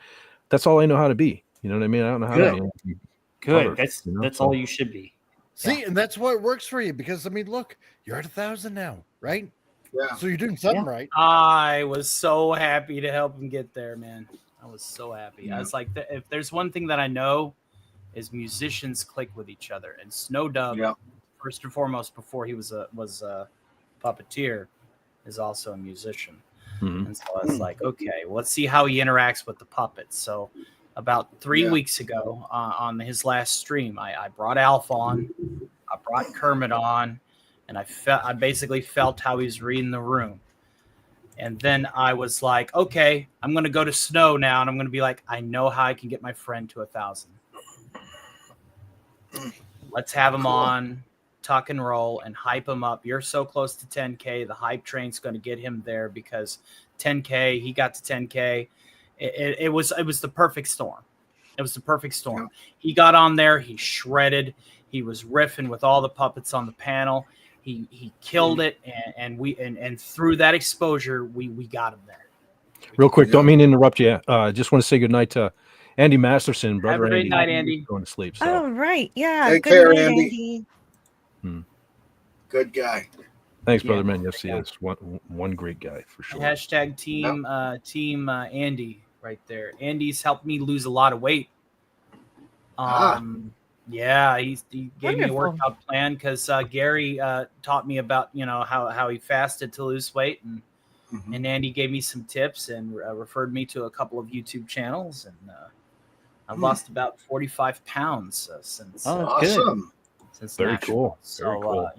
Speaker 1: That's all I know how to be. You know what I mean? I don't know how to be.
Speaker 14: Good.
Speaker 1: Other,
Speaker 14: That's
Speaker 1: you know?
Speaker 14: that's
Speaker 1: So-
Speaker 14: all you should be.
Speaker 9: See, and that's why it works for you because I mean, look, you're at 1,000 now, right?
Speaker 3: Yeah.
Speaker 9: So you're doing something right.
Speaker 7: I was so happy to help him get there, man. I was so happy. I was like, if there's one thing that I know is musicians click with each other, and Snow Dub, first and foremost, before he was a puppeteer, is also a musician. And so I was like, okay, well, let's see how he interacts with the puppets. So about 3 weeks ago on his last stream, I brought Alf on, I brought Kermit on, and I basically felt how he's reading the room. And then I was like, okay, I'm going to go to Snow now, and I'm going to be like, I know how I can get my friend to 1,000. Let's have him on, tuck and roll, and hype him up. You're so close to 10K. The hype train's going to get him there because 10K, he got to 10K. It was the perfect storm. It was the perfect storm. He got on there. He shredded. He was riffing with all the puppets on the panel. He killed it, and through that exposure, we got him there.
Speaker 1: Real quick, don't mean to interrupt you. Just want to say good night to Andy Masterson, brother.
Speaker 7: Have a great
Speaker 1: Andy.
Speaker 7: night, Andy.
Speaker 1: Going to sleep. So.
Speaker 12: Oh, right. Yeah.
Speaker 3: Take
Speaker 12: Good
Speaker 3: care,
Speaker 12: night,
Speaker 3: Andy. Good guy.
Speaker 1: Thanks, brother, man. Yes, he is one great guy for sure.
Speaker 7: Hashtag team Andy right there. Andy's helped me lose a lot of weight. Yeah, he gave me a workout plan because Gary taught me about how he fasted to lose weight, and Andy gave me some tips and referred me to a couple of YouTube channels, and I've lost about 45 pounds since.
Speaker 3: Awesome.
Speaker 7: Since
Speaker 1: Very
Speaker 7: Nashville.
Speaker 1: cool.
Speaker 7: So
Speaker 1: Very cool.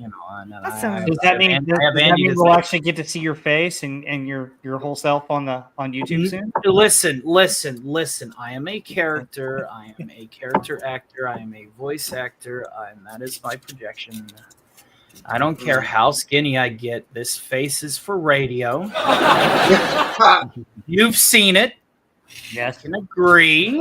Speaker 14: Does that mean
Speaker 7: Andy
Speaker 14: we'll actually get to see your face and your whole self on YouTube soon?
Speaker 7: Listen. I am a character. I am a character actor. I am a voice actor. And that is my projection. I don't care how skinny I get. This face is for radio. You've seen it.
Speaker 14: Yes.
Speaker 7: I can agree.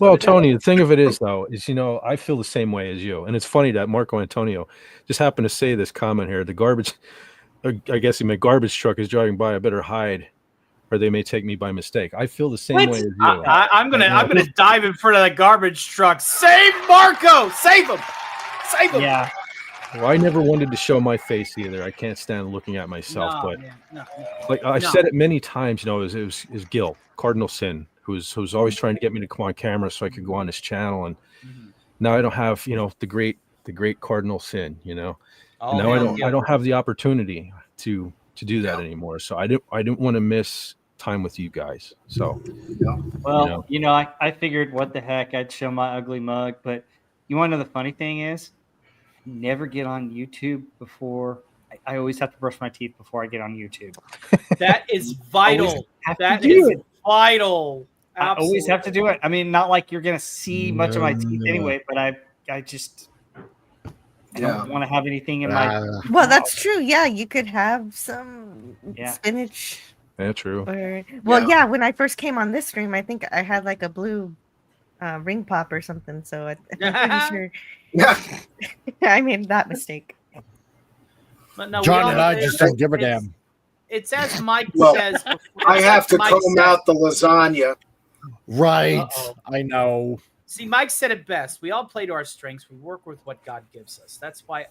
Speaker 1: Well, Tony, the thing of it is, though, is, I feel the same way as you. And it's funny that Marco Antonio just happened to say this comment here. The garbage, I guess he meant garbage truck is driving by. I better hide or they may take me by mistake. I feel the same way as you.
Speaker 7: I'm gonna dive in front of that garbage truck. Save Marco! Save him! Save him!
Speaker 14: Yeah.
Speaker 1: Well, I never wanted to show my face either. I can't stand looking at myself. Like I said it many times, it was Gil, Cardinal Sin, who's always trying to get me to come on camera so I could go on his channel. And now I don't have, the great Cardinal Sin, now I don't have the opportunity to do that anymore. So I didn't want to miss time with you guys. So
Speaker 14: well, I figured what the heck, I'd show my ugly mug, but you want to know the funny thing is, never get on YouTube before. I always have to brush my teeth before I get on YouTube.
Speaker 7: That is vital. That
Speaker 14: do
Speaker 7: is
Speaker 14: it.
Speaker 7: vital.
Speaker 14: I always have to do it. I mean, not like you're gonna see much of my teeth anyway, but I just I don't want to have anything in my.
Speaker 12: Well, that's true. Yeah, you could have some spinach.
Speaker 1: Yeah, true.
Speaker 12: Or yeah, when I first came on this stream, I think I had like a blue ring pop or something. So I'm pretty sure I made that mistake.
Speaker 7: But no,
Speaker 9: John and I just don't give a damn.
Speaker 7: It's as Mike
Speaker 3: Well,
Speaker 7: says.
Speaker 3: I have to
Speaker 7: Mike
Speaker 3: comb
Speaker 7: said.
Speaker 3: out the lasagna.
Speaker 9: Right.
Speaker 7: Uh-oh.
Speaker 9: I know.
Speaker 7: See, Mike said it best. We all play to our strengths. We work with what God gives us. That's why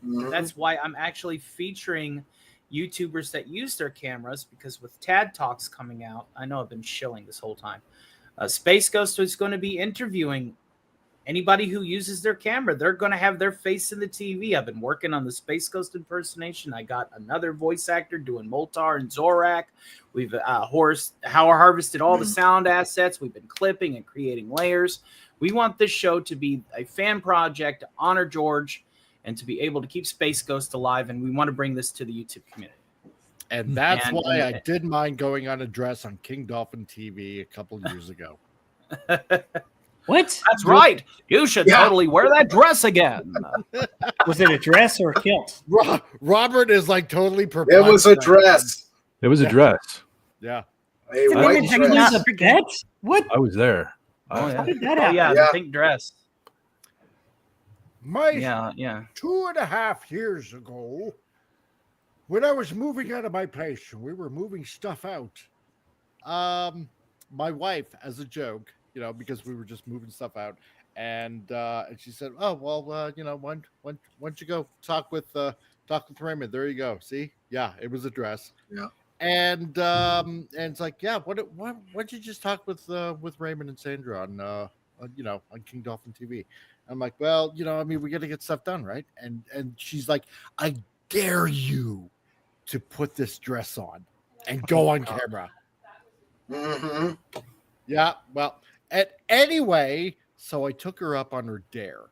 Speaker 7: I'm actually featuring YouTubers that use their cameras, because with Tad Talks coming out, I know I've been shilling this whole time. Space Ghost is going to be interviewing anybody who uses their camera. They're going to have their face in the TV. I've been working on the Space Ghost impersonation. I got another voice actor doing Moltar and Zorak. We've harvested all the sound assets. We've been clipping and creating layers. We want this show to be a fan project to honor George and to be able to keep Space Ghost alive. And we want to bring this to the YouTube community.
Speaker 9: And that's why I did mind going on a dress on King Dolphin TV a couple of years ago.
Speaker 14: What?
Speaker 7: That's right. You should totally wear that dress again.
Speaker 14: Was it a dress or a kilt?
Speaker 9: Robert is like totally perplexed.
Speaker 3: It was a dress.
Speaker 1: It was a dress.
Speaker 9: Yeah.
Speaker 3: A white dress.
Speaker 14: What?
Speaker 1: I was there.
Speaker 14: How did that
Speaker 7: Oh,
Speaker 14: happen?
Speaker 7: yeah, the pink dress.
Speaker 9: My
Speaker 2: 2.5 years ago, when I was moving out of my place, we were moving stuff out.
Speaker 9: My wife, as a joke, because we were just moving stuff out, and she said, "Oh well, why don't you go talk with Raymond? There you go. See, yeah, it was a dress.
Speaker 3: Yeah."
Speaker 9: And it's like, yeah, why don't you just talk with Raymond and Sandra on King Dolphin TV? I'm like, well, we got to get stuff done, right? And she's like, I dare you to put this dress on and go on camera.
Speaker 3: Mm-hmm.
Speaker 9: Yeah, well, anyway, so I took her up on her dare.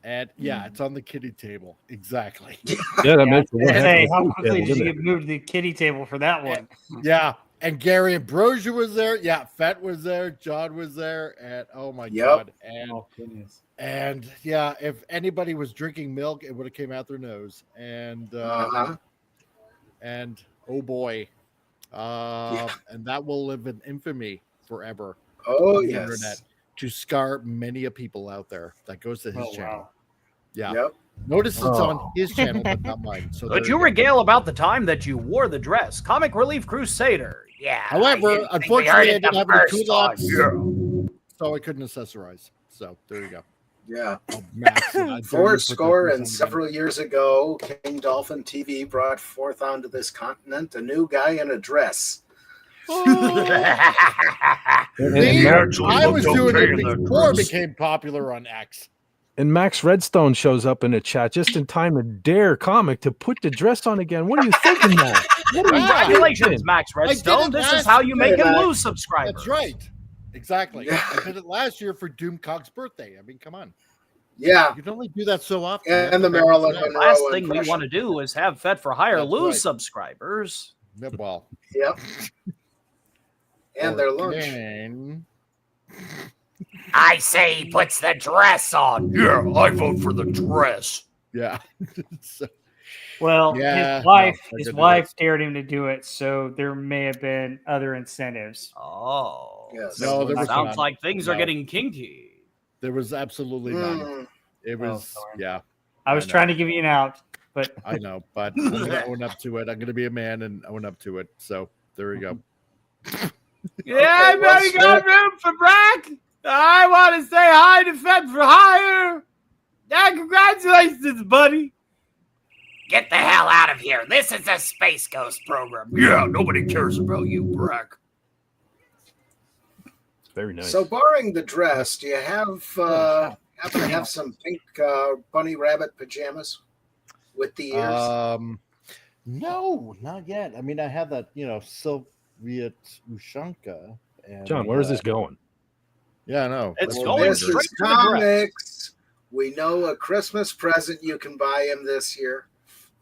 Speaker 9: And yeah, it's on the kiddie table. Exactly.
Speaker 1: Yeah, that makes it.
Speaker 14: Hey, how quickly did you get moved to the kiddie table for that one?
Speaker 9: Yeah, and Gary Ambrosia was there. Yeah, Fett was there. John was there. And oh my God. And,
Speaker 14: goodness.
Speaker 9: And yeah, if anybody was drinking milk, it would have came out their nose. And and oh boy. And that will live in infamy forever.
Speaker 3: Oh,
Speaker 9: on the
Speaker 3: yes.
Speaker 9: internet, to scar many a people out there. That goes to his channel.
Speaker 14: Wow.
Speaker 9: Yeah.
Speaker 3: Yep.
Speaker 9: Notice it's on his channel, but not mine. So
Speaker 7: But
Speaker 9: there
Speaker 7: you
Speaker 9: go.
Speaker 7: regale about the time that you wore the dress. Comic Relief Crusader. Yeah.
Speaker 9: However, unfortunately, I didn't have any two lots, so I couldn't accessorize. So there you go.
Speaker 3: Yeah.
Speaker 9: Oh, Max, I dare you
Speaker 3: Four
Speaker 9: put
Speaker 3: score
Speaker 9: that
Speaker 3: and
Speaker 9: on
Speaker 3: several years ago, King Dolphin TV brought forth onto this continent a new guy in a dress.
Speaker 9: I was doing it before it became popular on X.
Speaker 1: And Max Redstone shows up in the chat just in time to dare Comic to put the dress on again. What are you thinking, man?
Speaker 7: Congratulations, Max Redstone. This is how you make him lose subscribers.
Speaker 9: That's right. Exactly. I did it last year for Doomcock's birthday. I mean, come on.
Speaker 3: Yeah.
Speaker 9: You can only do that so often.
Speaker 3: And the Marilyn
Speaker 7: The
Speaker 3: Monroe
Speaker 7: last thing we
Speaker 3: impression.
Speaker 7: want to do is have Fed for Hire
Speaker 9: That's
Speaker 7: lose
Speaker 9: right.
Speaker 7: subscribers.
Speaker 9: Well.
Speaker 3: Yep. And their lunch.
Speaker 9: Again.
Speaker 7: I say he puts the dress on.
Speaker 2: Yeah, I vote for the dress.
Speaker 9: Yeah. So,
Speaker 14: Well,
Speaker 9: Yeah,
Speaker 14: his wife,
Speaker 9: no, I
Speaker 14: his
Speaker 9: did
Speaker 14: wife dared him to do it, so there may have been other incentives.
Speaker 7: Oh.
Speaker 3: Yes.
Speaker 9: No, there was
Speaker 7: Sounds
Speaker 9: none.
Speaker 7: like things are
Speaker 9: No.
Speaker 7: getting kinky.
Speaker 9: There was absolutely none.
Speaker 3: Mm.
Speaker 9: It was,
Speaker 14: sorry.
Speaker 9: yeah.
Speaker 14: I was
Speaker 9: know.
Speaker 14: trying to give you an out, but
Speaker 9: I know, but I'm going to own up to it. I'm going to be a man and own up to it. So there we go.
Speaker 7: Yeah,
Speaker 3: Okay,
Speaker 7: buddy,
Speaker 3: what's
Speaker 7: got room for Brack. I want to say hi to Fed for Hire. Yeah, congratulations, buddy. Get the hell out of here. This is a Space Ghost program.
Speaker 2: Yeah, nobody cares about you, Brack.
Speaker 1: Very nice.
Speaker 3: So, barring the dress, do you have happen to have some pink bunny rabbit pajamas with the ears?
Speaker 9: No, not yet. I mean, I have that, Soviet Ushanka. And,
Speaker 1: John, where is this going?
Speaker 9: Yeah, I know.
Speaker 7: It's
Speaker 9: That's
Speaker 7: going
Speaker 9: what
Speaker 3: This
Speaker 9: it is.
Speaker 7: straight
Speaker 3: is
Speaker 7: to the dress.
Speaker 3: comics. We know a Christmas present you can buy him this year.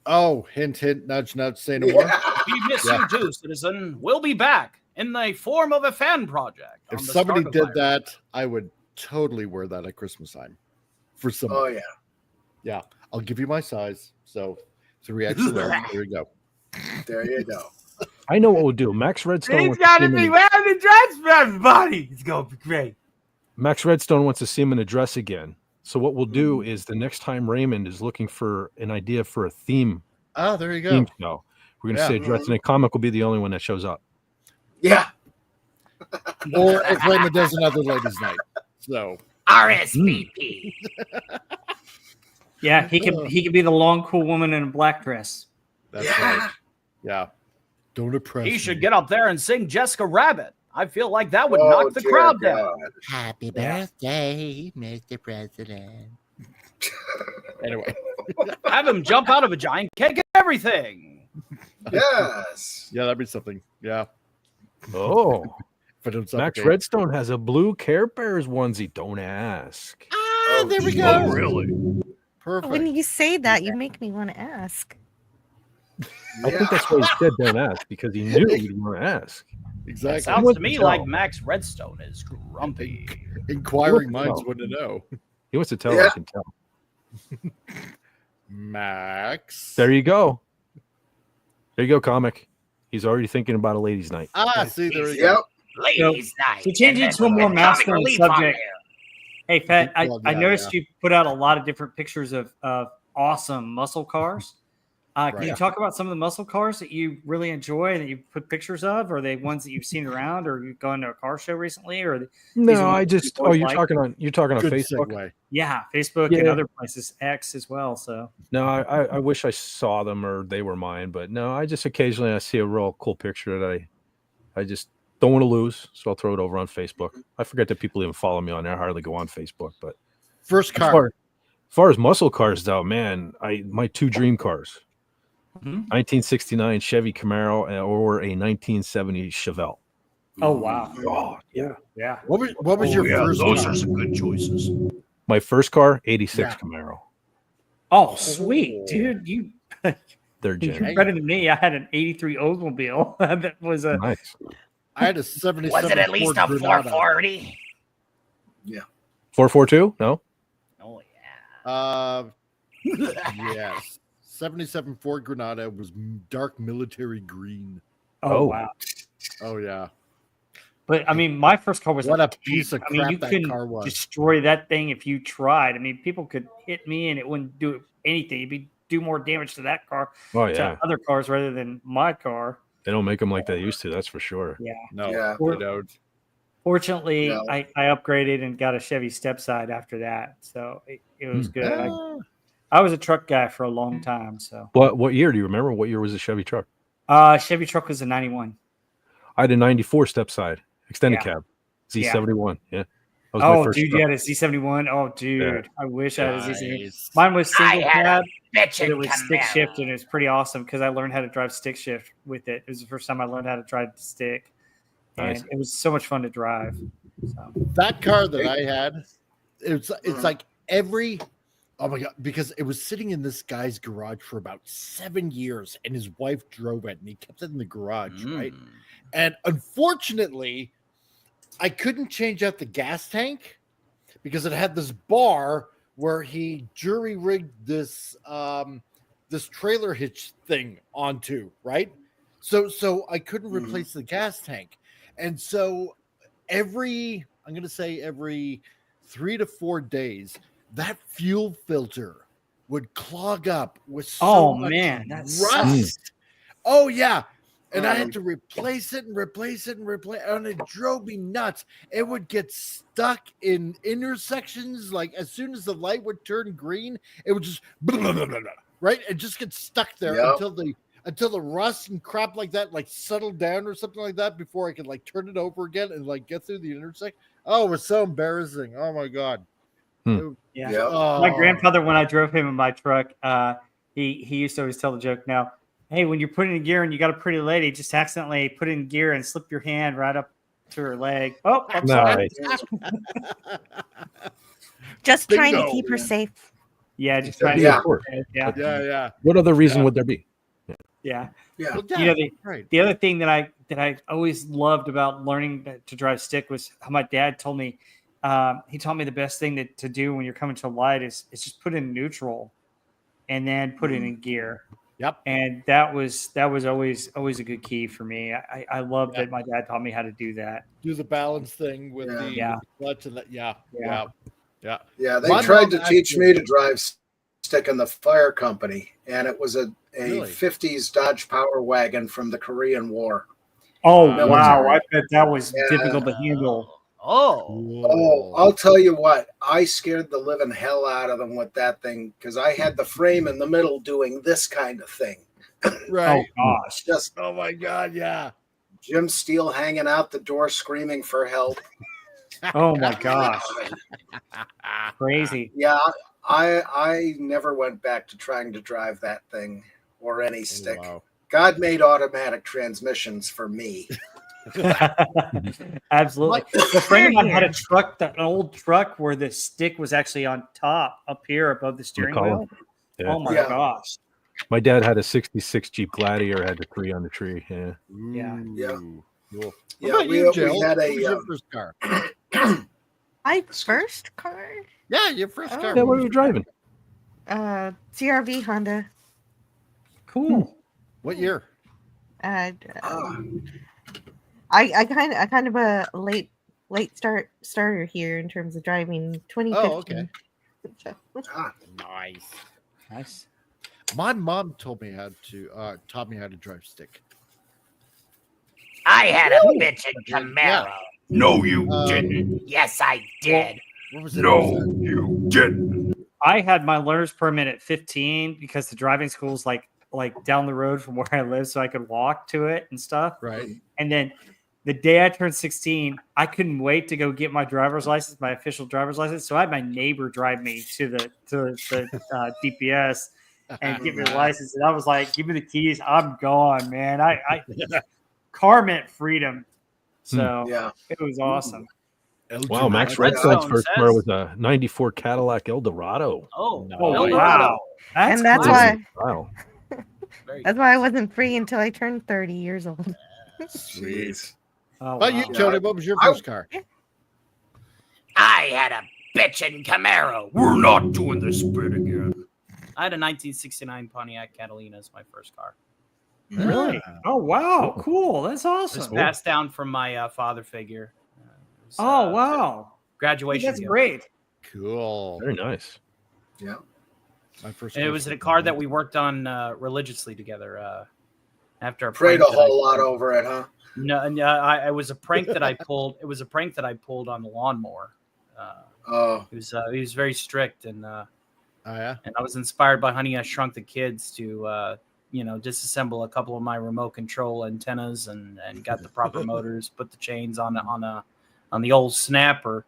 Speaker 9: Oh, hint, hint, nudge, nudge, say no more.
Speaker 3: Yeah.
Speaker 7: We miss you too, citizen. We'll be back in the form of a fan project.
Speaker 9: If
Speaker 7: on the
Speaker 9: somebody
Speaker 7: Start of
Speaker 9: did
Speaker 7: Fire.
Speaker 9: that, I would totally wear that at Christmas time. For some.
Speaker 3: Oh yeah.
Speaker 9: Yeah, I'll give you my size. So 3X. There you go.
Speaker 3: There you go.
Speaker 1: I know what we'll do. Max Redstone
Speaker 16: He's
Speaker 1: wants to
Speaker 16: got
Speaker 1: see
Speaker 16: to
Speaker 1: him
Speaker 16: be
Speaker 1: in
Speaker 16: wearing the dress for everybody. It's going to be great.
Speaker 1: Max Redstone wants to see him in a dress again. So what we'll do
Speaker 3: Mm-hmm.
Speaker 1: is the next time Raymond is looking for an idea for a theme
Speaker 9: Oh, there you go.
Speaker 1: theme show, we're going to say dress, and a comic will be the only one that shows up.
Speaker 3: Yeah.
Speaker 9: Or if Raymond does another ladies' night. So
Speaker 16: RSVP.
Speaker 14: Yeah, he could be the long, cool woman in a black dress.
Speaker 9: That's right. Yeah. Don't oppress
Speaker 7: He should
Speaker 9: me.
Speaker 7: get up there and sing Jessica Rabbit. I feel like that would
Speaker 3: Oh,
Speaker 7: knock the
Speaker 3: dear
Speaker 7: crowd
Speaker 3: God.
Speaker 7: down.
Speaker 16: Happy birthday, Mr. President.
Speaker 9: Anyway.
Speaker 7: Have him jump out of a giant cake and everything.
Speaker 3: Yes.
Speaker 9: Yeah, that'd be something. Yeah.
Speaker 1: Oh,
Speaker 9: But it's
Speaker 1: Max
Speaker 9: okay.
Speaker 1: Redstone has a blue Care Bears onesie. Don't ask.
Speaker 9: Ah, there we go.
Speaker 11: Oh, really?
Speaker 9: Perfect.
Speaker 12: When you say that, you make me want to ask.
Speaker 1: I think that's why he said don't ask, because he knew you'd want to ask.
Speaker 9: Exactly.
Speaker 7: Sounds to me like Max Redstone is grumpy.
Speaker 9: Inquiring
Speaker 1: What the
Speaker 9: minds
Speaker 1: hell?
Speaker 9: want to know.
Speaker 1: He wants to tell
Speaker 3: Yeah.
Speaker 1: us. Can tell.
Speaker 9: Max.
Speaker 1: There you go. There you go, comic. He's already thinking about a ladies' night.
Speaker 9: Ah, see, there we
Speaker 3: Yep.
Speaker 9: go.
Speaker 16: Ladies' night.
Speaker 14: To change it to a more masculine subject. Hey, Fat, I
Speaker 9: Yeah,
Speaker 14: noticed
Speaker 9: yeah.
Speaker 14: you put out a lot of different pictures of awesome muscle cars. Can
Speaker 9: Right.
Speaker 14: you talk about some of the muscle cars that you really enjoy that you put pictures of? Are they ones that you've seen around, or you've gone to a car show recently? Or these
Speaker 1: No,
Speaker 14: are ones
Speaker 1: I
Speaker 14: that
Speaker 1: just.
Speaker 14: you've
Speaker 1: Oh,
Speaker 14: always
Speaker 1: you're
Speaker 14: liked?
Speaker 1: talking on
Speaker 9: Good
Speaker 1: Facebook.
Speaker 9: segue.
Speaker 14: Yeah, Facebook and
Speaker 1: Yeah.
Speaker 14: other places, X as well. So
Speaker 1: No, I wish I saw them or they were mine, but no, I just occasionally I see a real cool picture that I just don't want to lose, so I'll throw it over on Facebook. I forget that people even follow me on there. I hardly go on Facebook, but
Speaker 9: First
Speaker 1: as
Speaker 9: car.
Speaker 1: far as muscle cars though, man, my two dream cars.
Speaker 14: Mhm.
Speaker 1: 1969 Chevy Camaro or a 1970 Chevelle.
Speaker 14: oh wow,
Speaker 1: Oh, yeah.
Speaker 14: yeah.
Speaker 9: What was your first
Speaker 11: Those
Speaker 9: car?
Speaker 11: are some good choices.
Speaker 1: My first car, 86
Speaker 9: Yeah.
Speaker 1: Camaro.
Speaker 14: Oh sweet, dude, you
Speaker 1: Third
Speaker 14: you're
Speaker 1: gen.
Speaker 14: better than me. I had an '83 Oldsmobile that was a
Speaker 1: Nice.
Speaker 9: I had a 77
Speaker 16: Was it at least
Speaker 9: Ford
Speaker 16: a
Speaker 9: Granada.
Speaker 16: 440?
Speaker 1: 442? No?
Speaker 16: Oh, yeah.
Speaker 9: Yes. 77 Ford Granada was dark military green.
Speaker 14: oh
Speaker 1: Oh.
Speaker 14: wow.
Speaker 9: Oh yeah.
Speaker 14: But I mean, my first car was
Speaker 9: What a
Speaker 14: tank.
Speaker 9: piece of
Speaker 14: I mean,
Speaker 9: crap
Speaker 14: you
Speaker 9: that
Speaker 14: couldn't
Speaker 9: car was.
Speaker 14: destroy that thing if you tried. I mean, people could hit me and it wouldn't do anything. It'd do more damage to that car
Speaker 1: Oh,
Speaker 14: to
Speaker 1: yeah.
Speaker 14: other cars rather than my car.
Speaker 1: They don't make them like they used to, that's for sure.
Speaker 14: Yeah.
Speaker 9: No,
Speaker 3: Yeah.
Speaker 9: they don't.
Speaker 14: Fortunately,
Speaker 3: No.
Speaker 14: I upgraded and got a Chevy stepside after that, so it was good. I was a truck guy for a long time. So
Speaker 1: What year do you remember? What year was the Chevy truck?
Speaker 14: Chevy truck was a '91.
Speaker 1: I had a 94 step side, extended
Speaker 14: Yeah.
Speaker 1: cab, Z71. Yeah. That was my
Speaker 14: Oh,
Speaker 1: first
Speaker 14: dude,
Speaker 1: truck.
Speaker 14: you had a Z71. Oh, dude, I wish I had a Z71.
Speaker 9: Nice.
Speaker 14: Mine was single
Speaker 16: I had a
Speaker 14: cab, but
Speaker 16: bitchin'
Speaker 14: it was stick
Speaker 16: Camaro.
Speaker 14: shift, and it was pretty awesome because I learned how to drive stick shift with it. It was the first time I learned how to drive the stick, and
Speaker 1: Nice.
Speaker 14: it was so much fun to drive. So.
Speaker 9: That car that I had, it's like every oh my god, because it was sitting in this guy's garage for about 7 years, and his wife drove it, and he kept it in the garage, right? And unfortunately, I couldn't change out the gas tank because it had this bar where he jury rigged this this trailer hitch thing onto, right? So I couldn't replace the gas tank. And so every 3 to 4 days, that fuel filter would clog up with so much
Speaker 14: man, that
Speaker 9: rust. Oh yeah. And I had to replace it, and it drove me nuts. It would get stuck in intersections, like as soon as the light would turn green, it would just right. It just gets stuck there
Speaker 3: Yep.
Speaker 9: until the rust and crap like that like settled down or something like that before I could like turn it over again and like get through the intersection. Oh, it was so embarrassing. Oh my god.
Speaker 14: Yeah.
Speaker 3: Yep.
Speaker 14: My grandfather, when I drove him in my truck, he used to always tell the joke. Now, hey, when you're putting in gear and you got a pretty lady, just accidentally put in gear and slip your hand right up to her leg. Oh, I'm sorry.
Speaker 12: Just trying to
Speaker 9: Bingo.
Speaker 12: keep her safe.
Speaker 14: Yeah, just trying
Speaker 3: Yeah.
Speaker 14: to. Yeah.
Speaker 9: Yeah.
Speaker 1: What other reason would there be?
Speaker 14: Yeah.
Speaker 3: Yeah.
Speaker 9: Well,
Speaker 14: You know,
Speaker 9: right.
Speaker 14: the other thing that I always loved about learning to drive stick was how my dad told me he taught me the best thing to do when you're coming to a light is just put in neutral, and then put it in gear.
Speaker 9: Yep.
Speaker 14: And that was always a good key for me. I love that my dad taught me how to do that.
Speaker 9: Do the balance thing with
Speaker 3: Yeah.
Speaker 9: the
Speaker 14: Yeah.
Speaker 9: clutch and that. Yeah.
Speaker 14: Yeah.
Speaker 9: Yeah.
Speaker 3: Yeah, they
Speaker 9: My
Speaker 3: tried
Speaker 9: mom
Speaker 3: to teach
Speaker 9: actually-
Speaker 3: me to drive stick in the fire company, and it was a
Speaker 9: Really?
Speaker 3: 50s Dodge Power Wagon from the Korean War.
Speaker 14: Oh
Speaker 3: Military.
Speaker 14: wow! I bet that was
Speaker 3: Yeah.
Speaker 14: difficult to handle.
Speaker 3: Oh, I'll tell you what, I scared the living hell out of them with that thing because I had the frame in the middle doing this kind of thing.
Speaker 9: Right.
Speaker 14: Oh gosh!
Speaker 3: Just
Speaker 9: Oh my God. Yeah.
Speaker 3: Jim Steele hanging out the door screaming for help.
Speaker 14: Oh my gosh! Crazy.
Speaker 3: Yeah, I never went back to trying to drive that thing or any stick.
Speaker 9: Wow.
Speaker 3: God made automatic transmissions for me.
Speaker 14: Absolutely. A friend of mine had a truck, an old truck, where the stick was actually on top, up here above the steering
Speaker 1: column.
Speaker 14: wheel.
Speaker 1: Yeah.
Speaker 14: Oh my
Speaker 3: Yeah.
Speaker 14: gosh!
Speaker 1: My dad had a '66 Jeep Gladiator, had the 3 on the tree. Yeah.
Speaker 14: Yeah.
Speaker 3: Yeah.
Speaker 9: Cool. What
Speaker 3: Yeah,
Speaker 9: about
Speaker 3: we-
Speaker 9: you,
Speaker 3: we
Speaker 9: Jill?
Speaker 3: had
Speaker 9: What
Speaker 3: a,
Speaker 9: was your first car?
Speaker 12: My first car,
Speaker 9: Yeah, your first car.
Speaker 1: Yeah, what were you driving?
Speaker 12: CRV Honda.
Speaker 14: Cool.
Speaker 9: What year?
Speaker 12: I kind of a late starter here in terms of driving. 2015.
Speaker 9: Oh, okay.
Speaker 3: Ah,
Speaker 14: Nice.
Speaker 9: My mom taught me how to drive stick.
Speaker 16: I had a bitchin' Camaro.
Speaker 9: Yeah.
Speaker 15: No, you
Speaker 16: didn't. Yes, I did.
Speaker 9: What was it?
Speaker 15: No, you didn't.
Speaker 14: I had my learner's permit at 15 because the driving school's like down the road from where I live, so I could walk to it and stuff.
Speaker 9: Right.
Speaker 14: And then the day I turned 16, I couldn't wait to go get my driver's license, my official driver's license. So I had my neighbor drive me to the DPS and get me the license. And I was like, "Give me the keys, I'm gone, man." I car meant freedom, so
Speaker 3: Yeah.
Speaker 14: it was awesome.
Speaker 1: Wow, Max
Speaker 7: Redstone
Speaker 1: Redstone's first
Speaker 7: says-
Speaker 1: car was a '94 Cadillac Eldorado.
Speaker 7: Oh,
Speaker 14: Oh
Speaker 7: Eldorado.
Speaker 14: wow,
Speaker 12: And that's
Speaker 14: cool.
Speaker 12: why
Speaker 1: Wow.
Speaker 7: Very
Speaker 12: that's why I wasn't free until I turned 30 years old.
Speaker 3: Jeez.
Speaker 14: Oh,
Speaker 9: How about you,
Speaker 14: wow.
Speaker 9: Tony? What was your first car?
Speaker 16: I had a bitchin' Camaro.
Speaker 15: We're not doing this bit again.
Speaker 7: I had a 1969 Pontiac Catalina as my first car.
Speaker 14: Really? Oh wow, cool. That's
Speaker 7: It was
Speaker 14: awesome.
Speaker 7: passed down from my father figure. It was,
Speaker 14: Oh wow,
Speaker 7: graduation.
Speaker 14: that's
Speaker 7: gift.
Speaker 14: great.
Speaker 9: Cool.
Speaker 1: Very nice.
Speaker 3: Yeah.
Speaker 9: My first.
Speaker 7: And it was a car that we worked on religiously together. After a
Speaker 3: Prayed
Speaker 7: prank
Speaker 3: a
Speaker 7: that I
Speaker 3: whole lot
Speaker 7: pulled.
Speaker 3: over it, huh?
Speaker 7: No, it was a prank that I pulled. It was a prank that I pulled on the lawnmower.
Speaker 3: Oh,
Speaker 7: He was very strict, and
Speaker 9: Oh yeah.
Speaker 7: I was inspired by Honey I Shrunk the Kids to disassemble a couple of my remote control antennas and got the proper motors, put the chains on the old snapper,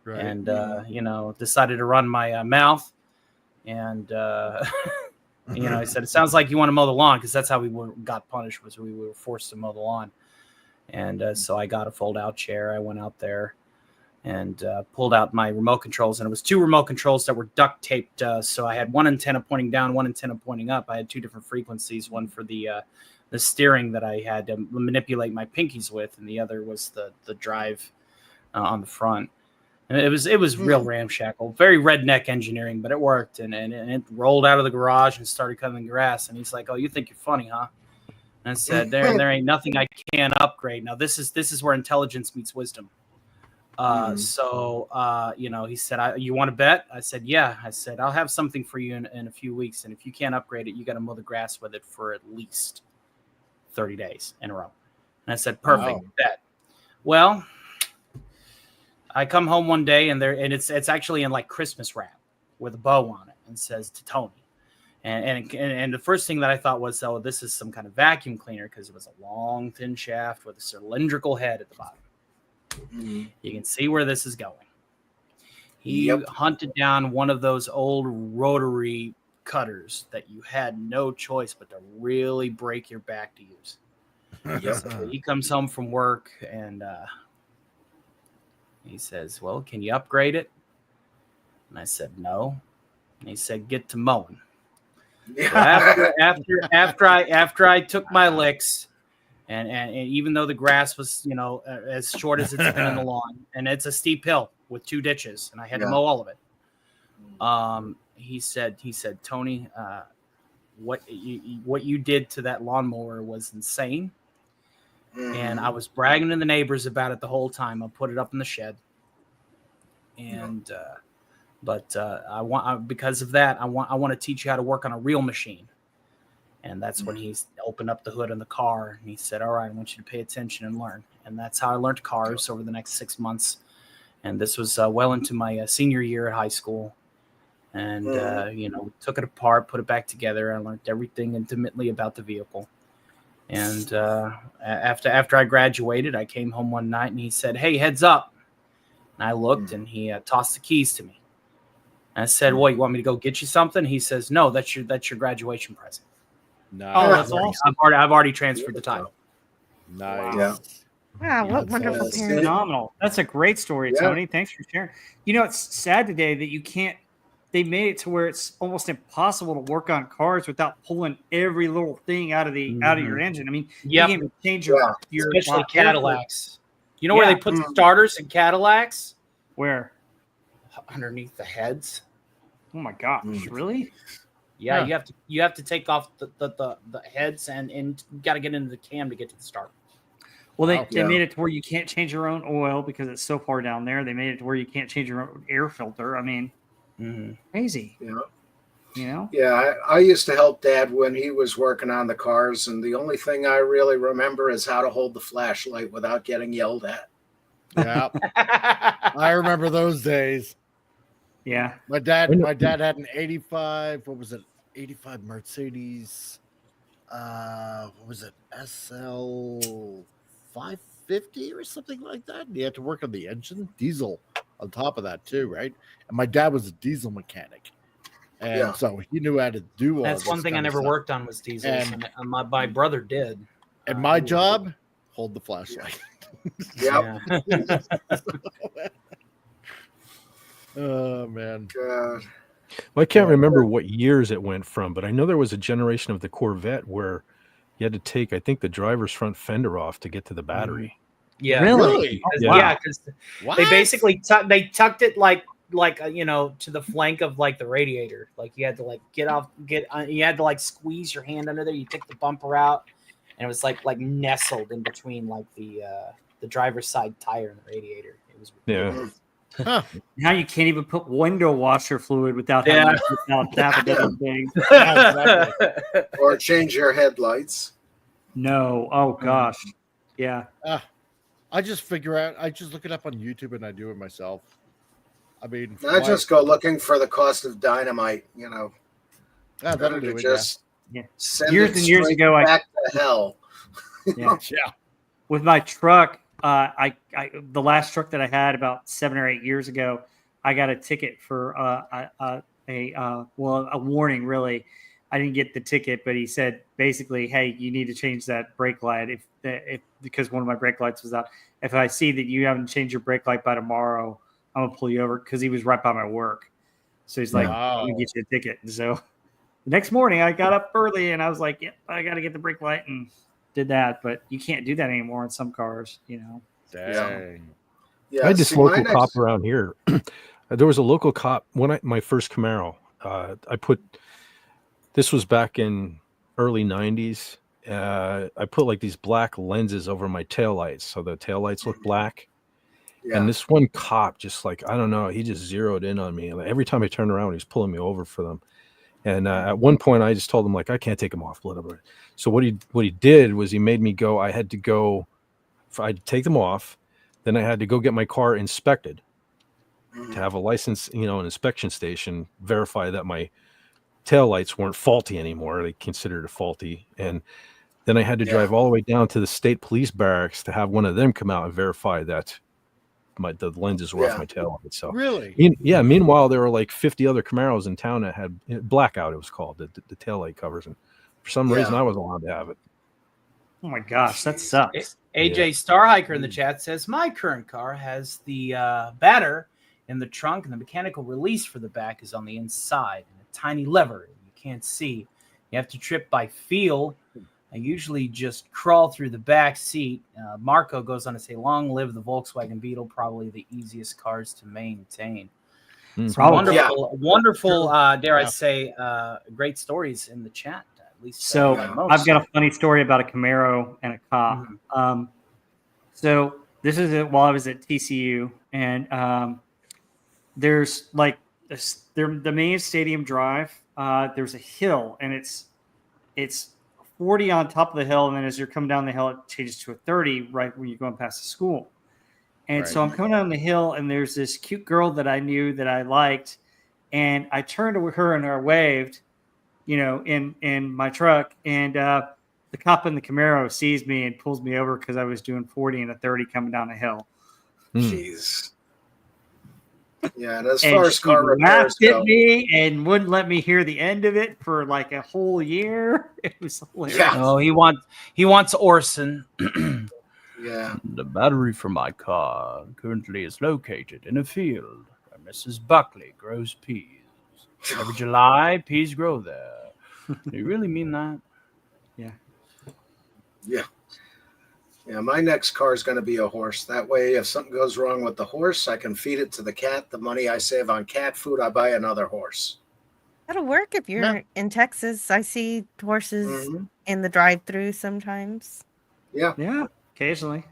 Speaker 9: Right.
Speaker 7: and decided to run my mouth, and I said, it sounds like you want to mow the lawn, because that's how we got punished, was we were forced to mow the lawn. And so I got a fold out chair. I went out there and pulled out my remote controls, and it was 2 remote controls that were duct taped. So I had one antenna pointing down, one antenna pointing up. I had 2 different frequencies, one for the steering that I had to manipulate my pinkies with, and the other was the drive on the front. And it was real ramshackle, very redneck engineering, but it worked. And it rolled out of the garage and started cutting the grass. And he's like, "Oh, you think you're funny, huh?" And I said, there ain't nothing I can't upgrade. Now this is where intelligence meets wisdom. So he said, "You want to bet?" I said, "Yeah." I said, "I'll have something for you in a few weeks, and if you can't upgrade it, you got to mow the grass with it for at least 30 days in a row." And I said, "Perfect,
Speaker 9: Wow.
Speaker 7: bet." Well, I come home one day, and it's actually in like Christmas wrap with a bow on it, and says to Tony. And the first thing that I thought was, oh, this is some kind of vacuum cleaner, because it was a long, thin shaft with a cylindrical head at the bottom. You can see where this is going. He hunted down one of those old rotary cutters that you had no choice but to really break your back to use. So he comes home from work, and he says, "Well, can you upgrade it?" And I said, "No." And he said, "Get to mowing." So after I took my licks, and even though the grass was as short as it's been in the lawn, and it's a steep hill, with 2 ditches, and I had to
Speaker 3: Yeah.
Speaker 7: mow all of it. He said, Tony, what you did to that lawnmower was insane. And I was bragging to the neighbors about it the whole time. I put it up in the shed. And because of that, I want to teach you how to work on a real machine. And that's when he opened up the hood in the car and he said, all right, I want you to pay attention and learn. And that's how I learned cars over the next 6 months. And this was well into my senior year at high school. And, took it apart, put it back together. I learned everything intimately about the vehicle. And after I graduated, I came home one night and he said, hey, heads up. And I looked and he tossed the keys to me. And I said, well, you want me to go get you something? He says, no, that's your graduation present.
Speaker 9: Nice.
Speaker 14: Oh, that's awesome.
Speaker 7: I've already transferred the title.
Speaker 9: Nice.
Speaker 3: Yeah.
Speaker 12: Wow, what
Speaker 9: That's
Speaker 12: wonderful
Speaker 9: awesome.
Speaker 12: parents.
Speaker 14: Phenomenal. That's a great story,
Speaker 3: Yeah.
Speaker 14: Tony. Thanks for sharing. You know, it's sad today that you can't. They made it to where it's almost impossible to work on cars without pulling every little thing out of your engine. I mean, you
Speaker 7: Yep.
Speaker 14: can't even change your
Speaker 7: Especially
Speaker 14: air
Speaker 7: Cadillacs. You know where they put the starters in Cadillacs?
Speaker 14: Where?
Speaker 7: Underneath the heads.
Speaker 14: Oh my gosh, really?
Speaker 7: Yeah,
Speaker 14: Huh.
Speaker 7: you have to take off the heads and you got to get into the cam to get to the start.
Speaker 14: Well, they made it to where you can't change your own oil because it's so far down there. They made it to where you can't change your own air filter. I mean, crazy.
Speaker 3: Yeah.
Speaker 14: You know?
Speaker 3: Yeah, I used to help Dad when he was working on the cars, and the only thing I really remember is how to hold the flashlight without getting yelled at.
Speaker 9: Yeah. I remember those days.
Speaker 14: Yeah.
Speaker 9: My dad had an 85, what was it? 85 Mercedes. What was it? SL 550 or something like that. And he had to work on the engine, diesel on top of that too, right? And my dad was a diesel mechanic. And so he knew how to do all
Speaker 7: That's
Speaker 9: this
Speaker 7: one thing I
Speaker 9: kind of
Speaker 7: never
Speaker 9: stuff.
Speaker 7: worked on was diesels, and my brother did.
Speaker 9: And my job, hold the flashlight.
Speaker 3: Yep.
Speaker 9: Oh man.
Speaker 3: God.
Speaker 1: Well, I can't remember what years it went from, but I know there was a generation of the Corvette where you had to take, I think, the driver's front fender off to get to the battery.
Speaker 7: Yeah,
Speaker 14: Really?
Speaker 7: Yeah, because they basically tucked it like to the flank of like the radiator. Like you had to like you had to like squeeze your hand under there. You take the bumper out, and it was like nestled in between like the driver's side tire and the radiator. It was ridiculous.
Speaker 14: Huh. Now you can't even put window washer fluid without having to put out half a dozen things.
Speaker 3: Or change your headlights.
Speaker 14: No. Oh gosh. Yeah.
Speaker 9: I just look it up on YouTube and I do it myself. I mean,
Speaker 3: I just go looking for the cost of dynamite,
Speaker 9: Yeah, that'll do it.
Speaker 3: Just send
Speaker 14: years
Speaker 3: it
Speaker 14: and years
Speaker 3: straight
Speaker 14: ago,
Speaker 3: back to hell.
Speaker 14: Yeah. With my truck, I the last truck that I had about 7 or 8 years ago, I got a ticket for a warning. Really, I didn't get the ticket, but he said basically, hey, you need to change that brake light because one of my brake lights was out. If I see that you haven't changed your brake light by tomorrow, I'm gonna pull you over, because he was right by my work. So he's like, I'm gonna get you a ticket. And so the next morning I got up early and I was like, yep, I got to get the brake light, and did that. But you can't do that anymore in some cars, you know.
Speaker 9: Dang.
Speaker 3: Yeah,
Speaker 1: I had this
Speaker 3: see,
Speaker 1: local
Speaker 3: my
Speaker 1: cop
Speaker 3: next-
Speaker 1: around here. There was a local cop when my first Camaro. This was back in early 90s. I put like these black lenses over my taillights, so the taillights look black.
Speaker 3: Yeah.
Speaker 1: And this one cop just like, I don't know, he just zeroed in on me. Like, every time I turned around, he was pulling me over for them. And at one point I just told him, like, I can't take them off. Whatever. So what he did was he made me go. I had to take them off. Then I had to go get my car inspected to have a license, an inspection station, verify that my taillights weren't faulty anymore. They considered it faulty. And then I had to drive all the way down to the state police barracks to have one of them come out and verify that the lenses were off my taillights. So
Speaker 9: really,
Speaker 1: meanwhile, there were like 50 other Camaros in town that had blackout. It was called the taillight covers, and for some reason, I wasn't allowed to have it.
Speaker 14: Oh my gosh, that sucks.
Speaker 7: AJ Star Hiker in the chat says my current car has the batter in the trunk, and the mechanical release for the back is on the inside, and a tiny lever you can't see. You have to trip by feel I usually just crawl through the back seat. Marco goes on to say, "Long live the Volkswagen Beetle, probably the easiest cars to maintain." Some
Speaker 14: Probably.
Speaker 7: wonderful, dare I say, great stories in the chat. At least
Speaker 14: So
Speaker 7: most.
Speaker 14: I've got a funny story about a Camaro and a cop. So this is it while I was at TCU, and there's like the main stadium drive. There's a hill, and it's 40 on top of the hill, and then as you're coming down the hill, it changes to a 30 right when you're going past the school. And so I'm coming down the hill, and there's this cute girl that I knew that I liked, and I turned to her and I waved, in my truck, and the cop in the Camaro sees me and pulls me over because I was doing 40 and a 30 coming down a hill.
Speaker 3: Jeez. Yeah, and as
Speaker 14: And
Speaker 3: far as
Speaker 14: she
Speaker 3: car repairs
Speaker 14: laughed at
Speaker 3: go,
Speaker 14: me and wouldn't let me hear the end of it for like a whole year. It was hilarious.
Speaker 7: Oh, he wants Orson.
Speaker 3: yeah.
Speaker 1: The battery for my car currently is located in a field where Mrs. Buckley grows peas. Every July, peas grow there. Do you really mean that?
Speaker 14: Yeah.
Speaker 3: Yeah. Yeah, my next car is going to be a horse. That way, if something goes wrong with the horse, I can feed it to the cat. The money I save on cat food, I buy another horse.
Speaker 12: That'll work if you're in Texas. I see horses in the drive-through sometimes.
Speaker 3: Yeah.
Speaker 14: Yeah, occasionally.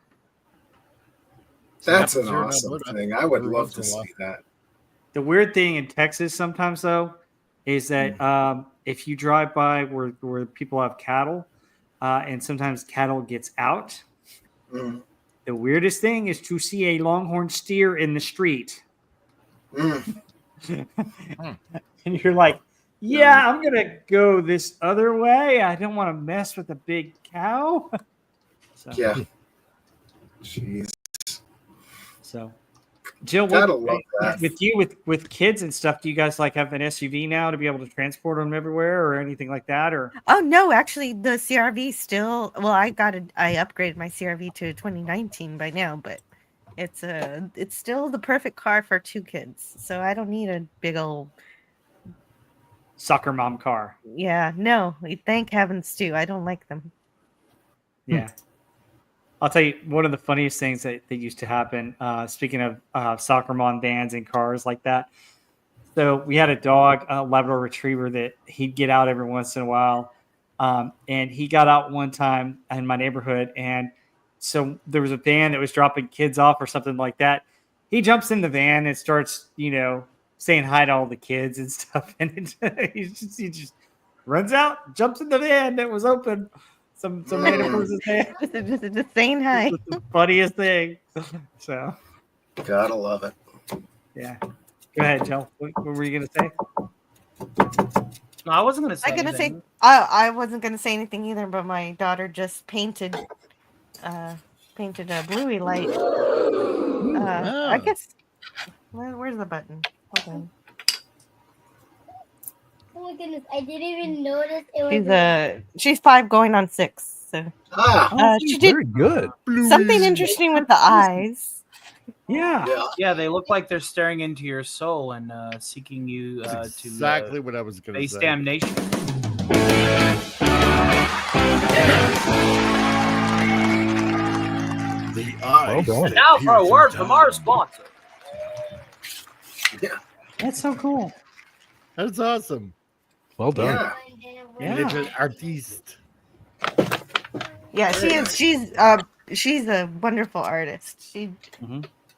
Speaker 3: That's an awesome thing. I would love to see that.
Speaker 14: The weird thing in Texas sometimes, though, is that if you drive by where people have cattle, and sometimes cattle gets out, the weirdest thing is to see a longhorn steer in the street. And you're like, yeah, I'm going to go this other way. I don't want to mess with a big cow. So,
Speaker 3: yeah. Jeez.
Speaker 14: So, Jill, with kids and stuff, do you guys like have an SUV now to be able to transport them everywhere or anything like that? Or
Speaker 12: oh no, actually the CRV still. Well, I upgraded my CRV to 2019 by now, but it's still the perfect car for 2 kids. So I don't need a big old
Speaker 14: soccer mom car.
Speaker 12: Yeah, no, thank heavens too. I don't like them.
Speaker 14: Yeah. I'll tell you one of the funniest things that used to happen. Speaking of soccer mom vans and cars like that. So we had a dog, a Labrador Retriever, that he'd get out every once in a while. And he got out one time in my neighborhood. And so there was a van that was dropping kids off or something like that. He jumps in the van and starts, saying hi to all the kids and stuff. And he just runs out, jumps in the van that was open. Some random person's hand.
Speaker 12: Just saying hi.
Speaker 14: The funniest thing. So,
Speaker 3: gotta love it.
Speaker 14: Yeah. Go ahead, Jill. What were you gonna say?
Speaker 7: No, I wasn't gonna say.
Speaker 12: I wasn't gonna say anything either. But my daughter just painted a bluey light. I guess. Where's the button? Hold on.
Speaker 5: Oh my goodness, I didn't even notice it was.
Speaker 12: She's 5 going on 6. So she did
Speaker 1: very good.
Speaker 12: Something interesting with the eyes.
Speaker 7: Yeah, they look like they're staring into your soul and seeking you
Speaker 9: That's
Speaker 7: to
Speaker 9: exactly what I was going to
Speaker 7: face
Speaker 9: say.
Speaker 7: damnation.
Speaker 9: The eyes. that
Speaker 7: Now for a
Speaker 9: peer
Speaker 7: word
Speaker 9: through
Speaker 7: from our
Speaker 9: time.
Speaker 7: sponsor.
Speaker 3: Yeah.
Speaker 14: That's so cool.
Speaker 9: That's awesome.
Speaker 1: Well done.
Speaker 9: Little artiste.
Speaker 12: Yeah, she is. She's a wonderful artist. She's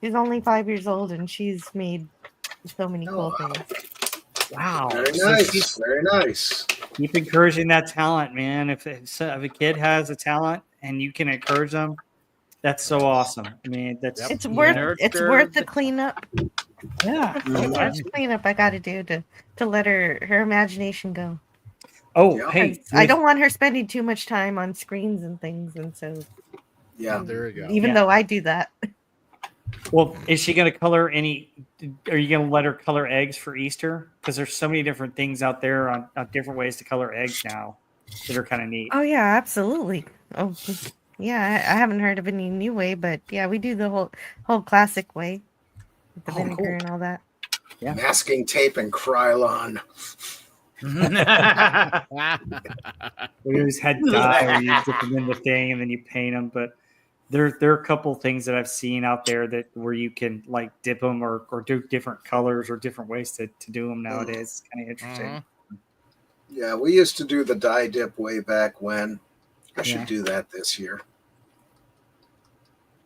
Speaker 12: only 5 years old and she's made so many cool things.
Speaker 14: Wow.
Speaker 3: Very
Speaker 14: So
Speaker 3: nice. Very nice.
Speaker 14: keep encouraging that talent, man. If a kid has a talent and you can encourage them, that's so awesome. I mean,
Speaker 12: It's worth the cleanup.
Speaker 14: Yeah.
Speaker 12: It's worth the cleanup I got to do to let her imagination go.
Speaker 14: Oh, hey,
Speaker 12: I don't want her spending too much time on screens and things, and so
Speaker 9: there you go.
Speaker 12: Even though I do that.
Speaker 14: Well, is she going to color any? Are you going to let her color eggs for Easter? Because there's so many different things out there on different ways to color eggs now that are kind of neat.
Speaker 12: Oh yeah, absolutely. Oh yeah, I haven't heard of any new way, but yeah, we do the whole classic way with the vinegar and all that.
Speaker 14: Yeah.
Speaker 3: Masking tape and Krylon.
Speaker 14: We always had dye, or you dip them in the thing and then you paint them. But there are a couple things that I've seen out there that where you can like dip them or do different colors or different ways to do them nowadays. It's kind of interesting.
Speaker 3: Yeah, we used to do the dye dip way back when. I should
Speaker 14: Yeah.
Speaker 3: do that this year.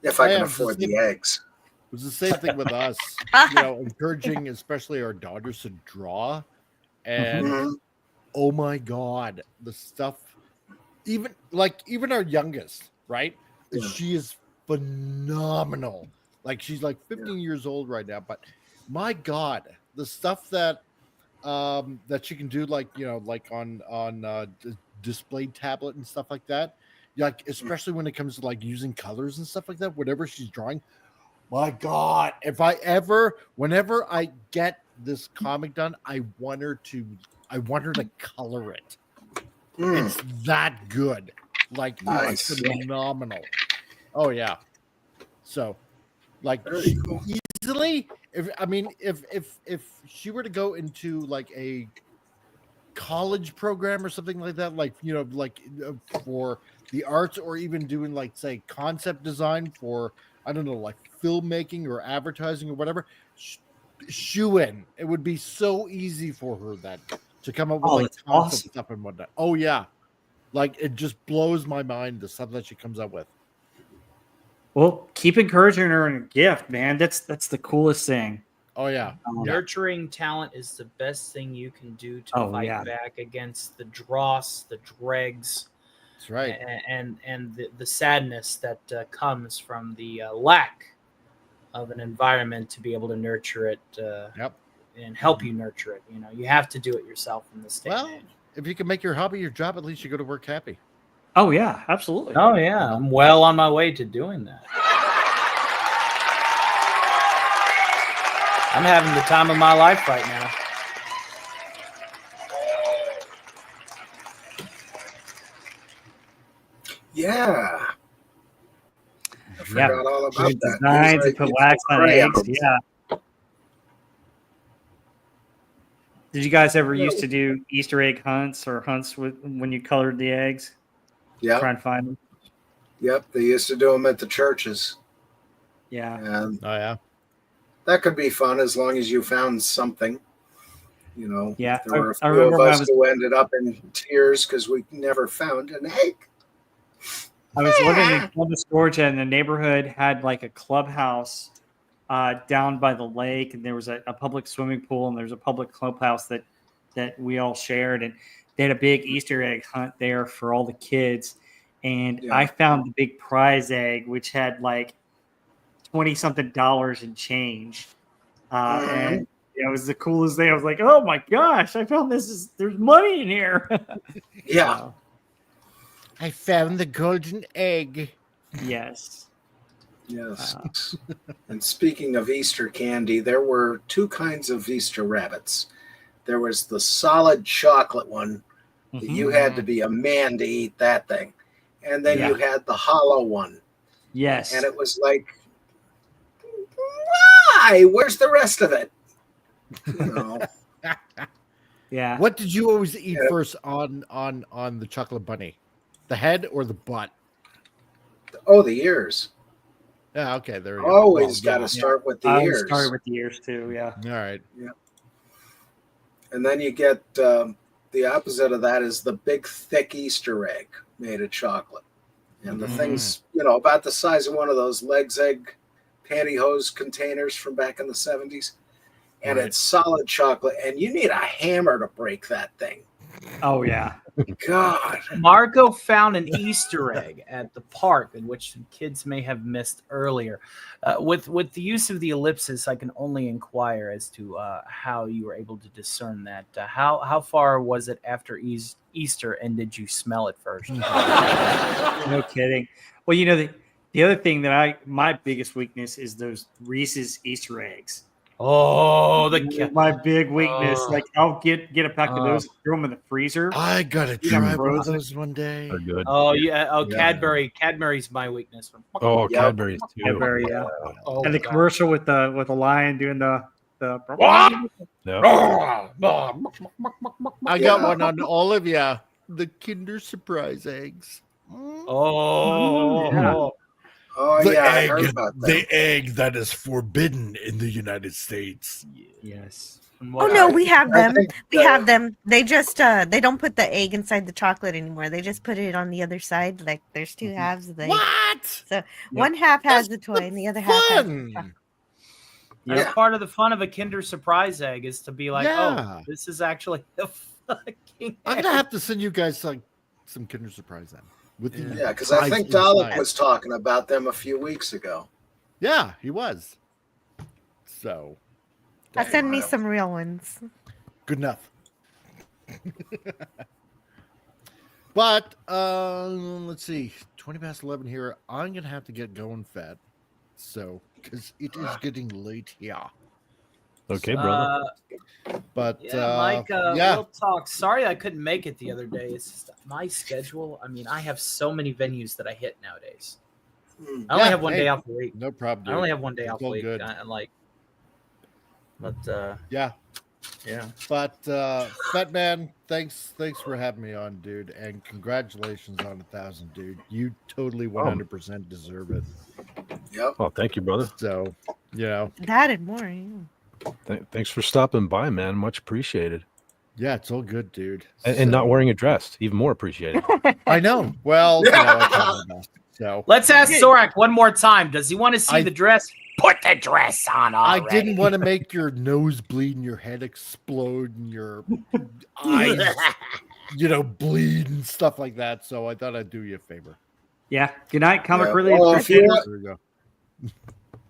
Speaker 3: If I can afford the eggs.
Speaker 9: It was the same thing with us, encouraging especially our daughters to draw. And oh my God, the stuff, even our youngest, right?
Speaker 3: Yeah.
Speaker 9: She is phenomenal. Like she's like 15 years old right now, but my God, the stuff that she can do, like on display tablet and stuff like that, like especially when it comes to like using colors and stuff like that, whatever she's drawing. My God, whenever I get this comic done, I want her to color it. It's that good. Like
Speaker 3: Nice.
Speaker 9: it's phenomenal. Oh yeah. So like easily, if she were to go into like a college program or something like that, for the arts, or even doing like say concept design for, I don't know, like filmmaking or advertising or whatever, shoe in. It would be so easy for her that to come up with like
Speaker 14: that's
Speaker 9: concept
Speaker 14: awesome.
Speaker 9: stuff and whatnot. Oh yeah, like it just blows my mind the stuff that she comes up with.
Speaker 14: Well, keep encouraging her in a gift, man. That's the coolest thing.
Speaker 9: Oh yeah.
Speaker 7: Nurturing talent is the best thing you can do to
Speaker 14: Oh,
Speaker 7: fight
Speaker 14: yeah.
Speaker 7: back against the dross, the dregs.
Speaker 9: That's right.
Speaker 7: And the sadness that comes from the lack of an environment to be able to nurture it and help you nurture it. You have to do it yourself in this day.
Speaker 9: Well, if you can make your hobby your job, at least you go to work happy.
Speaker 14: Oh yeah, absolutely.
Speaker 7: Oh yeah, I'm well on my way to doing that. I'm having the time of my life right now.
Speaker 3: Yeah. I forgot all about
Speaker 14: Doing
Speaker 3: that.
Speaker 14: designs and put wax on eggs.
Speaker 3: crayons.
Speaker 14: Yeah. Did you guys ever used to do Easter egg hunts or hunts when you colored the eggs?
Speaker 3: Yeah.
Speaker 14: Try and find them.
Speaker 3: Yep, they used to do them at the churches.
Speaker 14: Yeah.
Speaker 3: And
Speaker 9: oh yeah,
Speaker 3: that could be fun as long as you found something.
Speaker 14: Yeah,
Speaker 3: there were a
Speaker 14: I
Speaker 3: few
Speaker 14: remember
Speaker 3: of
Speaker 14: when I
Speaker 3: us
Speaker 14: was-
Speaker 3: who ended up in tears because we never found an egg.
Speaker 14: I was living in Columbus, Georgia, and the neighborhood had like a clubhouse down by the lake, and there was a public swimming pool, and there's a public clubhouse that we all shared, and they had a big Easter egg hunt there for all the kids. And I found the big prize egg, which had like $20-something and change. And it was the coolest thing. I was like, oh my gosh, I found this. There's money in here.
Speaker 3: Yeah.
Speaker 9: I found the golden egg.
Speaker 14: Yes.
Speaker 3: Yes. And speaking of Easter candy, there were two kinds of Easter rabbits. There was the solid chocolate one. That you had to be a man to eat that thing. And then you had the hollow one.
Speaker 14: Yes.
Speaker 3: And it was like, why? Where's the rest of it?
Speaker 14: Yeah.
Speaker 9: What did you always eat first on the chocolate bunny? The head or the butt?
Speaker 3: Oh, the ears.
Speaker 9: Yeah, okay. There we go.
Speaker 3: Always got to start with the
Speaker 14: I
Speaker 3: ears.
Speaker 14: started with the ears too. Yeah.
Speaker 9: All right.
Speaker 3: Yeah. And then you get the opposite of that is the big, thick Easter egg made of chocolate. And the thing's, about the size of one of those Legs egg pantyhose containers from back in the 70s. And it's solid chocolate. And you need a hammer to break that thing.
Speaker 14: Oh, yeah.
Speaker 3: God.
Speaker 7: Marco found an Easter egg at the park, in which some kids may have missed earlier. With the use of the ellipsis, I can only inquire as to how you were able to discern that. How far was it after Easter, and did you smell it first?
Speaker 14: No kidding. Well, the other thing that my biggest weakness is those Reese's Easter eggs.
Speaker 7: Oh,
Speaker 14: my big weakness. Like I'll get a pack of those, throw them in the freezer.
Speaker 9: I gotta try one of those one day.
Speaker 11: They're good.
Speaker 7: Oh yeah. Oh, Cadbury. Cadbury's my weakness.
Speaker 11: Oh, Cadbury's too.
Speaker 14: Cadbury, yeah.
Speaker 7: Oh,
Speaker 14: and the
Speaker 7: God.
Speaker 14: commercial with the lion doing the
Speaker 9: I got one on Olivia. The Kinder Surprise eggs.
Speaker 7: Oh,
Speaker 14: yeah.
Speaker 3: Oh
Speaker 9: the
Speaker 3: yeah, I
Speaker 9: egg,
Speaker 3: heard about that.
Speaker 9: the egg that is forbidden in the United States.
Speaker 7: Yes.
Speaker 12: Oh no, we have
Speaker 3: I
Speaker 12: them.
Speaker 3: think,
Speaker 12: We have them. They just they don't put the egg inside the chocolate anymore. They just put it on the other side. Like there's two halves of the egg.
Speaker 9: What?
Speaker 12: So one half has the toy and the other half has the chocolate.
Speaker 7: That's part of the fun of a Kinder Surprise egg is to be like,
Speaker 9: Yeah.
Speaker 7: oh, this is actually a fucking
Speaker 9: I'm gonna have to send you guys like some Kinder Surprise then. With the
Speaker 3: Yeah, because I think
Speaker 9: prize
Speaker 3: Dalek
Speaker 9: inside.
Speaker 3: was talking about them a few weeks ago.
Speaker 9: Yeah, he was. So
Speaker 12: Send me some real ones.
Speaker 9: good enough. But let's see, 20 past 11 here. I'm gonna have to get going, Fat. So because it is getting late here.
Speaker 1: Okay, brother.
Speaker 9: But
Speaker 7: Yeah, Mike,
Speaker 9: yeah,
Speaker 7: real talk. Sorry I couldn't make it the other day. It's just my schedule. I mean, I have so many venues that I hit nowadays. I only have one day off a week.
Speaker 9: No problem.
Speaker 7: I only have one day
Speaker 9: It's
Speaker 7: off a
Speaker 9: all
Speaker 7: week.
Speaker 9: good.
Speaker 7: Yeah.
Speaker 9: But Fat Man, thanks for having me on, dude, and congratulations on 1,000, dude. You totally 100% deserve it.
Speaker 3: Yep.
Speaker 1: Oh, thank you, brother.
Speaker 9: So, you know,
Speaker 12: That and more. Yeah.
Speaker 1: Thanks for stopping by, man. Much appreciated.
Speaker 9: yeah, it's all good, dude.
Speaker 1: And not wearing a dress, even more appreciated.
Speaker 9: I know. Well, you know, I tried my best. So
Speaker 7: Let's ask Zorak one more time. Does he want to see the dress?
Speaker 16: Put the dress on
Speaker 9: I
Speaker 16: already.
Speaker 9: didn't want to make your nose bleed and your head explode and your eyes, bleed and stuff like that. So I thought I'd do you a favor.
Speaker 14: Yeah. Good night, Comic
Speaker 3: Yeah,
Speaker 14: Relief.
Speaker 3: well, if you
Speaker 14: Appreciate it.
Speaker 3: want-
Speaker 9: There you go.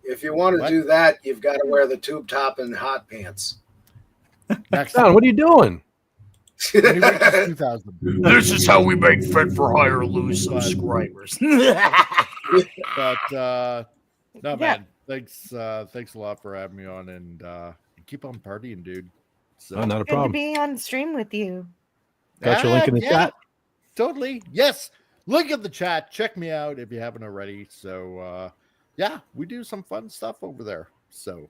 Speaker 3: If you want to
Speaker 9: What?
Speaker 3: do that, you've got to wear the tube top and hot pants.
Speaker 9: Next
Speaker 1: Don, what are you doing?
Speaker 9: When he reaches 2,000.
Speaker 16: This is how we make Fit for Hire lose subscribers.
Speaker 9: But no, man, thanks a lot for having me on, and keep on partying, dude. So,
Speaker 1: Oh, not a
Speaker 12: Good to
Speaker 1: problem.
Speaker 12: be on stream with you.
Speaker 1: Got your link in the chat.
Speaker 9: Totally. Yes. Link in the chat. Check me out if you haven't already. So yeah, we do some fun stuff over there. So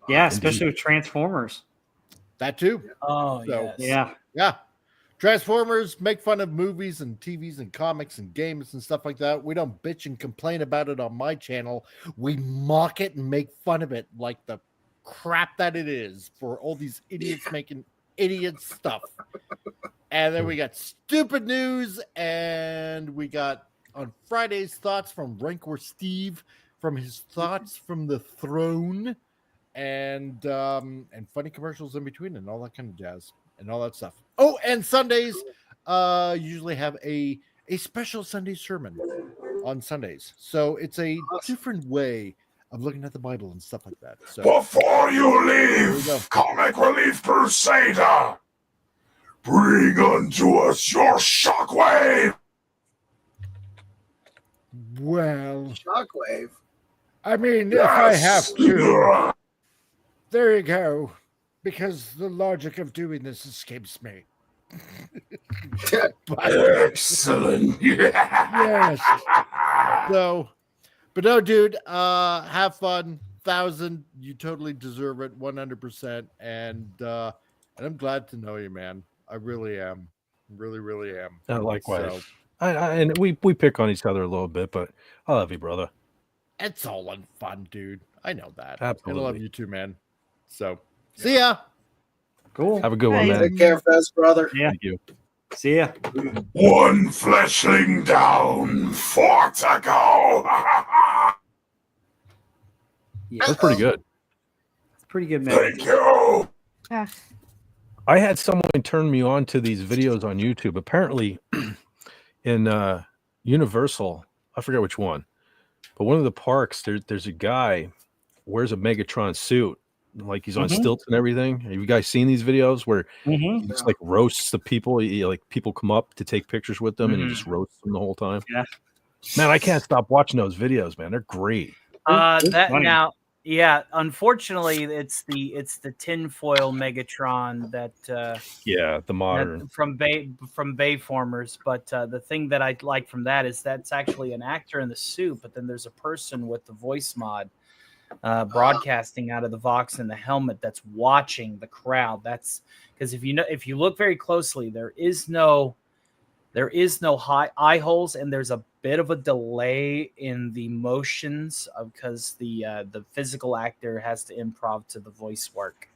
Speaker 14: Yeah, especially with Transformers.
Speaker 9: that too.
Speaker 7: Oh,
Speaker 9: So,
Speaker 7: yes.
Speaker 9: Yeah. Transformers, make fun of movies and TVs and comics and games and stuff like that. We don't bitch and complain about it on my channel. We mock it and make fun of it like the crap that it is for all these idiots making idiot stuff. And then we got stupid news, and we got on Friday's thoughts from Rancor Steve from his thoughts from the throne, and funny commercials in between and all that kind of jazz and all that stuff. Oh, and Sundays usually have a special Sunday sermon on Sundays. So it's a different way of looking at the Bible and stuff like that. So
Speaker 15: Before you
Speaker 9: there we
Speaker 15: leave,
Speaker 9: go.
Speaker 15: Comic Relief Crusader, bring unto us your shockwave.
Speaker 9: Well,
Speaker 3: Shockwave.
Speaker 4: I mean, if I have
Speaker 15: Yes.
Speaker 4: to, there you go. Because the logic of doing this escapes me.
Speaker 15: Excellent.
Speaker 9: Yes. So, but no, dude, have fun. 1,000, you totally deserve it, 100%. And I'm glad to know you, man. I really am. Really, really am.
Speaker 1: Likewise.
Speaker 9: So,
Speaker 1: And we pick on each other a little bit, but I love you, brother.
Speaker 9: it's all in fun, dude. I know that.
Speaker 1: Absolutely.
Speaker 9: And I love you too, man. So, see ya.
Speaker 14: Cool.
Speaker 1: Have a good one, man.
Speaker 3: Take care, Fez, brother.
Speaker 14: Yeah.
Speaker 1: Thank you.
Speaker 14: See ya.
Speaker 15: One fleshling down, 4 to go.
Speaker 1: That's pretty good.
Speaker 14: It's pretty good, man.
Speaker 15: Thank you.
Speaker 12: Yeah.
Speaker 1: I had someone turn me on to these videos on YouTube. Apparently, in Universal, I forget which one, but one of the parks, there's a guy wears a Megatron suit, like he's on stilts and everything. Have you guys seen these videos where he just like roasts the people? Like people come up to take pictures with them, and he just roasts them the whole time.
Speaker 14: Yeah,
Speaker 1: man, I can't stop watching those videos. Man, they're great.
Speaker 7: That
Speaker 14: funny.
Speaker 7: now, yeah. Unfortunately, it's the tinfoil Megatron that
Speaker 1: Yeah, the modern.
Speaker 7: from Bayformers. But the thing that I like from that is that's actually an actor in the suit, but then there's a person with the voice mod broadcasting out of the Vox and the helmet that's watching the crowd. That's because if you look very closely, there is no high eye holes, and there's a bit of a delay in the motions because the physical actor has to improv to the voice work.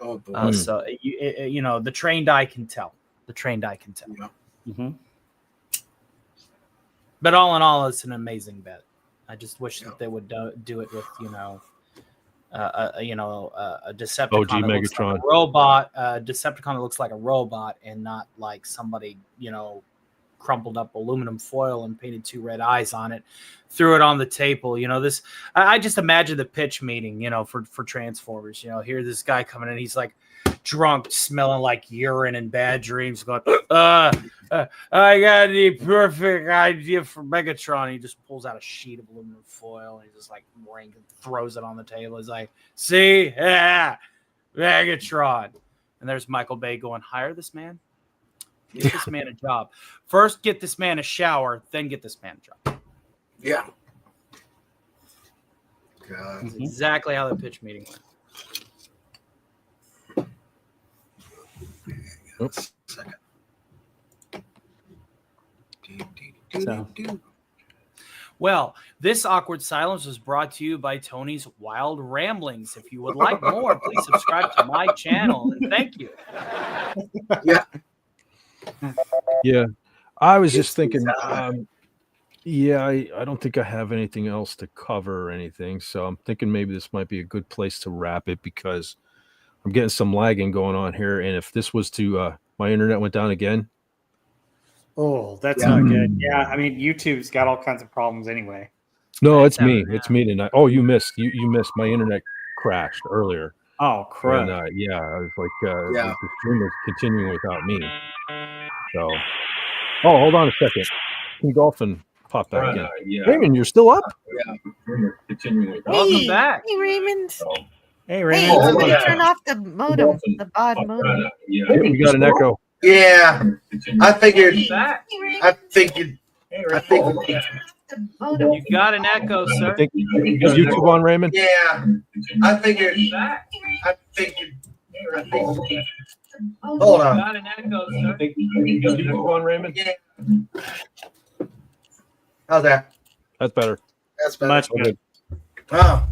Speaker 3: Oh boy.
Speaker 7: So the trained eye can tell. The trained eye can tell.
Speaker 3: Yeah.
Speaker 14: Mm-hmm.
Speaker 7: But all in all, it's an amazing bet. I just wish that they would do it with a Decepticon
Speaker 1: OG
Speaker 7: that looks like
Speaker 1: Megatron.
Speaker 7: a robot, Decepticon that looks like a robot, and not like somebody crumpled up aluminum foil and painted 2 red eyes on it, threw it on the table. This I just imagine the pitch meeting, for Transformers. Here this guy coming in, he's like drunk, smelling like urine and bad dreams, going, I got the perfect idea for Megatron. He just pulls out a sheet of aluminum foil and he just like throws it on the table. He's like, see, yeah, Megatron. And there's Michael Bay going, hire this man. Get this man a job. First, get this man a shower, then get this man a job.
Speaker 3: Yeah. God.
Speaker 7: That's exactly how the pitch meeting went.
Speaker 3: Oops. Second.
Speaker 7: Well, this awkward silence was brought to you by Tony's Wild Ramblings. If you would like more, please subscribe to my channel. And thank you.
Speaker 3: Yeah.
Speaker 1: Yeah, I was just thinking. I don't think I have anything else to cover or anything, so I'm thinking maybe this might be a good place to wrap it because I'm getting some lagging going on here, and if this was to my internet went down again.
Speaker 14: Oh, that's not good. Yeah, I mean YouTube's got all kinds of problems anyway.
Speaker 1: No, it's me. It's me tonight. Oh, you missed. You missed. My internet crashed earlier.
Speaker 14: Oh, crap.
Speaker 1: And, I was like, the stream was continuing without me. So, hold on a second. King Dolphin popped back in. Raymond, you're still up?
Speaker 3: Yeah.
Speaker 7: Welcome back.
Speaker 12: Hey, Raymond.
Speaker 14: Hey,
Speaker 12: Hey,
Speaker 14: Raymond.
Speaker 12: somebody turn off the modem, the bod modem.
Speaker 1: Yeah, we got an echo.
Speaker 4: Yeah, I figured.
Speaker 7: Welcome back.
Speaker 4: I figured.
Speaker 7: You got an echo, sir.
Speaker 1: I think you got YouTube on, Raymond?
Speaker 4: Yeah, I figured. Hold on.
Speaker 7: You got an echo, sir.
Speaker 1: You got YouTube on, Raymond?
Speaker 4: Yeah. How's that?
Speaker 1: That's better.
Speaker 3: That's better.
Speaker 14: Much good.
Speaker 4: Oh.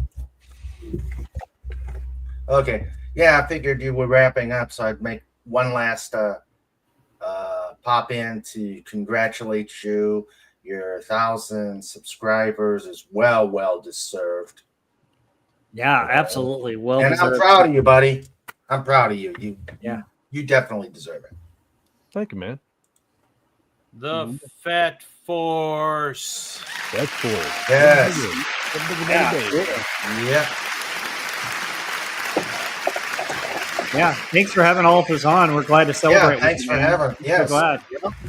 Speaker 4: Okay. Yeah, I figured you were wrapping up, so I'd make one last pop in to congratulate you. Your 1,000 subscribers is well deserved.
Speaker 14: Yeah, absolutely. Well,
Speaker 4: and
Speaker 14: deserved.
Speaker 4: I'm proud of you, buddy. I'm proud of you. You definitely deserve it.
Speaker 1: Thank you, man.
Speaker 7: The Fat Force.
Speaker 1: Fat Force.
Speaker 4: Yes.
Speaker 14: Yeah. Yeah. Thanks for having all of us on. We're glad to celebrate.
Speaker 4: Yeah, thanks
Speaker 14: with
Speaker 4: for
Speaker 14: you, man.
Speaker 4: having. Yes.
Speaker 14: We're glad.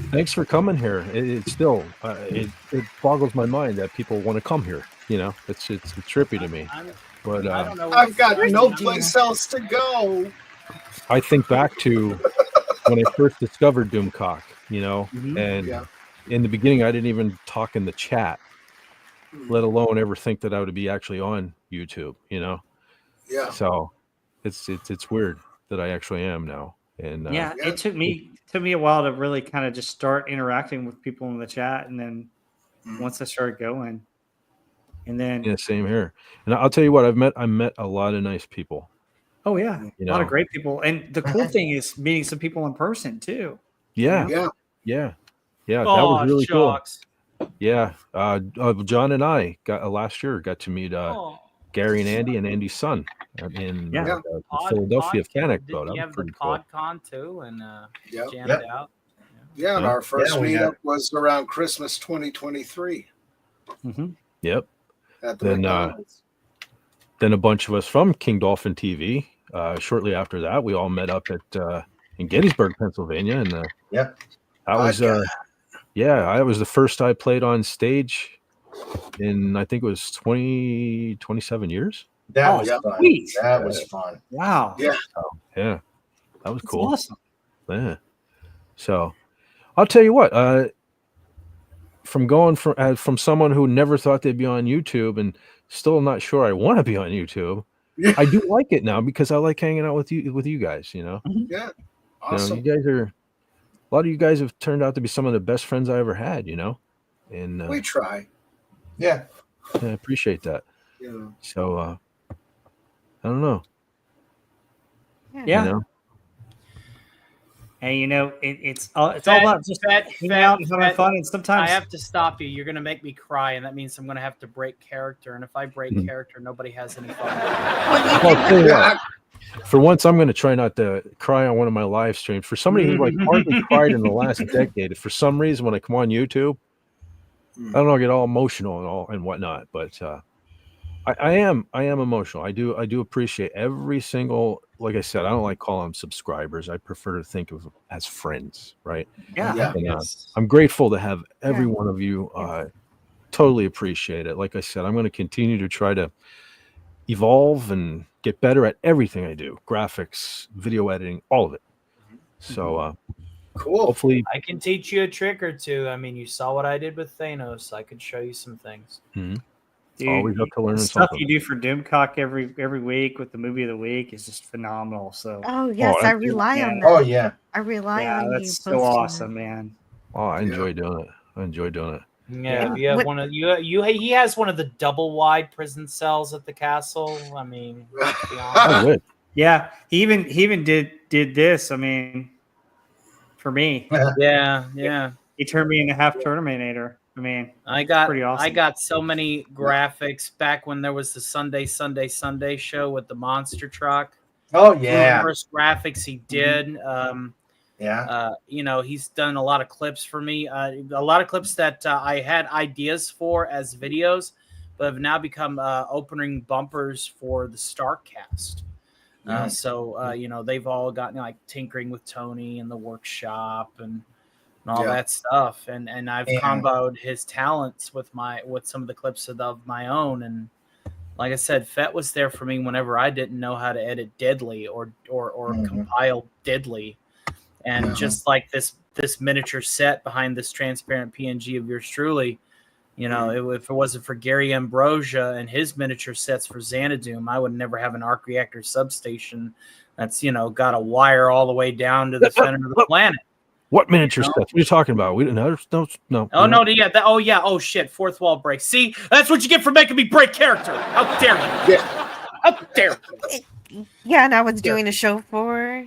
Speaker 1: Thanks for coming here. It still it boggles my mind that people want to come here. It's trippy to me. But
Speaker 7: I don't know.
Speaker 3: I've got no place else to go.
Speaker 1: I think back to when I first discovered Doomcock, and in the beginning I didn't even talk in the chat, let alone ever think that I would be actually on YouTube,
Speaker 3: Yeah.
Speaker 1: So it's weird that I actually am now. And
Speaker 14: It took me a while to really kind of just start interacting with people in the chat, and then once I started going, and then
Speaker 1: same here. And I'll tell you what, I met a lot of nice people.
Speaker 14: Oh yeah, a lot of great people, and the cool thing is meeting some people in person too.
Speaker 1: Yeah.
Speaker 3: Yeah.
Speaker 1: That
Speaker 7: Oh,
Speaker 1: was really
Speaker 7: shucks.
Speaker 1: cool. Yeah, John and I last year got to meet Gary and Andy's son in the Philadelphia Panic Boat.
Speaker 7: Did you have the
Speaker 1: pretty cool.
Speaker 7: PodCon too, and
Speaker 3: Yep.
Speaker 7: jammed it out?
Speaker 3: Yeah, and our first
Speaker 4: we
Speaker 3: meetup was around Christmas 2023.
Speaker 1: Yep.
Speaker 3: At the McDonald's.
Speaker 1: Then a bunch of us from King Dolphin TV. Shortly after that, we all met up at in Gettysburg, Pennsylvania, and that was that was the first I played on stage in I think it was 27 years.
Speaker 4: That was fun.
Speaker 14: Sweet.
Speaker 4: That was fun.
Speaker 14: Wow.
Speaker 3: Yeah.
Speaker 1: Yeah, that was
Speaker 14: That's
Speaker 1: cool.
Speaker 14: awesome.
Speaker 1: Yeah. So, I'll tell you what. From going from someone who never thought they'd be on YouTube and still not sure I want to be on YouTube. I do like it now because I like hanging out with you guys. You know.
Speaker 3: Yeah. Awesome.
Speaker 1: You guys are a lot of you guys have turned out to be some of the best friends I ever had. You know, and
Speaker 3: We try.
Speaker 4: Yeah.
Speaker 1: I appreciate that.
Speaker 3: Yeah.
Speaker 1: So I don't know.
Speaker 14: Yeah.
Speaker 1: You know?
Speaker 14: And you know, it's all about just hanging out and having fun. And sometimes
Speaker 7: I have to stop you. You're going to make me cry, and that means I'm going to have to break character. And if I break character, nobody has any fun.
Speaker 1: Well, I'll tell you what, for once, I'm going to try not to cry on one of my live streams. For somebody who like hardly cried in the last decade, for some reason, when I come on YouTube, I don't know, I get all emotional and whatnot. But I am emotional. I do appreciate every single. Like I said, I don't like calling them subscribers. I prefer to think of them as friends, right?
Speaker 14: Yeah.
Speaker 1: And, I'm grateful to have every one of you. Totally appreciate it. Like I said, I'm going to continue to try to evolve and get better at everything I do: graphics, video editing, all of it. So
Speaker 3: cool.
Speaker 1: Hopefully,
Speaker 7: I can teach you a trick or two. I mean, you saw what I did with Thanos. I could show you some things.
Speaker 14: Dude,
Speaker 1: always have to learn
Speaker 14: the stuff
Speaker 1: something.
Speaker 14: you do for Doomcock every week with the movie of the week is just phenomenal. So
Speaker 12: Oh yes, I rely on that.
Speaker 4: Oh yeah.
Speaker 12: I rely
Speaker 14: yeah,
Speaker 12: on
Speaker 14: that's
Speaker 12: you.
Speaker 14: so
Speaker 12: posting
Speaker 14: awesome, man.
Speaker 1: Oh, I enjoy doing it. I enjoy doing it.
Speaker 7: Yeah, you have one of you. He has one of the double wide prison cells at the castle. I mean, let's be honest.
Speaker 14: Yeah, he even did this. I mean, for me.
Speaker 7: Yeah.
Speaker 14: He turned me into half Terminator. I mean,
Speaker 7: I got
Speaker 14: pretty awesome.
Speaker 7: I got so many graphics back when there was the Sunday show with the monster truck.
Speaker 4: Oh yeah.
Speaker 7: Numerous graphics he did. You know, he's done a lot of clips for me. A lot of clips that I had ideas for as videos, but have now become opening bumpers for the Starcast. You know, they've all gotten like Tinkering with Tony and the Workshop and all that stuff. And I've comboed his talents with some of the clips of my own. And like I said, Fett was there for me whenever I didn't know how to edit Deadly or compile Deadly. And just like this miniature set behind this transparent PNG of yours truly, you know, if it wasn't for Gary Ambrosia and his miniature sets for Xanadu, I would never have an arc reactor substation that's, you know, got a wire all the way down to the center of the planet.
Speaker 1: What miniature stuff? What are you talking about? We didn't no.
Speaker 7: Oh no, yeah. Oh shit, fourth wall break. See, that's what you get for making me break character. How dare you? How dare you?
Speaker 12: Yeah, and I was doing a show for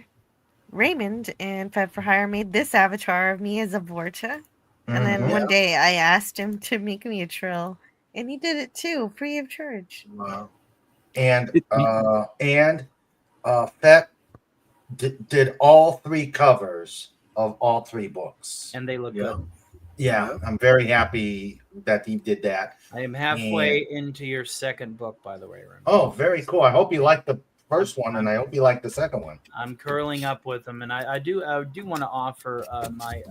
Speaker 12: Raymond, and Fed for Hire made this avatar of me as a Vorcha. And then one day I asked him to make me a trill, and he did it too, free of charge.
Speaker 4: Wow. And Fed did all 3 covers of all 3 books.
Speaker 7: And they look good.
Speaker 4: Yeah, I'm very happy that he did that.
Speaker 7: I am halfway into your second book, by the way, Raymond.
Speaker 4: Oh, very cool. I hope you like the first one, and I hope you like the second one.
Speaker 7: I'm curling up with them, and I do want to offer my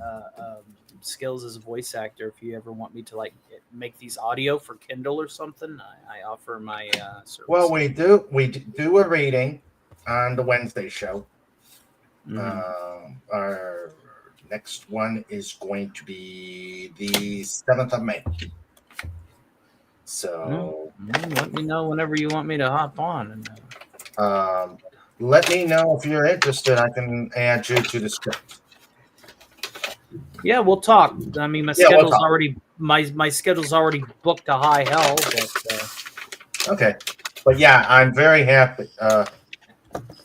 Speaker 7: skills as a voice actor. If you ever want me to like make these audio for Kindle or something, I offer my service.
Speaker 4: Well, we do a reading on the Wednesday show. Our next one is going to be the 7th of May. So
Speaker 7: let me know whenever you want me to hop on.
Speaker 4: Let me know if you're interested. I can add you to the script.
Speaker 7: Yeah, we'll talk. I mean, my schedule's already booked to high hell. But,
Speaker 4: okay, but yeah, I'm very happy.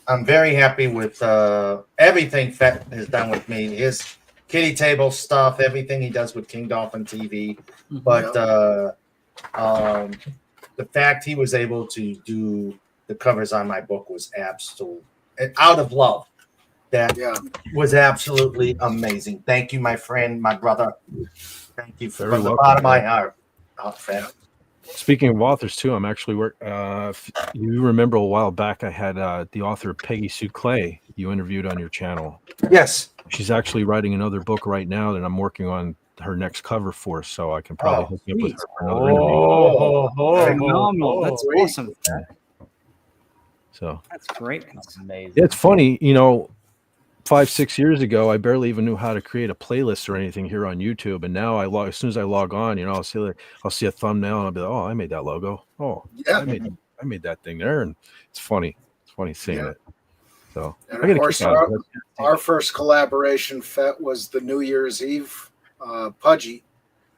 Speaker 4: I'm very happy with everything Fett has done with me. His kitty table stuff, everything he does with King Dolphin TV. But the fact he was able to do the covers on my book was absolute, out of love. That was absolutely amazing. Thank you, my friend, my brother. Thank you from the bottom of my heart. Fett.
Speaker 1: Speaking of authors too, I'm actually you remember a while back I had the author Peggy Sue Clay you interviewed on your channel.
Speaker 4: Yes.
Speaker 1: She's actually writing another book right now that I'm working on her next cover for, so I can probably hook you up with her for another interview.
Speaker 14: Phenomenal. That's awesome.
Speaker 1: So
Speaker 14: that's great.
Speaker 7: That's amazing.
Speaker 1: It's funny, you know, 5-6 years ago, I barely even knew how to create a playlist or anything here on YouTube. And now as soon as I log on, I'll see a thumbnail and I'll be like, oh, I made that logo. Oh,
Speaker 3: Yeah.
Speaker 1: I made that thing there. And it's funny. It's funny seeing it. So
Speaker 3: And
Speaker 1: I
Speaker 3: of
Speaker 1: get a
Speaker 3: course,
Speaker 1: kick out of it.
Speaker 3: our first collaboration fet was the New Year's Eve Pudgy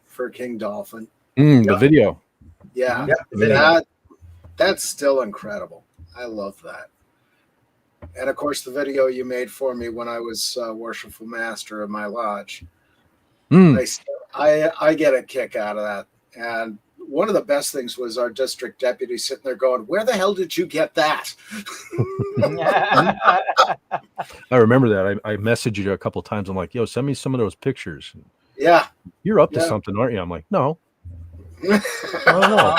Speaker 3: for King Dolphin.
Speaker 1: The video.
Speaker 3: Yeah, that's still incredible. I love that. And of course, the video you made for me when I was worshipful master of my lodge. I get a kick out of that. And one of the best things was our district deputy sitting there going, "Where the hell did you get that?"
Speaker 1: I remember that. I messaged you a couple of times. I'm like, yo, send me some of those pictures.
Speaker 3: Yeah.
Speaker 1: You're up to something, aren't you? I'm like, no.
Speaker 3: I
Speaker 1: don't know.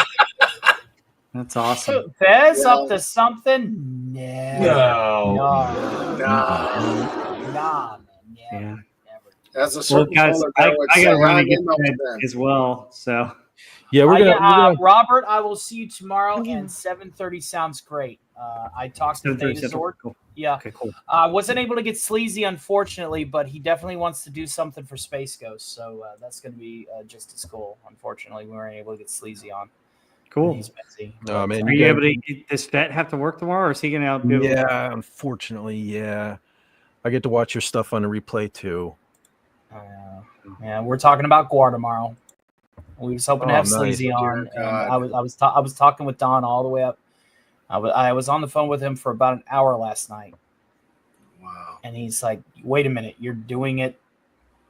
Speaker 14: That's awesome.
Speaker 7: Fez up to something? No.
Speaker 14: Nah, man.
Speaker 3: As a
Speaker 14: Well,
Speaker 3: certain
Speaker 14: guys,
Speaker 3: polar
Speaker 14: I
Speaker 3: bear would
Speaker 14: got
Speaker 3: say,
Speaker 14: to run
Speaker 3: I'm
Speaker 14: and get
Speaker 3: in up
Speaker 14: fed
Speaker 3: to them.
Speaker 14: as well. So
Speaker 1: yeah, we're gonna
Speaker 7: Robert, I will see you tomorrow, and 7:30 sounds great. I talked to
Speaker 14: 7:30,
Speaker 7: Betazord.
Speaker 14: cool.
Speaker 7: Yeah.
Speaker 14: Okay, cool.
Speaker 7: Wasn't able to get Sleazy, unfortunately, but he definitely wants to do something for Space Ghost, so that's going to be just as cool. Unfortunately, we weren't able to get Sleazy on.
Speaker 14: Cool.
Speaker 7: He's busy.
Speaker 1: Oh, man,
Speaker 14: Are you able to? Does Vet have to work tomorrow, or is he going to be able to?
Speaker 1: Yeah, unfortunately, yeah. I get to watch your stuff on the replay too.
Speaker 7: Yeah, we're talking about Guar tomorrow. We was hoping to have
Speaker 1: nice.
Speaker 7: Sleazy on, and I was talking with Don all the way up. I was on the phone with him for about an hour last night.
Speaker 3: Wow!
Speaker 7: And he's like, "Wait a minute, you're doing it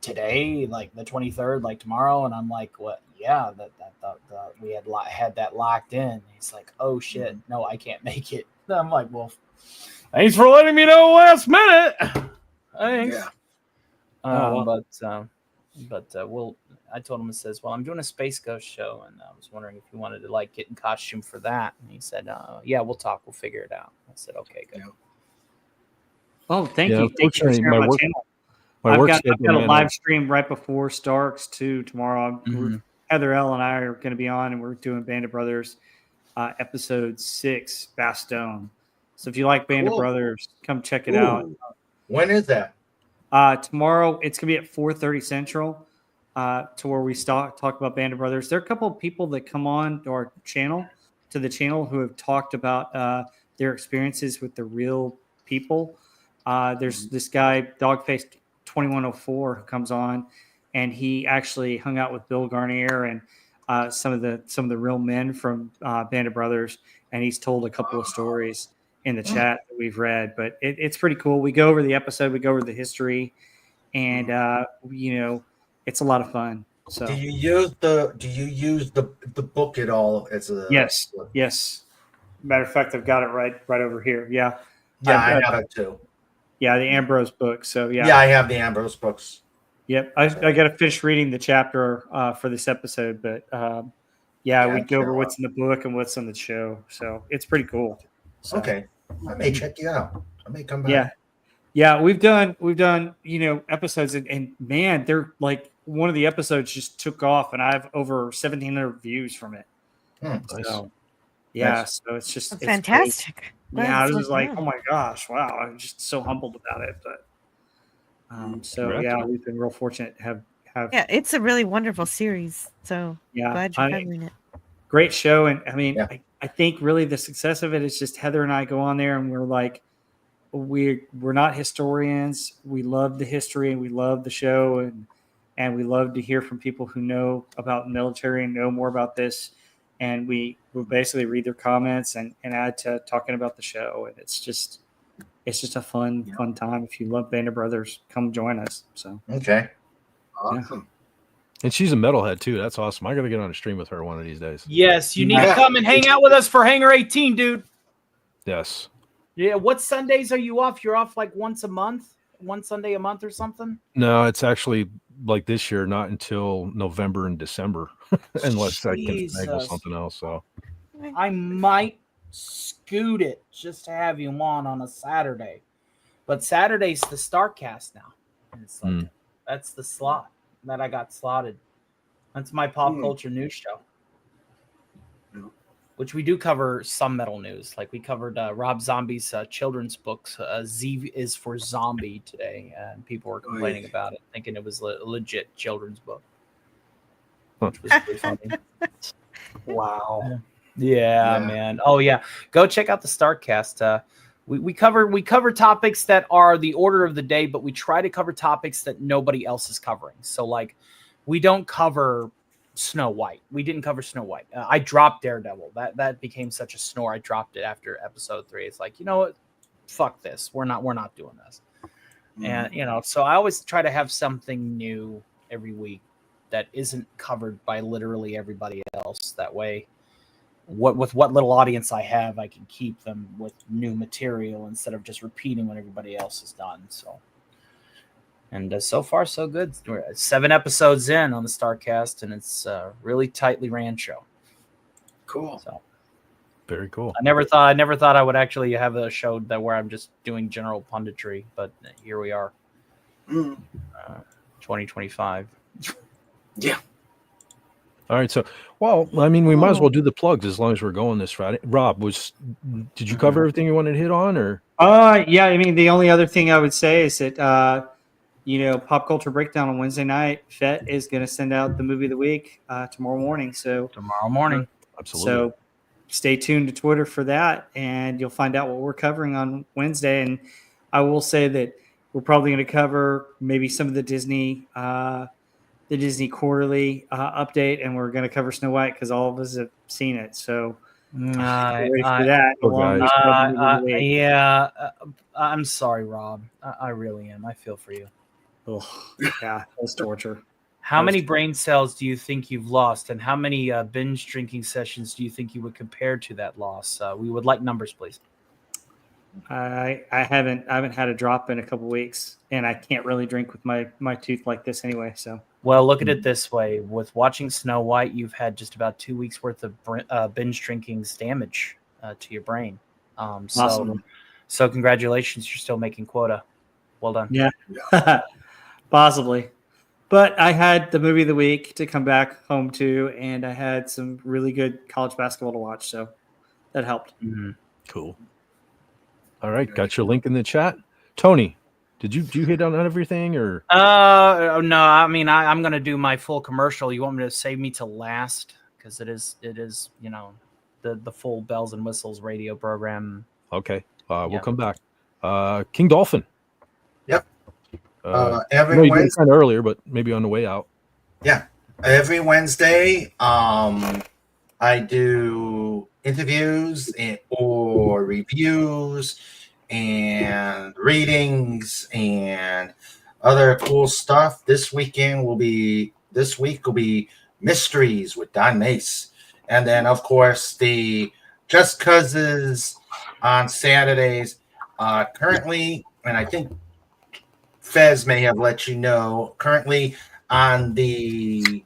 Speaker 7: today, like the 23rd, like tomorrow?" And I'm like, "What? Yeah, we had that locked in." And he's like, "Oh shit, no, I can't make it." And I'm like, "Well, thanks for letting me know last minute." Thanks.
Speaker 3: Yeah.
Speaker 7: We'll. I told him, it says, "Well, I'm doing a Space Ghost show, and I was wondering if you wanted to like get in costume for that." And he said, "Yeah, we'll talk. We'll figure it out." I said, "Okay, good."
Speaker 14: Oh, thank
Speaker 1: Yeah,
Speaker 14: you. Thank you for
Speaker 1: unfortunately,
Speaker 14: sharing
Speaker 1: my
Speaker 14: my
Speaker 1: work-
Speaker 14: channel.
Speaker 1: my
Speaker 14: I've
Speaker 1: work
Speaker 14: got
Speaker 1: schedule,
Speaker 14: a
Speaker 1: man,
Speaker 14: live stream right before Starks too tomorrow.
Speaker 1: Mhm.
Speaker 14: Heather L and I are going to be on, and we're doing Band of Brothers episode 6, Bastone. So if you like Band of
Speaker 4: Cool.
Speaker 14: Brothers, come check it out.
Speaker 4: When is that?
Speaker 14: Tomorrow it's going to be at 4:30 Central, to where we talk about Band of Brothers. There are a couple of people that come on to our channel, who have talked about their experiences with the real people. There's this guy, Dogface 2104, who comes on, and he actually hung out with Bill Garnier and some of the real men from Band of Brothers, and he's told a couple of stories in the chat that we've read. But it's pretty cool. We go over the episode, we go over the history, and it's a lot of fun. So
Speaker 4: Do you use the book at all as a
Speaker 14: yes. Matter of fact, I've got it right over here. Yeah.
Speaker 4: I have it too.
Speaker 14: Yeah, the Ambrose book. So
Speaker 4: Yeah, I have the Ambrose books.
Speaker 14: Yep, I got to finish reading the chapter for this episode, but we go over what's in the book and what's on the show. So it's pretty cool. So,
Speaker 4: Okay, I may check you out. I may come back.
Speaker 14: Yeah, we've done episodes, and man, they're like, one of the episodes just took off, and I have over 1,700 views from it. So,
Speaker 4: Nice.
Speaker 14: so it's just
Speaker 12: That's
Speaker 14: it's
Speaker 12: fantastic.
Speaker 14: great. Yeah, I was just like,
Speaker 12: Yeah.
Speaker 14: oh my gosh, wow! I'm just so humbled about it. But we've been real fortunate to have.
Speaker 12: Yeah, it's a really wonderful series. So glad you're covering it.
Speaker 14: Great show, and I mean, I think really the success of it is just Heather and I go on there, and we're like, we're not historians. We love the history, and we love the show, and we love to hear from people who know about the military and know more about this. And we basically read their comments and add to talking about the show. And it's just a fun time. If you love Band of Brothers, come join us. So
Speaker 4: okay,
Speaker 3: awesome.
Speaker 1: And she's a metalhead too. That's awesome. I got to get on a stream with her one of these days.
Speaker 7: Yes, you need to come and hang out with us for Hangar 18, dude.
Speaker 1: Yes.
Speaker 7: Yeah, what Sundays are you off? You're off like once a month, one Sunday a month or something?
Speaker 1: No, it's actually like this year, not until November and December, unless I can finagle something else. So
Speaker 7: I might scoot it just to have you on a Saturday. But Saturday's the Starcast now. And it's like that's the slot that I got slotted. That's my pop culture news show. which we do cover some metal news. Like we covered Rob Zombie's children's books. Z is for Zombie today, and people were complaining about it, thinking it was a legit children's book, which was really funny.
Speaker 14: Wow.
Speaker 7: Yeah, man. Oh yeah, go check out the Startcast. We cover topics that are the order of the day, but we try to cover topics that nobody else is covering. So like, we don't cover Snow White. We didn't cover Snow White. I dropped Daredevil. That became such a snore. I dropped it after episode 3. It's like, you know what? Fuck this. We're not doing this. And so I always try to have something new every week that isn't covered by literally everybody else. That way, with what little audience I have, I can keep them with new material instead of just repeating what everybody else has done. So. And so far, so good. We're 7 episodes in on the Starcast, and it's a really tightly ran show.
Speaker 3: Cool.
Speaker 7: So,
Speaker 1: very cool.
Speaker 7: I never thought I would actually have a show where I'm just doing general punditry, but here we are. 2025.
Speaker 3: Yeah.
Speaker 1: All right. So, well, I mean, we might as well do the plugs as long as we're going this Friday. Rob, did you cover everything you wanted to hit on, or?
Speaker 14: Yeah. I mean, the only other thing I would say is that, Pop Culture Breakdown on Wednesday night, FET is going to send out the movie of the week tomorrow morning. So
Speaker 1: Absolutely.
Speaker 14: So stay tuned to Twitter for that, and you'll find out what we're covering on Wednesday. And I will say that we're probably going to cover maybe some of the Disney quarterly update, and we're going to cover Snow White because all of us have seen it. So ready for that.
Speaker 7: I'm sorry, Rob. I really am. I feel for you.
Speaker 14: Oh, yeah, that's torture.
Speaker 7: How many brain cells do you think you've lost, and how many binge drinking sessions do you think you would compare to that loss? We would like numbers, please.
Speaker 14: I haven't had a drop in a couple weeks, and I can't really drink with my tooth like this anyway. So,
Speaker 7: well, look at it this way: with watching Snow White, you've had just about 2 weeks worth of binge drinking's damage to your brain.
Speaker 14: Awesome.
Speaker 7: So congratulations, you're still making quota. Well done.
Speaker 14: Yeah. Possibly. But I had the movie of the week to come back home to, and I had some really good college basketball to watch, so that helped.
Speaker 1: Cool. All right, got your link in the chat. Tony, did you hit on everything, or?
Speaker 7: No, I mean I'm gonna do my full commercial. You want me to save me to last because it is the full bells and whistles radio program.
Speaker 1: Okay, we'll come back. King Dolphin.
Speaker 4: Yep.
Speaker 1: Every Wednesday, kind of earlier, but maybe on the way out.
Speaker 4: Yeah, every Wednesday, I do interviews or reviews and readings and other cool stuff. This week will be mysteries with Don Mace, and then of course the Just Causes on Saturdays. Currently, and I think Fez may have let you know, currently on the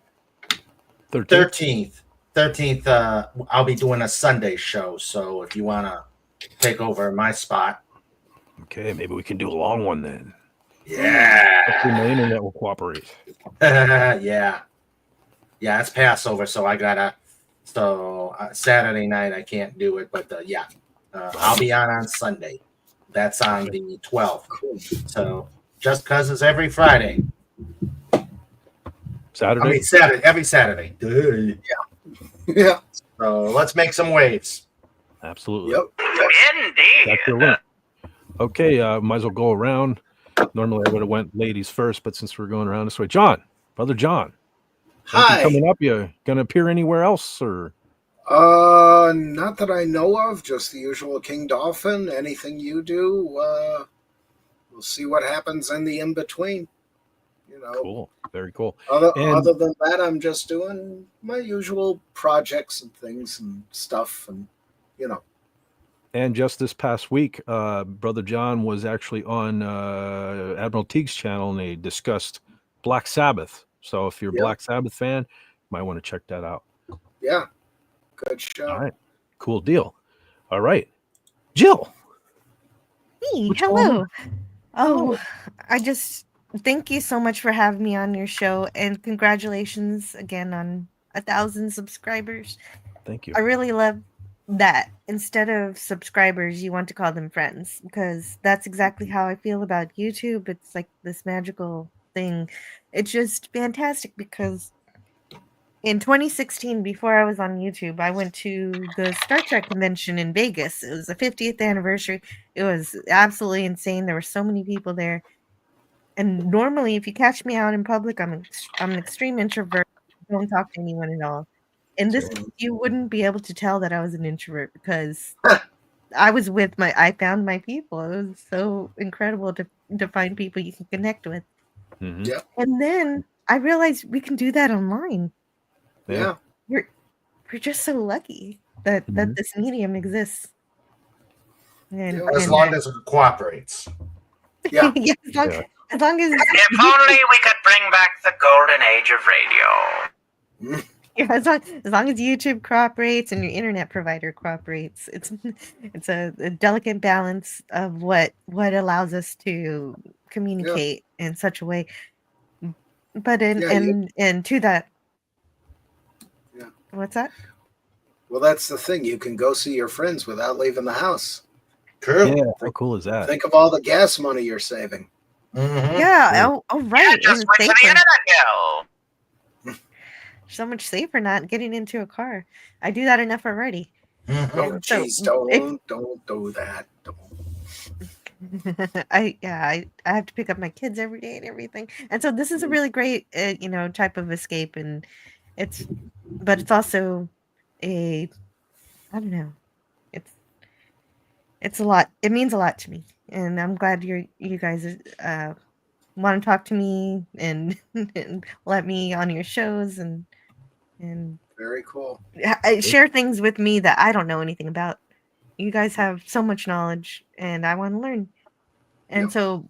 Speaker 4: 13th, I'll be doing a Sunday show. So if you want to take over my spot.
Speaker 1: Okay, maybe we can do a long one then.
Speaker 4: Yeah.
Speaker 1: Hopefully my internet will cooperate.
Speaker 4: Yeah, it's Passover, so I gotta. So Saturday night I can't do it, but I'll be on Sunday. That's on the 12th. So Just Cause it's every Friday.
Speaker 1: Saturday?
Speaker 4: I mean every Saturday. Yeah. So let's make some waves.
Speaker 1: Absolutely.
Speaker 4: Yep.
Speaker 1: Indeed. That's your link. Okay, might as well go around. Normally I would have went ladies first, but since we're going around this way, Brother John.
Speaker 3: Hi.
Speaker 1: Coming up, you gonna appear anywhere else, or?
Speaker 3: Not that I know of. Just the usual King Dolphin. Anything you do, we'll see what happens in the in between.
Speaker 1: Cool. Very cool.
Speaker 3: Other than that, I'm just doing my usual projects and things and stuff, and
Speaker 1: And just this past week, Brother John was actually on Admiral Teague's channel, and they discussed Black Sabbath. So if you're a Black Sabbath fan, you might want to check that out.
Speaker 3: Yeah. Good show.
Speaker 1: All right. Cool deal. All right. Jill.
Speaker 12: Hey, hello. Oh, I just thank you so much for having me on your show, and congratulations again on 1,000 subscribers.
Speaker 1: Thank you.
Speaker 12: I really love that instead of subscribers, you want to call them friends, because that's exactly how I feel about YouTube. It's like this magical thing. It's just fantastic because in 2016, before I was on YouTube, I went to the Star Trek convention in Vegas. It was the 50th anniversary. It was absolutely insane. There were so many people there. And normally, if you catch me out in public, I'm an extreme introvert. I don't talk to anyone at all. And this, you wouldn't be able to tell that I was an introvert because I was with I found my people. It was so incredible to find people you can connect with.
Speaker 1: Mhm.
Speaker 3: Yeah.
Speaker 12: And then I realized we can do that online.
Speaker 3: Yeah.
Speaker 12: We're just so lucky that this medium exists. And
Speaker 4: As long as it cooperates.
Speaker 3: Yeah.
Speaker 12: yeah, as long as
Speaker 17: If only we could bring back the golden age of radio.
Speaker 12: yeah, as long as YouTube cooperates and your internet provider cooperates, it's a delicate balance of what allows us to communicate in such a way. But and to that,
Speaker 3: Yeah.
Speaker 12: what's that?
Speaker 3: Well, that's the thing. You can go see your friends without leaving the house.
Speaker 4: True.
Speaker 1: Yeah, how cool is that?
Speaker 3: Think of all the gas money you're saving.
Speaker 12: Yeah. Oh, right.
Speaker 17: Just
Speaker 12: and
Speaker 17: wait for the
Speaker 12: safer.
Speaker 17: internet bill.
Speaker 12: So much safer not getting into a car. I do that enough already.
Speaker 3: Oh,
Speaker 12: And so
Speaker 3: jeez, don't do that.
Speaker 12: I have to pick up my kids every day and everything, and so this is a really great type of escape, and but it's also I don't know, it's a lot. It means a lot to me, and I'm glad you guys want to talk to me and, and let me on your shows and
Speaker 3: Very cool.
Speaker 12: share things with me that I don't know anything about. You guys have so much knowledge, and I want to learn. And so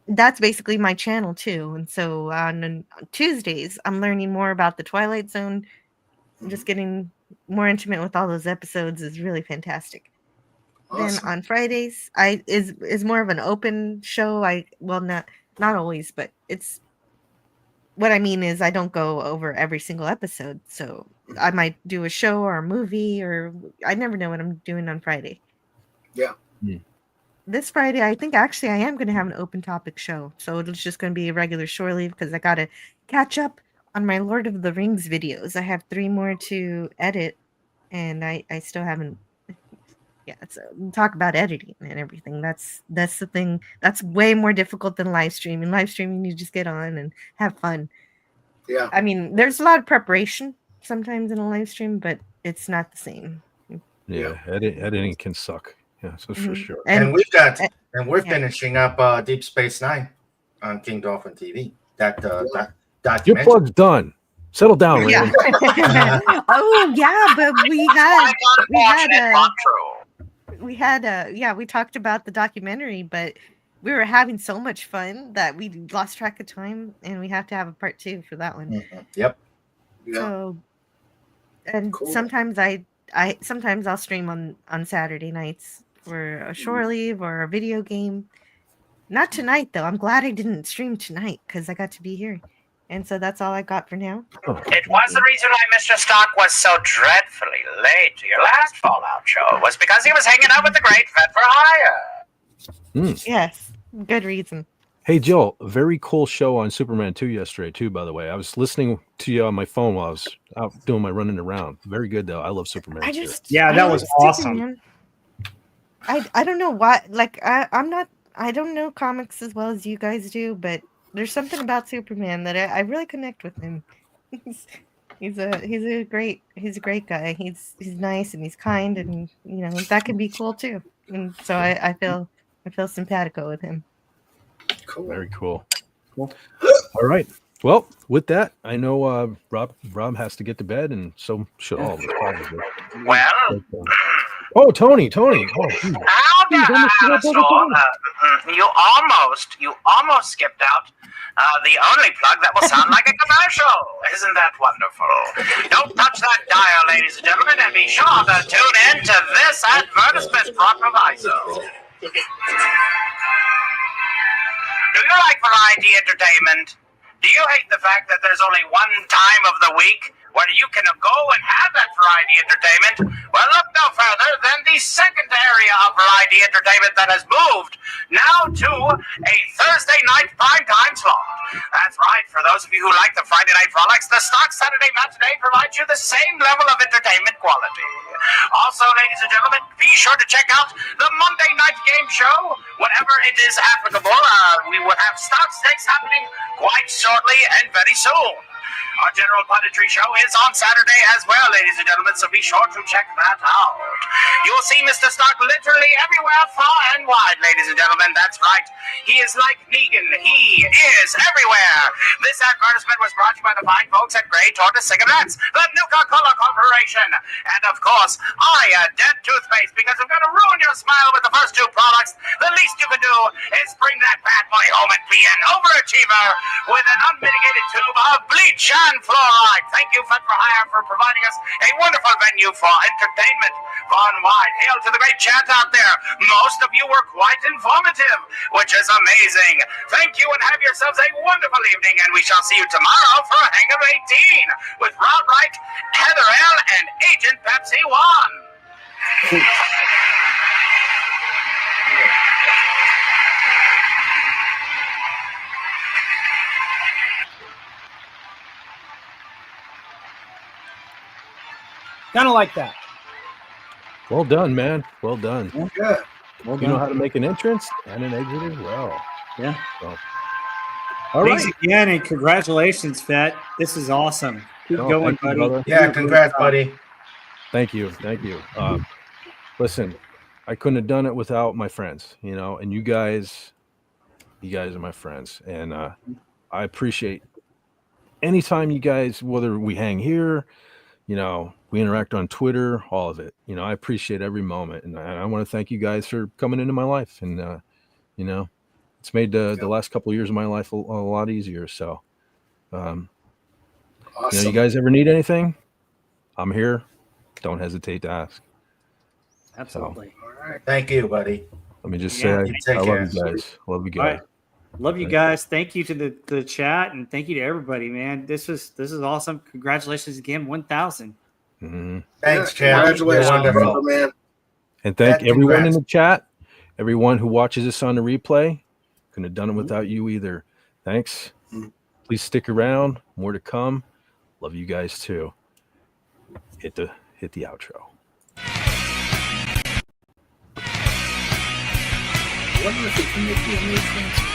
Speaker 12: that's basically my channel too. And so on Tuesdays, I'm learning more about the Twilight Zone. Just getting more intimate with all those episodes is really fantastic. Then on Fridays, is more of an open show. Not always, but it's what I mean is I don't go over every single episode. So I might do a show or a movie, or I never know what I'm doing on Friday.
Speaker 3: Yeah.
Speaker 12: This Friday, I think actually I am going to have an open topic show. So it's just going to be a regular shore leave because I got to catch up on my Lord of the Rings videos. I have 3 more to edit, and I still haven't. Yeah, so talk about editing and everything. That's the thing. That's way more difficult than live streaming. Live streaming, you just get on and have fun.
Speaker 3: Yeah.
Speaker 12: I mean, there's a lot of preparation sometimes in a live stream, but it's not the same.
Speaker 1: Yeah, editing can suck. Yeah, so for sure.
Speaker 4: And we're finishing up Deep Space Nine on King Dolphin TV. That
Speaker 1: Your
Speaker 4: documentary.
Speaker 1: plug's done. Settle down,
Speaker 12: Yeah.
Speaker 1: Raymond.
Speaker 12: Oh yeah, but we talked about the documentary, but we were having so much fun that we lost track of time, and we have to have a part 2 for that one.
Speaker 4: Yep.
Speaker 12: So, and sometimes sometimes I'll stream on Saturday nights for a shore leave or a video game. Not tonight though. I'm glad I didn't stream tonight because I got to be here. And so that's all I got for now.
Speaker 17: It was the reason why Mr. Stark was so dreadfully late to your last Fallout show. Was because he was hanging out with the great Vet for Hire.
Speaker 12: Yes, good reason.
Speaker 1: Hey, Jill, very cool show on Superman 2 yesterday, too, by the way. I was listening to you on my phone while I was out doing my running around. Very good, though. I love Superman.
Speaker 12: I
Speaker 1: 2.
Speaker 12: just
Speaker 14: that was awesome.
Speaker 12: Superman. I don't know why. Like I don't know comics as well as you guys do, but there's something about Superman that I really connect with him. He's a great guy. He's nice and he's kind, and that can be cool too. And so I feel simpatico with him.
Speaker 3: Cool.
Speaker 1: Very cool. All right. Well, with that, I know Rob has to get to bed, and so should all of us probably.
Speaker 17: Well.
Speaker 1: Oh, Tony. Oh, geez.
Speaker 17: You almost skipped out the only plug that will sound like a commercial. Isn't that wonderful? Don't touch that dial, ladies and gentlemen, and be sure to tune in to this advertisement proviso. Do you like variety entertainment? Do you hate the fact that there's only one time of the week where you can go and have that variety entertainment, well, look no further than the second area of variety entertainment that has moved now to a Thursday night primetime slot. That's right, for those of you who like the Friday night frolics, the stock Saturday matinee provides you the same level of entertainment quality. Also, ladies and gentlemen, be sure to check out the Monday night game show whenever it is applicable. We will have stock stakes happening quite shortly and very soon. Our general punditry show is on Saturday as well, ladies and gentlemen, so be sure to check that out. You'll see Mr. Stark literally everywhere, far and wide, ladies and gentlemen. That's right. He is like Negan. He is everywhere. This advertisement was brought to you by the fine folks at Grey Tortoise Cigarettes, the Nuka-Cola Corporation, and of course, Dent Toothpaste, because I'm going to ruin your smile with the first two products. The least you can do is bring that bad boy home and be an overachiever with an unmitigated tube of bleach and fluoride. Thank you, Fit for Hire, for providing us a wonderful venue for entertainment far and wide. Hail to the great chat out there. Most of you were quite informative, which is amazing. Thank you and have yourselves a wonderful evening, and we shall see you tomorrow for a Hang of 18 with Rob Wright, Heather L., and Agent Pepsi 1.
Speaker 14: Kind of like that.
Speaker 1: Well done, man. Well done.
Speaker 3: Good.
Speaker 14: Well
Speaker 1: You know
Speaker 14: done.
Speaker 1: how to make an entrance and an exit as well.
Speaker 14: Yeah.
Speaker 1: So, all
Speaker 14: Thanks
Speaker 1: right.
Speaker 14: again, and congratulations, Fet. This is awesome. Keep
Speaker 1: No,
Speaker 14: going,
Speaker 1: thank you,
Speaker 14: buddy.
Speaker 1: brother.
Speaker 4: Yeah, congrats, buddy.
Speaker 1: Thank you. Thank you. Listen, I couldn't have done it without my friends, and you guys are my friends. And I appreciate anytime you guys, whether we hang here, we interact on Twitter, all of it. I appreciate every moment. And I want to thank you guys for coming into my life. And, it's made the last couple of years of my life a lot easier. So,
Speaker 3: Awesome.
Speaker 1: you guys ever need anything, I'm here. Don't hesitate to ask.
Speaker 14: Absolutely.
Speaker 3: All right.
Speaker 4: Thank you, buddy.
Speaker 1: Let me just
Speaker 14: Yeah,
Speaker 1: say,
Speaker 4: you
Speaker 1: I
Speaker 4: take
Speaker 1: love
Speaker 4: care.
Speaker 1: you guys. Love you
Speaker 14: All
Speaker 1: guys.
Speaker 14: right. Love you guys. Thank you to the chat, and thank you to everybody, man. This is awesome. Congratulations again, 1,000.
Speaker 1: Mm-hmm.
Speaker 4: Thanks, champ.
Speaker 3: Congratulations,
Speaker 4: You're wonderful.
Speaker 3: brother, man.
Speaker 1: And thank
Speaker 4: Pat,
Speaker 1: everyone
Speaker 4: congrats.
Speaker 1: in the chat, everyone who watches this on the replay. Couldn't have done it without you either. Thanks. Please stick around. More to come. Love you guys too. Hit the outro.
Speaker 10: Wonder if it can make you a new transfer.